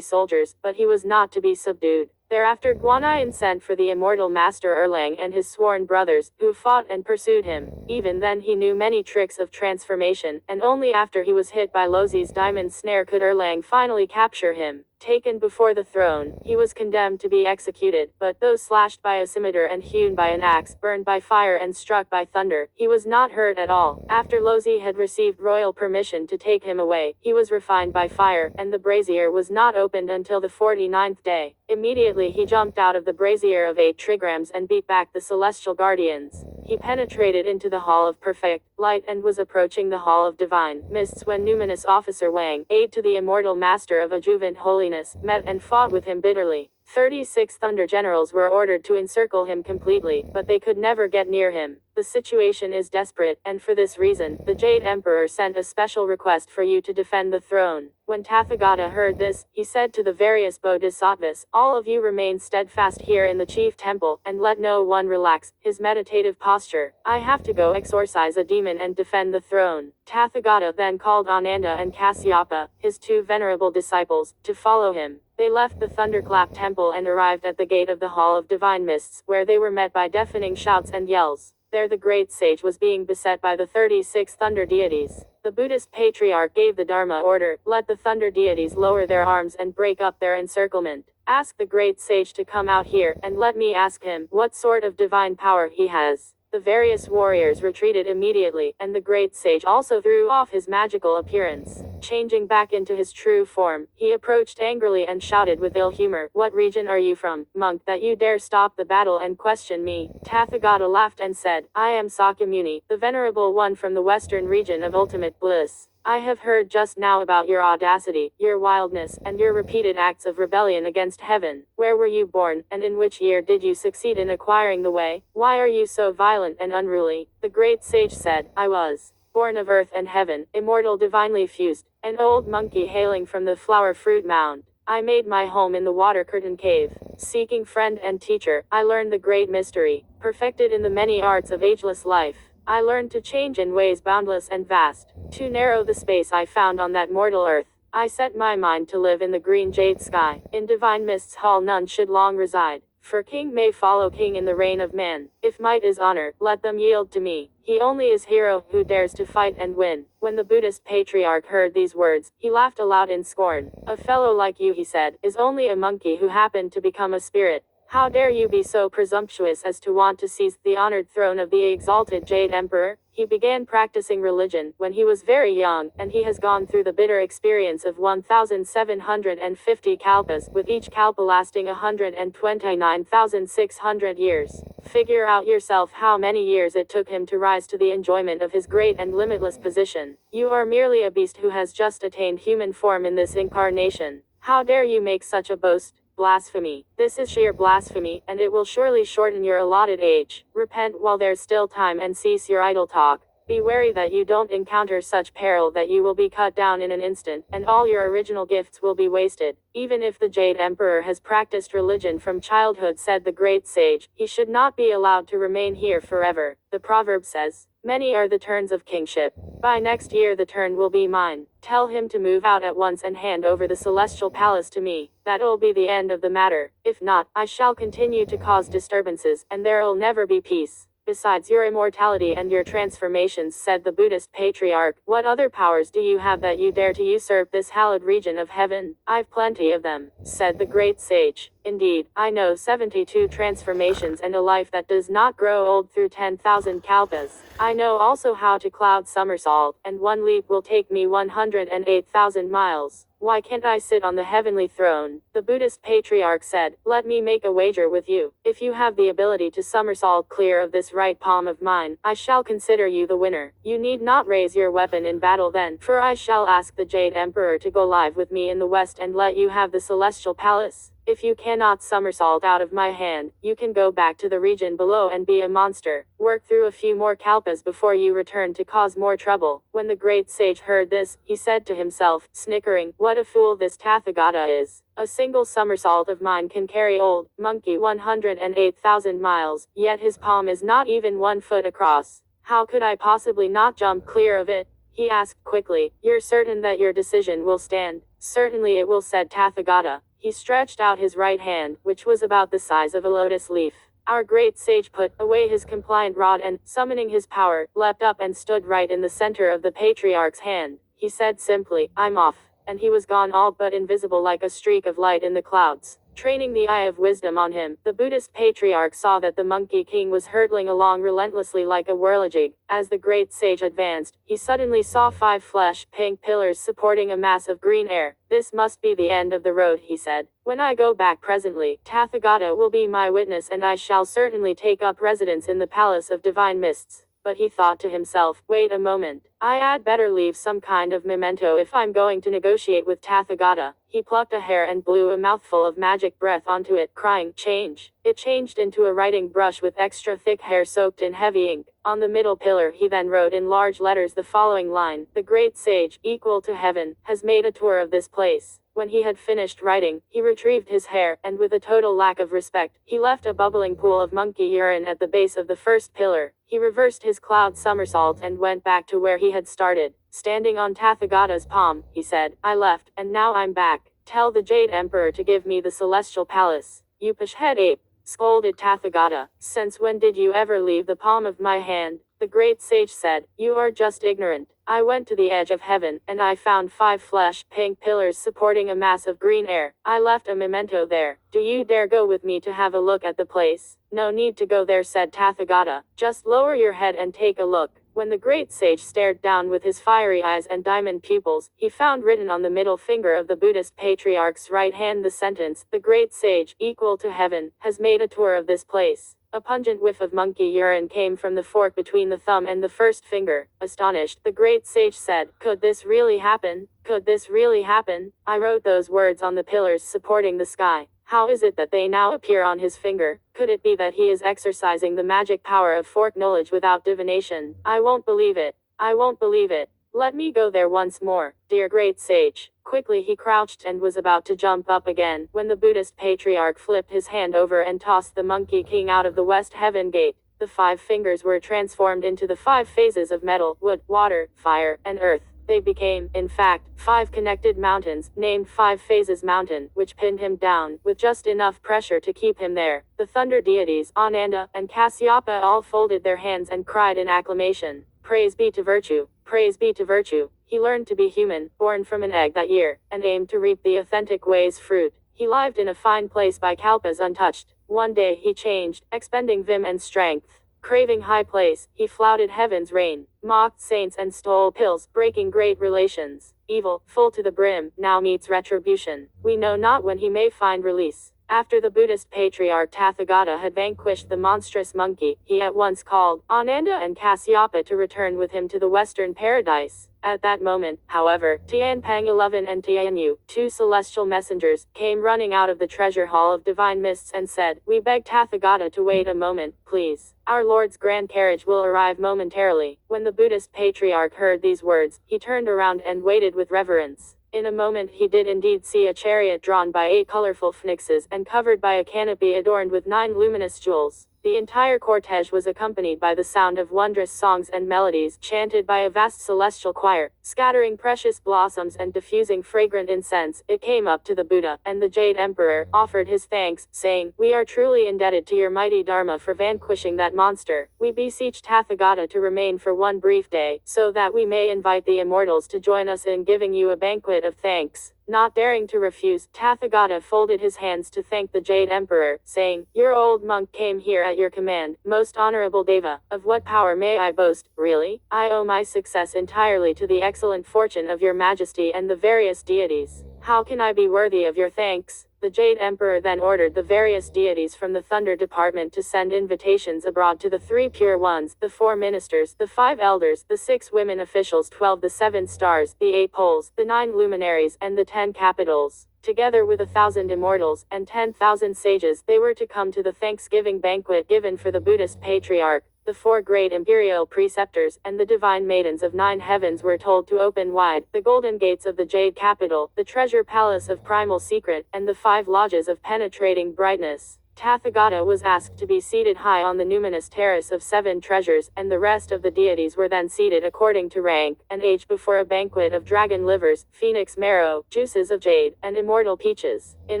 soldiers, but he was not to be subdued. Thereafter Guanyin sent for the immortal Master Erlang and his sworn brothers, who fought and pursued him. Even then he knew many tricks of transformation, and only after he was hit by Lozi's diamond snare could Erlang finally capture him. Taken before the throne, he was condemned to be executed, but though slashed by a scimitar and hewn by an axe, burned by fire and struck by thunder, he was not hurt at all. After Lozi had received royal permission to take him away, he was refined by fire, and the brazier was not opened until the 49th day. Immediately he jumped out of the brazier of 8 trigrams and beat back the celestial guardians. He penetrated into the Hall of Perfect Light and was approaching the Hall of Divine Mists when numinous Officer Wang, aide to the immortal Master of Adjuvant Holiness, met and fought with him bitterly. 36 Thunder Generals were ordered to encircle him completely, but they could never get near him. The situation is desperate, and for this reason, the Jade Emperor sent a special request for you to defend the throne. When Tathagata heard this, he said to the various Bodhisattvas, "All of you remain steadfast here in the chief temple, and let no one relax his meditative posture. I have to go exorcise a demon and defend the throne." Tathagata then called Ananda and Kasyapa, his 2 venerable disciples, to follow him. They left the Thunderclap temple and arrived at the gate of the Hall of Divine Mists, where they were met by deafening shouts and yells. There the great sage was being beset by the 36 thunder deities. The Buddhist patriarch gave the Dharma order, "Let the thunder deities lower their arms and break up their encirclement. Ask the great sage to come out here, and let me ask him what sort of divine power he has." The various warriors retreated immediately, and the great sage also threw off his magical appearance. Changing back into his true form, he approached angrily and shouted with ill humor, "What region are you from, monk, that you dare stop the battle and question me?" Tathagata laughed and said, "I am Sakyamuni, the venerable one from the western region of ultimate bliss. I have heard just now about your audacity, your wildness, and your repeated acts of rebellion against heaven. Where were you born, and in which year did you succeed in acquiring the way? Why are you so violent and unruly?" The great sage said, "I was born of earth and heaven, immortal divinely fused, an old monkey hailing from the flower fruit mound. I made my home in the water curtain cave. Seeking friend and teacher, I learned the great mystery, perfected in the many arts of ageless life. I learned to change in ways boundless and vast. To narrow the space I found on that mortal earth, I set my mind to live in the green jade sky. In divine mists hall none should long reside. For king may follow king in the reign of man. If might is honor, let them yield to me. He only is hero who dares to fight and win." When the Buddhist patriarch heard these words, he laughed aloud in scorn. "A fellow like you," he said, "is only a monkey who happened to become a spirit. How dare you be so presumptuous as to want to seize the honored throne of the exalted Jade Emperor?" He began practicing religion when he was very young, and he has gone through the bitter experience of 1,750 kalpas, with each kalpa lasting 129,600 years. Figure out yourself how many years it took him to rise to the enjoyment of his great and limitless position. You are merely a beast who has just attained human form in this incarnation. How dare you make such a boast? Blasphemy. This is sheer blasphemy, and it will surely shorten your allotted age. Repent while there's still time and cease your idle talk." Be wary that you don't encounter such peril that you will be cut down in an instant, and all your original gifts will be wasted. Even if the Jade Emperor has practiced religion from childhood, said the great sage, he should not be allowed to remain here forever. The proverb says, "Many are the turns of kingship. By next year the turn will be mine. Tell him to move out at once and hand over the celestial palace to me. That'll be the end of the matter. If not, I shall continue to cause disturbances, and there'll never be peace. Besides your immortality and your transformations," said the Buddhist patriarch, "what other powers do you have that you dare to usurp this hallowed region of heaven?" "I've plenty of them," said the great sage. "Indeed, I know 72 transformations and a life that does not grow old through 10,000 kalpas. I know also how to cloud somersault, and one leap will take me 108,000 miles. Why can't I sit on the heavenly throne?" The Buddhist patriarch said, "Let me make a wager with you. If you have the ability to somersault clear of this right palm of mine, I shall consider you the winner. You need not raise your weapon in battle then, for I shall ask the Jade Emperor to go live with me in the west and let you have the celestial palace. If you cannot somersault out of my hand, you can go back to the region below and be a monster. Work through a few more kalpas before you return to cause more trouble." When the great sage heard this, he said to himself, snickering, "What a fool this Tathagata is. A single somersault of mine can carry old monkey 108,000 miles, yet his palm is not even 1 foot across. How could I possibly not jump clear of it?" He asked quickly, "You're certain that your decision will stand?" "Certainly it will," said Tathagata. He stretched out his right hand, which was about the size of a lotus leaf. Our great sage put away his compliant rod and, summoning his power, leapt up and stood right in the center of the patriarch's hand. He said simply, "I'm off," and he was gone, all but invisible like a streak of light in the clouds. Training the eye of wisdom on him, the Buddhist patriarch saw that the Monkey King was hurtling along relentlessly like a whirligig. As the great sage advanced, he suddenly saw 5 flesh-pink pillars supporting a mass of green air. "This must be the end of the road," he said. "When I go back presently, Tathagata will be my witness, and I shall certainly take up residence in the Palace of Divine Mists." But he thought to himself, "Wait a moment. I had better leave some kind of memento if I'm going to negotiate with Tathagata." He plucked a hair and blew a mouthful of magic breath onto it, crying, "Change." It changed into a writing brush with extra thick hair soaked in heavy ink. On the middle pillar he then wrote in large letters the following line: "The great sage, equal to heaven, has made a tour of this place." When he had finished writing, he retrieved his hair, and with a total lack of respect, he left a bubbling pool of monkey urine at the base of the first pillar. He reversed his cloud somersault and went back to where he had started. Standing on Tathagata's palm, he said, "I left, and now I'm back. Tell the Jade Emperor to give me the celestial palace." "You push-head ape," scolded Tathagata. "Since when did you ever leave the palm of my hand?" The great sage said, "You are just ignorant. I went to the edge of heaven, and I found 5 flesh-pink pillars supporting a mass of green air. I left a memento there. Do you dare go with me to have a look at the place?" "No need to go there," said Tathagata. "Just lower your head and take a look." When the great sage stared down with his fiery eyes and diamond pupils, he found written on the middle finger of the Buddhist patriarch's right hand the sentence, "The great sage, equal to heaven, has made a tour of this place." A pungent whiff of monkey urine came from the fork between the thumb and the first finger. Astonished, the great sage said, "Could this really happen? Could this really happen? I wrote those words on the pillars supporting the sky. How is it that they now appear on his finger? Could it be that he is exercising the magic power of fork knowledge without divination? I won't believe it. I won't believe it. Let me go there once more, dear great sage." Quickly he crouched and was about to jump up again, when the Buddhist patriarch flipped his hand over and tossed the Monkey King out of the West Heaven Gate. The 5 fingers were transformed into the 5 phases of metal, wood, water, fire, and earth. They became, in fact, 5 connected mountains, named 5 Phases Mountain, which pinned him down, with just enough pressure to keep him there. The thunder deities, Ananda and Kasyapa, all folded their hands and cried in acclamation, "Praise be to virtue! Praise be to virtue!" He learned to be human, born from an egg that year, and aimed to reap the authentic way's fruit. He lived in a fine place by kalpas untouched. One day he changed, expending vim and strength. Craving high place, he flouted heaven's reign, mocked saints and stole pills, breaking great relations. Evil, full to the brim, now meets retribution. We know not when he may find release. After the Buddhist patriarch Tathagata had vanquished the monstrous monkey, he at once called Ananda and Kasyapa to return with him to the western paradise. At that moment, however, Tianpeng 11 and Tianyu, two celestial messengers, came running out of the treasure hall of divine mists and said, "We beg Tathagata to wait a moment, please. Our Lord's grand carriage will arrive momentarily." When the Buddhist patriarch heard these words, he turned around and waited with reverence. In a moment he did indeed see a chariot drawn by 8 colorful phoenixes and covered by a canopy adorned with 9 luminous jewels. The entire cortege was accompanied by the sound of wondrous songs and melodies chanted by a vast celestial choir, scattering precious blossoms and diffusing fragrant incense. It came up to the Buddha, and the Jade Emperor offered his thanks, saying, "We are truly indebted to your mighty Dharma for vanquishing that monster. We beseech Tathagata to remain for one brief day, so that we may invite the immortals to join us in giving you a banquet of thanks." Not daring to refuse, Tathagata folded his hands to thank the Jade Emperor, saying, "Your old monk came here at your command, most honorable Deva. Of what power may I boast, really? I owe my success entirely to the excellent fortune of your majesty and the various deities. How can I be worthy of your thanks?" The Jade Emperor then ordered the various deities from the Thunder Department to send invitations abroad to the 3 pure ones, the 4 ministers, the 5 elders, the 6 women officials, 12 the 7 stars, the 8 poles, the 9 luminaries, and the 10 capitals. Together with 1,000 immortals, and 10,000 sages, they were to come to the Thanksgiving banquet given for the Buddhist patriarch. The 4 great imperial preceptors, and the divine maidens of 9 heavens were told to open wide the golden gates of the Jade Capital, the treasure palace of primal secret, and the 5 lodges of penetrating brightness. Tathagata was asked to be seated high on the numinous terrace of 7 treasures, and the rest of the deities were then seated according to rank and age before a banquet of dragon livers, phoenix marrow, juices of jade, and immortal peaches. In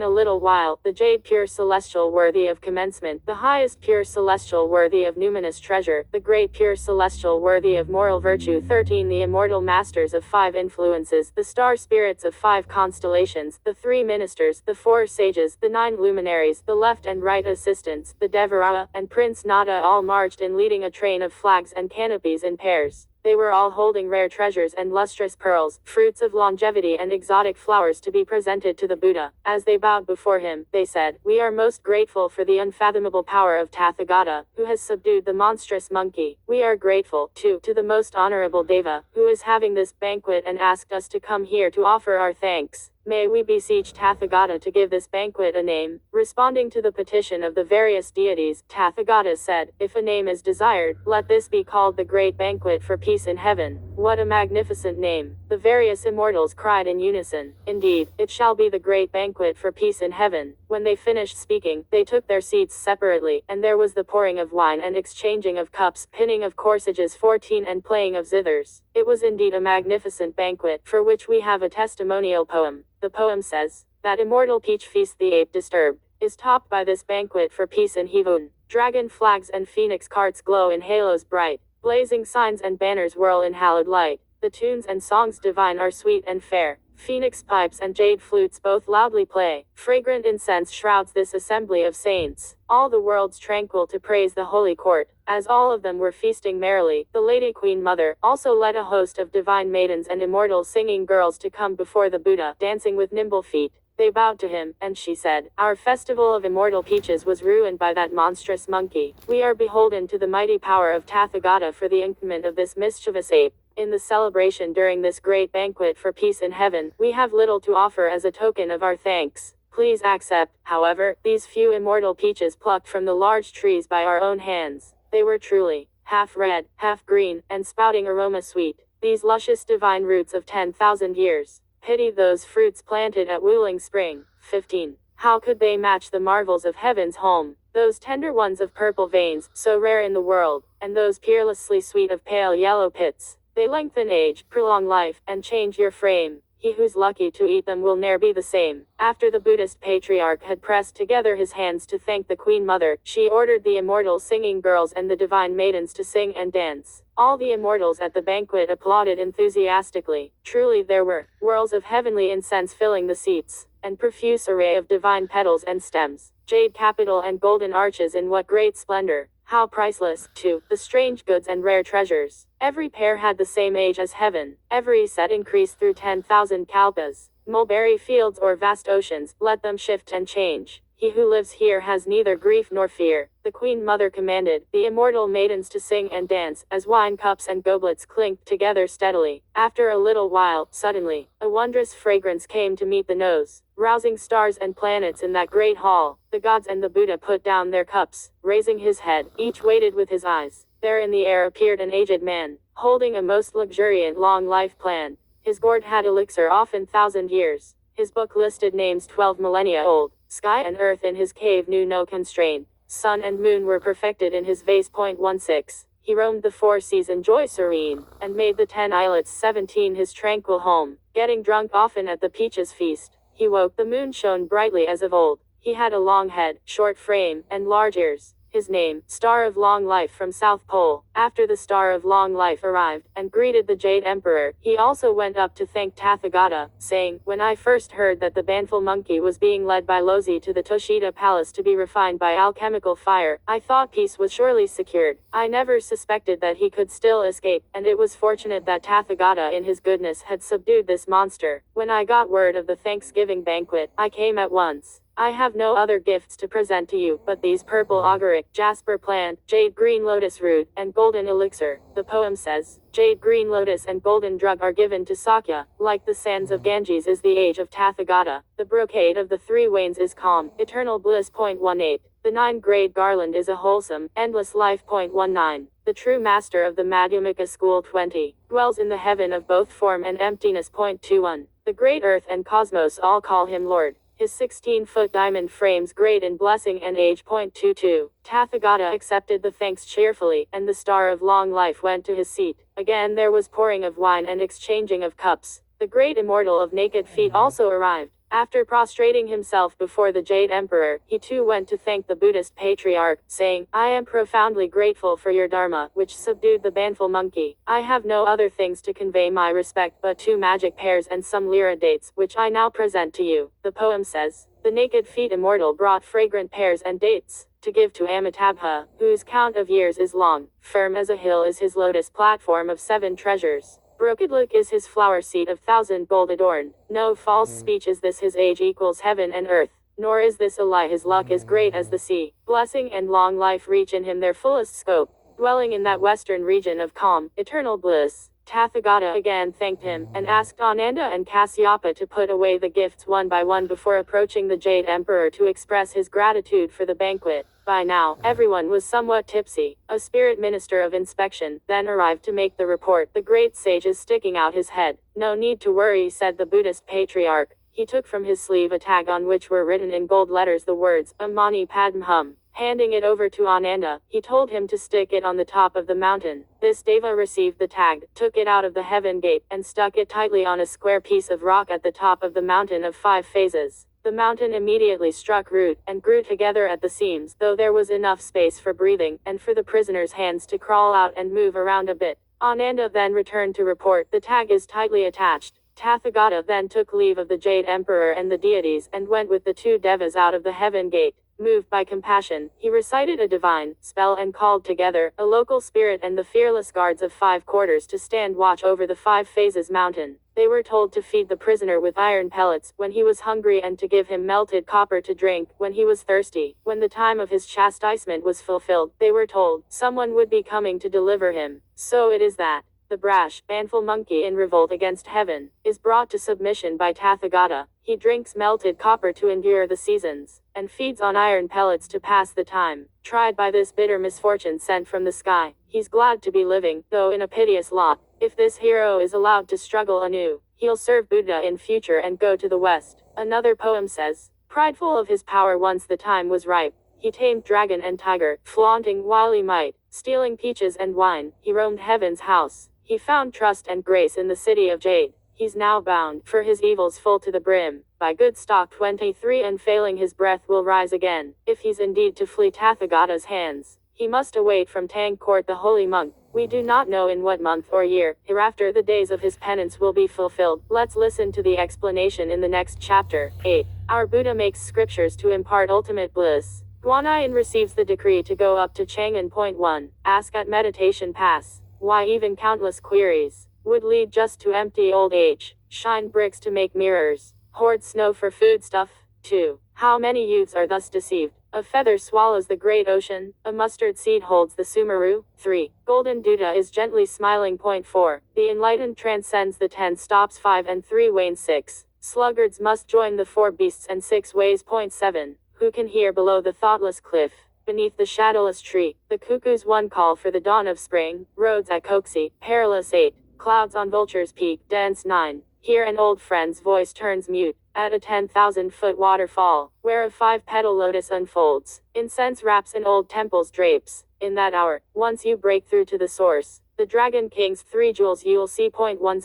a little while, the jade pure celestial worthy of commencement, the highest pure celestial worthy of numinous treasure, the great pure celestial worthy of moral virtue, 13 the immortal masters of 5 influences, the star spirits of 5 constellations, the 3 ministers, the 4 sages, the 9 luminaries, the left and right assistants, the Devarara, and Prince Nada all marched in leading a train of flags and canopies in pairs. They were all holding rare treasures and lustrous pearls, fruits of longevity and exotic flowers to be presented to the Buddha. As they bowed before him, they said, "We are most grateful for the unfathomable power of Tathagata, who has subdued the monstrous monkey. We are grateful, too, to the most honorable Deva, who is having this banquet and asked us to come here to offer our thanks. May we beseech Tathagata to give this banquet a name." Responding to the petition of the various deities, Tathagata said, "If a name is desired, let this be called the Great Banquet for Peace in Heaven." What a magnificent name! The various immortals cried in unison, "Indeed, it shall be the Great Banquet for Peace in Heaven." When they finished speaking, they took their seats separately, and there was the pouring of wine and exchanging of cups, pinning of corsages 14 and playing of zithers. It was indeed a magnificent banquet, for which we have a testimonial poem. The poem says, "That immortal peach feast the ape disturbed, is topped by this banquet for peace in heaven. Dragon flags and phoenix carts glow in halos bright, blazing signs and banners whirl in hallowed light. The tunes and songs divine are sweet and fair, phoenix pipes and jade flutes both loudly play. Fragrant incense shrouds this assembly of saints, all the world's tranquil to praise the holy court." As all of them were feasting merrily, the Lady Queen Mother also led a host of divine maidens and immortal singing girls to come before the Buddha, dancing with nimble feet. They bowed to him, and she said, "Our festival of immortal peaches was ruined by that monstrous monkey. We are beholden to the mighty power of Tathagata for the increment of this mischievous ape. In the celebration during this great banquet for peace in heaven, we have little to offer as a token of our thanks. Please accept, however, these few immortal peaches plucked from the large trees by our own hands. They were truly half red, half green, and spouting aroma sweet. These luscious divine roots of 10,000 years. Pity those fruits planted at Wuling Spring." 15. How could they match the marvels of heaven's home? Those tender ones of purple veins, so rare in the world, and those peerlessly sweet of pale yellow pits. They lengthen age, prolong life, and change your frame. He who's lucky to eat them will ne'er be the same. After the Buddhist patriarch had pressed together his hands to thank the Queen Mother, she ordered the immortal singing girls and the divine maidens to sing and dance. All the immortals at the banquet applauded enthusiastically. Truly there were whirls of heavenly incense filling the seats, and profuse array of divine petals and stems, jade capital and golden arches in what great splendor! How priceless, too, the strange goods and rare treasures. Every pair had the same age as heaven. Every set increased through 10,000 kalpas. Mulberry fields or vast oceans, let them shift and change. He who lives here has neither grief nor fear. The Queen Mother commanded the immortal maidens to sing and dance, as wine cups and goblets clinked together steadily. After a little while, suddenly, a wondrous fragrance came to meet the nose, rousing stars and planets in that great hall. The gods and the Buddha put down their cups, raising his head, each waited with his eyes. There in the air appeared an aged man, holding a most luxuriant long life plan. His gourd had elixir often 1,000 years. His book listed names 12 millennia old. Sky and earth in his cave knew no constraint. Sun and moon were perfected in his vase. 16. He roamed the 4 seas in joy serene, and made the 10 islets 17 his tranquil home. Getting drunk often at the peaches feast, he woke the moon shone brightly as of old. He had a long head, short frame, and large ears. His name, Star of Long Life from South Pole. After the Star of Long Life arrived, and greeted the Jade Emperor, he also went up to thank Tathagata, saying, "When I first heard that the banful monkey was being led by Lozi to the Toshita palace to be refined by alchemical fire, I thought peace was surely secured. I never suspected that he could still escape, and it was fortunate that Tathagata in his goodness had subdued this monster. When I got word of the Thanksgiving banquet, I came at once. I have no other gifts to present to you, but these purple agaric, jasper plant, jade green lotus root, and golden elixir." The poem says, jade green lotus and golden drug are given to Sakya, like the sands of Ganges is the age of Tathagata. The brocade of the 3 wains is calm, eternal bliss. 18. The 9-grade garland is a wholesome, endless life. 19. The true master of the Madhyamika school 20, dwells in the heaven of both form and emptiness. 21. The great earth and cosmos all call him Lord. His 16-foot diamond frames great in blessing and age. 22. Tathagata accepted the thanks cheerfully, and the Star of Long Life went to his seat. Again there was pouring of wine and exchanging of cups. The great immortal of naked feet also arrived. After prostrating himself before the Jade Emperor, he too went to thank the Buddhist patriarch, saying, "I am profoundly grateful for your dharma, which subdued the banful monkey. I have no other things to convey my respect but 2 magic pears and some lira dates, which I now present to you." The poem says, the naked feet immortal brought fragrant pears and dates, to give to Amitabha, whose count of years is long. Firm as a hill is his lotus platform of 7 treasures. Brokadlik is his flower seat of 1,000 gold adorned. No false speech is this, his age equals heaven and earth. Nor is this a lie, his luck is great as the sea. Blessing and long life reach in him their fullest scope. Dwelling in that western region of calm, eternal bliss. Tathagata again thanked him, and asked Ananda and Kasyapa to put away the gifts one by one before approaching the Jade Emperor to express his gratitude for the banquet. By now, everyone was somewhat tipsy. A spirit minister of inspection then arrived to make the report. The great sage is sticking out his head. "No need to worry," said the Buddhist patriarch. He took from his sleeve a tag on which were written in gold letters the words, "Amani Padm Hum." Handing it over to Ananda, he told him to stick it on the top of the mountain. This Deva received the tag, took it out of the heaven gate, and stuck it tightly on a square piece of rock at the top of the mountain of 5 phases. The mountain immediately struck root, and grew together at the seams, though there was enough space for breathing, and for the prisoner's hands to crawl out and move around a bit. Ananda then returned to report, "The tag is tightly attached." Tathagata then took leave of the Jade Emperor and the deities, and went with the 2 devas out of the heaven gate. Moved by compassion, he recited a divine spell and called together a local spirit and the fearless guards of 5 quarters to stand watch over the 5 phases mountain. They were told to feed the prisoner with iron pellets when he was hungry and to give him melted copper to drink when he was thirsty. When the time of his chastisement was fulfilled, they were told someone would be coming to deliver him. So it is that the brash, banful monkey in revolt against heaven is brought to submission by Tathagata. He drinks melted copper to endure the seasons, and feeds on iron pellets to pass the time. Tried by this bitter misfortune sent from the sky, he's glad to be living, though in a piteous lot. If this hero is allowed to struggle anew, he'll serve Buddha in future and go to the west. Another poem says, prideful of his power once the time was ripe, he tamed dragon and tiger, flaunting wily might, stealing peaches and wine, he roamed heaven's house. He found trust and grace in the city of Jade. He's now bound, for his evils full to the brim, by good stock 23, and failing his breath will rise again. If he's indeed to flee Tathagata's hands, he must await from Tang Court the holy monk. We do not know in what month or year, hereafter the days of his penance will be fulfilled. Let's listen to the explanation in the next chapter. 8. Our Buddha makes scriptures to impart ultimate bliss. Guanyin receives the decree to go up to Chang'an. 1. Ask at meditation pass. Why even countless queries would lead just to empty old age. Shine bricks to make mirrors. Hoard snow for foodstuff. 2. How many youths are thus deceived? A feather swallows the great ocean, a mustard seed holds the Sumeru. 3. Golden Duda is gently smiling. Point 4. The enlightened transcends the 10 stops. 5 and 3 wane. 6. Sluggards must join the 4 beasts and 6 ways. Point 7. Who can hear below the thoughtless cliff? Beneath the shadowless tree, the cuckoo's one call for the dawn of spring. Roads at Coxie, perilous. 8. Clouds on Vulture's Peak, dense. 9. Here an old friend's voice turns mute, at a 10,000-foot waterfall, where a 5-petal lotus unfolds. Incense wraps an old temple's drapes. In that hour, once you break through to the source, the Dragon King's 3 jewels you'll see. Point 10.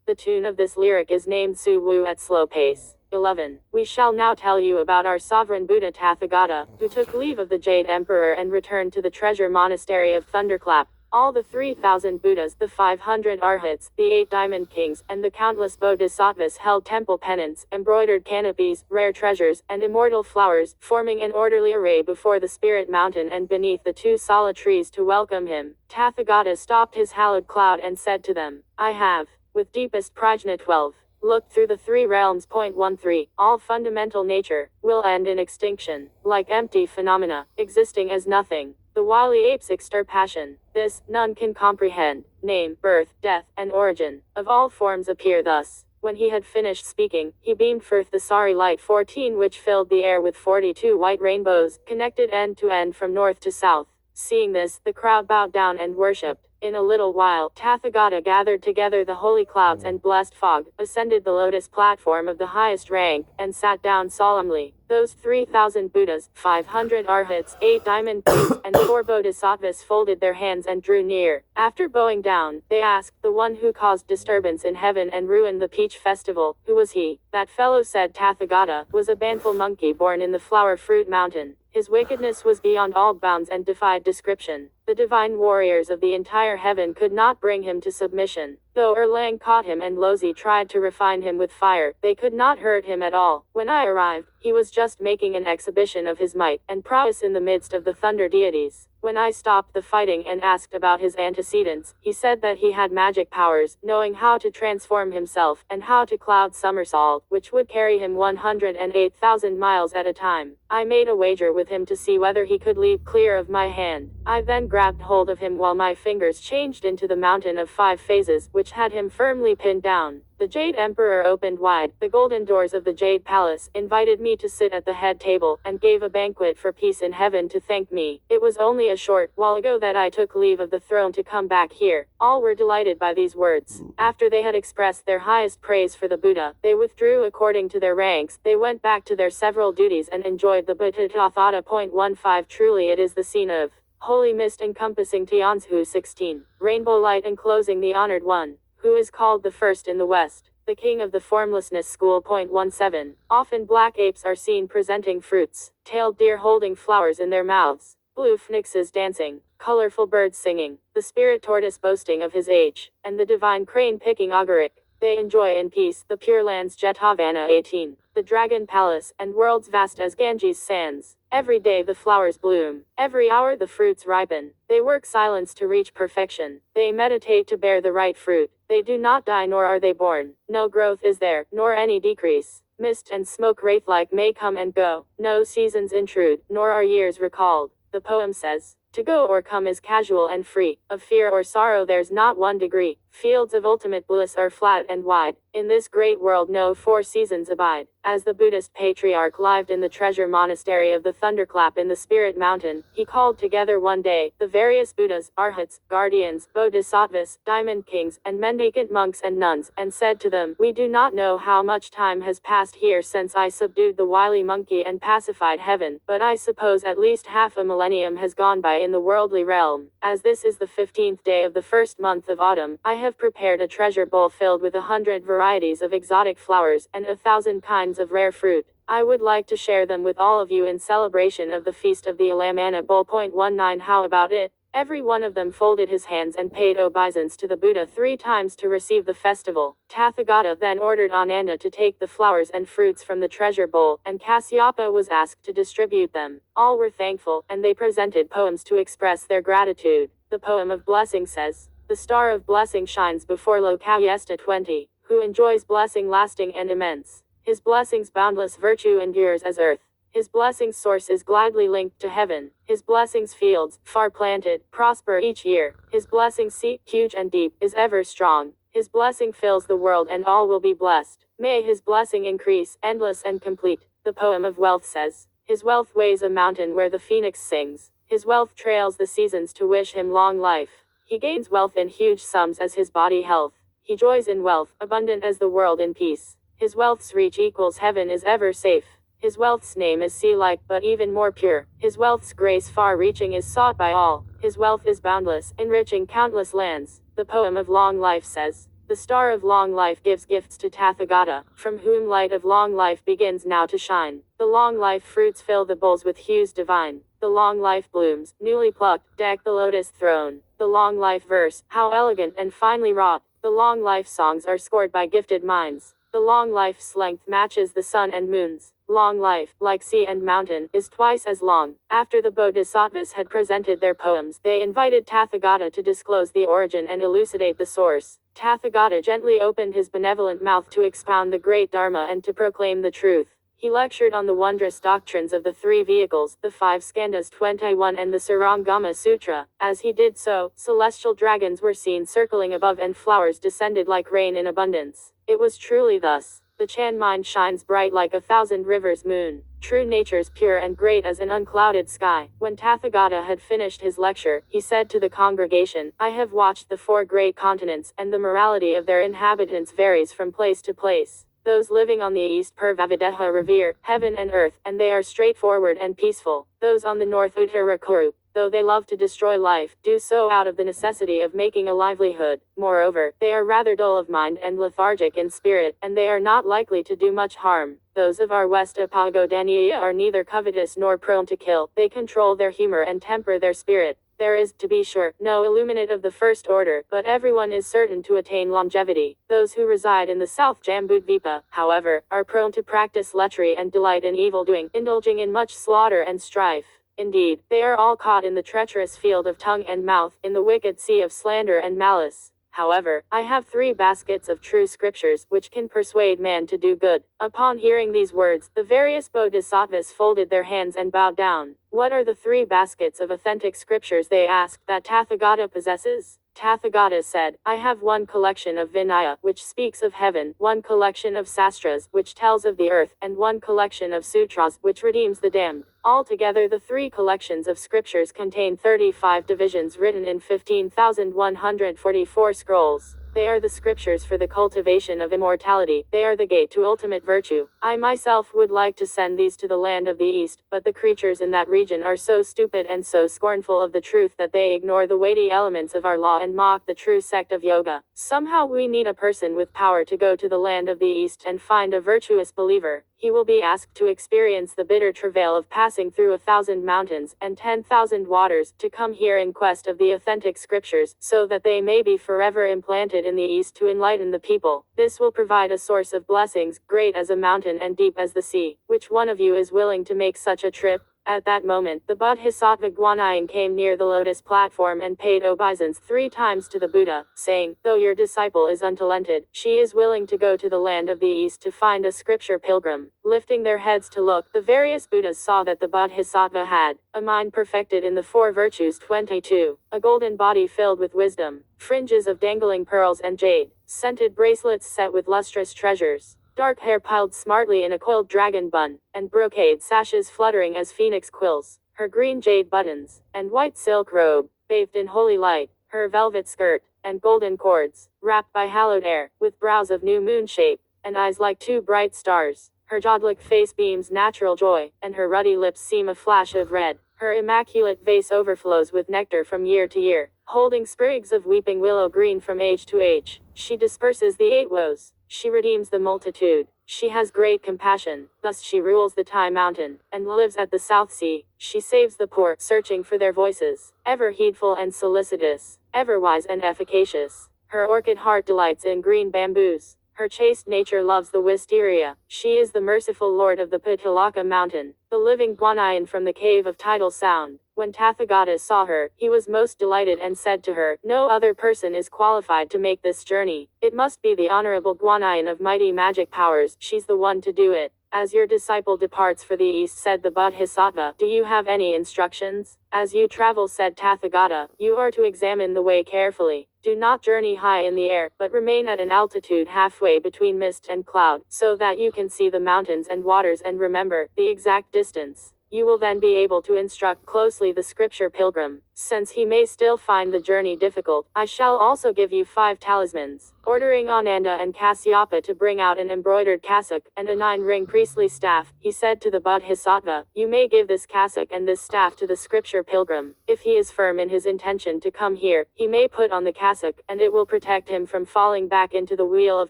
The tune of this lyric is named Su Wu at slow pace. 11. We shall now tell you about our sovereign Buddha Tathagata, who took leave of the Jade Emperor and returned to the treasure monastery of Thunderclap. All the 3,000 Buddhas, the 500 Arhats, the 8 Diamond Kings, and the countless Bodhisattvas held temple pennants, embroidered canopies, rare treasures, and immortal flowers, forming an orderly array before the Spirit Mountain and beneath the 2 sala trees to welcome him. Tathagata stopped his hallowed cloud and said to them, I have, with deepest prajna 12. Look through the 3 realms. Point 13. All fundamental nature will end in extinction, like empty phenomena, existing as nothing. The wily apes exter passion. This, none can comprehend. Name, birth, death, and origin of all forms appear thus. When he had finished speaking, he beamed forth the sorry light 14 which filled the air with 42 white rainbows, connected end to end from north to south. Seeing this, the crowd bowed down and worshipped. In a little while, Tathagata gathered together the holy clouds and blessed fog, ascended the lotus platform of the highest rank, and sat down solemnly. Those 3,000 Buddhas, 500 Arhats, 8 Diamond Kings, and 4 Bodhisattvas folded their hands and drew near. After bowing down, they asked, the one who caused disturbance in heaven and ruined the Peach Festival, who was he? That fellow, said Tathagata, was a banful monkey born in the Flower Fruit Mountain. His wickedness was beyond all bounds and defied description. The divine warriors of the entire heaven could not bring him to submission. Though Erlang caught him and Lozi tried to refine him with fire, they could not hurt him at all. When I arrived, he was just making an exhibition of his might and prowess in the midst of the thunder deities. When I stopped the fighting and asked about his antecedents, he said that he had magic powers, knowing how to transform himself, and how to cloud somersault, which would carry him 108,000 miles at a time. I made a wager with him to see whether he could leap clear of my hand. I then grabbed hold of him while my fingers changed into the mountain of 5 phases, which had him firmly pinned down. The Jade Emperor opened wide the golden doors of the Jade Palace, invited me to sit at the head table, and gave a banquet for peace in heaven to thank me. It was only a short while ago that I took leave of the throne to come back here. All were delighted by these words. After they had expressed their highest praise for the Buddha, they withdrew according to their ranks. They went back to their several duties and enjoyed the Buddha Tathata. 15. Truly it is the scene of holy mist encompassing Tianzhu. 16. Rainbow light enclosing the honored one, who is called the first in the West, the king of the formlessness school. 17. Often black apes are seen presenting fruits, tailed deer holding flowers in their mouths, blue phoenixes dancing, colorful birds singing, the spirit tortoise boasting of his age, and the divine crane picking agaric. They enjoy in peace the pure land's Jetavana. 18. The dragon palace, and worlds vast as Ganges sands. Every day the flowers bloom, every hour the fruits ripen. They work silence to reach perfection. They meditate to bear the right fruit. They do not die nor are they born. No growth is there, nor any decrease. Mist and smoke wraith-like may come and go. No seasons intrude, nor are years recalled. The poem says, to go or come is casual and free. Of fear or sorrow there's not one degree. Fields of ultimate bliss are flat and wide. In this great world no 4 seasons abide. As the Buddhist patriarch lived in the treasure monastery of the Thunderclap in the Spirit Mountain, he called together one day the various Buddhas, Arhats, guardians, Bodhisattvas, Diamond Kings, and mendicant monks and nuns, and said to them, we do not know how much time has passed here since I subdued the wily monkey and pacified heaven, but I suppose at least half a millennium has gone by in the worldly realm. As this is the 15th day of the first month of autumn, I have prepared a treasure bowl filled with 100 varieties of exotic flowers and 1,000 kinds of rare fruit. I would like to share them with all of you in celebration of the feast of the Alamana Bowl. 19. How about it? Every one of them folded his hands and paid obeisance to the Buddha 3 times to receive the festival. Tathagata then ordered Ananda to take the flowers and fruits from the treasure bowl, and Kasyapa was asked to distribute them. All were thankful, and they presented poems to express their gratitude. The poem of blessing says, the star of blessing shines before Lokavyesta 20, who enjoys blessing lasting and immense. His blessing's boundless virtue endures as earth. His blessing's source is gladly linked to heaven. His blessing's fields, far planted, prosper each year. His blessing's sea, huge and deep, is ever strong. His blessing fills the world and all will be blessed. May his blessing increase, endless and complete. The poem of wealth says, his wealth weighs a mountain where the phoenix sings. His wealth trails the seasons to wish him long life. He gains wealth in huge sums as his body health. He joys in wealth, abundant as the world in peace. His wealth's reach equals heaven is ever safe. His wealth's name is sea-like, but even more pure. His wealth's grace far-reaching is sought by all. His wealth is boundless, enriching countless lands. The poem of long life says, the star of long life gives gifts to Tathagata, from whom light of long life begins now to shine. The long life fruits fill the bowls with hues divine. The long life blooms, newly plucked, deck the lotus throne. The long life verse, how elegant and finely wrought. The long life songs are scored by gifted minds. The long life's length matches the sun and moons. Long life, like sea and mountain, is twice as long. After the bodhisattvas had presented their poems, they invited Tathagata to disclose the origin and elucidate the source. Tathagata gently opened his benevolent mouth to expound the great Dharma and to proclaim the truth. He lectured on the wondrous doctrines of the three vehicles, the 5 skandhas 21 and the Sarangama Sutra. As he did so, celestial dragons were seen circling above and flowers descended like rain in abundance. It was truly thus. The Chan mind shines bright like 1,000 rivers moon. True nature's pure and great as an unclouded sky. When Tathagata had finished his lecture, he said to the congregation, I have watched the 4 great continents, and the morality of their inhabitants varies from place to place. Those living on the east Purvavideha revere heaven and earth, and they are straightforward and peaceful. Those on the north Uttarakuru, though they love to destroy life, do so out of the necessity of making a livelihood. Moreover, they are rather dull of mind and lethargic in spirit, and they are not likely to do much harm. Those of our west Apagodaniya are neither covetous nor prone to kill. They control their humor and temper their spirit. There is, to be sure, no illuminate of the first order, but everyone is certain to attain longevity. Those who reside in the south Jambudvipa, however, are prone to practice lechery and delight in evildoing, indulging in much slaughter and strife. Indeed, they are all caught in the treacherous field of tongue and mouth, in the wicked sea of slander and malice. However, I have 3 baskets of true scriptures, which can persuade man to do good. Upon hearing these words, the various bodhisattvas folded their hands and bowed down. What are the 3 baskets of authentic scriptures, they asked, that Tathagata possesses? Tathagata said, I have 1 collection of Vinaya, which speaks of heaven, 1 collection of Sastras, which tells of the earth, and 1 collection of Sutras, which redeems the damned. Altogether the 3 collections of scriptures contain 35 divisions written in 15,144 scrolls. They are the scriptures for the cultivation of immortality. They are the gate to ultimate virtue. I myself would like to send these to the land of the East, but the creatures in that region are so stupid and so scornful of the truth that they ignore the weighty elements of our law and mock the true sect of yoga. Somehow we need a person with power to go to the land of the East and find a virtuous believer. He will be asked to experience the bitter travail of passing through 1,000 mountains and 10,000 waters, to come here in quest of the authentic scriptures, so that they may be forever implanted in the East to enlighten the people. This will provide a source of blessings, great as a mountain and deep as the sea. Which one of you is willing to make such a trip? At that moment, the Bodhisattva Guanyin came near the lotus platform and paid obeisance 3 times to the Buddha, saying, though your disciple is untalented, she is willing to go to the land of the East to find a scripture pilgrim. Lifting their heads to look, the various Buddhas saw that the Bodhisattva had a mind perfected in the 4 virtues 22, a golden body filled with wisdom, fringes of dangling pearls and jade, scented bracelets set with lustrous treasures, dark hair piled smartly in a coiled dragon bun, and brocade sashes fluttering as phoenix quills, her green jade buttons, and white silk robe, bathed in holy light, her velvet skirt, and golden cords, wrapped by hallowed air, with brows of new moon shape, and eyes like 2 bright stars. Her jawed-like face beams natural joy, and her ruddy lips seem a flash of red. Her immaculate vase overflows with nectar from year to year, holding sprigs of weeping willow green from age to age. She disperses the 8 woes. She redeems the multitude. She has great compassion. Thus she rules the Tai mountain, and lives at the South Sea. She saves the poor, searching for their voices. Ever heedful and solicitous, ever wise and efficacious. Her orchid heart delights in green bamboos. Her chaste nature loves the wisteria. She is the merciful lord of the Pitalaka mountain, the living Guanyin from the cave of tidal sound. When Tathagata saw her, he was most delighted and said to her, no other person is qualified to make this journey. It must be the honorable Guanyin of mighty magic powers. She's the one to do it. As your disciple departs for the east, said the Bodhisattva, do you have any instructions? As you travel, said Tathagata, you are to examine the way carefully. Do not journey high in the air, but remain at an altitude halfway between mist and cloud, so that you can see the mountains and waters and remember the exact distance. You will then be able to instruct closely the scripture pilgrim, since he may still find the journey difficult. I shall also give you 5 talismans. Ordering Ananda and Kasyapa to bring out an embroidered cassock and a 9-ring priestly staff, he said to the Bodhisattva, you may give this cassock and this staff to the scripture pilgrim. If he is firm in his intention to come here, he may put on the cassock, and it will protect him from falling back into the wheel of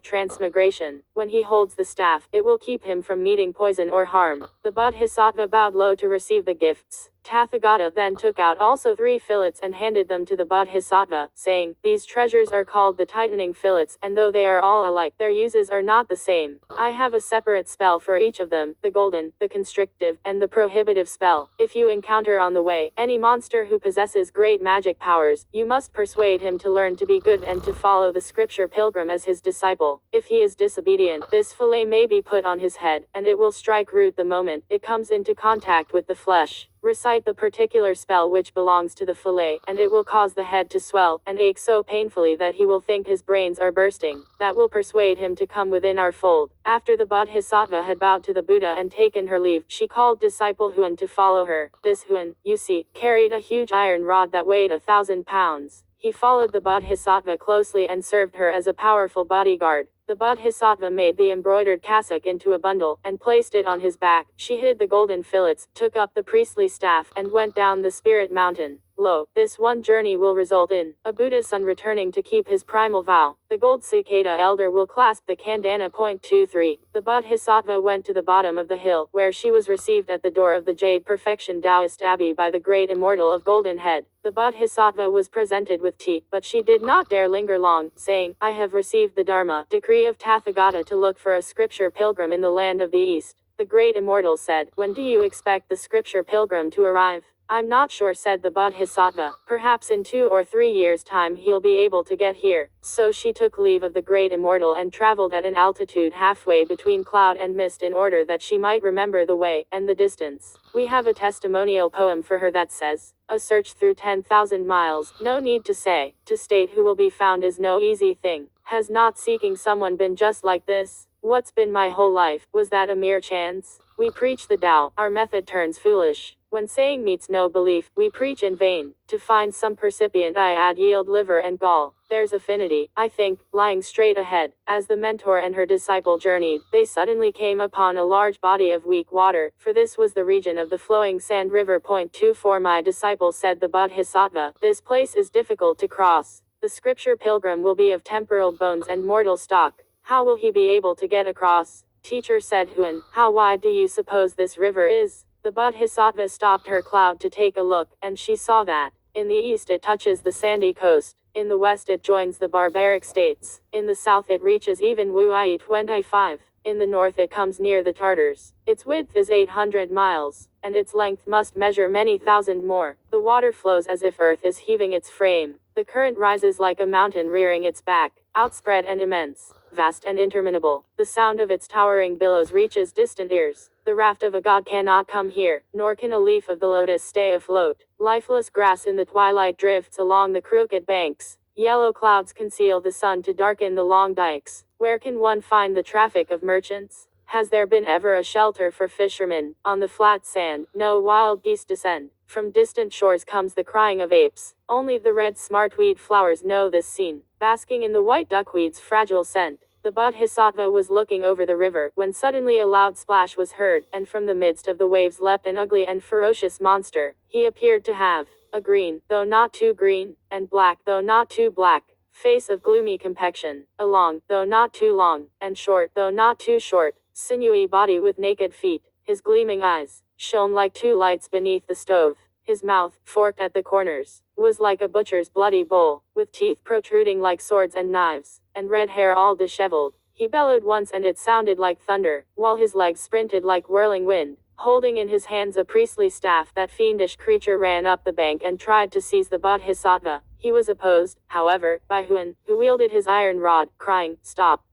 transmigration. When he holds the staff, it will keep him from meeting poison or harm. The Bodhisattva bowed low to receive the gifts. Tathagata then took out also 3 fillets and handed them to the Bodhisattva, saying, these treasures are called the tightening fillets, and though they are all alike, their uses are not the same. I have a separate spell for each of them, the golden, the constrictive, and the prohibitive spell. If you encounter on the way any monster who possesses great magic powers, you must persuade him to learn to be good and to follow the scripture pilgrim as his disciple. If he is disobedient, this fillet may be put on his head, and it will strike root the moment it comes into contact with the flesh. Recite the particular spell which belongs to the fillet, and it will cause the head to swell and ache so painfully that he will think his brains are bursting. That will persuade him to come within our fold. After the Bodhisattva had bowed to the Buddha and taken her leave, she called disciple Huan to follow her. This Huan, you see, carried a huge iron rod that weighed 1,000 pounds. He followed the Bodhisattva closely and served her as a powerful bodyguard. The Bodhisattva made the embroidered cassock into a bundle, and placed it on his back. She hid the golden fillets, took up the priestly staff, and went down the spirit mountain. Lo, this one journey will result in a Buddha's son returning to keep his primal vow. The gold cicada elder will clasp the kandana. 23. The Bodhisattva went to the bottom of the hill, where she was received at the door of the Jade Perfection Taoist Abbey by the great immortal of golden head. The Bodhisattva was presented with tea, but she did not dare linger long, saying, I have received the Dharma decree of Tathagata to look for a scripture pilgrim in the land of the East. The great immortal said, when do you expect the scripture pilgrim to arrive? I'm not sure, said the Bodhisattva. Perhaps in 2 or 3 years' time he'll be able to get here. So she took leave of the great immortal and traveled at an altitude halfway between cloud and mist in order that she might remember the way and the distance. We have a testimonial poem for her that says, a search through 10,000 miles, no need to say. To state who will be found is no easy thing. Has not seeking someone been just like this? What's been my whole life? Was that a mere chance? We preach the Tao, our method turns foolish. When saying meets no belief, we preach in vain. To find some percipient I add yield liver and gall. There's affinity, I think, lying straight ahead. As the mentor and her disciple journeyed, they suddenly came upon a large body of weak water, for this was the region of the flowing sand river. 24 My disciple, said the Bodhisattva, this place is difficult to cross. The scripture pilgrim will be of temporal bones and mortal stock. How will he be able to get across? Teacher, said Huan, how wide do you suppose this river is? The Bodhisattva stopped her cloud to take a look, and she saw that, in the east it touches the sandy coast, in the west it joins the barbaric states, in the south it reaches even Wuai 25, in the north it comes near the Tartars. Its width is 800 miles, and its length must measure many thousand more. The water flows as if earth is heaving its frame. The current rises like a mountain rearing its back, outspread and immense, vast and interminable. The sound of its towering billows reaches distant ears. The raft of a god cannot come here, nor can a leaf of the lotus stay afloat. Lifeless grass in the twilight drifts along the crooked banks. Yellow clouds conceal the sun to darken the long dikes. Where can one find the traffic of merchants? Has there been ever a shelter for fishermen? On the flat sand, no wild geese descend. From distant shores comes the crying of apes. Only the red smartweed flowers know this scene, basking in the white duckweed's fragile scent. The Bodhisattva was looking over the river, when suddenly a loud splash was heard, and from the midst of the waves leapt an ugly and ferocious monster. He appeared to have a green, though not too green, and black, though not too black, face of gloomy complexion, a long, though not too long, and short, though not too short, sinewy body with naked feet. His gleaming eyes shone like 2 lights beneath the stove. His mouth, forked at the corners, was like a butcher's bloody bowl, with teeth protruding like swords and knives, and red hair all disheveled. He bellowed once and it sounded like thunder, while his legs sprinted like whirling wind. Holding in his hands a priestly staff, that fiendish creature ran up the bank and tried to seize the Bodhisattva. He was opposed, however, by Huan, who wielded his iron rod, crying, "Stop!"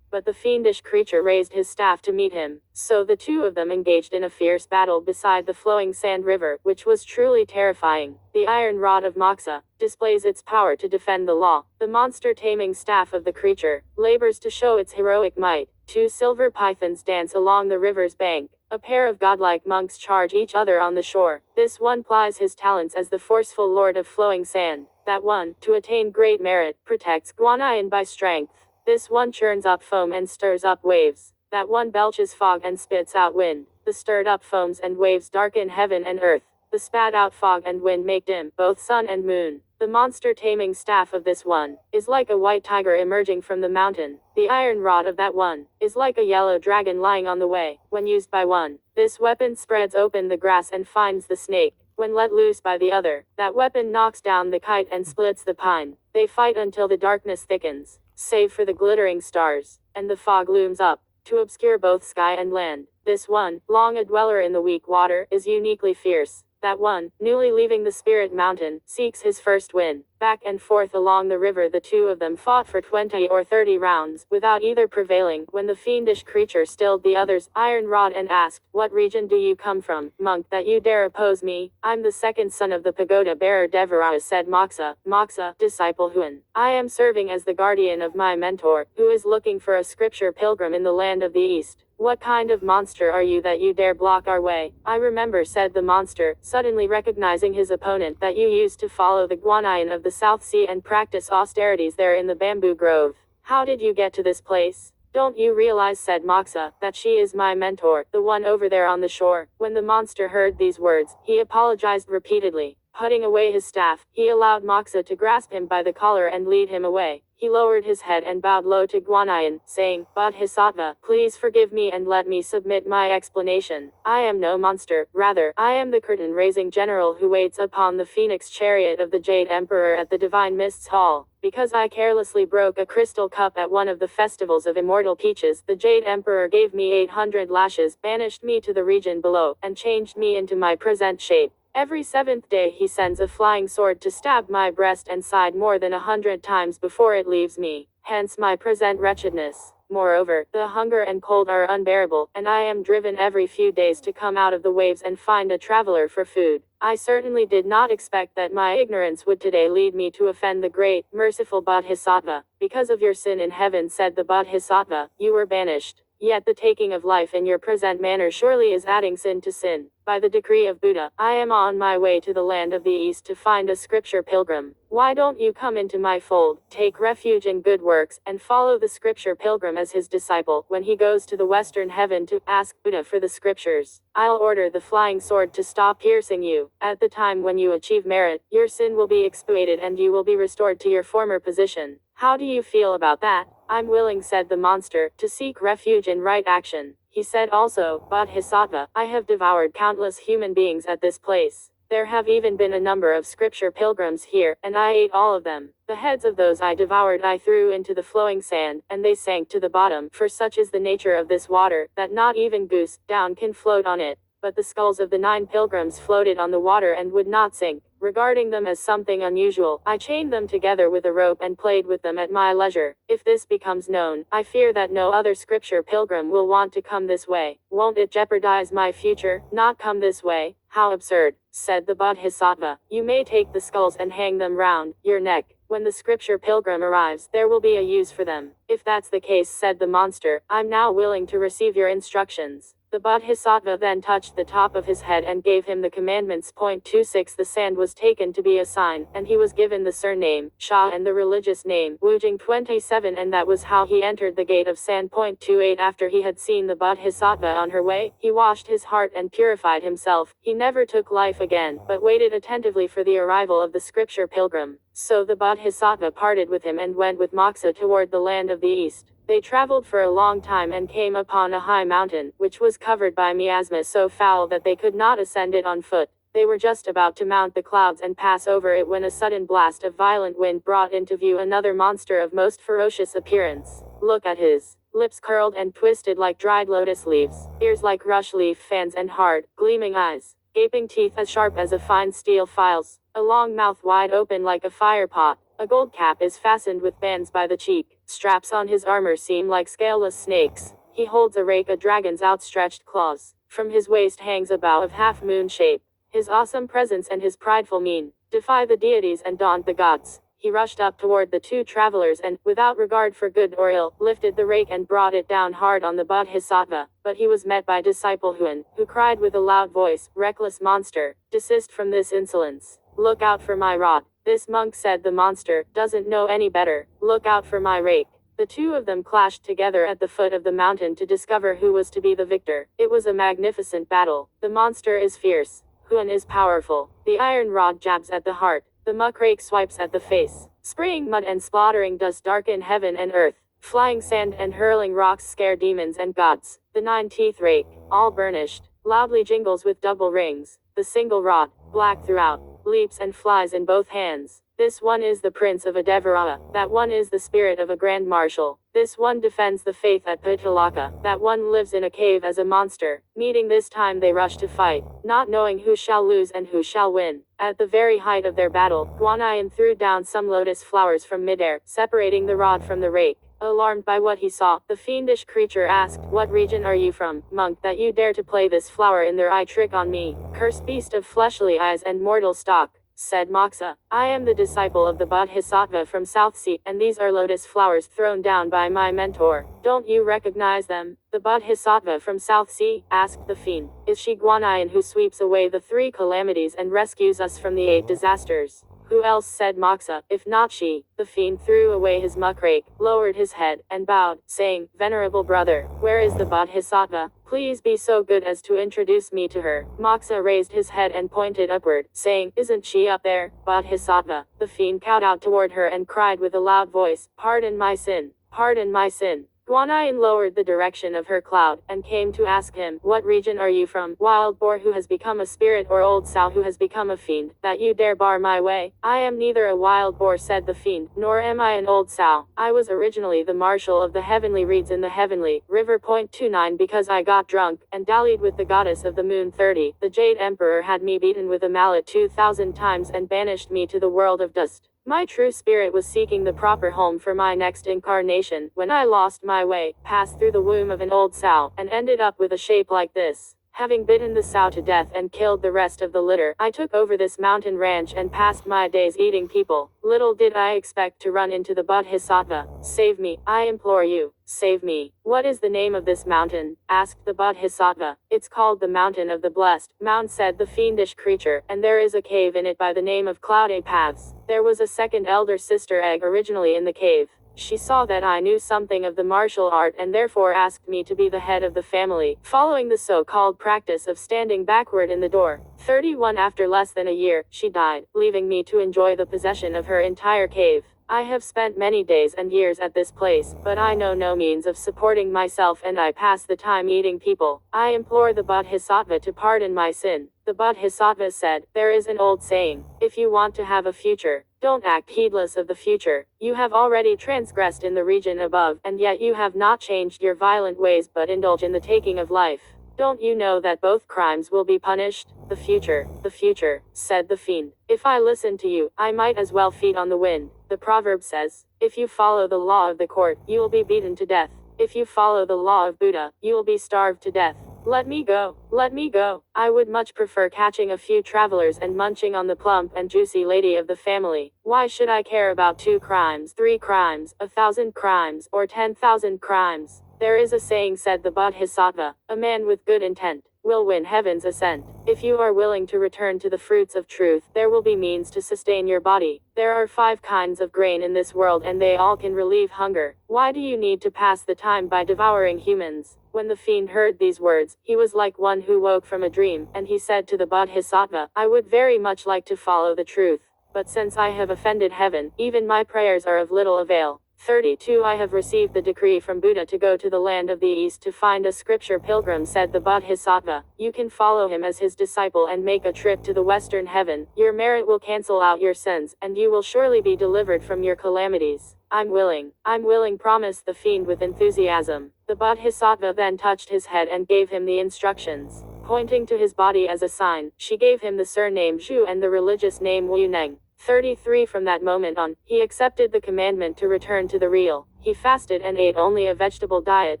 but the fiendish creature raised his staff to meet him. So the two of them engaged in a fierce battle beside the flowing sand river, which was truly terrifying. The iron rod of Moxa displays its power to defend the law. The monster-taming staff of the creature labors to show its heroic might. Two silver pythons dance along the river's bank. A pair of godlike monks charge each other on the shore. This one plies his talents as the forceful lord of flowing sand. That one, to attain great merit, protects Guanyin by strength. This one churns up foam and stirs up waves. That one belches fog and spits out wind. The stirred up foams and waves darken heaven and earth. The spat out fog and wind make dim both sun and moon. The monster-taming staff of this one is like a white tiger emerging from the mountain. The iron rod of that one is like a yellow dragon lying on the way. When used by one, this weapon spreads open the grass and finds the snake. When let loose by the other, that weapon knocks down the kite and splits the pine. They fight until the darkness thickens, save for the glittering stars, and the fog looms up, to obscure both sky and land. This one, long a dweller in the weak water, is uniquely fierce. That one, newly leaving the spirit mountain, seeks his first win. Back and forth along the river the two of them fought for 20 or 30 rounds, without either prevailing, when the fiendish creature stilled the other's iron rod and asked, "What region do you come from, monk, that you dare oppose me?" "I'm the second son of the pagoda bearer Devaraj," said Moxa. "Moxa, disciple Huan. I am serving as the guardian of my mentor, who is looking for a scripture pilgrim in the land of the East. What kind of monster are you that you dare block our way?" "I remember," said the monster, suddenly recognizing his opponent, "that you used to follow the Guanyin of the South Sea and practice austerities there in the bamboo grove. How did you get to this place?" "Don't you realize," said Moxa, "that she is my mentor, the one over there on the shore?" When the monster heard these words, he apologized repeatedly. Putting away his staff, he allowed Moxa to grasp him by the collar and lead him away. He lowered his head and bowed low to Guanyin, saying, "Bodhisattva, please forgive me and let me submit my explanation. I am no monster, rather, I am the curtain-raising general who waits upon the phoenix chariot of the Jade Emperor at the Divine Mists Hall. Because I carelessly broke a crystal cup at one of the festivals of immortal peaches, the Jade Emperor gave me 800 lashes, banished me to the region below, and changed me into my present shape. Every 7th day he sends a flying sword to stab my breast and side more than 100 times before it leaves me. Hence my present wretchedness. Moreover, the hunger and cold are unbearable, and I am driven every few days to come out of the waves and find a traveler for food. I certainly did not expect that my ignorance would today lead me to offend the great, merciful Bodhisattva. Because of your sin in heaven," said the Bodhisattva, "you were banished. Yet the taking of life in your present manner surely is adding sin to sin. By the decree of Buddha, I am on my way to the land of the East to find a scripture pilgrim. Why don't you come into my fold, take refuge in good works, and follow the scripture pilgrim as his disciple when he goes to the western heaven to ask Buddha for the scriptures? I'll order the flying sword to stop piercing you. At the time when you achieve merit, your sin will be expiated and you will be restored to your former position. How do you feel about that?" "I'm willing," said the monster, "to seek refuge in right action." He said also, "Bodhisattva, I have devoured countless human beings at this place. There have even been a number of scripture pilgrims here, and I ate all of them. The heads of those I devoured I threw into the flowing sand, and they sank to the bottom, for such is the nature of this water, that not even goose down can float on it. But the skulls of the 9 pilgrims floated on the water and would not sink. Regarding them as something unusual, I chained them together with a rope and played with them at my leisure. If this becomes known, I fear that no other scripture pilgrim will want to come this way. Won't it jeopardize my future, not come this way?" "How absurd," said the Bodhisattva. "You may take the skulls and hang them round your neck. When the scripture pilgrim arrives, there will be a use for them." "If that's the case," said the monster, "I'm now willing to receive your instructions." The Bodhisattva then touched the top of his head and gave him the commandments. 26 The sand was taken to be a sign, and he was given the surname, Shah, and the religious name, Wujing 27, and that was how he entered the gate of sand. 28 After he had seen the Bodhisattva on her way, he washed his heart and purified himself. He never took life again, but waited attentively for the arrival of the scripture pilgrim. So the Bodhisattva parted with him and went with Moxa toward the land of the East. They traveled for a long time and came upon a high mountain, which was covered by miasma so foul that they could not ascend it on foot. They were just about to mount the clouds and pass over it when a sudden blast of violent wind brought into view another monster of most ferocious appearance. Look at his lips curled and twisted like dried lotus leaves, ears like rush leaf fans and hard, gleaming eyes, gaping teeth as sharp as a fine steel files, a long mouth wide open like a fire pot. A gold cap is fastened with bands by the cheek. Straps on his armor seem like scaleless snakes. He holds a rake, a dragon's outstretched claws. From his waist hangs a bow of half-moon shape. His awesome presence and his prideful mien defy the deities and daunt the gods. He rushed up toward the two travelers and, without regard for good or ill, lifted the rake and brought it down hard on the bodhisattva. But he was met by disciple Huan, who cried with a loud voice, "Reckless monster, desist from this insolence. Look out for my rod." This monk said, "The monster doesn't know any better. Look out for my rake." The two of them clashed together at the foot of the mountain to discover who was to be the victor. It was a magnificent battle. The monster is fierce. Huan is powerful. The iron rod jabs at the heart. The muckrake swipes at the face. Spraying mud and splattering dust darken heaven and earth. Flying sand and hurling rocks scare demons and gods. The 9-teeth rake, all burnished, loudly jingles with double rings. The single rod, black throughout, leaps and flies in both hands. This one is the prince of a Devaraya. That one is the spirit of a grand marshal. This one defends the faith at Pitalaka. That one lives in a cave as a monster. Meeting this time they rush to fight, not knowing who shall lose and who shall win. At the very height of their battle, Guanyin threw down some lotus flowers from midair, separating the rod from the rake. Alarmed by what he saw, the fiendish creature asked, "What region are you from, monk, that you dare to play this flower in their eye trick on me? Cursed beast of fleshly eyes and mortal stock," said Moxa. "I am the disciple of the Bodhisattva from South Sea, and these are lotus flowers thrown down by my mentor. Don't you recognize them?" "The Bodhisattva from South Sea?" asked the fiend. "Is she Guanyin who sweeps away the 3 calamities and rescues us from the 8 disasters?" "Who else?" said Moxa, "if not she?" The fiend threw away his muckrake, lowered his head, and bowed, saying, "Venerable brother, where is the Bodhisattva? Please be so good as to introduce me to her." Moxa raised his head and pointed upward, saying, "Isn't she up there, Bodhisattva?" The fiend cowed out toward her and cried with a loud voice, "Pardon my sin, pardon my sin." Guanyin lowered the direction of her cloud, and came to ask him, "What region are you from, wild boar who has become a spirit, or old sow who has become a fiend, that you dare bar my way?" "I am neither a wild boar," said the fiend, "nor am I an old sow. I was originally the marshal of the heavenly reeds in the heavenly river. 29 because I got drunk, and dallied with the goddess of the moon. 30, the Jade Emperor had me beaten with a mallet 2,000 times and banished me to the world of dust. My true spirit was seeking the proper home for my next incarnation, when I lost my way, passed through the womb of an old sow, and ended up with a shape like this. Having bitten the sow to death and killed the rest of the litter, I took over this mountain ranch and passed my days eating people. Little did I expect to run into the Bodhisattva. Save me, I implore you, save me." "What is the name of this mountain?" asked the Bodhisattva. "It's called the Mountain of the Blessed Mount," said the fiendish creature, "and there is a cave in it by the name of Cloudy Paths. There was a second elder sister egg originally in the cave. She saw that I knew something of the martial art and therefore asked me to be the head of the family, following the so-called practice of standing backward in the door. 31 After less than a year, she died, leaving me to enjoy the possession of her entire cave. I have spent many days and years at this place, but I know no means of supporting myself and I pass the time eating people. I implore the Bodhisattva to pardon my sin." The Bodhisattva said, "There is an old saying, if you want to have a future, don't act heedless of the future. You have already transgressed in the region above, and yet you have not changed your violent ways but indulge in the taking of life. Don't you know that both crimes will be punished?" The future, said the fiend. "If I listen to you, I might as well feed on the wind. The proverb says, if you follow the law of the court, you will be beaten to death. If you follow the law of Buddha, you will be starved to death. Let me go, let me go. I would much prefer catching a few travelers and munching on the plump and juicy lady of the family. Why should I care about 2 crimes, 3 crimes, 1,000 crimes, or 10,000 crimes? There is a saying," said the Bodhisattva, "a man with good intent will win heaven's ascent. If you are willing to return to the fruits of truth, there will be means to sustain your body. There are 5 kinds of grain in this world and they all can relieve hunger. Why do you need to pass the time by devouring humans?" When the fiend heard these words, he was like one who woke from a dream, and he said to the Bodhisattva, "I would very much like to follow the truth. But since I have offended heaven, even my prayers are of little avail. 32 I have received the decree from Buddha to go to the land of the East to find a scripture pilgrim," said the Bodhisattva. "You can follow him as his disciple and make a trip to the western heaven. Your merit will cancel out your sins, and you will surely be delivered from your calamities." I'm willing, promised the fiend with enthusiasm. The Bodhisattva then touched his head and gave him the instructions. Pointing to his body as a sign, she gave him the surname Zhu and the religious name Wu Neng. 33 From that moment on, he accepted the commandment to return to the real. He fasted and ate only a vegetable diet,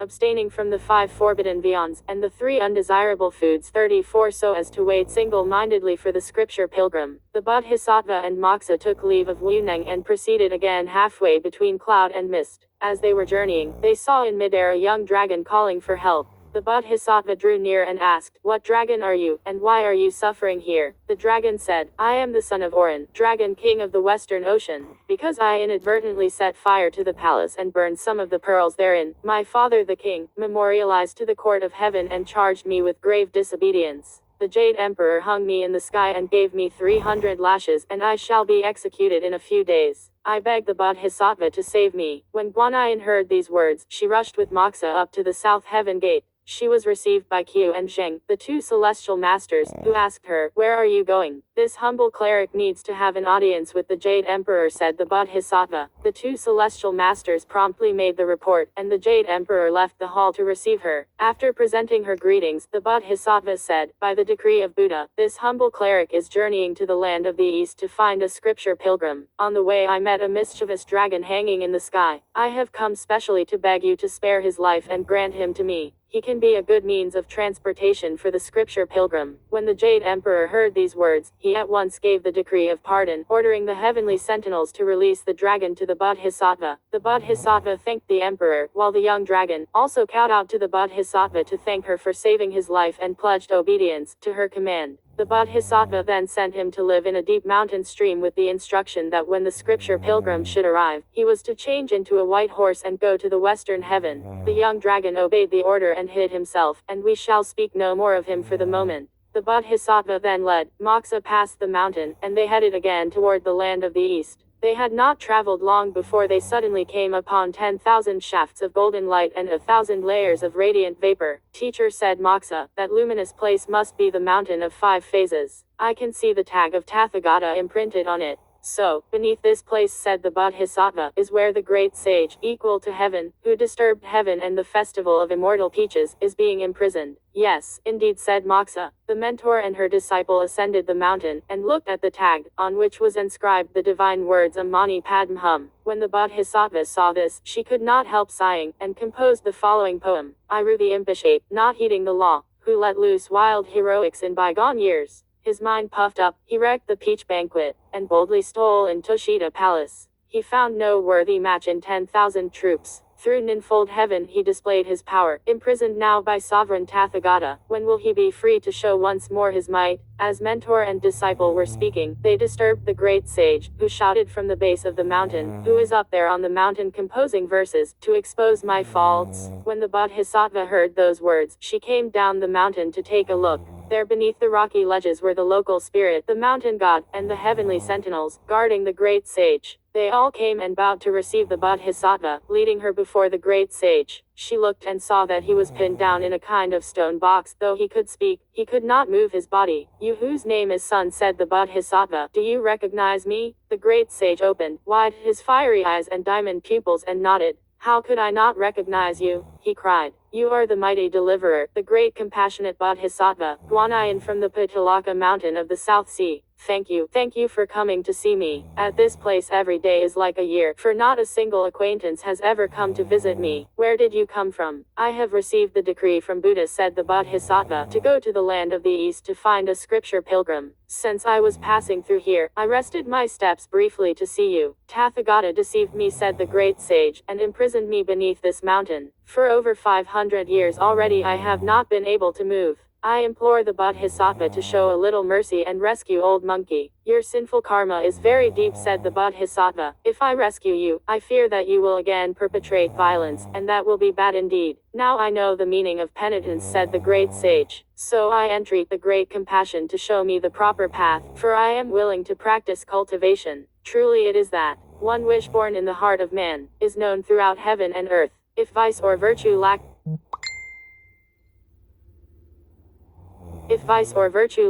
abstaining from the 5 forbidden viands, and the 3 undesirable foods. 34 So as to wait single-mindedly for the scripture pilgrim, the Bodhisattva and Moksha took leave of Wuneng and proceeded again halfway between cloud and mist. As they were journeying, they saw in midair a young dragon calling for help. The Bodhisattva drew near and asked, "What dragon are you, and why are you suffering here?" The dragon said, "I am the son of Orin, dragon king of the Western Ocean. Because I inadvertently set fire to the palace and burned some of the pearls therein, my father the king memorialized to the court of heaven and charged me with grave disobedience. The Jade Emperor hung me in the sky and gave me 300 lashes, and I shall be executed in a few days. I beg the Bodhisattva to save me." When Guanyin heard these words, she rushed with Moksha up to the south heaven gate. She was received by Qiu and Zheng, the 2 celestial masters, who asked her, "Where are you going?" "This humble cleric needs to have an audience with the Jade Emperor," said the Bodhisattva. The 2 celestial masters promptly made the report, and the Jade Emperor left the hall to receive her. After presenting her greetings, the Bodhisattva said, "By the decree of Buddha, this humble cleric is journeying to the land of the east to find a scripture pilgrim. On the way I met a mischievous dragon hanging in the sky. I have come specially to beg you to spare his life and grant him to me. He can be a good means of transportation for the scripture pilgrim." When the Jade Emperor heard these words, he at once gave the decree of pardon, ordering the heavenly sentinels to release the dragon to the Bodhisattva. The Bodhisattva thanked the emperor, while the young dragon also cowed out to the Bodhisattva to thank her for saving his life and pledged obedience to her command. The Bodhisattva then sent him to live in a deep mountain stream with the instruction that when the scripture pilgrim should arrive, he was to change into a white horse and go to the western heaven. The young dragon obeyed the order and hid himself, and we shall speak no more of him for the moment. The Bodhisattva then led Moksha past the mountain, and they headed again toward the land of the east. They had not traveled long before they suddenly came upon 10,000 shafts of golden light and 1,000 layers of radiant vapor. Teacher said Moksha, "That luminous place must be the mountain of 5 phases. I can see the tag of Tathagata imprinted on it. So, beneath this place," said the Bodhisattva, "is where the great sage, equal to heaven, who disturbed heaven and the festival of immortal peaches, is being imprisoned." "Yes, indeed," said Moksha. The mentor and her disciple ascended the mountain, and looked at the tag, on which was inscribed the divine words Mani Padme Hum. When the Bodhisattva saw this, she could not help sighing, and composed the following poem. Iru the impish ape, not heeding the law, who let loose wild heroics in bygone years. His mind puffed up, he wrecked the peach banquet, and boldly stole in Toshita palace. He found no worthy match in 10,000 troops. Through ninfold heaven he displayed his power, imprisoned now by sovereign Tathagata. When will he be free to show once more his might? As mentor and disciple were speaking, they disturbed the great sage, who shouted from the base of the mountain, "Who is up there on the mountain composing verses, to expose my faults?" When the Bodhisattva heard those words, she came down the mountain to take a look. There beneath the rocky ledges were the local spirit, the mountain god, and the heavenly sentinels, guarding the great sage. They all came and bowed to receive the Bodhisattva, leading her before the great sage. She looked and saw that he was pinned down in a kind of stone box. Though he could speak, he could not move his body. "You whose name is Sun," said the Bodhisattva, "do you recognize me?" The great sage opened wide his fiery eyes and diamond pupils and nodded. "How could I not recognize you?" he cried. "You are the mighty deliverer, the great compassionate Bodhisattva, Guanyin from the Pitalaka mountain of the South Sea. Thank you for coming to see me. At this place every day is like a year, for not a single acquaintance has ever come to visit me. Where did you come from?" "I have received the decree from Buddha," said the Bodhisattva, "to go to the land of the east to find a scripture pilgrim. Since I was passing through here, I rested my steps briefly to see you. Tathagata deceived me," said the great sage, "and imprisoned me beneath this mountain. For over 500 years already I have not been able to move. I implore the Bodhisattva to show a little mercy and rescue old monkey. Your sinful karma is very deep," said the Bodhisattva. "If I rescue you, I fear that you will again perpetrate violence, and that will be bad indeed. Now I know the meaning of penitence," said the great sage. "So I entreat the great compassion to show me the proper path, for I am willing to practice cultivation. Truly it is that one wish born in the heart of man is known throughout heaven and earth. If vice or virtue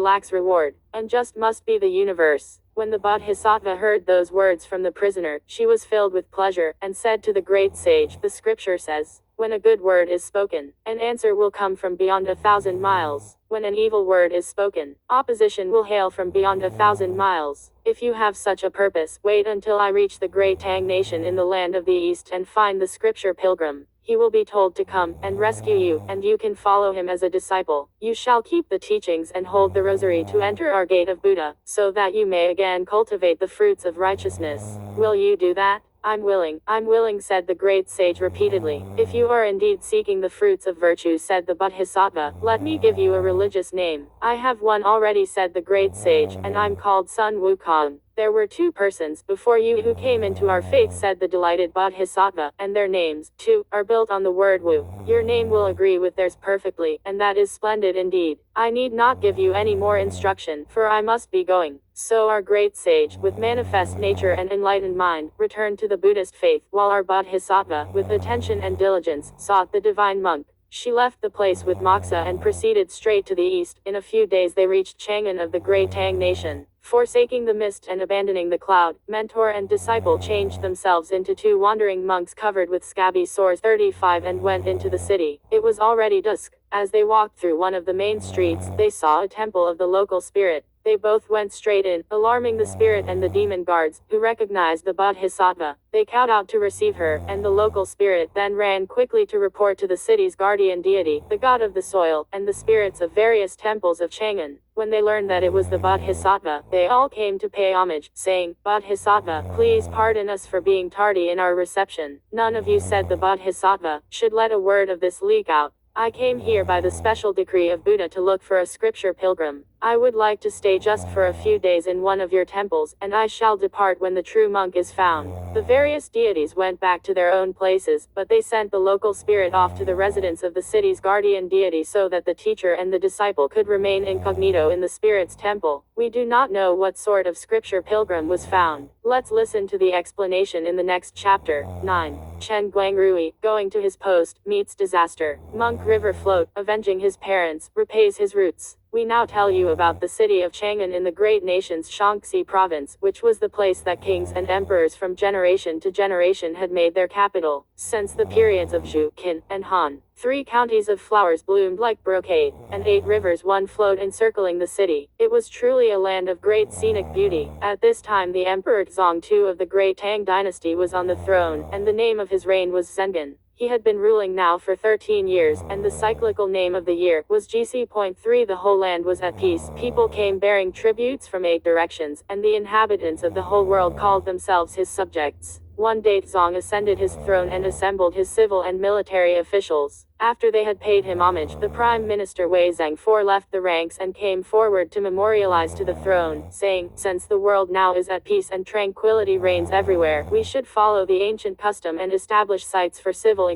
lacks reward, unjust must be the universe." When the Bodhisattva heard those words from the prisoner, she was filled with pleasure, and said to the great sage, "The scripture says, When a good word is spoken, an answer will come from beyond 1,000 miles. When an evil word is spoken, opposition will hail from beyond 1,000 miles. If you have such a purpose, wait until I reach the great Tang nation in the land of the east and find the scripture pilgrim. He will be told to come and rescue you, and you can follow him as a disciple. You shall keep the teachings and hold the rosary to enter our gate of Buddha, so that you may again cultivate the fruits of righteousness. Will you do that? I'm willing, said the great sage repeatedly. If you are indeed seeking the fruits of virtue, said the Bodhisattva, let me give you a religious name. I have one already, said the great sage, and I'm called Sun Wukong. There were 2 persons before you who came into our faith, said the delighted Bodhisattva, and their names, too, are built on the word Wu. Your name will agree with theirs perfectly, and that is splendid indeed. I need not give you any more instruction, for I must be going. So our great sage, with manifest nature and enlightened mind, returned to the Buddhist faith, while our Bodhisattva, with attention and diligence, sought the divine monk. She left the place with Moxa and proceeded straight to the east. In a few days they reached Chang'an of the great Tang nation. Forsaking the mist and abandoning the cloud, mentor and disciple changed themselves into 2 wandering monks covered with scabby sores 35 and went into the city. It was already dusk. As they walked through one of the main streets, they saw a temple of the local spirit. They both went straight in, alarming the spirit and the demon guards, who recognized the Bodhisattva. They cowed out to receive her, and the local spirit then ran quickly to report to the city's guardian deity, the god of the soil, and the spirits of various temples of Chang'an. When they learned that it was the Bodhisattva, they all came to pay homage, saying, Bodhisattva, please pardon us for being tardy in our reception. None of you, said the Bodhisattva, should let a word of this leak out. I came here by the special decree of Buddha to look for a scripture pilgrim. I would like to stay just for a few days in one of your temples, and I shall depart when the true monk is found. The various deities went back to their own places, but they sent the local spirit off to the residence of the city's guardian deity so that the teacher and the disciple could remain incognito in the spirit's temple. We do not know what sort of scripture pilgrim was found. Let's listen to the explanation in the next chapter. 9. Chen Guangrui, going to his post, meets disaster. Monk river float, avenging his parents, repays his roots. We now tell you about the city of Chang'an in the great nation's Shaanxi province, which was the place that kings and emperors from generation to generation had made their capital. Since the periods of Zhou, Qin, and Han, 3 counties of flowers bloomed like brocade, and 8 rivers one flowed encircling the city. It was truly a land of great scenic beauty. At this time the Emperor Zong II of the great Tang dynasty was on the throne, and the name of his reign was Zhengan. He had been ruling now for 13 years, and the cyclical name of the year was GC.3. The whole land was at peace. People came bearing tributes from 8 directions, and the inhabitants of the whole world called themselves his subjects. One day Zong ascended his throne and assembled his civil and military officials. After they had paid him homage, the Prime Minister Wei Zhangfor left the ranks and came forward to memorialize to the throne, saying, since the world now is at peace and tranquility reigns everywhere, we should follow the ancient custom and establish sites for civil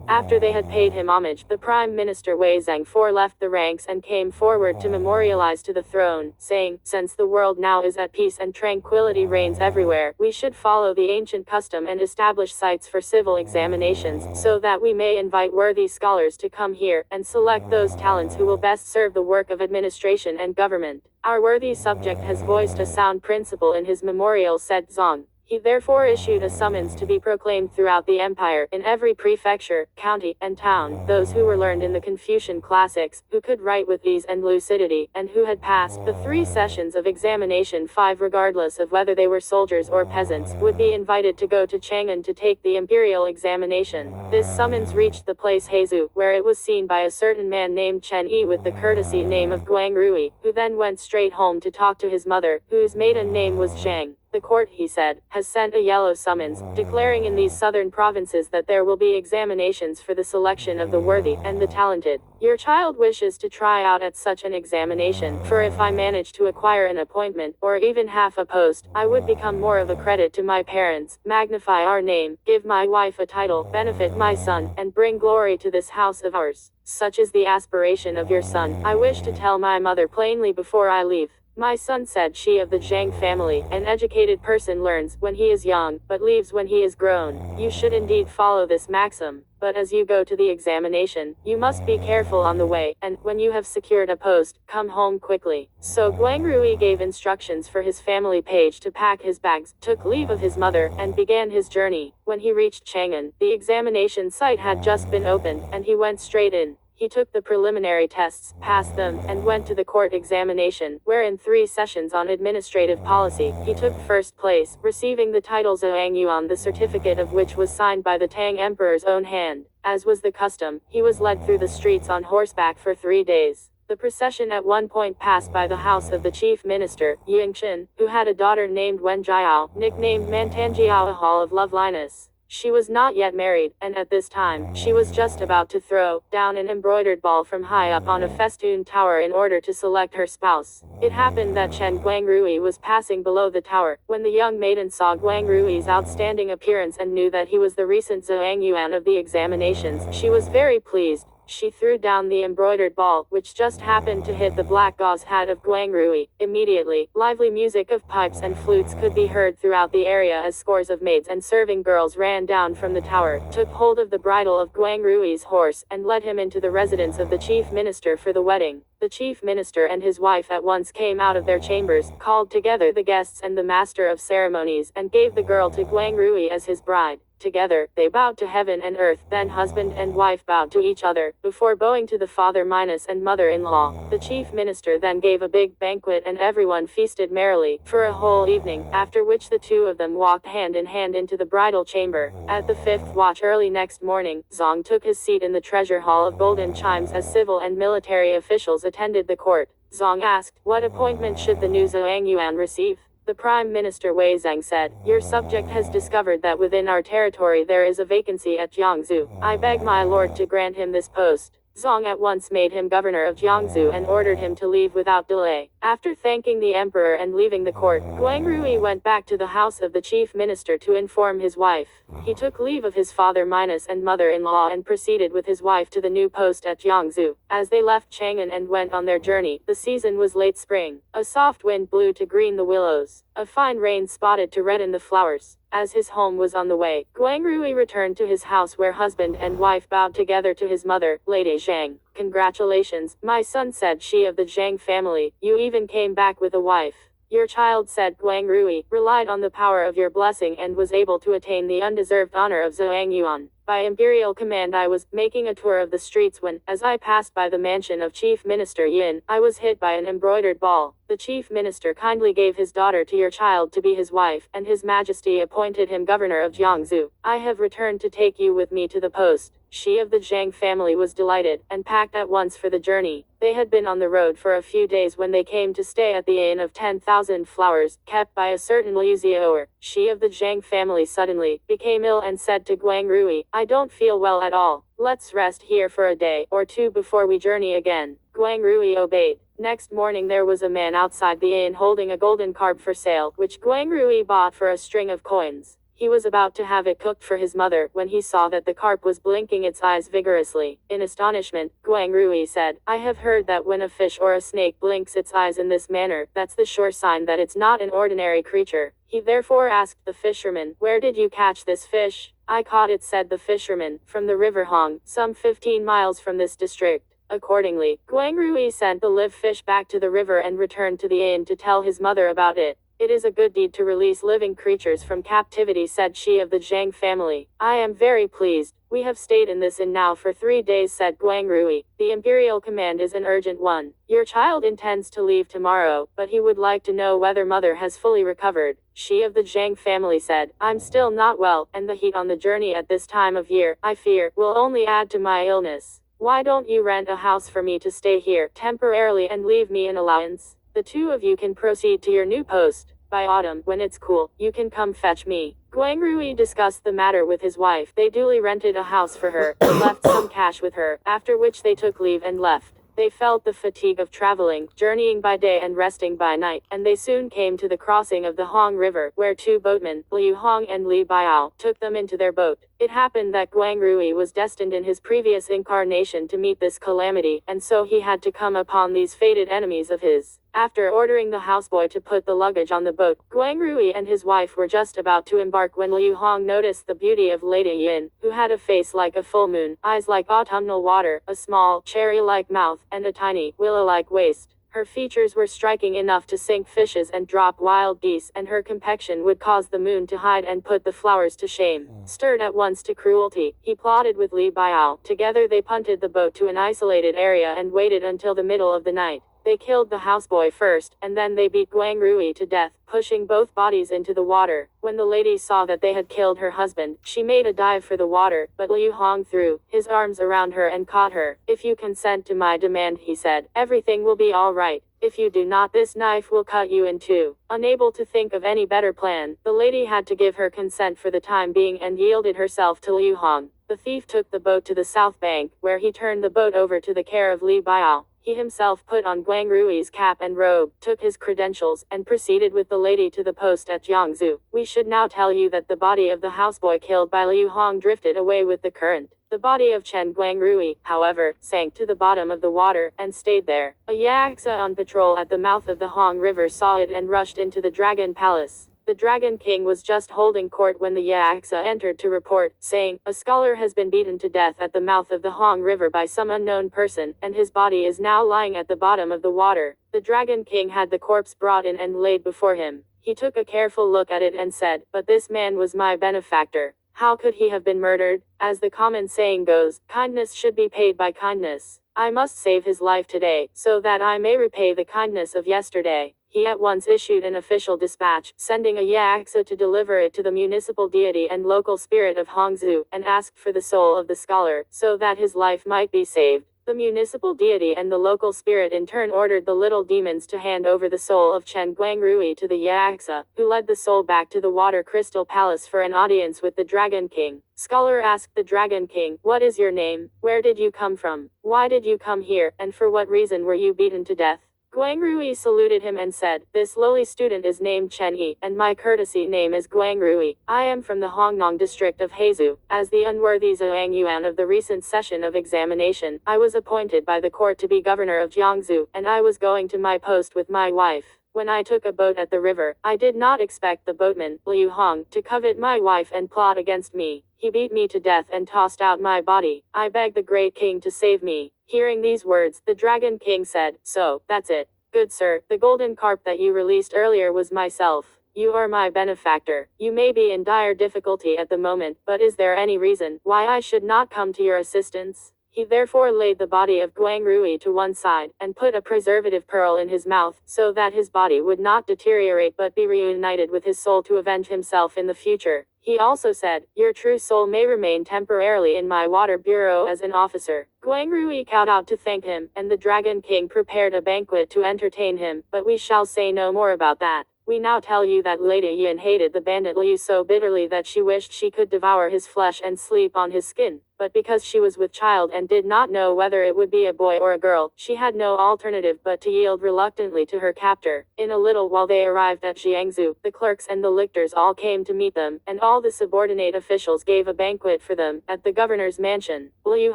After they had paid him homage, the Prime Minister Wei Zhangfor left the ranks and came forward to memorialize to the throne, saying, since the world now is at peace and tranquility reigns everywhere, we should follow the ancient custom and establish sites for civil examinations, so that we may invite worthy scholars to come here, and select those talents who will best serve the work of administration and government. Our worthy subject has voiced a sound principle in his memorial, said Zong. He therefore issued a summons to be proclaimed throughout the empire, in every prefecture, county, and town, those who were learned in the Confucian classics, who could write with ease and lucidity, and who had passed the 3 sessions of examination 5 regardless of whether they were soldiers or peasants, would be invited to go to Chang'an to take the imperial examination. This summons reached the place Heizhou, where it was seen by a certain man named Chen Yi with the courtesy name of Guangrui, who then went straight home to talk to his mother, whose maiden name was Zhang. The court, he said, has sent a yellow summons, declaring in these southern provinces that there will be examinations for the selection of the worthy and the talented. Your child wishes to try out at such an examination, for if I manage to acquire an appointment, or even half a post, I would become more of a credit to my parents, magnify our name, give my wife a title, benefit my son, and bring glory to this house of ours. Such is the aspiration of your son. I wish to tell my mother plainly before I leave. My son, said she of the Zhang family, an educated person learns when he is young, but leaves when he is grown. You should indeed follow this maxim. But as you go to the examination, you must be careful on the way, and, when you have secured a post, come home quickly. So Guang Rui gave instructions for his family page to pack his bags, took leave of his mother, and began his journey. When he reached Chang'an, the examination site had just been opened, and he went straight in. He took the preliminary tests, passed them, and went to the court examination, where in 3 sessions on administrative policy, he took first place, receiving the title Zhuang Yuan, the certificate of which was signed by the Tang Emperor's own hand. As was the custom, he was led through the streets on horseback for 3 days. The procession at one point passed by the house of the chief minister, Yingxin, who had a daughter named Wen Jiao, nicknamed Mantanjiao, a hall of loveliness. She was not yet married, and at this time, she was just about to throw down an embroidered ball from high up on a festooned tower in order to select her spouse. It happened that Chen Guangrui was passing below the tower, when the young maiden saw Guangrui's outstanding appearance and knew that he was the recent Zhuang Yuan of the examinations. She was very pleased. She threw down the embroidered ball, which just happened to hit the black gauze hat of Guangrui. Immediately, lively music of pipes and flutes could be heard throughout the area as scores of maids and serving girls ran down from the tower, took hold of the bridle of Guangrui's horse, and led him into the residence of the chief minister for the wedding. The chief minister and his wife at once came out of their chambers, called together the guests and the master of ceremonies, and gave the girl to Guangrui as his bride. Together, they bowed to heaven and earth, then husband and wife bowed to each other, before bowing to the father minus and mother-in-law. The chief minister then gave a big banquet and everyone feasted merrily, for a whole evening, after which the two of them walked hand in hand into the bridal chamber. At the 5th watch early next morning, Zong took his seat in the treasure hall of golden chimes as civil and military officials attended the court. Zong asked, what appointment should the new Zhuang Yuan receive? The Prime Minister Wei Zhang said, your subject has discovered that within our territory there is a vacancy at Jiangsu. I beg my lord to grant him this post. Zong at once made him governor of Jiangsu and ordered him to leave without delay. After thanking the emperor and leaving the court, Guangrui went back to the house of the chief minister to inform his wife. He took leave of his father minus and mother-in-law and proceeded with his wife to the new post at Jiangsu. As they left Chang'an and went on their journey, the season was late spring. A soft wind blew to green the willows. A fine rain spotted to redden the flowers. As his home was on the way, Guangrui returned to his house where husband and wife bowed together to his mother, Lady Zhang. Congratulations, my son, said she of the Zhang family, you even came back with a wife. Your child, said Guangrui, relied on the power of your blessing and was able to attain the undeserved honor of Zhuang Yuan. By imperial command I was making a tour of the streets when, as I passed by the mansion of Chief Minister Yin, I was hit by an embroidered ball. The Chief Minister kindly gave his daughter to your child to be his wife, and His Majesty appointed him governor of Jiangsu. I have returned to take you with me to the post. She of the Zhang family was delighted, and packed at once for the journey. They had been on the road for a few days when they came to stay at the Inn of 10,000 Flowers, kept by a certain Liu Ziaoer. She of the Zhang family suddenly became ill and said to Guangrui, I don't feel well at all. Let's rest here for a day or two before we journey again. Guangrui obeyed. Next morning there was a man outside the inn holding a golden carp for sale, which Guangrui bought for a string of coins. He was about to have it cooked for his mother when he saw that the carp was blinking its eyes vigorously. In astonishment, Guangrui said, I have heard that when a fish or a snake blinks its eyes in this manner, that's the sure sign that it's not an ordinary creature. He therefore asked the fisherman, where did you catch this fish? I caught it, said the fisherman, from the river Hong, some 15 miles from this district. Accordingly, Guangrui sent the live fish back to the river and returned to the inn to tell his mother about it. It is a good deed to release living creatures from captivity, said she of the Zhang family. I am very pleased. We have stayed in this inn now for 3 days, said Guangrui. The imperial command is an urgent one. Your child intends to leave tomorrow, but he would like to know whether mother has fully recovered. She of the Zhang family said, I'm still not well, and the heat on the journey at this time of year, I fear, will only add to my illness. Why don't you rent a house for me to stay here temporarily and leave me an allowance? The two of you can proceed to your new post. By autumn, when it's cool, you can come fetch me. Guangrui discussed the matter with his wife. They duly rented a house for her, and left some cash with her, after which they took leave and left. They felt the fatigue of traveling, journeying by day and resting by night, and they soon came to the crossing of the Hong River, where 2 boatmen, Liu Hong and Li Biao, took them into their boat. It happened that Guang Rui was destined in his previous incarnation to meet this calamity, and so he had to come upon these fated enemies of his. After ordering the houseboy to put the luggage on the boat, Guang Rui and his wife were just about to embark when Liu Hong noticed the beauty of Lady Yin, who had a face like a full moon, eyes like autumnal water, a small, cherry-like mouth, and a tiny, willow-like waist. Her features were striking enough to sink fishes and drop wild geese, and her complexion would cause the moon to hide and put the flowers to shame. Stirred at once to cruelty, he plotted with Li Biao. Together they punted the boat to an isolated area and waited until the middle of the night. They killed the houseboy first, and then they beat Guang Rui to death, pushing both bodies into the water. When the lady saw that they had killed her husband, she made a dive for the water, but Liu Hong threw his arms around her and caught her. "If you consent to my demand," he said, "everything will be all right. If you do not, this knife will cut you in two." Unable to think of any better plan, the lady had to give her consent for the time being and yielded herself to Liu Hong. The thief took the boat to the south bank, where he turned the boat over to the care of Li Biao. He himself put on Guang Rui's cap and robe, took his credentials, and proceeded with the lady to the post at Jiangsu. We should now tell you that the body of the houseboy killed by Liu Hong drifted away with the current. The body of Chen Guang Rui, however, sank to the bottom of the water, and stayed there. A Yaksa on patrol at the mouth of the Hong River saw it and rushed into the Dragon Palace. The Dragon King was just holding court when the Yaksa entered to report, saying, "A scholar has been beaten to death at the mouth of the Hong River by some unknown person, and his body is now lying at the bottom of the water." The Dragon King had the corpse brought in and laid before him. He took a careful look at it and said, "But this man was my benefactor. How could he have been murdered? As the common saying goes, kindness should be paid by kindness. I must save his life today, so that I may repay the kindness of yesterday." He at once issued an official dispatch, sending a Yaksa to deliver it to the municipal deity and local spirit of Hangzhou, and asked for the soul of the scholar, so that his life might be saved. The municipal deity and the local spirit in turn ordered the little demons to hand over the soul of Chen Guang Rui to the Yaksa, who led the soul back to the Water Crystal Palace for an audience with the Dragon King. Scholar asked the Dragon King, "What is your name? Where did you come from? Why did you come here, and for what reason were you beaten to death?" Guang Rui saluted him and said, "This lowly student is named Chen Yi, and my courtesy name is Guang Rui. I am from the Hongnong district of Heizhou. As the unworthy Zhuang Yuan of the recent session of examination, I was appointed by the court to be governor of Jiangsu, and I was going to my post with my wife. When I took a boat at the river, I did not expect the boatman, Liu Hong, to covet my wife and plot against me. He beat me to death and tossed out my body. I beg the great king to save me." Hearing these words, the Dragon King said, "So, that's it. Good sir, the golden carp that you released earlier was myself. You are my benefactor. You may be in dire difficulty at the moment, but is there any reason why I should not come to your assistance?" He therefore laid the body of Guang Rui to one side, and put a preservative pearl in his mouth, so that his body would not deteriorate but be reunited with his soul to avenge himself in the future. He also said, "Your true soul may remain temporarily in my water bureau as an officer." Guang Rui cowed out to thank him, and the Dragon King prepared a banquet to entertain him, but we shall say no more about that. We now tell you that Lady Yin hated the bandit Liu so bitterly that she wished she could devour his flesh and sleep on his skin. But because she was with child and did not know whether it would be a boy or a girl, she had no alternative but to yield reluctantly to her captor. In a little while they arrived at Jiangsu. The clerks and the lictors all came to meet them, and all the subordinate officials gave a banquet for them, at the governor's mansion. Liu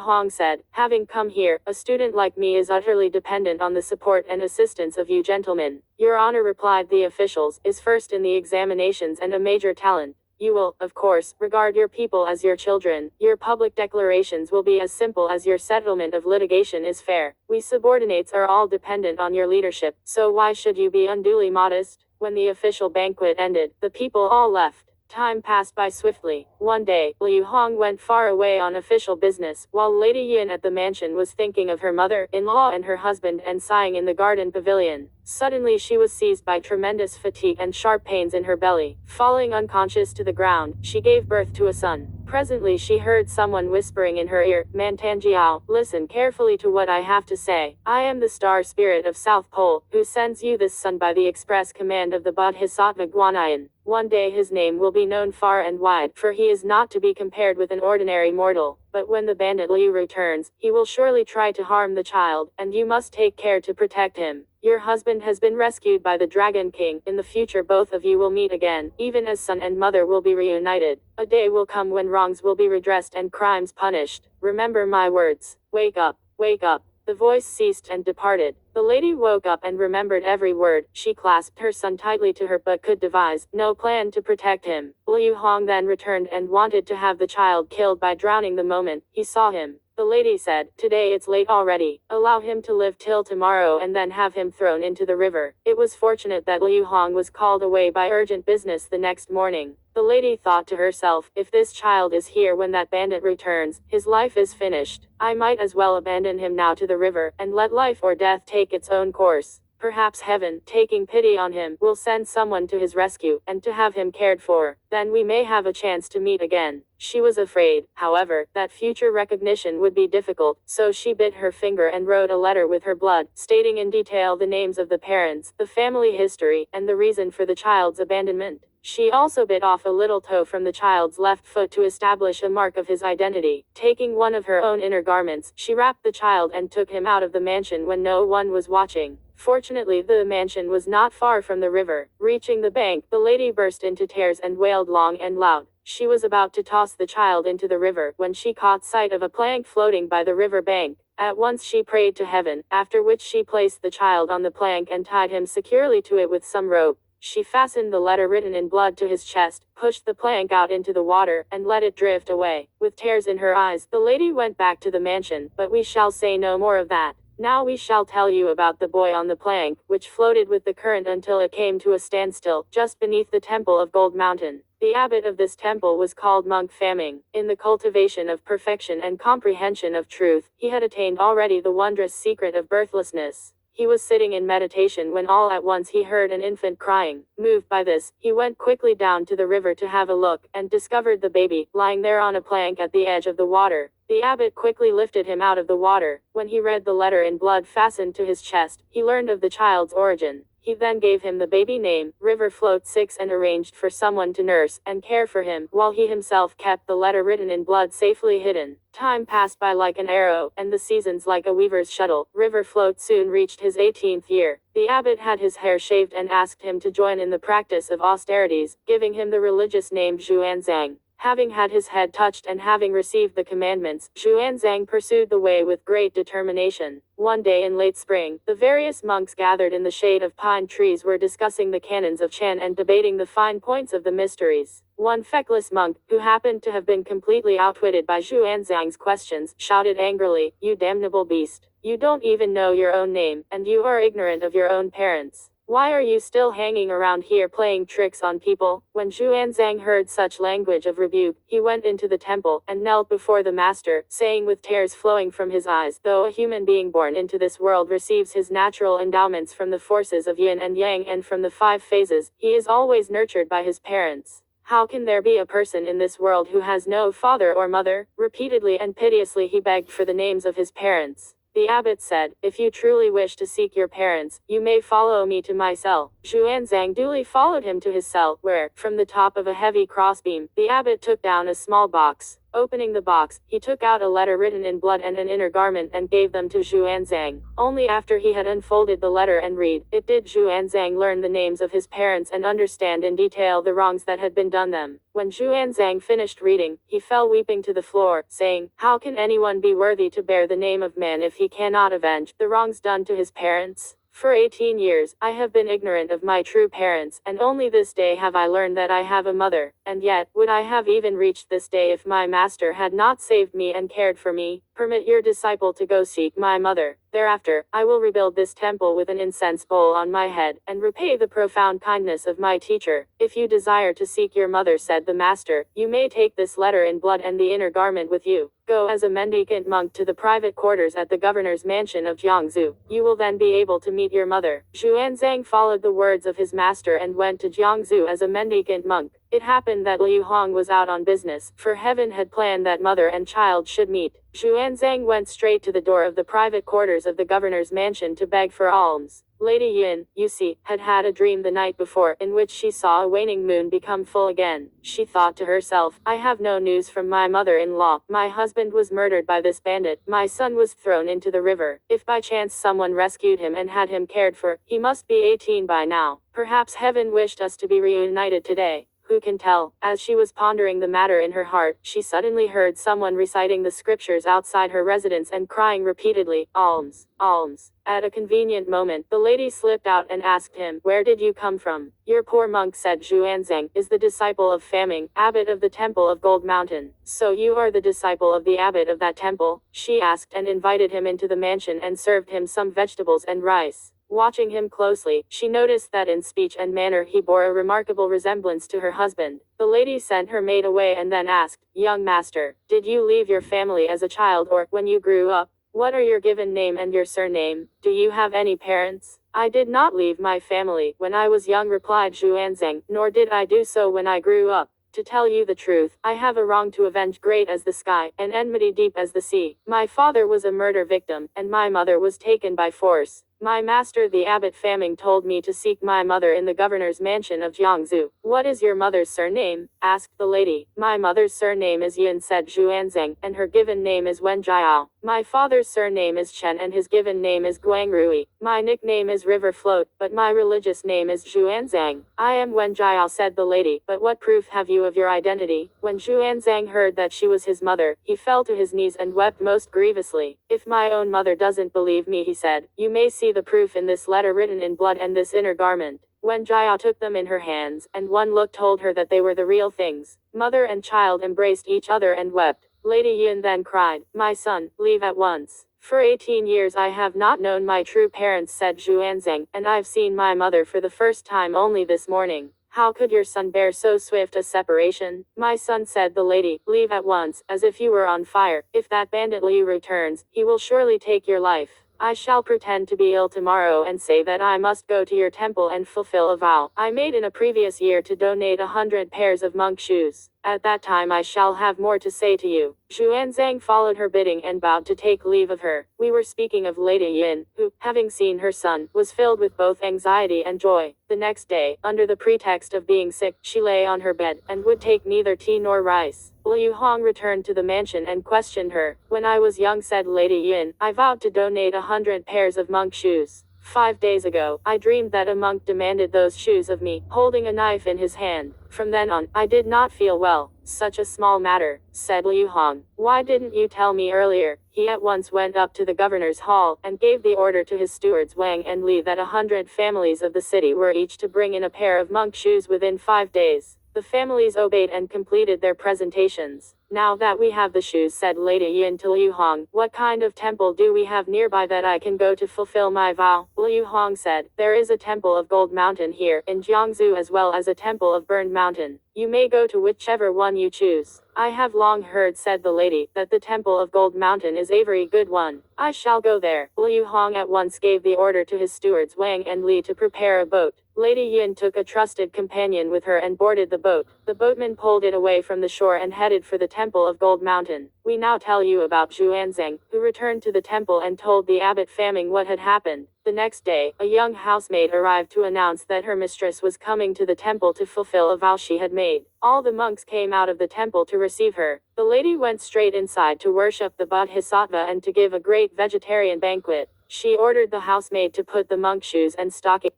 Hong said, "Having come here, a student like me is utterly dependent on the support and assistance of you gentlemen. Your honor," replied the officials, "is first in the examinations and a major talent. You will, of course, regard your people as your children. Your public declarations will be as simple as your settlement of litigation is fair. We subordinates are all dependent on your leadership, so why should you be unduly modest?" When the official banquet ended, the people all left. Time passed by swiftly. One day, Liu Hong went far away on official business, while Lady Yin at the mansion was thinking of her mother-in-law and her husband and sighing in the garden pavilion. Suddenly she was seized by tremendous fatigue and sharp pains in her belly. Falling unconscious to the ground, she gave birth to a son. Presently she heard someone whispering in her ear, "Mantanjiao, listen carefully to what I have to say. I am the star spirit of South Pole, who sends you this son by the express command of the Bodhisattva Guanyin. One day his name will be known far and wide, for he is not to be compared with an ordinary mortal. But when the bandit Liu returns, he will surely try to harm the child, and you must take care to protect him. Your husband has been rescued by the Dragon King. In the future both of you will meet again, even as son and mother will be reunited. A day will come when wrongs will be redressed and crimes punished. Remember my words. Wake up, wake up. The voice ceased and departed. The lady woke up and remembered every word. She clasped her son tightly to her but could devise no plan to protect him. Liu Hong then returned and wanted to have the child killed by drowning the moment he saw him. The lady said, "Today it's late already. Allow him to live till tomorrow and then have him thrown into the river." It was fortunate that Liu Hong was called away by urgent business the next morning. The lady thought to herself, if this child is here when that bandit returns, his life is finished. I might as well abandon him now to the river, and let life or death take its own course. Perhaps heaven, taking pity on him, will send someone to his rescue, and to have him cared for. Then we may have a chance to meet again. She was afraid, however, that future recognition would be difficult, so she bit her finger and wrote a letter with her blood, stating in detail the names of the parents, the family history, and the reason for the child's abandonment. She also bit off a little toe from the child's left foot to establish a mark of his identity. Taking one of her own inner garments, she wrapped the child and took him out of the mansion when no one was watching. Fortunately, the mansion was not far from the river. Reaching the bank, the lady burst into tears and wailed long and loud. She was about to toss the child into the river when she caught sight of a plank floating by the river bank. At once she prayed to heaven, after which she placed the child on the plank and tied him securely to it with some rope. She fastened the letter written in blood to his chest, pushed the plank out into the water, and let it drift away. With tears in her eyes, the lady went back to the mansion, but we shall say no more of that. Now we shall tell you about the boy on the plank, which floated with the current until it came to a standstill, just beneath the temple of Gold Mountain. The abbot of this temple was called Monk Faming. In the cultivation of perfection and comprehension of truth, he had attained already the wondrous secret of birthlessness. He was sitting in meditation when all at once he heard an infant crying. Moved by this, he went quickly down to the river to have a look, and discovered the baby, lying there on a plank at the edge of the water. The abbot quickly lifted him out of the water. When he read the letter in blood fastened to his chest, he learned of the child's origin. He then gave him the baby name, River Float 6, and arranged for someone to nurse and care for him, while he himself kept the letter written in blood safely hidden. Time passed by like an arrow, and the seasons like a weaver's shuttle. River Float soon reached his 18th year. The abbot had his hair shaved and asked him to join in the practice of austerities, giving him the religious name Zhuanzang. Having had his head touched and having received the commandments, Zhuanzang pursued the way with great determination. One day in late spring, the various monks gathered in the shade of pine trees were discussing the canons of Chen and debating the fine points of the mysteries. One feckless monk, who happened to have been completely outwitted by Zhuanzang's questions, shouted angrily, "You damnable beast! You don't even know your own name, and you are ignorant of your own parents. Why are you still hanging around here playing tricks on people?" When Zhuanzang heard such language of rebuke, he went into the temple, and knelt before the master, saying with tears flowing from his eyes, "Though a human being born into this world receives his natural endowments from the forces of yin and yang and from the 5 phases, he is always nurtured by his parents. How can there be a person in this world who has no father or mother?" Repeatedly and piteously he begged for the names of his parents. The abbot said, "If you truly wish to seek your parents, you may follow me to my cell." Zhuanzang duly followed him to his cell, where, from the top of a heavy crossbeam, the abbot took down a small box. Opening the box, he took out a letter written in blood and an inner garment and gave them to Zhuanzang. Only after he had unfolded the letter and read it did Zhuanzang learn the names of his parents and understand in detail the wrongs that had been done them. When Zhuanzang finished reading, he fell weeping to the floor, saying, "How can anyone be worthy to bear the name of man if he cannot avenge the wrongs done to his parents? For 18 years, I have been ignorant of my true parents, and only this day have I learned that I have a mother. And yet, would I have even reached this day if my master had not saved me and cared for me? Permit your disciple to go seek my mother. Thereafter, I will rebuild this temple with an incense bowl on my head, and repay the profound kindness of my teacher." "If you desire to seek your mother," said the master, "you may take this letter in blood and the inner garment with you. Go as a mendicant monk to the private quarters at the governor's mansion of Jiangsu. You will then be able to meet your mother." Zhuanzang followed the words of his master and went to Jiangsu as a mendicant monk. It happened that Liu Hong was out on business, for heaven had planned that mother and child should meet. Zhuanzang went straight to the door of the private quarters of the governor's mansion to beg for alms. Lady Yin, you see, had had a dream the night before in which she saw a waning moon become full again. She thought to herself, I have no news from my mother-in-law. My husband was murdered by this bandit. My son was thrown into the river. If by chance someone rescued him and had him cared for, he must be 18 by now. Perhaps heaven wished us to be reunited today. Who can tell? As she was pondering the matter in her heart, she suddenly heard someone reciting the scriptures outside her residence and crying repeatedly, alms, alms. At a convenient moment, the lady slipped out and asked him, where did you come from? Your poor monk, said Xuanzang, is the disciple of Faming, abbot of the temple of Gold Mountain. So you are the disciple of the abbot of that temple? She asked and invited him into the mansion and served him some vegetables and rice. Watching him closely, she noticed that in speech and manner he bore a remarkable resemblance to her husband. The lady sent her maid away and then asked, young master, did you leave your family as a child or, when you grew up? What are your given name and your surname? Do you have any parents? I did not leave my family when I was young, replied Xuanzang, nor did I do so when I grew up. To tell you the truth, I have a wrong to avenge great as the sky, and enmity deep as the sea. My father was a murder victim, and my mother was taken by force. My master the abbot Faming told me to seek my mother in the governor's mansion of Jiangsu. What is your mother's surname? Asked the lady. My mother's surname is Yin, said Xuanzang, and her given name is Wen Jiao. My father's surname is Chen and his given name is Guangrui. My nickname is River Float, but my religious name is Xuanzang. I am Wen Jiao, said the lady, but what proof have you of your identity? When Xuanzang heard that she was his mother, he fell to his knees and wept most grievously. If my own mother doesn't believe me, he said, you may see the proof in this letter written in blood and this inner garment. Wen Jiao took them in her hands, and one look told her that they were the real things. Mother and child embraced each other and wept. Lady Yin then cried, my son, leave at once. For 18 years I have not known my true parents, said Xuanzang, and I've seen my mother for the first time only this morning. How could your son bear so swift a separation? My son, said the lady, leave at once, as if you were on fire. If that bandit Liu returns, he will surely take your life. I shall pretend to be ill tomorrow and say that I must go to your temple and fulfill a vow I made in a previous year to donate 100 pairs of monk shoes. At that time I shall have more to say to you. Xuanzang followed her bidding and bowed to take leave of her. We were speaking of Lady Yin, who, having seen her son, was filled with both anxiety and joy. The next day, under the pretext of being sick, she lay on her bed, and would take neither tea nor rice. Liu Hong returned to the mansion and questioned her. When I was young, said Lady Yin, I vowed to donate 100 pairs of monk shoes. 5 days ago, I dreamed that a monk demanded those shoes of me, holding a knife in his hand. From then on, I did not feel well. Such a small matter, said Liu Hong. Why didn't you tell me earlier? He at once went up to the governor's hall, and gave the order to his stewards Wang and Li that 100 families of the city were each to bring in a pair of monk shoes within 5 days. The families obeyed and completed their presentations. Now that we have the shoes, said Lady Yin to Liu Hong, what kind of temple do we have nearby that I can go to fulfill my vow? Liu Hong said, there is a temple of Gold Mountain here in Jiangsu as well as a temple of Burned Mountain. You may go to whichever one you choose. I have long heard, said the lady, that the temple of Gold Mountain is a very good one. I shall go there. Liu Hong at once gave the order to his stewards Wang and Li to prepare a boat. Lady Yin took a trusted companion with her and boarded the boat. The boatman pulled it away from the shore and headed for the temple of Gold Mountain. We now tell you about Xuanzang, who returned to the temple and told the abbot Faming what had happened. The next day, a young housemaid arrived to announce that her mistress was coming to the temple to fulfill a vow she had made. All the monks came out of the temple to receive her. The lady went straight inside to worship the Bodhisattva and to give a great vegetarian banquet. She ordered the housemaid to put the monk shoes and stockings.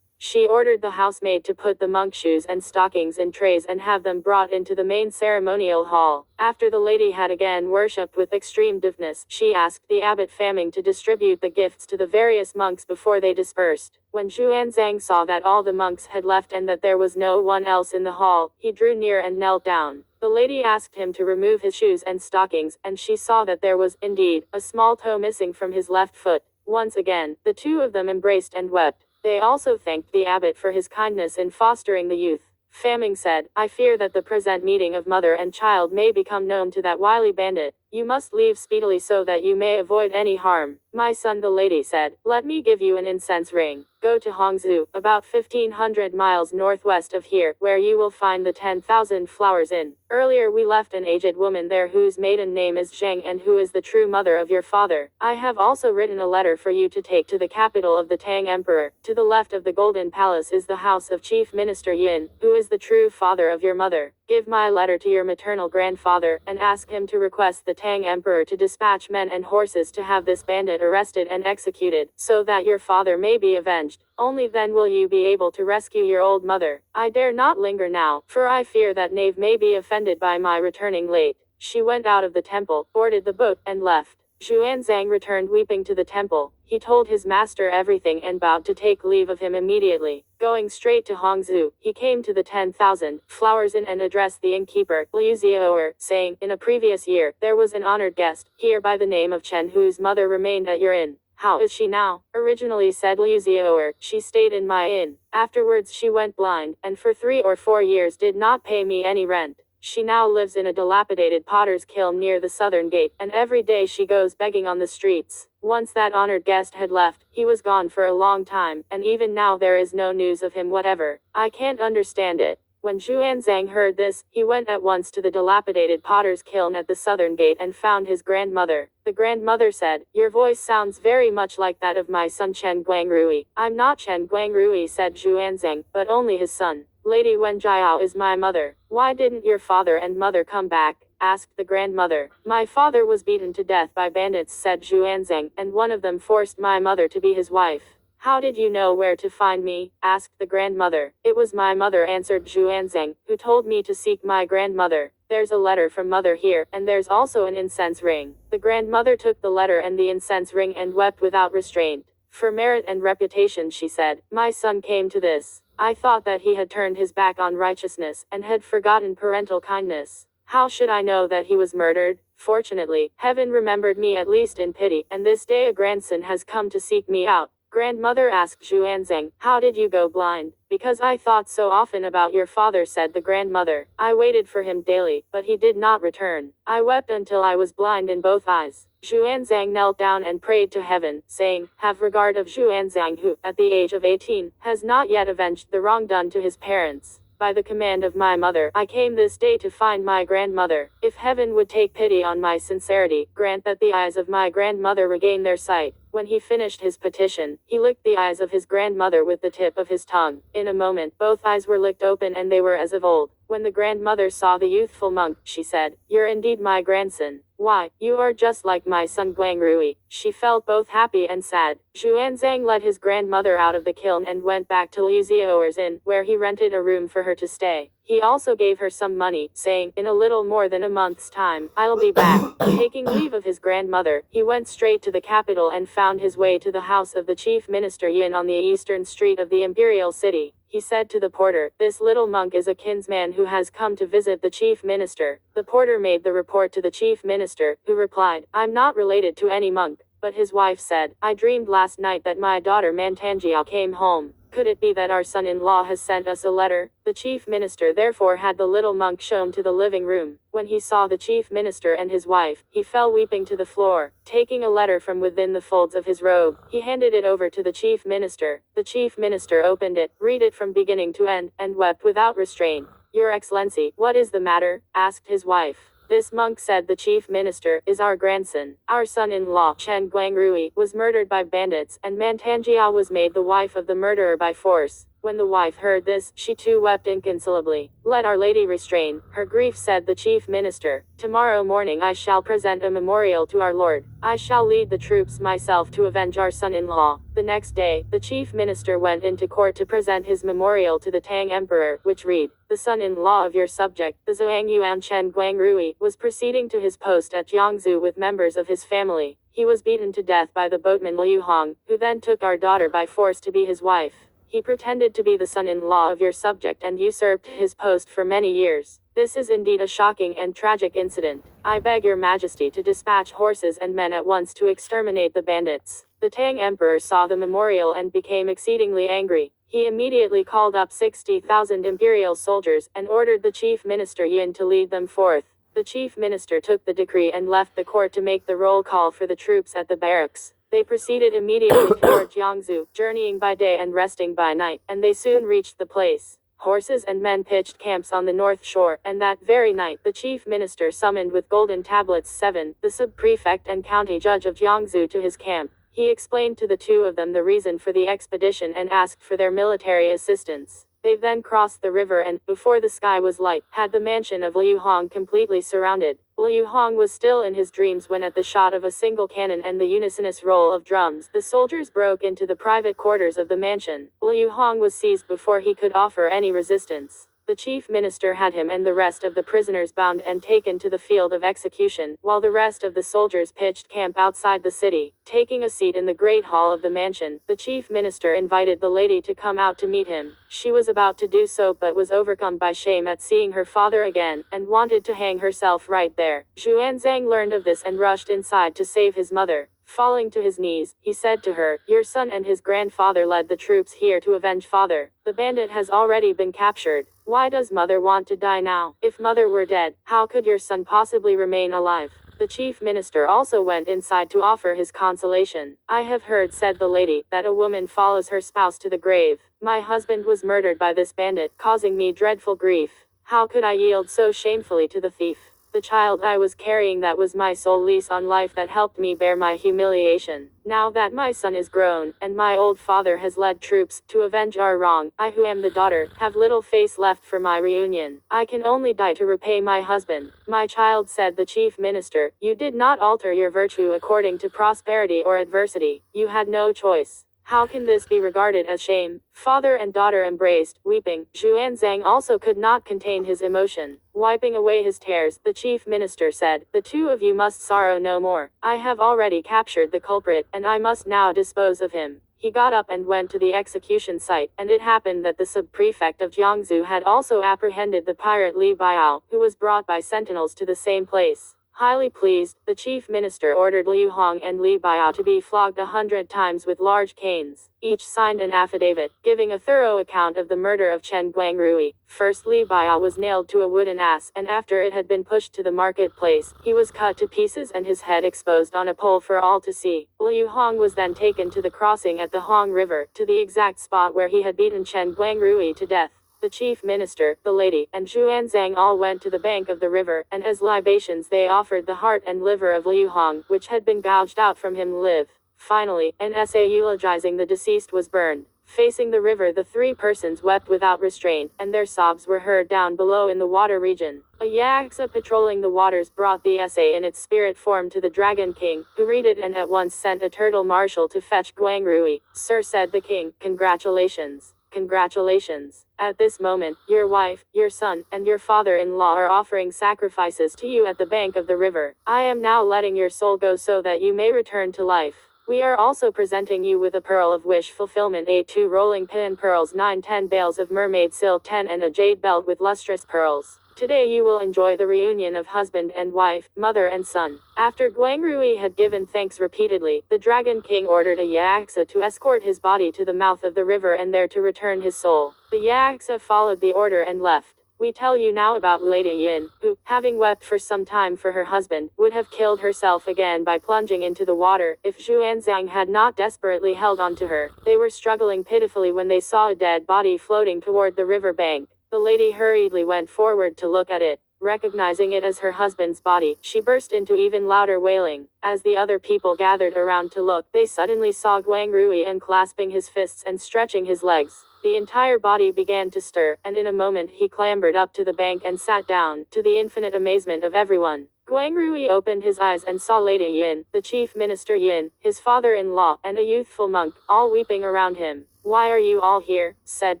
She ordered the housemaid to put the monk shoes and stockings in trays and have them brought into the main ceremonial hall. After the lady had again worshipped with extreme devoutness, she asked the abbot Faming to distribute the gifts to the various monks before they dispersed. When Xuanzang saw that all the monks had left and that there was no one else in the hall, he drew near and knelt down. The lady asked him to remove his shoes and stockings, and she saw that there was, indeed, a small toe missing from his left foot. Once again, the two of them embraced and wept. They also thanked the abbot for his kindness in fostering the youth. Faming said, I fear that the present meeting of mother and child may become known to that wily bandit. You must leave speedily so that you may avoid any harm. My son, the lady said, let me give you an incense ring. Go to Hangzhou, about 1500 miles northwest of here, where you will find the 10,000 flowers inn. Earlier we left an aged woman there whose maiden name is Zheng and who is the true mother of your father. I have also written a letter for you to take to the capital of the Tang Emperor. To the left of the Golden Palace is the house of Chief Minister Yin, who is the true father of your mother. Give my letter to your maternal grandfather, and ask him to request the Tang Emperor to dispatch men and horses to have this bandit arrested and executed, so that your father may be avenged. Only then will you be able to rescue your old mother. I dare not linger now, for I fear that knave may be offended by my returning late. She went out of the temple, boarded the boat, and left. Xuanzang returned weeping to the temple. He told his master everything and vowed to take leave of him immediately. Going straight to Hongzhou, he came to the 10,000 Flowers Inn and addressed the innkeeper, Liu Zioer, saying, in a previous year, there was an honored guest, here by the name of Chen whose mother remained at your inn. How is she now? Originally, said Liu Zioer, she stayed in my inn. Afterwards she went blind, and for 3 or 4 years did not pay me any rent. She now lives in a dilapidated potter's kiln near the southern gate, and every day she goes begging on the streets. Once that honored guest had left, he was gone for a long time, and even now there is no news of him whatever. I can't understand it. When Xuanzang heard this, he went at once to the dilapidated potter's kiln at the southern gate and found his grandmother. The grandmother said, your voice sounds very much like that of my son Chen Guangrui. I'm not Chen Guangrui, said Xuanzang, but only his son. Lady Wenjiao is my mother. Why didn't your father and mother come back? Asked the grandmother. My father was beaten to death by bandits, said Xuanzang, and one of them forced my mother to be his wife. How did you know where to find me? Asked the grandmother. It was my mother, answered Xuanzang, who told me to seek my grandmother. There's a letter from mother here, and there's also an incense ring. The grandmother took the letter and the incense ring and wept without restraint. For merit and reputation, she said, my son came to this. I thought that he had turned his back on righteousness, and had forgotten parental kindness. How should I know that he was murdered? Fortunately, heaven remembered me at least in pity, and this day a grandson has come to seek me out. Grandmother asked Xuanzang, how did you go blind? Because I thought so often about your father, said the grandmother. I waited for him daily, but he did not return. I wept until I was blind in both eyes. Xuanzang knelt down and prayed to heaven, saying, have regard of Xuanzang who, at the age of 18, has not yet avenged the wrong done to his parents. By the command of my mother, I came this day to find my grandmother. If heaven would take pity on my sincerity, grant that the eyes of my grandmother regain their sight. When he finished his petition, he licked the eyes of his grandmother with the tip of his tongue. In a moment, both eyes were licked open and they were as of old. When the grandmother saw the youthful monk, she said, you're indeed my grandson. Why, you are just like my son Guangrui. She felt both happy and sad. Xuanzang led his grandmother out of the kiln and went back to Liu Zioer's inn, where he rented a room for her to stay. He also gave her some money, saying, in a little more than a month's time, I'll be back. Taking leave of his grandmother, he went straight to the capital and found his way to the house of the chief minister Yin on the eastern street of the imperial city. He said to the porter, this little monk is a kinsman who has come to visit the chief minister. The porter made the report to the chief minister, who replied, I'm not related to any monk. But his wife said, I dreamed last night that my daughter Mantanjiao came home. Could it be that our son-in-law has sent us a letter? The chief minister therefore had the little monk shown to the living room. When he saw the chief minister and his wife, he fell weeping to the floor. Taking a letter from within the folds of his robe, he handed it over to the chief minister. The chief minister opened it, read it from beginning to end, and wept without restraint. Your Excellency, what is the matter? Asked his wife. This monk, said the chief minister, is our grandson. Our son-in-law, Chen Guangrui, was murdered by bandits, and Mantanjiao was made the wife of the murderer by force. When the wife heard this, she too wept inconsolably. Let Our Lady restrain her grief, said the chief minister. Tomorrow morning I shall present a memorial to our Lord. I shall lead the troops myself to avenge our son-in-law. The next day, the chief minister went into court to present his memorial to the Tang Emperor, which read, the son-in-law of your subject, the Zhuangyuan Chen Guangrui, was proceeding to his post at Jiangsu with members of his family. He was beaten to death by the boatman Liu Hong, who then took our daughter by force to be his wife. He pretended to be the son-in-law of your subject and usurped his post for many years. This is indeed a shocking and tragic incident. I beg your majesty to dispatch horses and men at once to exterminate the bandits. The Tang Emperor saw the memorial and became exceedingly angry. He immediately called up 60,000 imperial soldiers and ordered the chief minister Yin to lead them forth. The chief minister took the decree and left the court to make the roll call for the troops at the barracks. They proceeded immediately toward Jiangsu, journeying by day and resting by night, and they soon reached the place. horses and men pitched camps on the north shore, and that very night, the chief minister summoned with golden tablets 7, the sub-prefect and county judge of Jiangsu to his camp. He explained to the two of them the reason for the expedition and asked for their military assistance. They then crossed the river and, before the sky was light, had the mansion of Liu Hong completely surrounded. Liu Hong was still in his dreams when at the shot of a single cannon and the unisonous roll of drums, the soldiers broke into the private quarters of the mansion. Liu Hong was seized before he could offer any resistance. The chief minister had him and the rest of the prisoners bound and taken to the field of execution, while the rest of the soldiers pitched camp outside the city. Taking a seat in the great hall of the mansion, the chief minister invited the lady to come out to meet him. She was about to do so but was overcome by shame at seeing her father again, and wanted to hang herself right there. Xuanzang learned of this and rushed inside to save his mother. Falling to his knees, he said to her, "Your son and his grandfather led the troops here to avenge father. The bandit has already been captured. Why does mother want to die now? If mother were dead, how could your son possibly remain alive?" The chief minister also went inside to offer his consolation. "I have heard," said the lady, "that a woman follows her spouse to the grave. My husband was murdered by this bandit, causing me dreadful grief. How could I yield so shamefully to the thief? The child I was carrying, that was my sole lease on life that helped me bear my humiliation. Now that my son is grown, and my old father has led troops to avenge our wrong, I who am the daughter, have little face left for my reunion. I can only die to repay my husband." "My child," said the chief minister, "you did not alter your virtue according to prosperity or adversity. You had no choice. How can this be regarded as shame?" Father and daughter embraced, weeping. Xuanzang also could not contain his emotion. Wiping away his tears, the chief minister said, "The two of you must sorrow no more. I have already captured the culprit, and I must now dispose of him." He got up and went to the execution site, and it happened that the sub-prefect of Jiangsu had also apprehended the pirate Li Biao, who was brought by sentinels to the same place. Highly pleased, the chief minister ordered Liu Hong and Li Biao to be flogged 100 times with large canes. Each signed an affidavit, giving a thorough account of the murder of Chen Guangrui. First, Li Biao was nailed to a wooden ass, and after it had been pushed to the marketplace, he was cut to pieces and his head exposed on a pole for all to see. Liu Hong was then taken to the crossing at the Hong River, to the exact spot where he had beaten Chen Guangrui to death. The chief minister, the lady, and Xuanzang all went to the bank of the river, and as libations they offered the heart and liver of Liu Hong, which had been gouged out from him live. Finally, an essay eulogizing the deceased was burned. Facing the river, the three persons wept without restraint, and their sobs were heard down below in the water region. A yaksa patrolling the waters brought the essay in its spirit form to the Dragon King, who read it and at once sent a turtle marshal to fetch Guangrui. "Sir," said the king, "congratulations. Congratulations. At this moment, your wife, your son, and your father-in-law are offering sacrifices to you at the bank of the river. I am now letting your soul go so that you may return to life. We are also presenting you with a pearl of wish fulfillment, 2 rolling pin pearls, 9-10 bales of mermaid silk 10, and a jade belt with lustrous pearls. Today you will enjoy the reunion of husband and wife, mother and son." After Guangrui had given thanks repeatedly, the Dragon King ordered a yaksa to escort his body to the mouth of the river and there to return his soul. The yaksa followed the order and left. We tell you now about Lady Yin, who, having wept for some time for her husband, would have killed herself again by plunging into the water, if Xuanzang had not desperately held on to her. They were struggling pitifully when they saw a dead body floating toward the river bank. The lady hurriedly went forward to look at it. Recognizing it as her husband's body, she burst into even louder wailing. As the other people gathered around to look, they suddenly saw Guangrui unclasping his fists and stretching his legs. The entire body began to stir, and in a moment he clambered up to the bank and sat down, to the infinite amazement of everyone. Guangrui opened his eyes and saw Lady Yin, the chief minister Yin, his father-in-law, and a youthful monk, all weeping around him. "Why are you all here?" said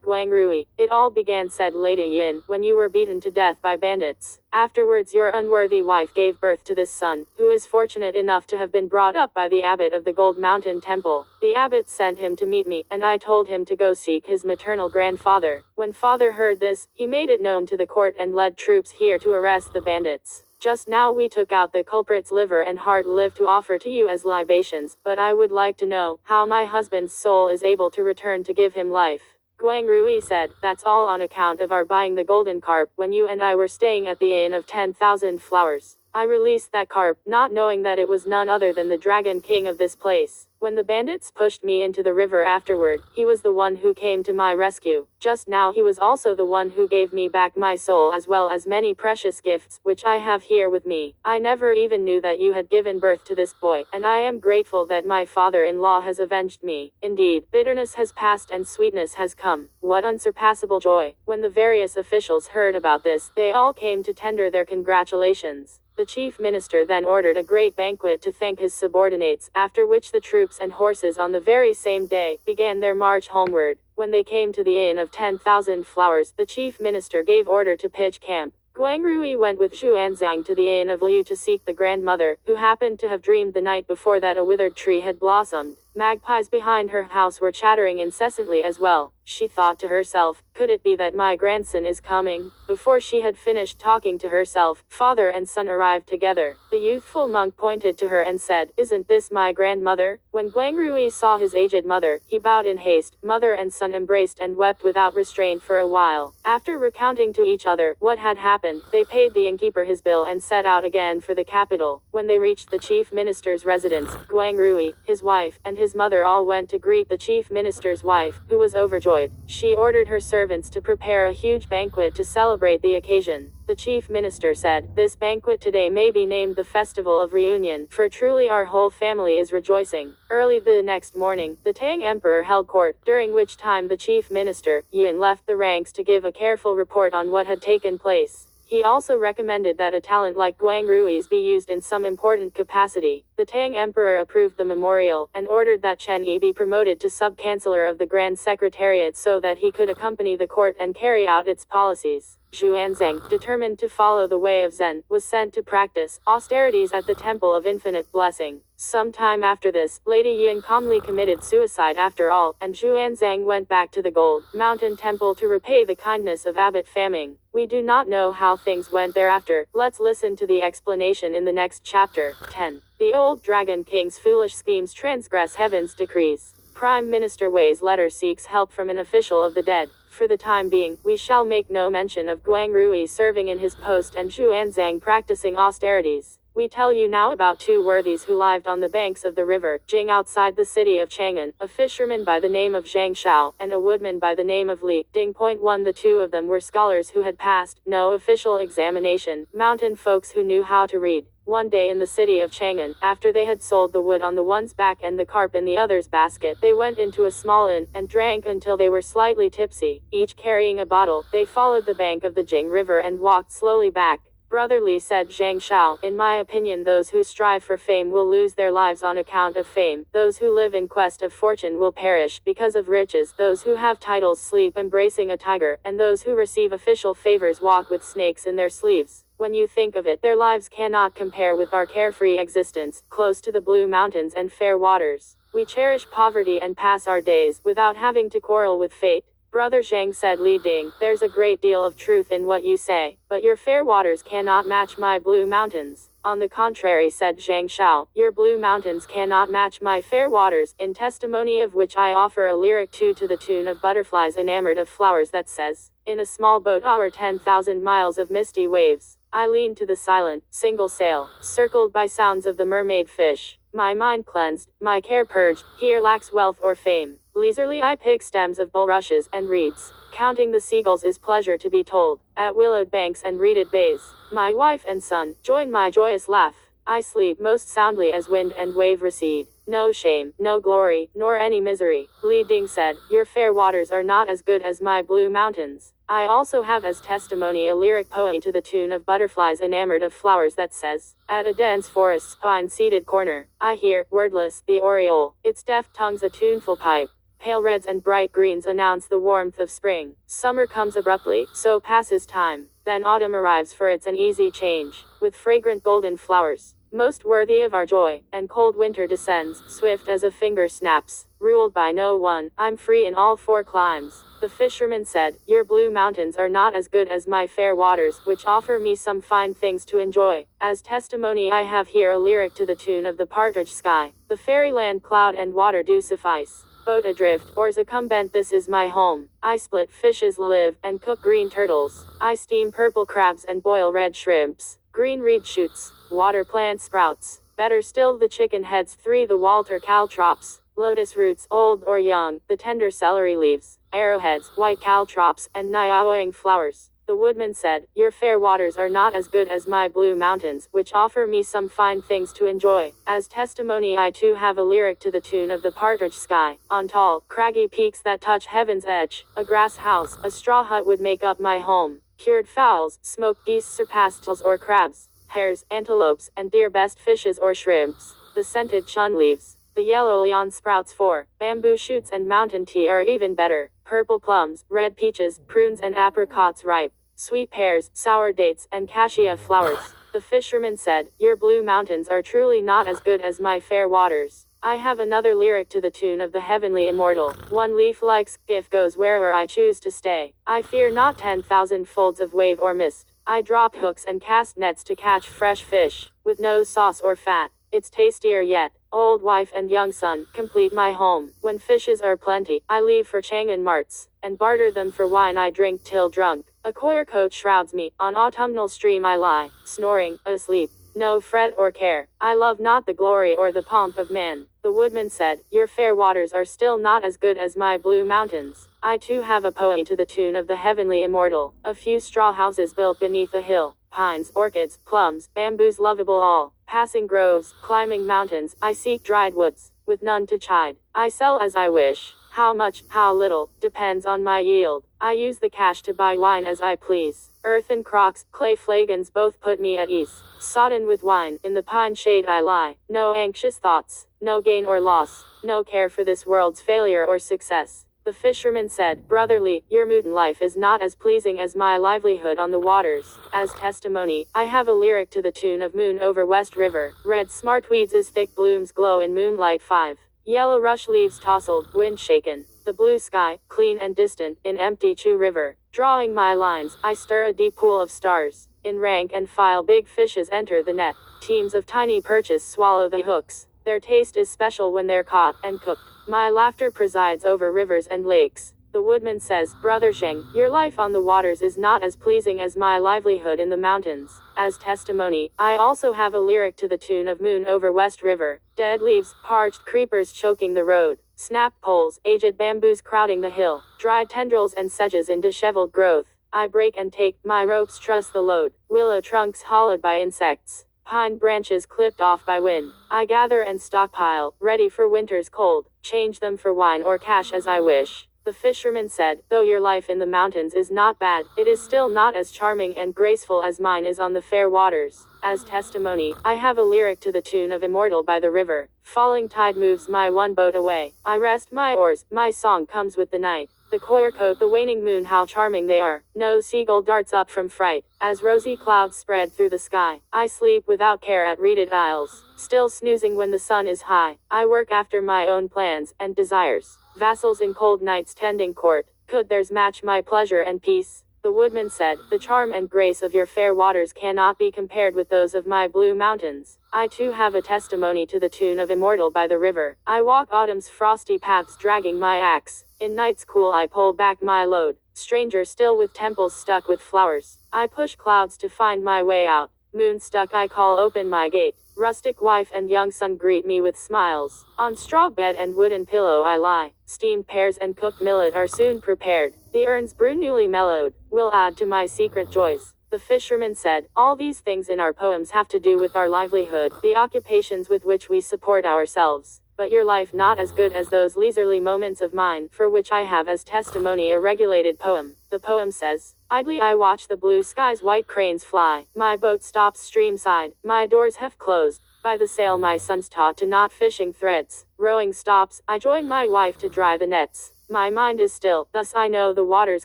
Guangrui. "It all began," said Lady Yin, "when you were beaten to death by bandits. Afterwards your unworthy wife gave birth to this son, who is fortunate enough to have been brought up by the abbot of the Gold Mountain Temple. The abbot sent him to meet me, and I told him to go seek his maternal grandfather. When father heard this, he made it known to the court and led troops here to arrest the bandits. Just now we took out the culprit's liver and heart live to offer to you as libations, but I would like to know how my husband's soul is able to return to give him life." Guangrui said, "That's all on account of our buying the golden carp when you and I were staying at the Inn of 10,000 Flowers. I released that carp, not knowing that it was none other than the Dragon King of this place. When the bandits pushed me into the river afterward, he was the one who came to my rescue. Just now he was also the one who gave me back my soul as well as many precious gifts, which I have here with me. I never even knew that you had given birth to this boy, and I am grateful that my father-in-law has avenged me. Indeed, bitterness has passed and sweetness has come. What unsurpassable joy. When the various officials heard about this, they all came to tender their congratulations. The chief minister then ordered a great banquet to thank his subordinates, after which the troops and horses on the very same day began their march homeward. When they came to the Inn of 10,000 Flowers, the chief minister gave order to pitch camp. Guang Rui went with Xuanzang to the Inn of Liu to seek the grandmother, who happened to have dreamed the night before that a withered tree had blossomed. Magpies behind her house were chattering incessantly as well. She thought to herself, could it be that my grandson is coming? Before she had finished talking to herself, father and son arrived together. The youthful monk pointed to her and said, isn't this my grandmother? When Guang Rui saw his aged mother, he bowed in haste. Mother and son embraced and wept without restraint for a while. After recounting to each other what had happened, they paid the innkeeper his bill and set out again for the capital. When they reached the chief minister's residence, Guang Rui, his wife, and his mother all went to greet the chief minister's wife, who was overjoyed. She ordered her servants to prepare a huge banquet to celebrate the occasion. The chief minister said, this banquet today may be named the Festival of Reunion, for truly our whole family is rejoicing. Early the next morning, the Tang Emperor held court, during which time the chief minister, Yin, left the ranks to give a careful report on what had taken place. He also recommended that a talent like Guang Rui's be used in some important capacity. The Tang Emperor approved the memorial, and ordered that Chen Yi be promoted to sub-chancellor of the Grand Secretariat so that he could accompany the court and carry out its policies. Xuanzang, determined to follow the way of Zen, was sent to practice austerities at the Temple of Infinite Blessing. Some time after this, Lady Yin calmly committed suicide after all, and Xuanzang went back to the Gold Mountain Temple to repay the kindness of Abbot Faming. We do not know how things went thereafter. Let's listen to the explanation in the next chapter. 10. The old Dragon King's foolish schemes transgress heaven's decrees. Prime Minister Wei's letter seeks help from an official of the dead. For the time being, we shall make no mention of Guang Rui serving in his post and Xuanzang practicing austerities. We tell you now about two worthies who lived on the banks of the river Jing outside the city of Chang'an, a fisherman by the name of Zhang Shao, and a woodman by the name of Li Ding. 1. The two of them were scholars who had passed no official examination, mountain folks who knew how to read. One day in the city of Chang'an, after they had sold the wood on the one's back and the carp in the other's basket, they went into a small inn, and drank until they were slightly tipsy, each carrying a bottle. They followed the bank of the Jing River and walked slowly back. Brother Li said, Zhang Shao, in my opinion those who strive for fame will lose their lives on account of fame. Those who live in quest of fortune will perish because of riches. Those who have titles sleep embracing a tiger, and those who receive official favors walk with snakes in their sleeves. When you think of it, their lives cannot compare with our carefree existence, close to the blue mountains and fair waters. We cherish poverty and pass our days without having to quarrel with fate. Brother Zhang said, Li Ding, there's a great deal of truth in what you say, but your fair waters cannot match my blue mountains. On the contrary, said Zhang Shao, your blue mountains cannot match my fair waters, in testimony of which I offer a lyric to the tune of Butterflies Enamored of Flowers that says, in a small boat o'er 10,000 miles of misty waves, I lean to the silent, single sail, circled by sounds of the mermaid fish. My mind cleansed, my care purged, here lacks wealth or fame. Leisurely I pick stems of bulrushes and reeds. Counting the seagulls is pleasure to be told. At willowed banks and reeded bays, my wife and son join my joyous laugh. I sleep most soundly as wind and wave recede. No shame, no glory, nor any misery. Li Ding said, your fair waters are not as good as my blue mountains. I also have as testimony a lyric poem to the tune of Butterflies Enamored of Flowers that says, at a dense forest's pine-seated corner, I hear, wordless, the oriole, its deft tongue's a tuneful pipe. Pale reds and bright greens announce the warmth of spring. Summer comes abruptly, so passes time. Then autumn arrives for its uneasy change, with fragrant golden flowers, most worthy of our joy, and cold winter descends, swift as a finger snaps. Ruled by no one, I'm free in all four climes. The fisherman said, your blue mountains are not as good as my fair waters, which offer me some fine things to enjoy. As testimony I have here a lyric to the tune of the partridge sky. The fairyland cloud and water do suffice. Boat adrift, oars accumbent, this is my home. I split fishes live, and cook green turtles. I steam purple crabs and boil red shrimps. Green reed shoots, water plant sprouts. Better still the chicken heads 3 the Walter caltrops. Lotus roots, old or young, the tender celery leaves. Arrowheads, white caltrops, and nyawing flowers. The woodman said, your fair waters are not as good as my blue mountains, which offer me some fine things to enjoy. As testimony I too have a lyric to the tune of the partridge sky. On tall, craggy peaks that touch heaven's edge, a grass house, a straw hut would make up my home. Cured fowls, smoked geese surpassed tulls or crabs, hares, antelopes, and deer best fishes or shrimps. The scented chun leaves, the yellow leon sprouts 4, bamboo shoots and mountain tea are even better. Purple plums, red peaches, prunes and apricots ripe. Sweet pears, sour dates, and cassia flowers. The fisherman said, your blue mountains are truly not as good as my fair waters. I have another lyric to the tune of the heavenly immortal. One leaf like skiff goes wherever I choose to stay. I fear not 10,000 folds of wave or mist. I drop hooks and cast nets to catch fresh fish, with no sauce or fat. It's tastier yet. Old wife and young son, complete my home. When fishes are plenty, I leave for Chang'an marts, and barter them for wine I drink till drunk. A coir coat shrouds me, on autumnal stream I lie, snoring, asleep. No fret or care, I love not the glory or the pomp of man. The woodman said, your fair waters are still not as good as my blue mountains. I too have a poem to the tune of the heavenly immortal. A few straw houses built beneath a hill. Pines, orchids, plums, bamboos lovable all. Passing groves, climbing mountains, I seek dried woods, with none to chide. I sell as I wish. How much, how little, depends on my yield. I use the cash to buy wine as I please. Earthen crocks, clay flagons both put me at ease. Sodden with wine, in the pine shade I lie. No anxious thoughts, no gain or loss, no care for this world's failure or success. The fisherman said, brotherly, your mountain life is not as pleasing as my livelihood on the waters. As testimony, I have a lyric to the tune of Moon over West River. Red smartweeds as thick blooms glow in moonlight 5. Yellow rush leaves tousled, wind shaken. The blue sky, clean and distant, in empty Chu River. Drawing my lines, I stir a deep pool of stars. In rank and file big fishes enter the net. Teams of tiny perches swallow the hooks. Their taste is special when they're caught and cooked. My laughter presides over rivers and lakes. The woodman says, brother Sheng, your life on the waters is not as pleasing as my livelihood in the mountains. As testimony, I also have a lyric to the tune of Moon over West River. Dead leaves, parched creepers choking the road. Snap poles, aged bamboos crowding the hill. Dry tendrils and sedges in disheveled growth. I break and take, my ropes truss the load. Willow trunks hollowed by insects. Pine branches clipped off by wind. I gather and stockpile, ready for winter's cold. Change them for wine or cash as I wish. The fisherman said, though your life in the mountains is not bad, it is still not as charming and graceful as mine is on the fair waters. As testimony, I have a lyric to the tune of Immortal by the river. Falling tide moves my one boat away. I rest my oars, my song comes with the night. The coir coat, the waning moon, how charming they are. No seagull darts up from fright. As rosy clouds spread through the sky, I sleep without care at reeded isles. Still snoozing when the sun is high. I work after my own plans and desires. Vassals in cold nights tending court. Could theirs match my pleasure and peace? The woodman said, the charm and grace of your fair waters cannot be compared with those of my blue mountains. I too have a testimony to the tune of Immortal by the river. I walk autumn's frosty paths dragging my axe. In nights cool I pull back my load. Stranger still with temples stuck with flowers. I push clouds to find my way out. Moon stuck I call open my gate. Rustic wife and young son greet me with smiles. On straw bed and wooden pillow I lie. Steamed pears and cooked millet are soon prepared. The urns brew newly mellowed, will add to my secret joys. The fisherman said, all these things in our poems have to do with our livelihood, the occupations with which we support ourselves. But your life not as good as those leisurely moments of mine, for which I have as testimony a regulated poem. The poem says, idly I watch the blue sky's white cranes fly. My boat stops streamside, my doors have closed. By the sail my son's taught to knot fishing threads. Rowing stops, I join my wife to dry the nets. My mind is still, thus I know the water's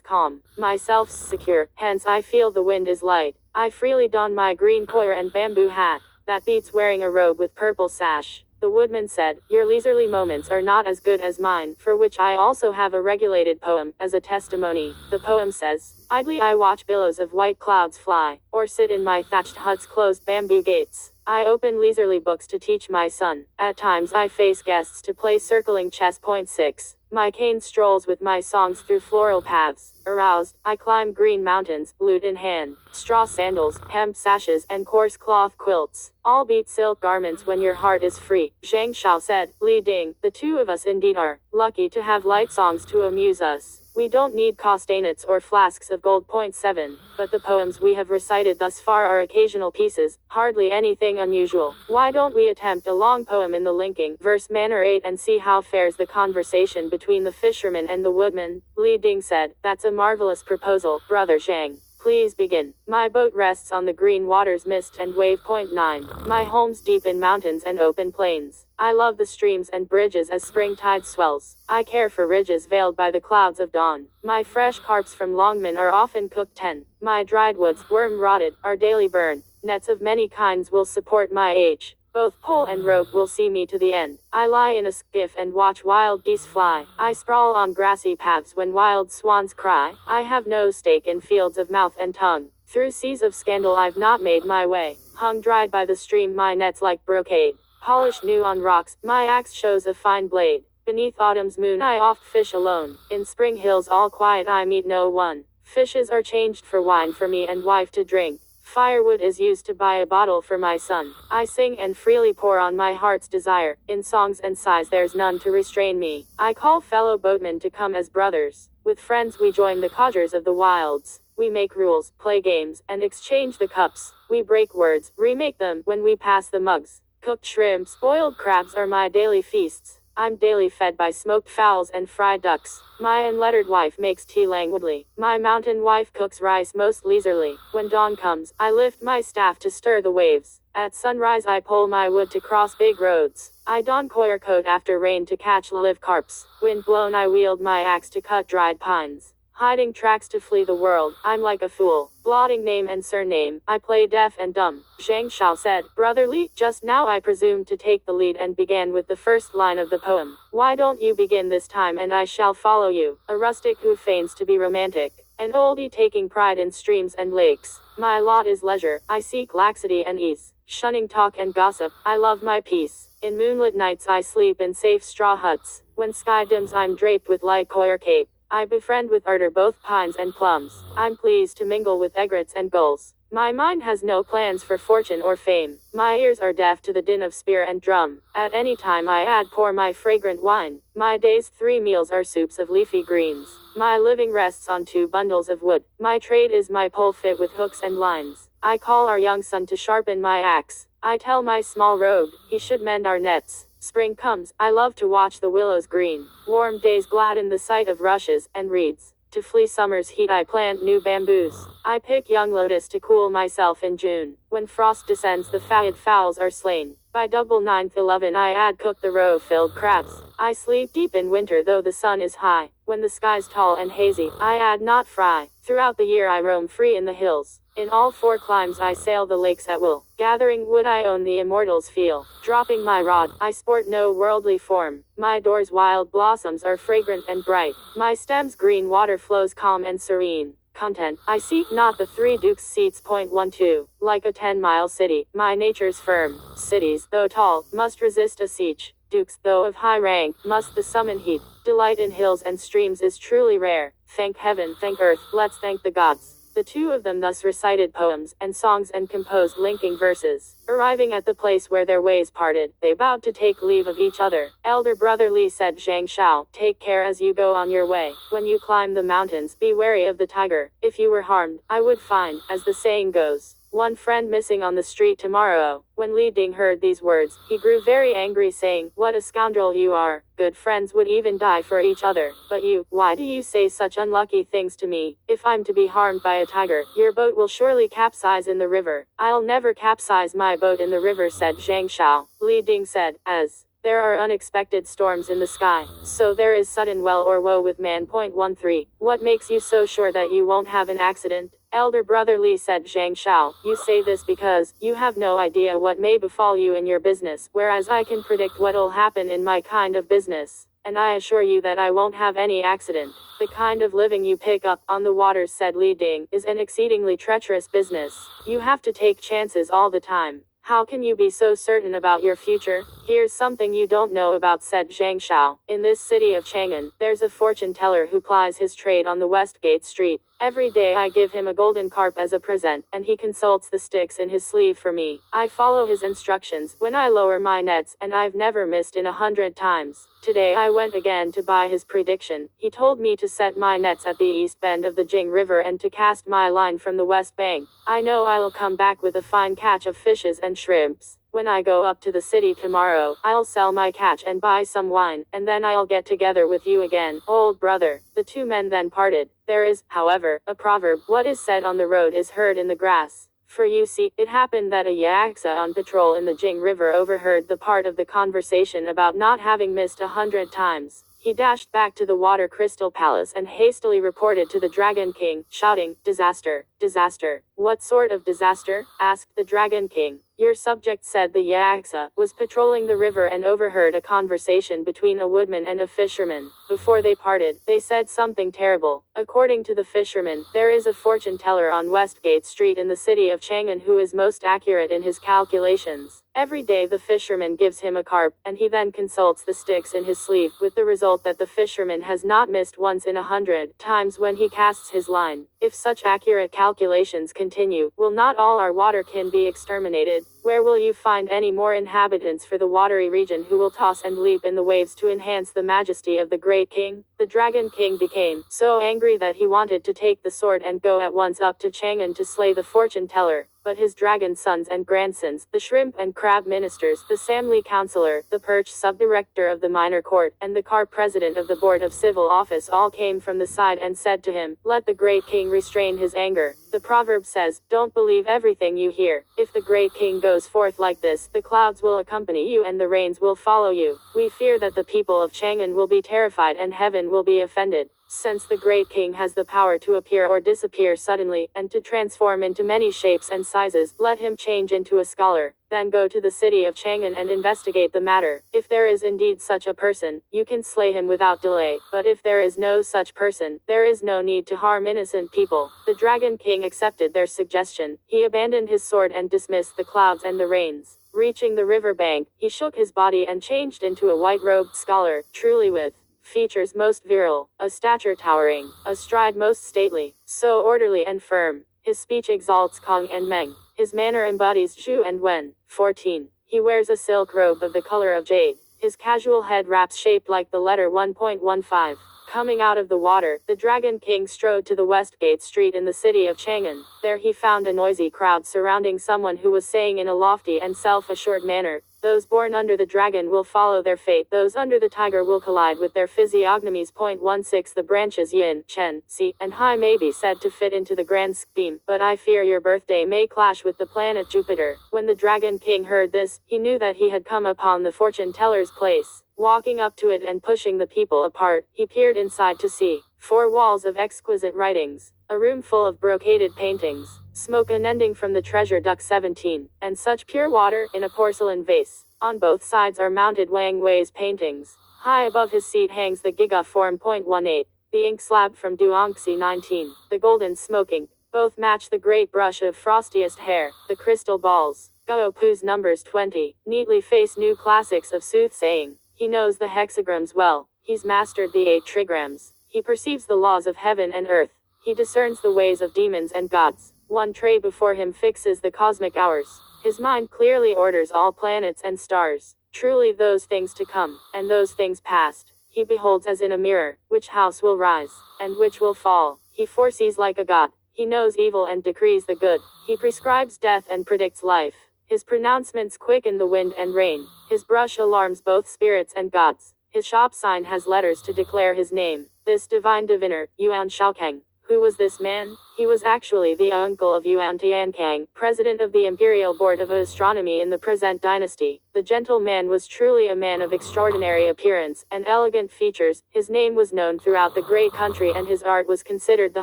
calm. Myself's secure, hence I feel the wind is light. I freely don my green coir and bamboo hat, that beats wearing a robe with purple sash. The woodman said, your leisurely moments are not as good as mine, for which I also have a regulated poem, as a testimony. The poem says, idly I watch billows of white clouds fly, or sit in my thatched hut's closed bamboo gates. I open leisurely books to teach my son. At times I face guests to play circling chess. Point 6. My cane strolls with my songs through floral paths. Aroused, I climb green mountains, lute in hand. Straw sandals, hemp sashes, and coarse cloth quilts. All beat silk garments when your heart is free. Zhang Shao said. Li Ding, the two of us indeed are lucky to have light songs to amuse us. We don't need castanets or flasks of gold. Point 7. But the poems we have recited thus far are occasional pieces, hardly anything unusual. Why don't we attempt a long poem in the linking verse manner? 8 and see how fares the conversation between the fisherman and the woodman? Li Ding said. That's a marvelous proposal, brother Zhang. Please begin. My boat rests on the green waters, mist and wave. Point 9. My home's deep in mountains and open plains. I love the streams and bridges as spring tide swells. I care for ridges veiled by the clouds of dawn. My fresh carps from Longmen are often cooked. 10. My dried woods, worm rotted, are daily burned. Nets of many kinds will support my age. Both pole and rope will see me to the end. I lie in a skiff and watch wild geese fly. I sprawl on grassy paths when wild swans cry. I have no stake in fields of mouth and tongue. Through seas of scandal I've not made my way. Hung dried by the stream my nets like brocade. Polished new on rocks, my axe shows a fine blade. Beneath autumn's moon I oft fish alone. In spring hills all quiet I meet no one. Fishes are changed for wine for me and wife to drink. Firewood is used to buy a bottle for my son. I sing and freely pour on my heart's desire. In songs and sighs there's none to restrain me. I call fellow boatmen to come as brothers. With friends we join the codgers of the wilds. We make rules, play games, and exchange the cups. We break words, remake them when we pass the mugs. Cooked shrimp, boiled crabs are my daily feasts. I'm daily fed by smoked fowls and fried ducks. My unlettered wife makes tea languidly. My mountain wife cooks rice most leisurely. When dawn comes, I lift my staff to stir the waves. At sunrise I pull my wood to cross big roads. I don coir coat after rain to catch live carps. Wind blown I wield my axe to cut dried pines. Hiding tracks to flee the world, I'm like a fool. Blotting name and surname, I play deaf and dumb. Zhang Shao said. Brother Li, just now I presumed to take the lead and began with the first line of the poem. Why don't you begin this time and I shall follow you? A rustic who feigns to be romantic. An oldie taking pride in streams and lakes. My lot is leisure, I seek laxity and ease. Shunning talk and gossip, I love my peace. In moonlit nights I sleep in safe straw huts. When sky dims I'm draped with light coir cape. I befriend with ardor both pines and plums. I'm pleased to mingle with egrets and gulls. My mind has no plans for fortune or fame. My ears are deaf to the din of spear and drum. At any time I pour my fragrant wine. My day's 3 meals are soups of leafy greens. My living rests on 2 bundles of wood. My trade is my pole fit with hooks and lines. I call our young son to sharpen my axe. I tell my small rogue, he should mend our nets. Spring comes, I love to watch the willows green. Warm days gladden the sight of rushes and reeds. To flee summer's heat I plant new bamboos. I pick young lotus to cool myself in June. When frost descends the fatted fowls are slain. By 9/11 I cook the roe-filled crabs. I sleep deep in winter though the sun is high. When the sky's tall and hazy, I not fry. Throughout the year I roam free in the hills. In all 4 climes I sail the lakes at will. Gathering wood I own the immortals feel. Dropping my rod, I sport no worldly form. My door's wild blossoms are fragrant and bright. My stem's green water flows calm and serene. Content, I seek not the 3 dukes' seats. Point 12. Like a 10-mile city, my nature's firm. Cities, though tall, must resist a siege. Dukes, though of high rank, must the summon heat. Delight in hills and streams is truly rare. Thank heaven, thank earth, let's thank the gods. The 2 of them thus recited poems and songs and composed linking verses. Arriving at the place where their ways parted, they bowed to take leave of each other. Elder brother Li said. Zhang Shao, take care as you go on your way. When you climb the mountains, be wary of the tiger. If you were harmed, I would find, as the saying goes, one friend missing on the street tomorrow. When Li Ding heard these words, he grew very angry, saying, what a scoundrel you are. Good friends would even die for each other. But you, why do you say such unlucky things to me? If I'm to be harmed by a tiger, your boat will surely capsize in the river. I'll never capsize my boat in the river, said Zhang Shao. Li Ding said, as there are unexpected storms in the sky, so there is sudden well or woe with man. Point 13. What makes you so sure that you won't have an accident? Elder brother Li said. Zhang Shao, you say this because you have no idea what may befall you in your business, whereas I can predict what'll happen in my kind of business. And I assure you that I won't have any accident. The kind of living you pick up on the waters, said Li Ding, is an exceedingly treacherous business. You have to take chances all the time. How can you be so certain about your future? Here's something you don't know about, said Zhang Shao. In this city of Chang'an, there's a fortune teller who plies his trade on the Westgate Street. Every day I give him a golden carp as a present, and he consults the sticks in his sleeve for me. I follow his instructions when I lower my nets, and I've never missed in 100 times. Today I went again to buy his prediction. He told me to set my nets at the east bend of the Jing River and to cast my line from the west bank. I know I'll come back with a fine catch of fishes and shrimps. When I go up to the city tomorrow, I'll sell my catch and buy some wine, and then I'll get together with you again, old brother. The two men then parted. There is, however, a proverb: what is said on the road is heard in the grass. For you see, it happened that a yaksa on patrol in the Jing River overheard the part of the conversation about not having missed 100 times. He dashed back to the Water Crystal Palace and hastily reported to the Dragon King, shouting, "Disaster! Disaster!" "What sort of disaster?" asked the Dragon King. "Your subject," said the yaksa, "was patrolling the river and overheard a conversation between a woodman and a fisherman. Before they parted, they said something terrible. According to the fisherman, there is a fortune teller on Westgate Street in the city of Chang'an who is most accurate in his calculations. Every day the fisherman gives him a carp, and he then consults the sticks in his sleeve, with the result that the fisherman has not missed once in 100 times when he casts his line. If such accurate calculations continue, will not all our waterkin be exterminated? Where will you find any more inhabitants for the watery region who will toss and leap in the waves to enhance the majesty of the great king?" The Dragon King became so angry that he wanted to take the sword and go at once up to Chang'an to slay the fortune teller. But his dragon sons and grandsons, the shrimp and crab ministers, the Samli counselor, the perch sub-director of the minor court, and the car president of the board of civil office all came from the side and said to him, "Let the great king restrain his anger." The proverb says, "Don't believe everything you hear. If the great king goes forth like this, the clouds will accompany you and the rains will follow you. We fear that the people of Chang'an will be terrified and heaven will be offended. Since the great king has the power to appear or disappear suddenly, and to transform into many shapes and sizes, let him change into a scholar. Then go to the city of Chang'an and investigate the matter. If there is indeed such a person, you can slay him without delay. But if there is no such person, there is no need to harm innocent people." The Dragon King accepted their suggestion. He abandoned his sword and dismissed the clouds and the rains. Reaching the river bank, he shook his body and changed into a white-robed scholar, truly with features most virile, a stature towering, a stride most stately, so orderly and firm. His speech exalts Kong and Meng. His manner embodies Zhu and Wen. 14. He wears a silk robe of the color of jade. His casual head wraps shaped like the letter 1.15. Coming out of the water, the Dragon King strode to the Westgate Street in the city of Chang'an. There he found a noisy crowd surrounding someone who was saying in a lofty and self-assured manner, "Those born under the dragon will follow their fate. Those under the tiger will collide with their physiognomies." 16. The branches Yin, Chen, Si, and Hai may be said to fit into the grand scheme, but I fear your birthday may clash with the planet Jupiter. When the Dragon King heard this, he knew that he had come upon the fortune teller's place. Walking up to it and pushing the people apart, he peered inside to see 4 walls of exquisite writings, a room full of brocaded paintings, smoke unending from the treasure duct. 17, and such pure water in a porcelain vase. On both sides are mounted Wang Wei's paintings. High above his seat hangs the Giga form. 18, the ink slab from Duongxi. 19, the golden smoke ink. Both match the great brush of frostiest hair, the crystal balls. Go Pu's numbers 20, neatly face new classics of soothsaying. He knows the hexagrams well. He's mastered the 8 trigrams. He perceives the laws of heaven and earth. He discerns the ways of demons and gods. One tray before him fixes the cosmic hours. His mind clearly orders all planets and stars. Truly those things to come, and those things past, he beholds as in a mirror, which house will rise, and which will fall. He foresees like a god. He knows evil and decrees the good. He prescribes death and predicts life. His pronouncements quicken the wind and rain. His brush alarms both spirits and gods. His shop sign has letters to declare his name. This divine diviner, Yuan Shaokang. Who was this man? He was actually the uncle of Yuan Tiankang, president of the Imperial Board of Astronomy in the present dynasty. The gentleman was truly a man of extraordinary appearance and elegant features. His name was known throughout the great country and his art was considered the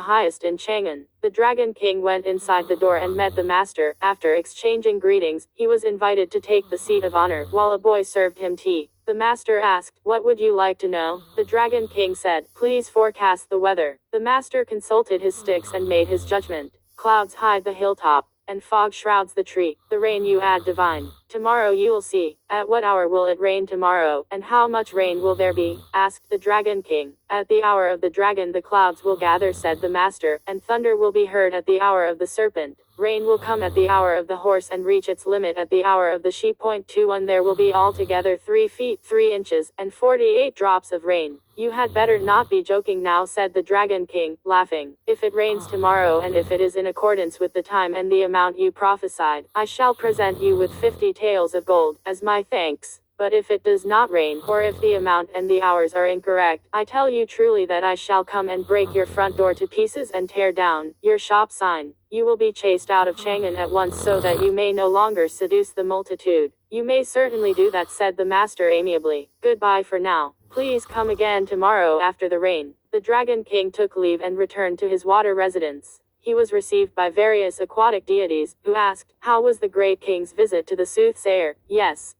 highest in Chang'an. The Dragon King went inside the door and met the master. After exchanging greetings, he was invited to take the seat of honor while a boy served him tea. The master asked, "What would you like to know?" The Dragon King said, "Please forecast the weather." The master consulted his sticks and made his judgment. Clouds hide the hilltop. and fog shrouds the tree. The rain you add divine. Tomorrow you will see. At what hour will it rain tomorrow, and how much rain will there be? Asked the Dragon King. At the hour of the dragon the clouds will gather, said the master, and thunder will be heard at the hour of the serpent. Rain will come at the hour of the horse and reach its limit at the hour of the sheep. 21 There will be altogether 3 feet 3 inches, and 48 drops of rain. You had better not be joking now, said the Dragon King, laughing. If it rains tomorrow, and if it is in accordance with the time and the amount you prophesied, I shall present you with 50 taels of gold, as my thanks. But if it does not rain, or if the amount and the hours are incorrect, I tell you truly that I shall come and break your front door to pieces and tear down your shop sign. You will be chased out of Chang'an at once, so that you may no longer seduce the multitude. You may certainly do that, said the master amiably. Goodbye for now. Please come again tomorrow after the rain. The Dragon King took leave and returned to his water residence. He was received by various aquatic deities, who asked, how was the great king's visit to the soothsayer? Yes,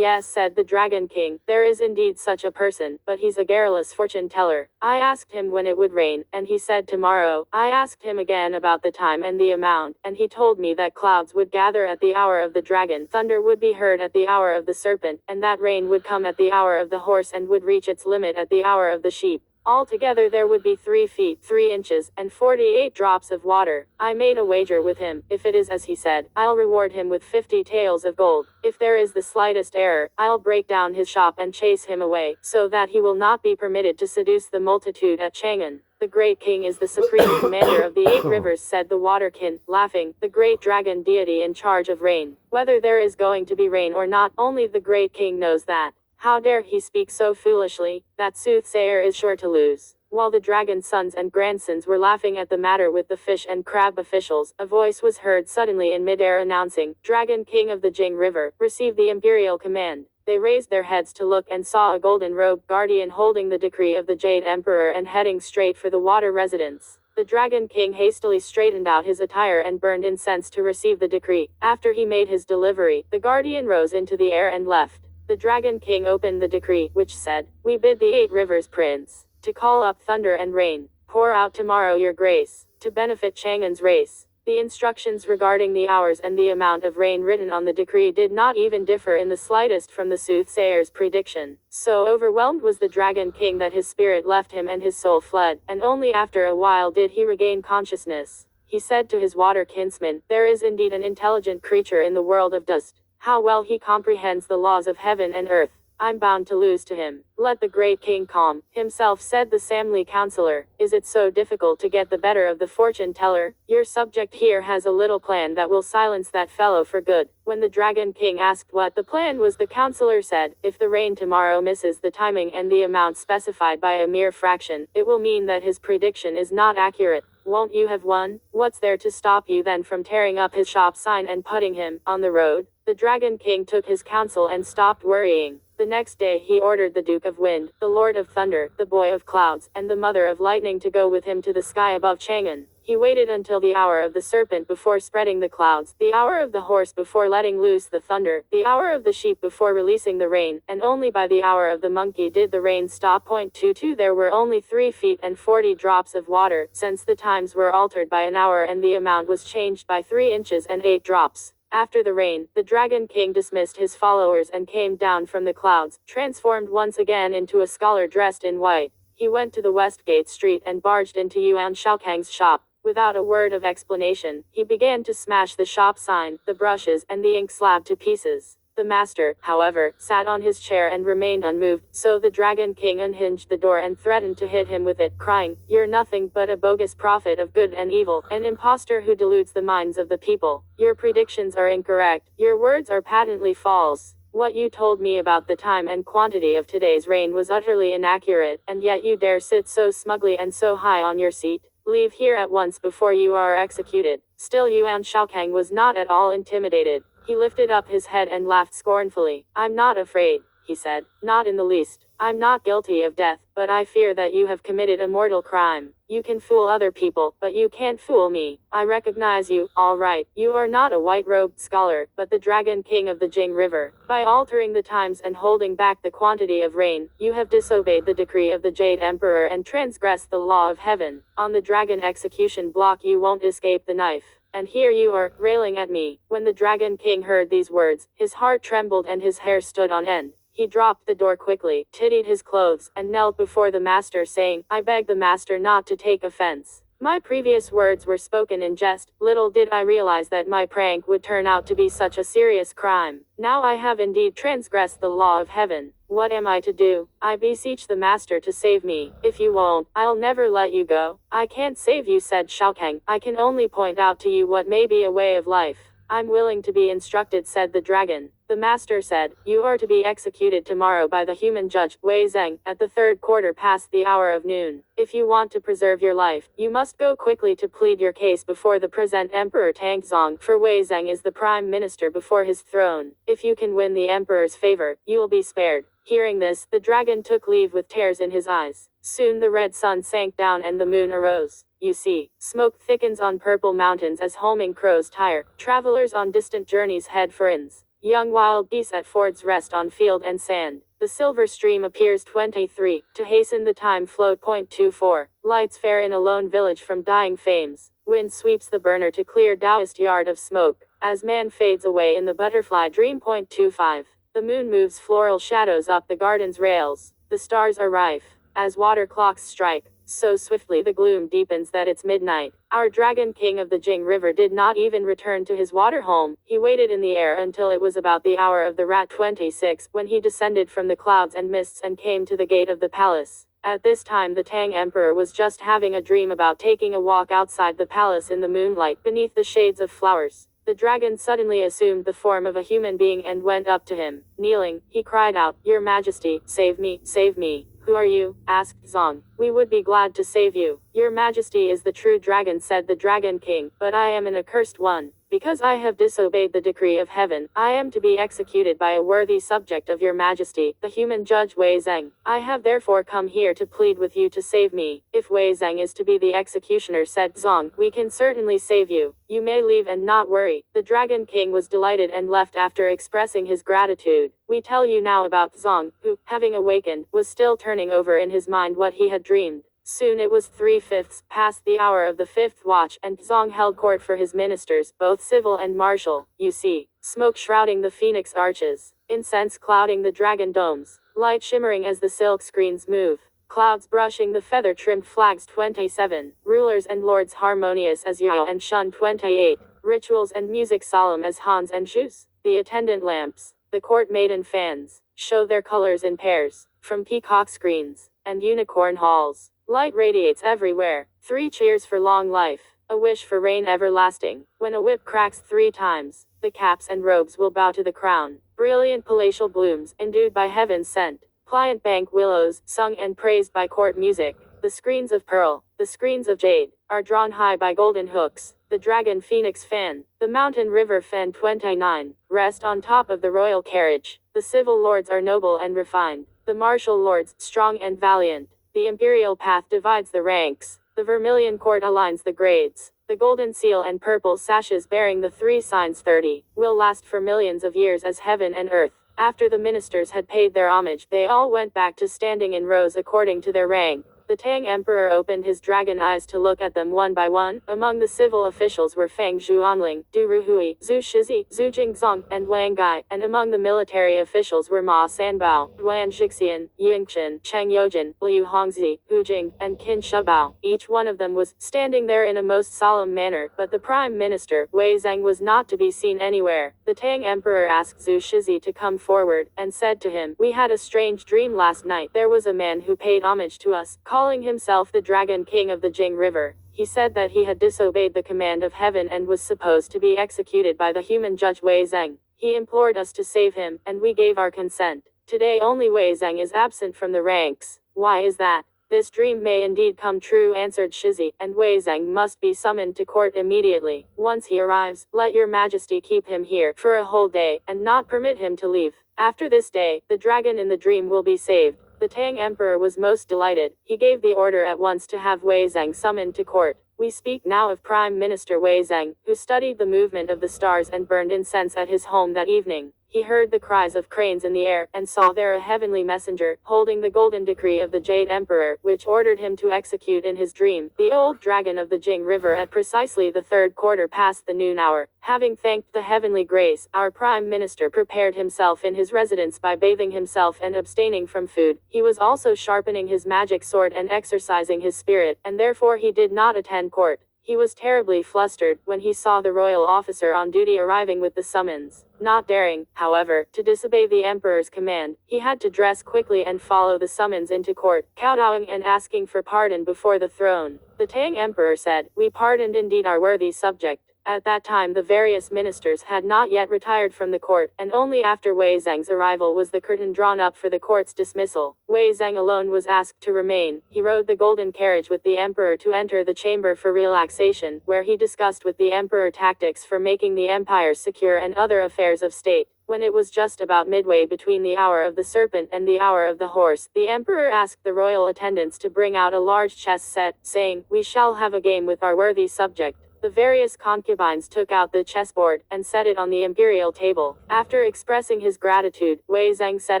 said the Dragon King. There is indeed such a person, but he's a garrulous fortune teller. I asked him when it would rain, and he said tomorrow. I asked him again about the time and the amount, and he told me that clouds would gather at the hour of the dragon, thunder would be heard at the hour of the serpent, and that rain would come at the hour of the horse and would reach its limit at the hour of the sheep. Altogether there would be 3 feet 3 inches, and 48 drops of water. I made a wager with him. If it is as he said, I'll reward him with 50 taels of gold. If there is the slightest error, I'll break down his shop and chase him away, so that he will not be permitted to seduce the multitude at Chang'an. The great king is the supreme commander of the 8 rivers, said the Waterkin, laughing, the great dragon deity in charge of rain. Whether there is going to be rain or not, only the great king knows that. How dare he speak so foolishly? That soothsayer is sure to lose. While the dragon's sons and grandsons were laughing at the matter with the fish and crab officials, a voice was heard suddenly in midair announcing, Dragon King of the Jing River, receive the imperial command. They raised their heads to look and saw a golden-robed guardian holding the decree of the Jade Emperor and heading straight for the water residence. The Dragon King hastily straightened out his attire and burned incense to receive the decree. After he made his delivery, the guardian rose into the air and left. The Dragon King opened the decree, which said, we bid the 8 rivers prince to call up thunder and rain. Pour out tomorrow your grace, to benefit Chang'an's race. The instructions regarding the hours and the amount of rain written on the decree did not even differ in the slightest from the soothsayer's prediction. So overwhelmed was the Dragon King that his spirit left him and his soul fled, and only after a while did he regain consciousness. He said to his water kinsman, there is indeed an intelligent creature in the world of dust. How well he comprehends the laws of heaven and earth. I'm bound to lose to him. Let the great king calm himself, said the Samli counselor. Is it so difficult to get the better of the fortune teller? Your subject here has a little plan that will silence that fellow for good. When the Dragon King asked what the plan was, the counselor said, if the rain tomorrow misses the timing and the amount specified by a mere fraction, it will mean that his prediction is not accurate. Won't you have won? What's there to stop you then from tearing up his shop sign and putting him on the road? The Dragon King took his counsel and stopped worrying. The next day he ordered the Duke of Wind, the Lord of Thunder, the Boy of Clouds, and the Mother of Lightning to go with him to the sky above Chang'an. He waited until the hour of the serpent before spreading the clouds, the hour of the horse before letting loose the thunder, the hour of the sheep before releasing the rain, and only by the hour of the monkey did the rain stop. 22 There were only 3 feet and 40 drops of water, since the times were altered by an hour and the amount was changed by 3 inches and 8 drops. After the rain, the Dragon King dismissed his followers and came down from the clouds, transformed once again into a scholar dressed in white. He went to the Westgate Street and barged into Yuan Shaokang's shop. Without a word of explanation, he began to smash the shop sign, the brushes, and the ink slab to pieces. The master, however, sat on his chair and remained unmoved, so the Dragon King unhinged the door and threatened to hit him with it, crying, You're nothing but a bogus prophet of good and evil, an impostor who deludes the minds of the people. Your predictions are incorrect, your words are patently false. What you told me about the time and quantity of today's rain was utterly inaccurate, and yet you dare sit so smugly and so high on your seat. Leave here at once before you are executed. Still Yuan Shaokang was not at all intimidated. He lifted up his head and laughed scornfully. I'm not afraid, he said, not in the least. I'm not guilty of death, but I fear that you have committed a mortal crime. You can fool other people, but you can't fool me. I recognize you, all right. You are not a white-robed scholar, but the Dragon King of the Jing River. By altering the times and holding back the quantity of rain, you have disobeyed the decree of the Jade Emperor and transgressed the law of heaven. On the dragon execution block you won't escape the knife. and here you are, railing at me." When the Dragon King heard these words, his heart trembled and his hair stood on end. He dropped the door quickly, tidied his clothes, and knelt before the master, saying, "I beg the master not to take offense. My previous words were spoken in jest. Little did I realize that my prank would turn out to be such a serious crime. Now I have indeed transgressed the law of heaven. What am I to do? I beseech the master to save me. If you won't, I'll never let you go." "I can't save you," said Shaokang. "I can only point out to you what may be a way of life." "I'm willing to be instructed," said the dragon. The master said, "You are to be executed tomorrow by the human judge, Wei Zheng, at the 3rd quarter past the hour of noon. If you want to preserve your life, you must go quickly to plead your case before the present Emperor Tangzong, for Wei Zheng is the prime minister before his throne. If you can win the emperor's favor, you will be spared." Hearing this, the dragon took leave with tears in his eyes. Soon the red sun sank down and the moon arose. You see, smoke thickens on purple mountains as homing crows tire. Travelers on distant journeys head for inns. Young wild geese at fords rest on field and sand. The silver stream appears 23. To hasten the time float .24. Lights fair in a lone village from dying fames. Wind sweeps the burner to clear Taoist yard of smoke. As man fades away in the butterfly dream .25. The moon moves floral shadows up the garden's rails. The stars are rife. As water clocks strike, so swiftly the gloom deepens that it's midnight. Our Dragon King of the Jing River did not even return to his water home. He waited in the air until it was about the hour of the rat 26, when he descended from the clouds and mists and came to the gate of the palace. At this time the Tang Emperor was just having a dream about taking a walk outside the palace in the moonlight beneath the shades of flowers. The dragon suddenly assumed the form of a human being and went up to him. Kneeling, he cried out, "Your Majesty, save me, save me." "Who are you?" asked Zong. "We would be glad to save you." "Your Majesty is the true dragon," said the Dragon King, "but I am an accursed one. Because I have disobeyed the decree of heaven, I am to be executed by a worthy subject of your Majesty, the human judge Wei Zheng. I have therefore come here to plead with you to save me." "If Wei Zheng is to be the executioner," said Zong, "we can certainly save you. You may leave and not worry." The Dragon King was delighted and left after expressing his gratitude. We tell you now about Zong, who, having awakened, was still turning over in his mind what he had dreamed. Soon it was 3/5 past the hour of the 5th watch, and Zong held court for his ministers, both civil and martial. You see, smoke shrouding the phoenix arches, incense clouding the dragon domes, light shimmering as the silk screens move, clouds brushing the feather-trimmed flags 27, rulers and lords harmonious as Yao and Shun 28, rituals and music solemn as Hans and Shus. The attendant lamps, the court maiden fans, show their colors in pairs, from peacock screens and unicorn halls. Light radiates everywhere. 3 cheers for long life. A wish for rain everlasting. When a whip cracks 3 times, the caps and robes will bow to the crown. Brilliant palatial blooms, endued by heaven's scent. Pliant bank willows, sung and praised by court music. The screens of pearl, the screens of jade, are drawn high by golden hooks. The dragon phoenix fan, the mountain river fan 29, rest on top of the royal carriage. The civil lords are noble and refined. The martial lords, strong and valiant. The imperial path divides the ranks. The vermilion court aligns the grades. The golden seal and purple sashes bearing the 3 signs 30 will last for millions of years as heaven and earth. After the ministers had paid their homage, they all went back to standing in rows according to their rank. The Tang Emperor opened his dragon eyes to look at them one by one. Among the civil officials were Feng Zhuanling, Du Ruhui, Zhu Shizi, Zhu Jingzong, and Wang Gai, and among the military officials were Ma Sanbao, Duan Jixian, Yingchen, Cheng Yojin, Liu Hongzi, Hu Jing, and Qin Shubao. Each one of them was standing there in a most solemn manner, but the Prime Minister, Wei Zheng, was not to be seen anywhere. The Tang Emperor asked Zhu Shizi to come forward, and said to him, "We had a strange dream last night. There was a man who paid homage to us, calling himself the Dragon King of the Jing River. He said that he had disobeyed the command of heaven and was supposed to be executed by the human judge Wei Zheng. He implored us to save him, and we gave our consent. Today only Wei Zheng is absent from the ranks. Why is that?" "This dream may indeed come true," answered Shizi, "and Wei Zheng must be summoned to court immediately. Once he arrives, let your majesty keep him here for a whole day, and not permit him to leave. After this day, the dragon in the dream will be saved." The Tang Emperor was most delighted. He gave the order at once to have Wei Zheng summoned to court. We speak now of Prime Minister Wei Zheng, who studied the movement of the stars and burned incense at his home that evening. he heard the cries of cranes in the air, and saw there a heavenly messenger, holding the golden decree of the Jade Emperor, which ordered him to execute in his dream the old dragon of the Jing River at precisely the 3rd quarter past the noon hour. Having thanked the heavenly grace, our Prime Minister prepared himself in his residence by bathing himself and abstaining from food. He was also sharpening his magic sword and exercising his spirit, and therefore he did not attend court. He was terribly flustered when he saw the royal officer on duty arriving with the summons. Not daring, however, to disobey the emperor's command, he had to dress quickly and follow the summons into court, kowtowing and asking for pardon before the throne. The Tang emperor said, "We pardoned indeed our worthy subject." At that time the various ministers had not yet retired from the court, and only after Wei Zhang's arrival was the curtain drawn up for the court's dismissal. Wei Zhang alone was asked to remain. He rode the golden carriage with the emperor to enter the chamber for relaxation, where he discussed with the emperor tactics for making the empire secure and other affairs of state. When it was just about midway between the hour of the serpent and the hour of the horse, the emperor asked the royal attendants to bring out a large chess set, saying, "We shall have a game with our worthy subject." The various concubines took out the chessboard, and set it on the imperial table. After expressing his gratitude, Wei Zhang set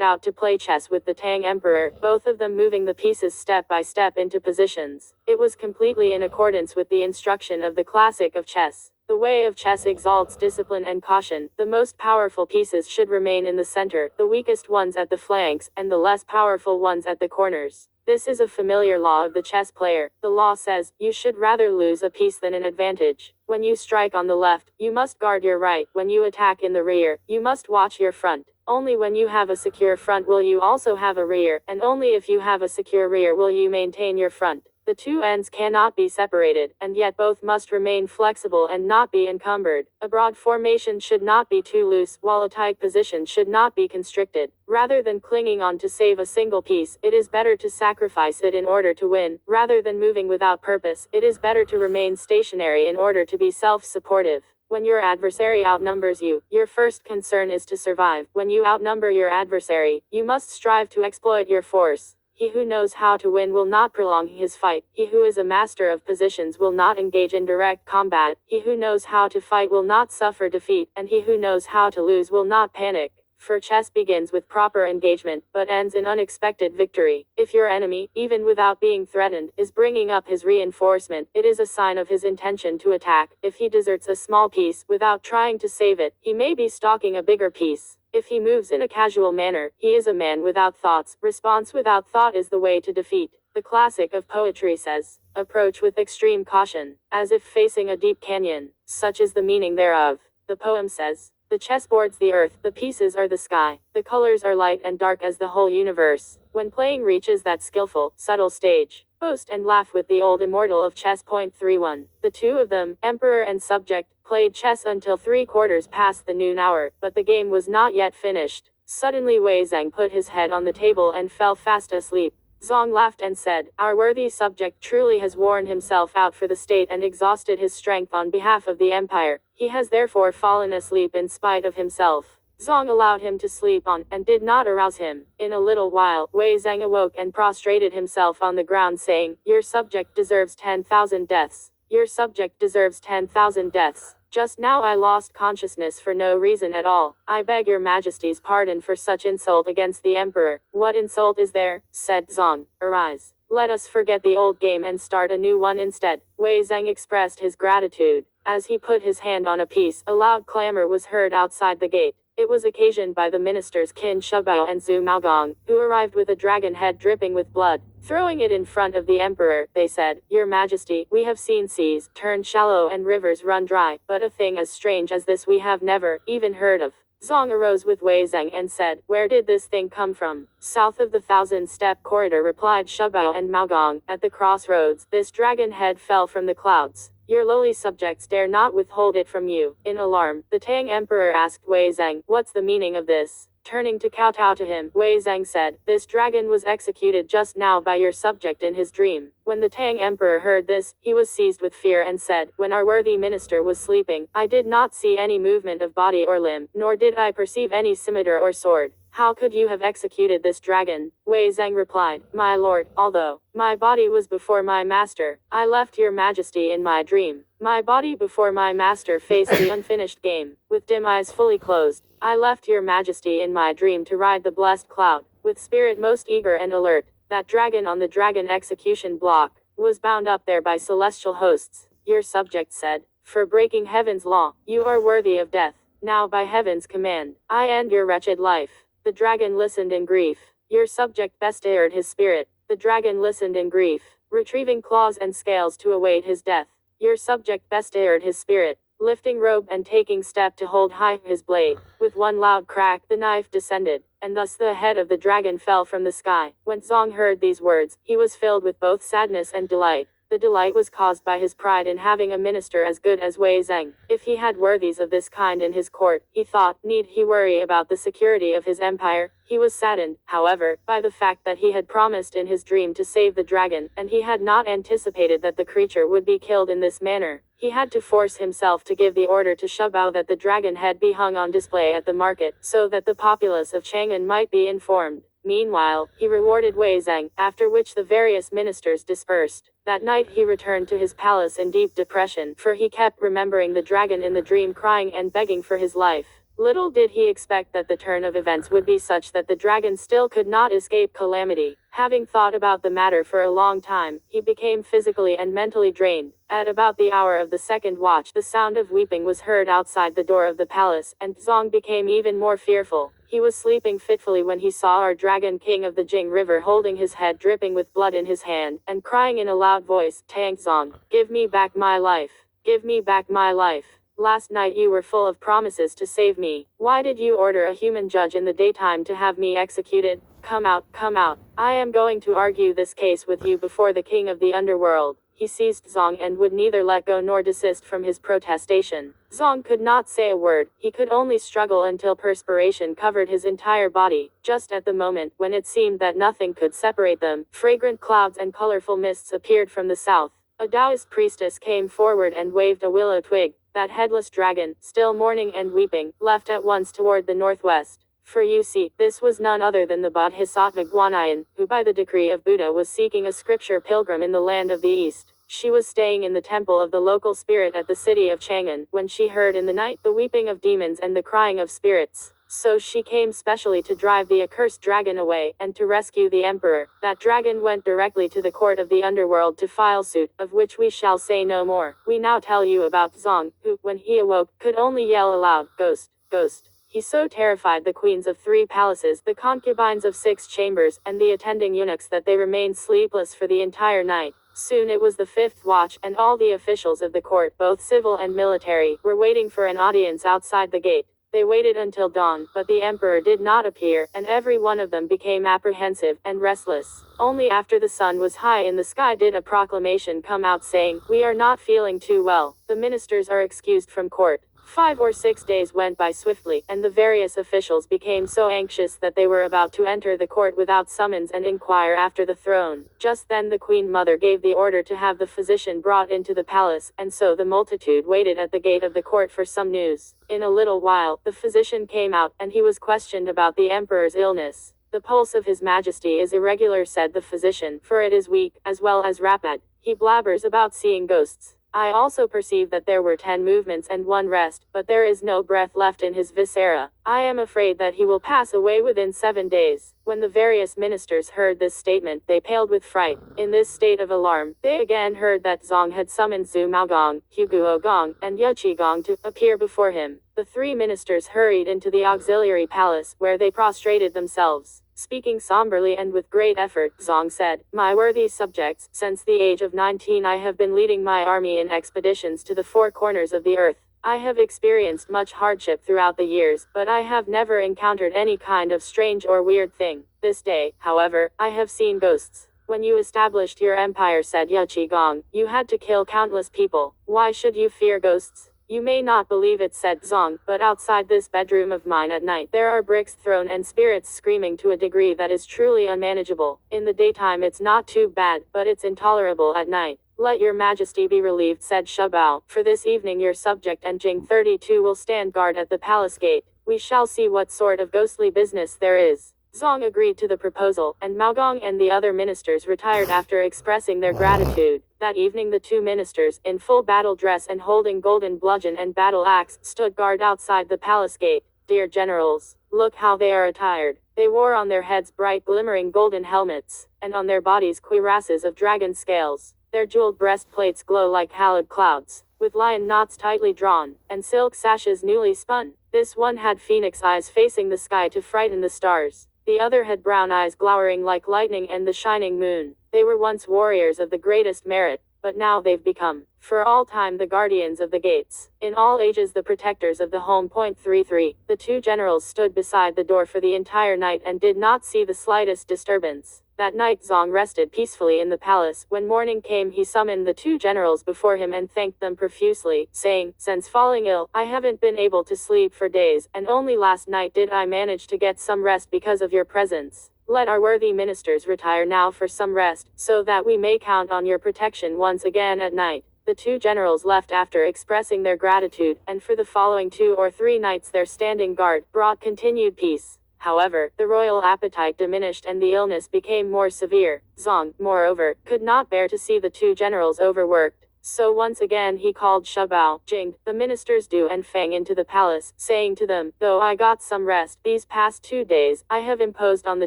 out to play chess with the Tang emperor, both of them moving the pieces step by step into positions. It was completely in accordance with the instruction of the classic of chess. The way of chess exalts discipline and caution. The most powerful pieces should remain in the center, the weakest ones at the flanks, and the less powerful ones at the corners. This is a familiar law of the chess player. The law says, you should rather lose a piece than an advantage. When you strike on the left, you must guard your right. When you attack in the rear, you must watch your front. Only when you have a secure front will you also have a rear, and only if you have a secure rear will you maintain your front. The two ends cannot be separated, and yet both must remain flexible and not be encumbered. A broad formation should not be too loose, while a tight position should not be constricted. Rather than clinging on to save a single piece, it is better to sacrifice it in order to win. Rather than moving without purpose, it is better to remain stationary in order to be self-supportive. When your adversary outnumbers you, your first concern is to survive. When you outnumber your adversary, you must strive to exploit your force. He who knows how to win will not prolong his fight. He who is a master of positions will not engage in direct combat. He who knows how to fight will not suffer defeat, and he who knows how to lose will not panic. For chess begins with proper engagement, but ends in unexpected victory. If your enemy, even without being threatened, is bringing up his reinforcement, it is a sign of his intention to attack. If he deserts a small piece, without trying to save it, he may be stalking a bigger piece. If he moves in a casual manner, he is a man without thoughts. Response without thought is the way to defeat. The classic of poetry says, approach with extreme caution, as if facing a deep canyon. Such is the meaning thereof. The poem says, the chessboard's the earth, the pieces are the sky, the colors are light and dark as the whole universe. When playing reaches that skillful, subtle stage, boast and laugh with the old immortal of chess. 31. The two of them, emperor and subject, played chess until 3/4 past the noon hour, but the game was not yet finished. Suddenly Wei Zhang put his head on the table and fell fast asleep. Zhang laughed and said, our worthy subject truly has worn himself out for the state and exhausted his strength on behalf of the empire. He has therefore fallen asleep in spite of himself. Zhang allowed him to sleep on, and did not arouse him. In a little while, Wei Zhang awoke and prostrated himself on the ground, saying, your subject deserves 10,000 deaths. Your subject deserves 10,000 deaths. Just now I lost consciousness for no reason at all. I beg your majesty's pardon for such insult against the emperor. What insult is there? Said Zhang. Arise. Let us forget the old game and start a new one instead. Wei Zhang expressed his gratitude. As he put his hand on a piece, a loud clamor was heard outside the gate. It was occasioned by the ministers Qin Shubao and Zhu Maogong, who arrived with a dragon head dripping with blood. Throwing it in front of the emperor, they said, your majesty, we have seen seas turn shallow and rivers run dry, but a thing as strange as this we have never even heard of. Zhang arose with Wei Zhang and said, where did this thing come from? South of the 1,000-step corridor, replied Shubao and Maogong. At the crossroads, this dragon head fell from the clouds. Your lowly subjects dare not withhold it from you. In alarm, the Tang emperor asked Wei Zhang, what's the meaning of this? Turning to kowtow to him, Wei Zhang said, this dragon was executed just now by your subject in his dream. When the Tang emperor heard this, he was seized with fear and said, when our worthy minister was sleeping, I did not see any movement of body or limb, nor did I perceive any scimitar or sword. How could you have executed this dragon? Wei Zhang replied, my lord, although my body was before my master, I left your majesty in my dream. My body before my master faced the unfinished game. With dim eyes fully closed, I left your majesty in my dream to ride the blessed cloud, with spirit most eager and alert. That dragon on the dragon execution block was bound up there by celestial hosts. Your subject said, for breaking heaven's law, you are worthy of death. Now by heaven's command, I end your wretched life. The dragon listened in grief. Your subject bestired his spirit. The dragon listened in grief, retrieving claws and scales to await his death. Your subject bestired his spirit, lifting robe and taking step to hold high his blade. With one loud crack the knife descended, and thus the head of the dragon fell from the sky. When Zong heard these words, he was filled with both sadness and delight. The delight was caused by his pride in having a minister as good as Wei Zhang. If he had worthies of this kind in his court, he thought, need he worry about the security of his empire? He was saddened, however, by the fact that he had promised in his dream to save the dragon, and he had not anticipated that the creature would be killed in this manner. He had to force himself to give the order to Shubao that the dragon head be hung on display at the market, so that the populace of Chang'an might be informed. Meanwhile, he rewarded Wei Zhang, after which the various ministers dispersed. That night he returned to his palace in deep depression, for he kept remembering the dragon in the dream crying and begging for his life. Little did he expect that the turn of events would be such that the dragon still could not escape calamity. Having thought about the matter for a long time, he became physically and mentally drained. At about the hour of the second watch, the sound of weeping was heard outside the door of the palace, and Zong became even more fearful. He was sleeping fitfully when he saw our dragon king of the Jing River holding his head dripping with blood in his hand, and crying in a loud voice, Tang Zong, give me back my life. Give me back my life. Last night you were full of promises to save me. Why did you order a human judge in the daytime to have me executed? Come out, come out. I am going to argue this case with you before the king of the underworld. He seized Zong and would neither let go nor desist from his protestation. Zong could not say a word. He could only struggle until perspiration covered his entire body. Just at the moment when it seemed that nothing could separate them, fragrant clouds and colorful mists appeared from the south. A Taoist priestess came forward and waved a willow twig. That headless dragon, still mourning and weeping, left at once toward the northwest. For you see, this was none other than the Bodhisattva Guanyin, who by the decree of Buddha was seeking a scripture pilgrim in the land of the east. She was staying in the temple of the local spirit at the city of Chang'an, when she heard in the night the weeping of demons and the crying of spirits. So she came specially to drive the accursed dragon away, and to rescue the emperor. That dragon went directly to the court of the underworld to file suit, of which we shall say no more. We now tell you about Zong, who, when he awoke, could only yell aloud, ghost, ghost. He so terrified the queens of 3 palaces, the concubines of 6 chambers, and the attending eunuchs that they remained sleepless for the entire night. Soon it was the 5th watch, and all the officials of the court, both civil and military, were waiting for an audience outside the gate. They waited until dawn, but the emperor did not appear, and every one of them became apprehensive and restless. Only after the sun was high in the sky did a proclamation come out saying, we are not feeling too well. The ministers are excused from court. 5 or 6 days went by swiftly, and the various officials became so anxious that they were about to enter the court without summons and inquire after the throne. Just then the queen mother gave the order to have the physician brought into the palace, and so the multitude waited at the gate of the court for some news. In a little while, the physician came out, and he was questioned about the emperor's illness. The pulse of his majesty is irregular, said the physician, for it is weak, as well as rapid. He blabbers about seeing ghosts. I also perceive that there were 10 movements and 1 rest, but there is no breath left in his viscera. I am afraid that he will pass away within 7 days. When the various ministers heard this statement, they paled with fright. In this state of alarm, they again heard that Zong had summoned Zhu Maogong, Huguo Gong, and Ye Gong to appear before him. The 3 ministers hurried into the auxiliary palace, where they prostrated themselves. Speaking somberly and with great effort, Zong said, my worthy subjects, since the age of 19 I have been leading my army in expeditions to the 4 corners of the earth. I have experienced much hardship throughout the years, but I have never encountered any kind of strange or weird thing. This day, however, I have seen ghosts. When you established your empire, said Ye Gong, you had to kill countless people. Why should you fear ghosts? You may not believe it, said Zong, but outside this bedroom of mine at night there are bricks thrown and spirits screaming to a degree that is truly unmanageable. In the daytime it's not too bad, but it's intolerable at night. Let your majesty be relieved, said Shubao, for this evening your subject and Jing 32 will stand guard at the palace gate. We shall see what sort of ghostly business there is. Zong agreed to the proposal, and Maogong and the other ministers retired after expressing their gratitude. That evening the two ministers, in full battle dress and holding golden bludgeon and battle axe, stood guard outside the palace gate. Dear generals, look how they are attired. They wore on their heads bright glimmering golden helmets, and on their bodies cuirasses of dragon scales. Their jeweled breastplates glow like hallowed clouds, with lion knots tightly drawn, and silk sashes newly spun. This one had phoenix eyes facing the sky to frighten the stars. The other had brown eyes glowering like lightning and the shining moon. They were once warriors of the greatest merit, but now they've become, for all time, the guardians of the gates. In all ages the protectors of the home. 33. The two generals stood beside the door for the entire night and did not see the slightest disturbance. That night Zong rested peacefully in the palace. When morning came he summoned the two generals before him and thanked them profusely, saying, "Since falling ill, I haven't been able to sleep for days, and only last night did I manage to get some rest because of your presence. Let our worthy ministers retire now for some rest, so that we may count on your protection once again at night." The two generals left after expressing their gratitude, and for the following 2 or 3 nights their standing guard brought continued peace. However, the royal appetite diminished and the illness became more severe. Zong, moreover, could not bear to see the two generals overworked. So once again he called Shubao, Jing, the ministers Du and Feng into the palace, saying to them, "Though I got some rest these past 2 days, I have imposed on the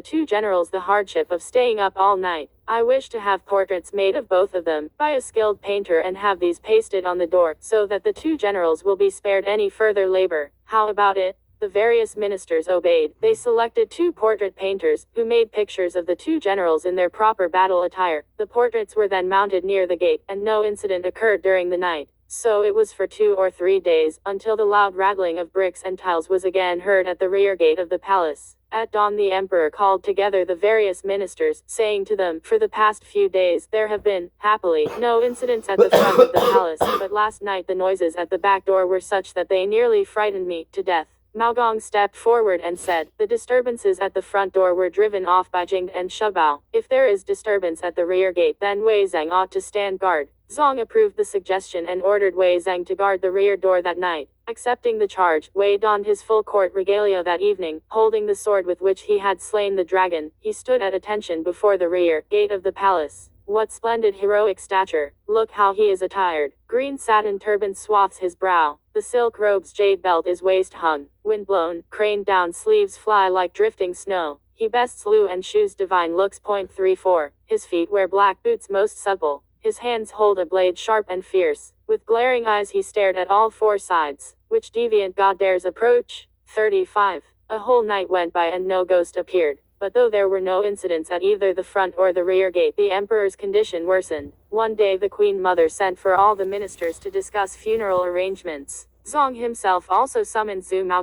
two generals the hardship of staying up all night. I wish to have portraits made of both of them, by a skilled painter, and have these pasted on the door, so that the two generals will be spared any further labor. How about it?" The various ministers obeyed. They selected 2 portrait painters, who made pictures of the two generals in their proper battle attire. The portraits were then mounted near the gate, and no incident occurred during the night. So it was for 2 or 3 days, until the loud rattling of bricks and tiles was again heard at the rear gate of the palace. At dawn the emperor called together the various ministers, saying to them, "For the past few days there have been, happily, no incidents at the front of the palace, but last night the noises at the back door were such that they nearly frightened me to death." Maogong stepped forward and said, "The disturbances at the front door were driven off by Jing and Shubao. If there is disturbance at the rear gate, then Wei Zhang ought to stand guard." Zong approved the suggestion and ordered Wei Zhang to guard the rear door that night. Accepting the charge, Wei donned his full court regalia that evening, holding the sword with which he had slain the dragon. He stood at attention before the rear gate of the palace. What splendid heroic stature! Look how he is attired. Green satin turban swathes his brow. The silk robe's jade belt is waist hung. Wind-blown, craned down sleeves fly like drifting snow. He bests Lu and shoes divine looks. 34. His feet wear black boots most supple. His hands hold a blade sharp and fierce. With glaring eyes he stared at all 4 sides. Which deviant god dares approach? 35. A whole night went by and no ghost appeared. But though there were no incidents at either the front or the rear gate, the emperor's condition worsened. One day the queen mother sent for all the ministers to discuss funeral arrangements. Zong himself also summoned Zhu Maogong.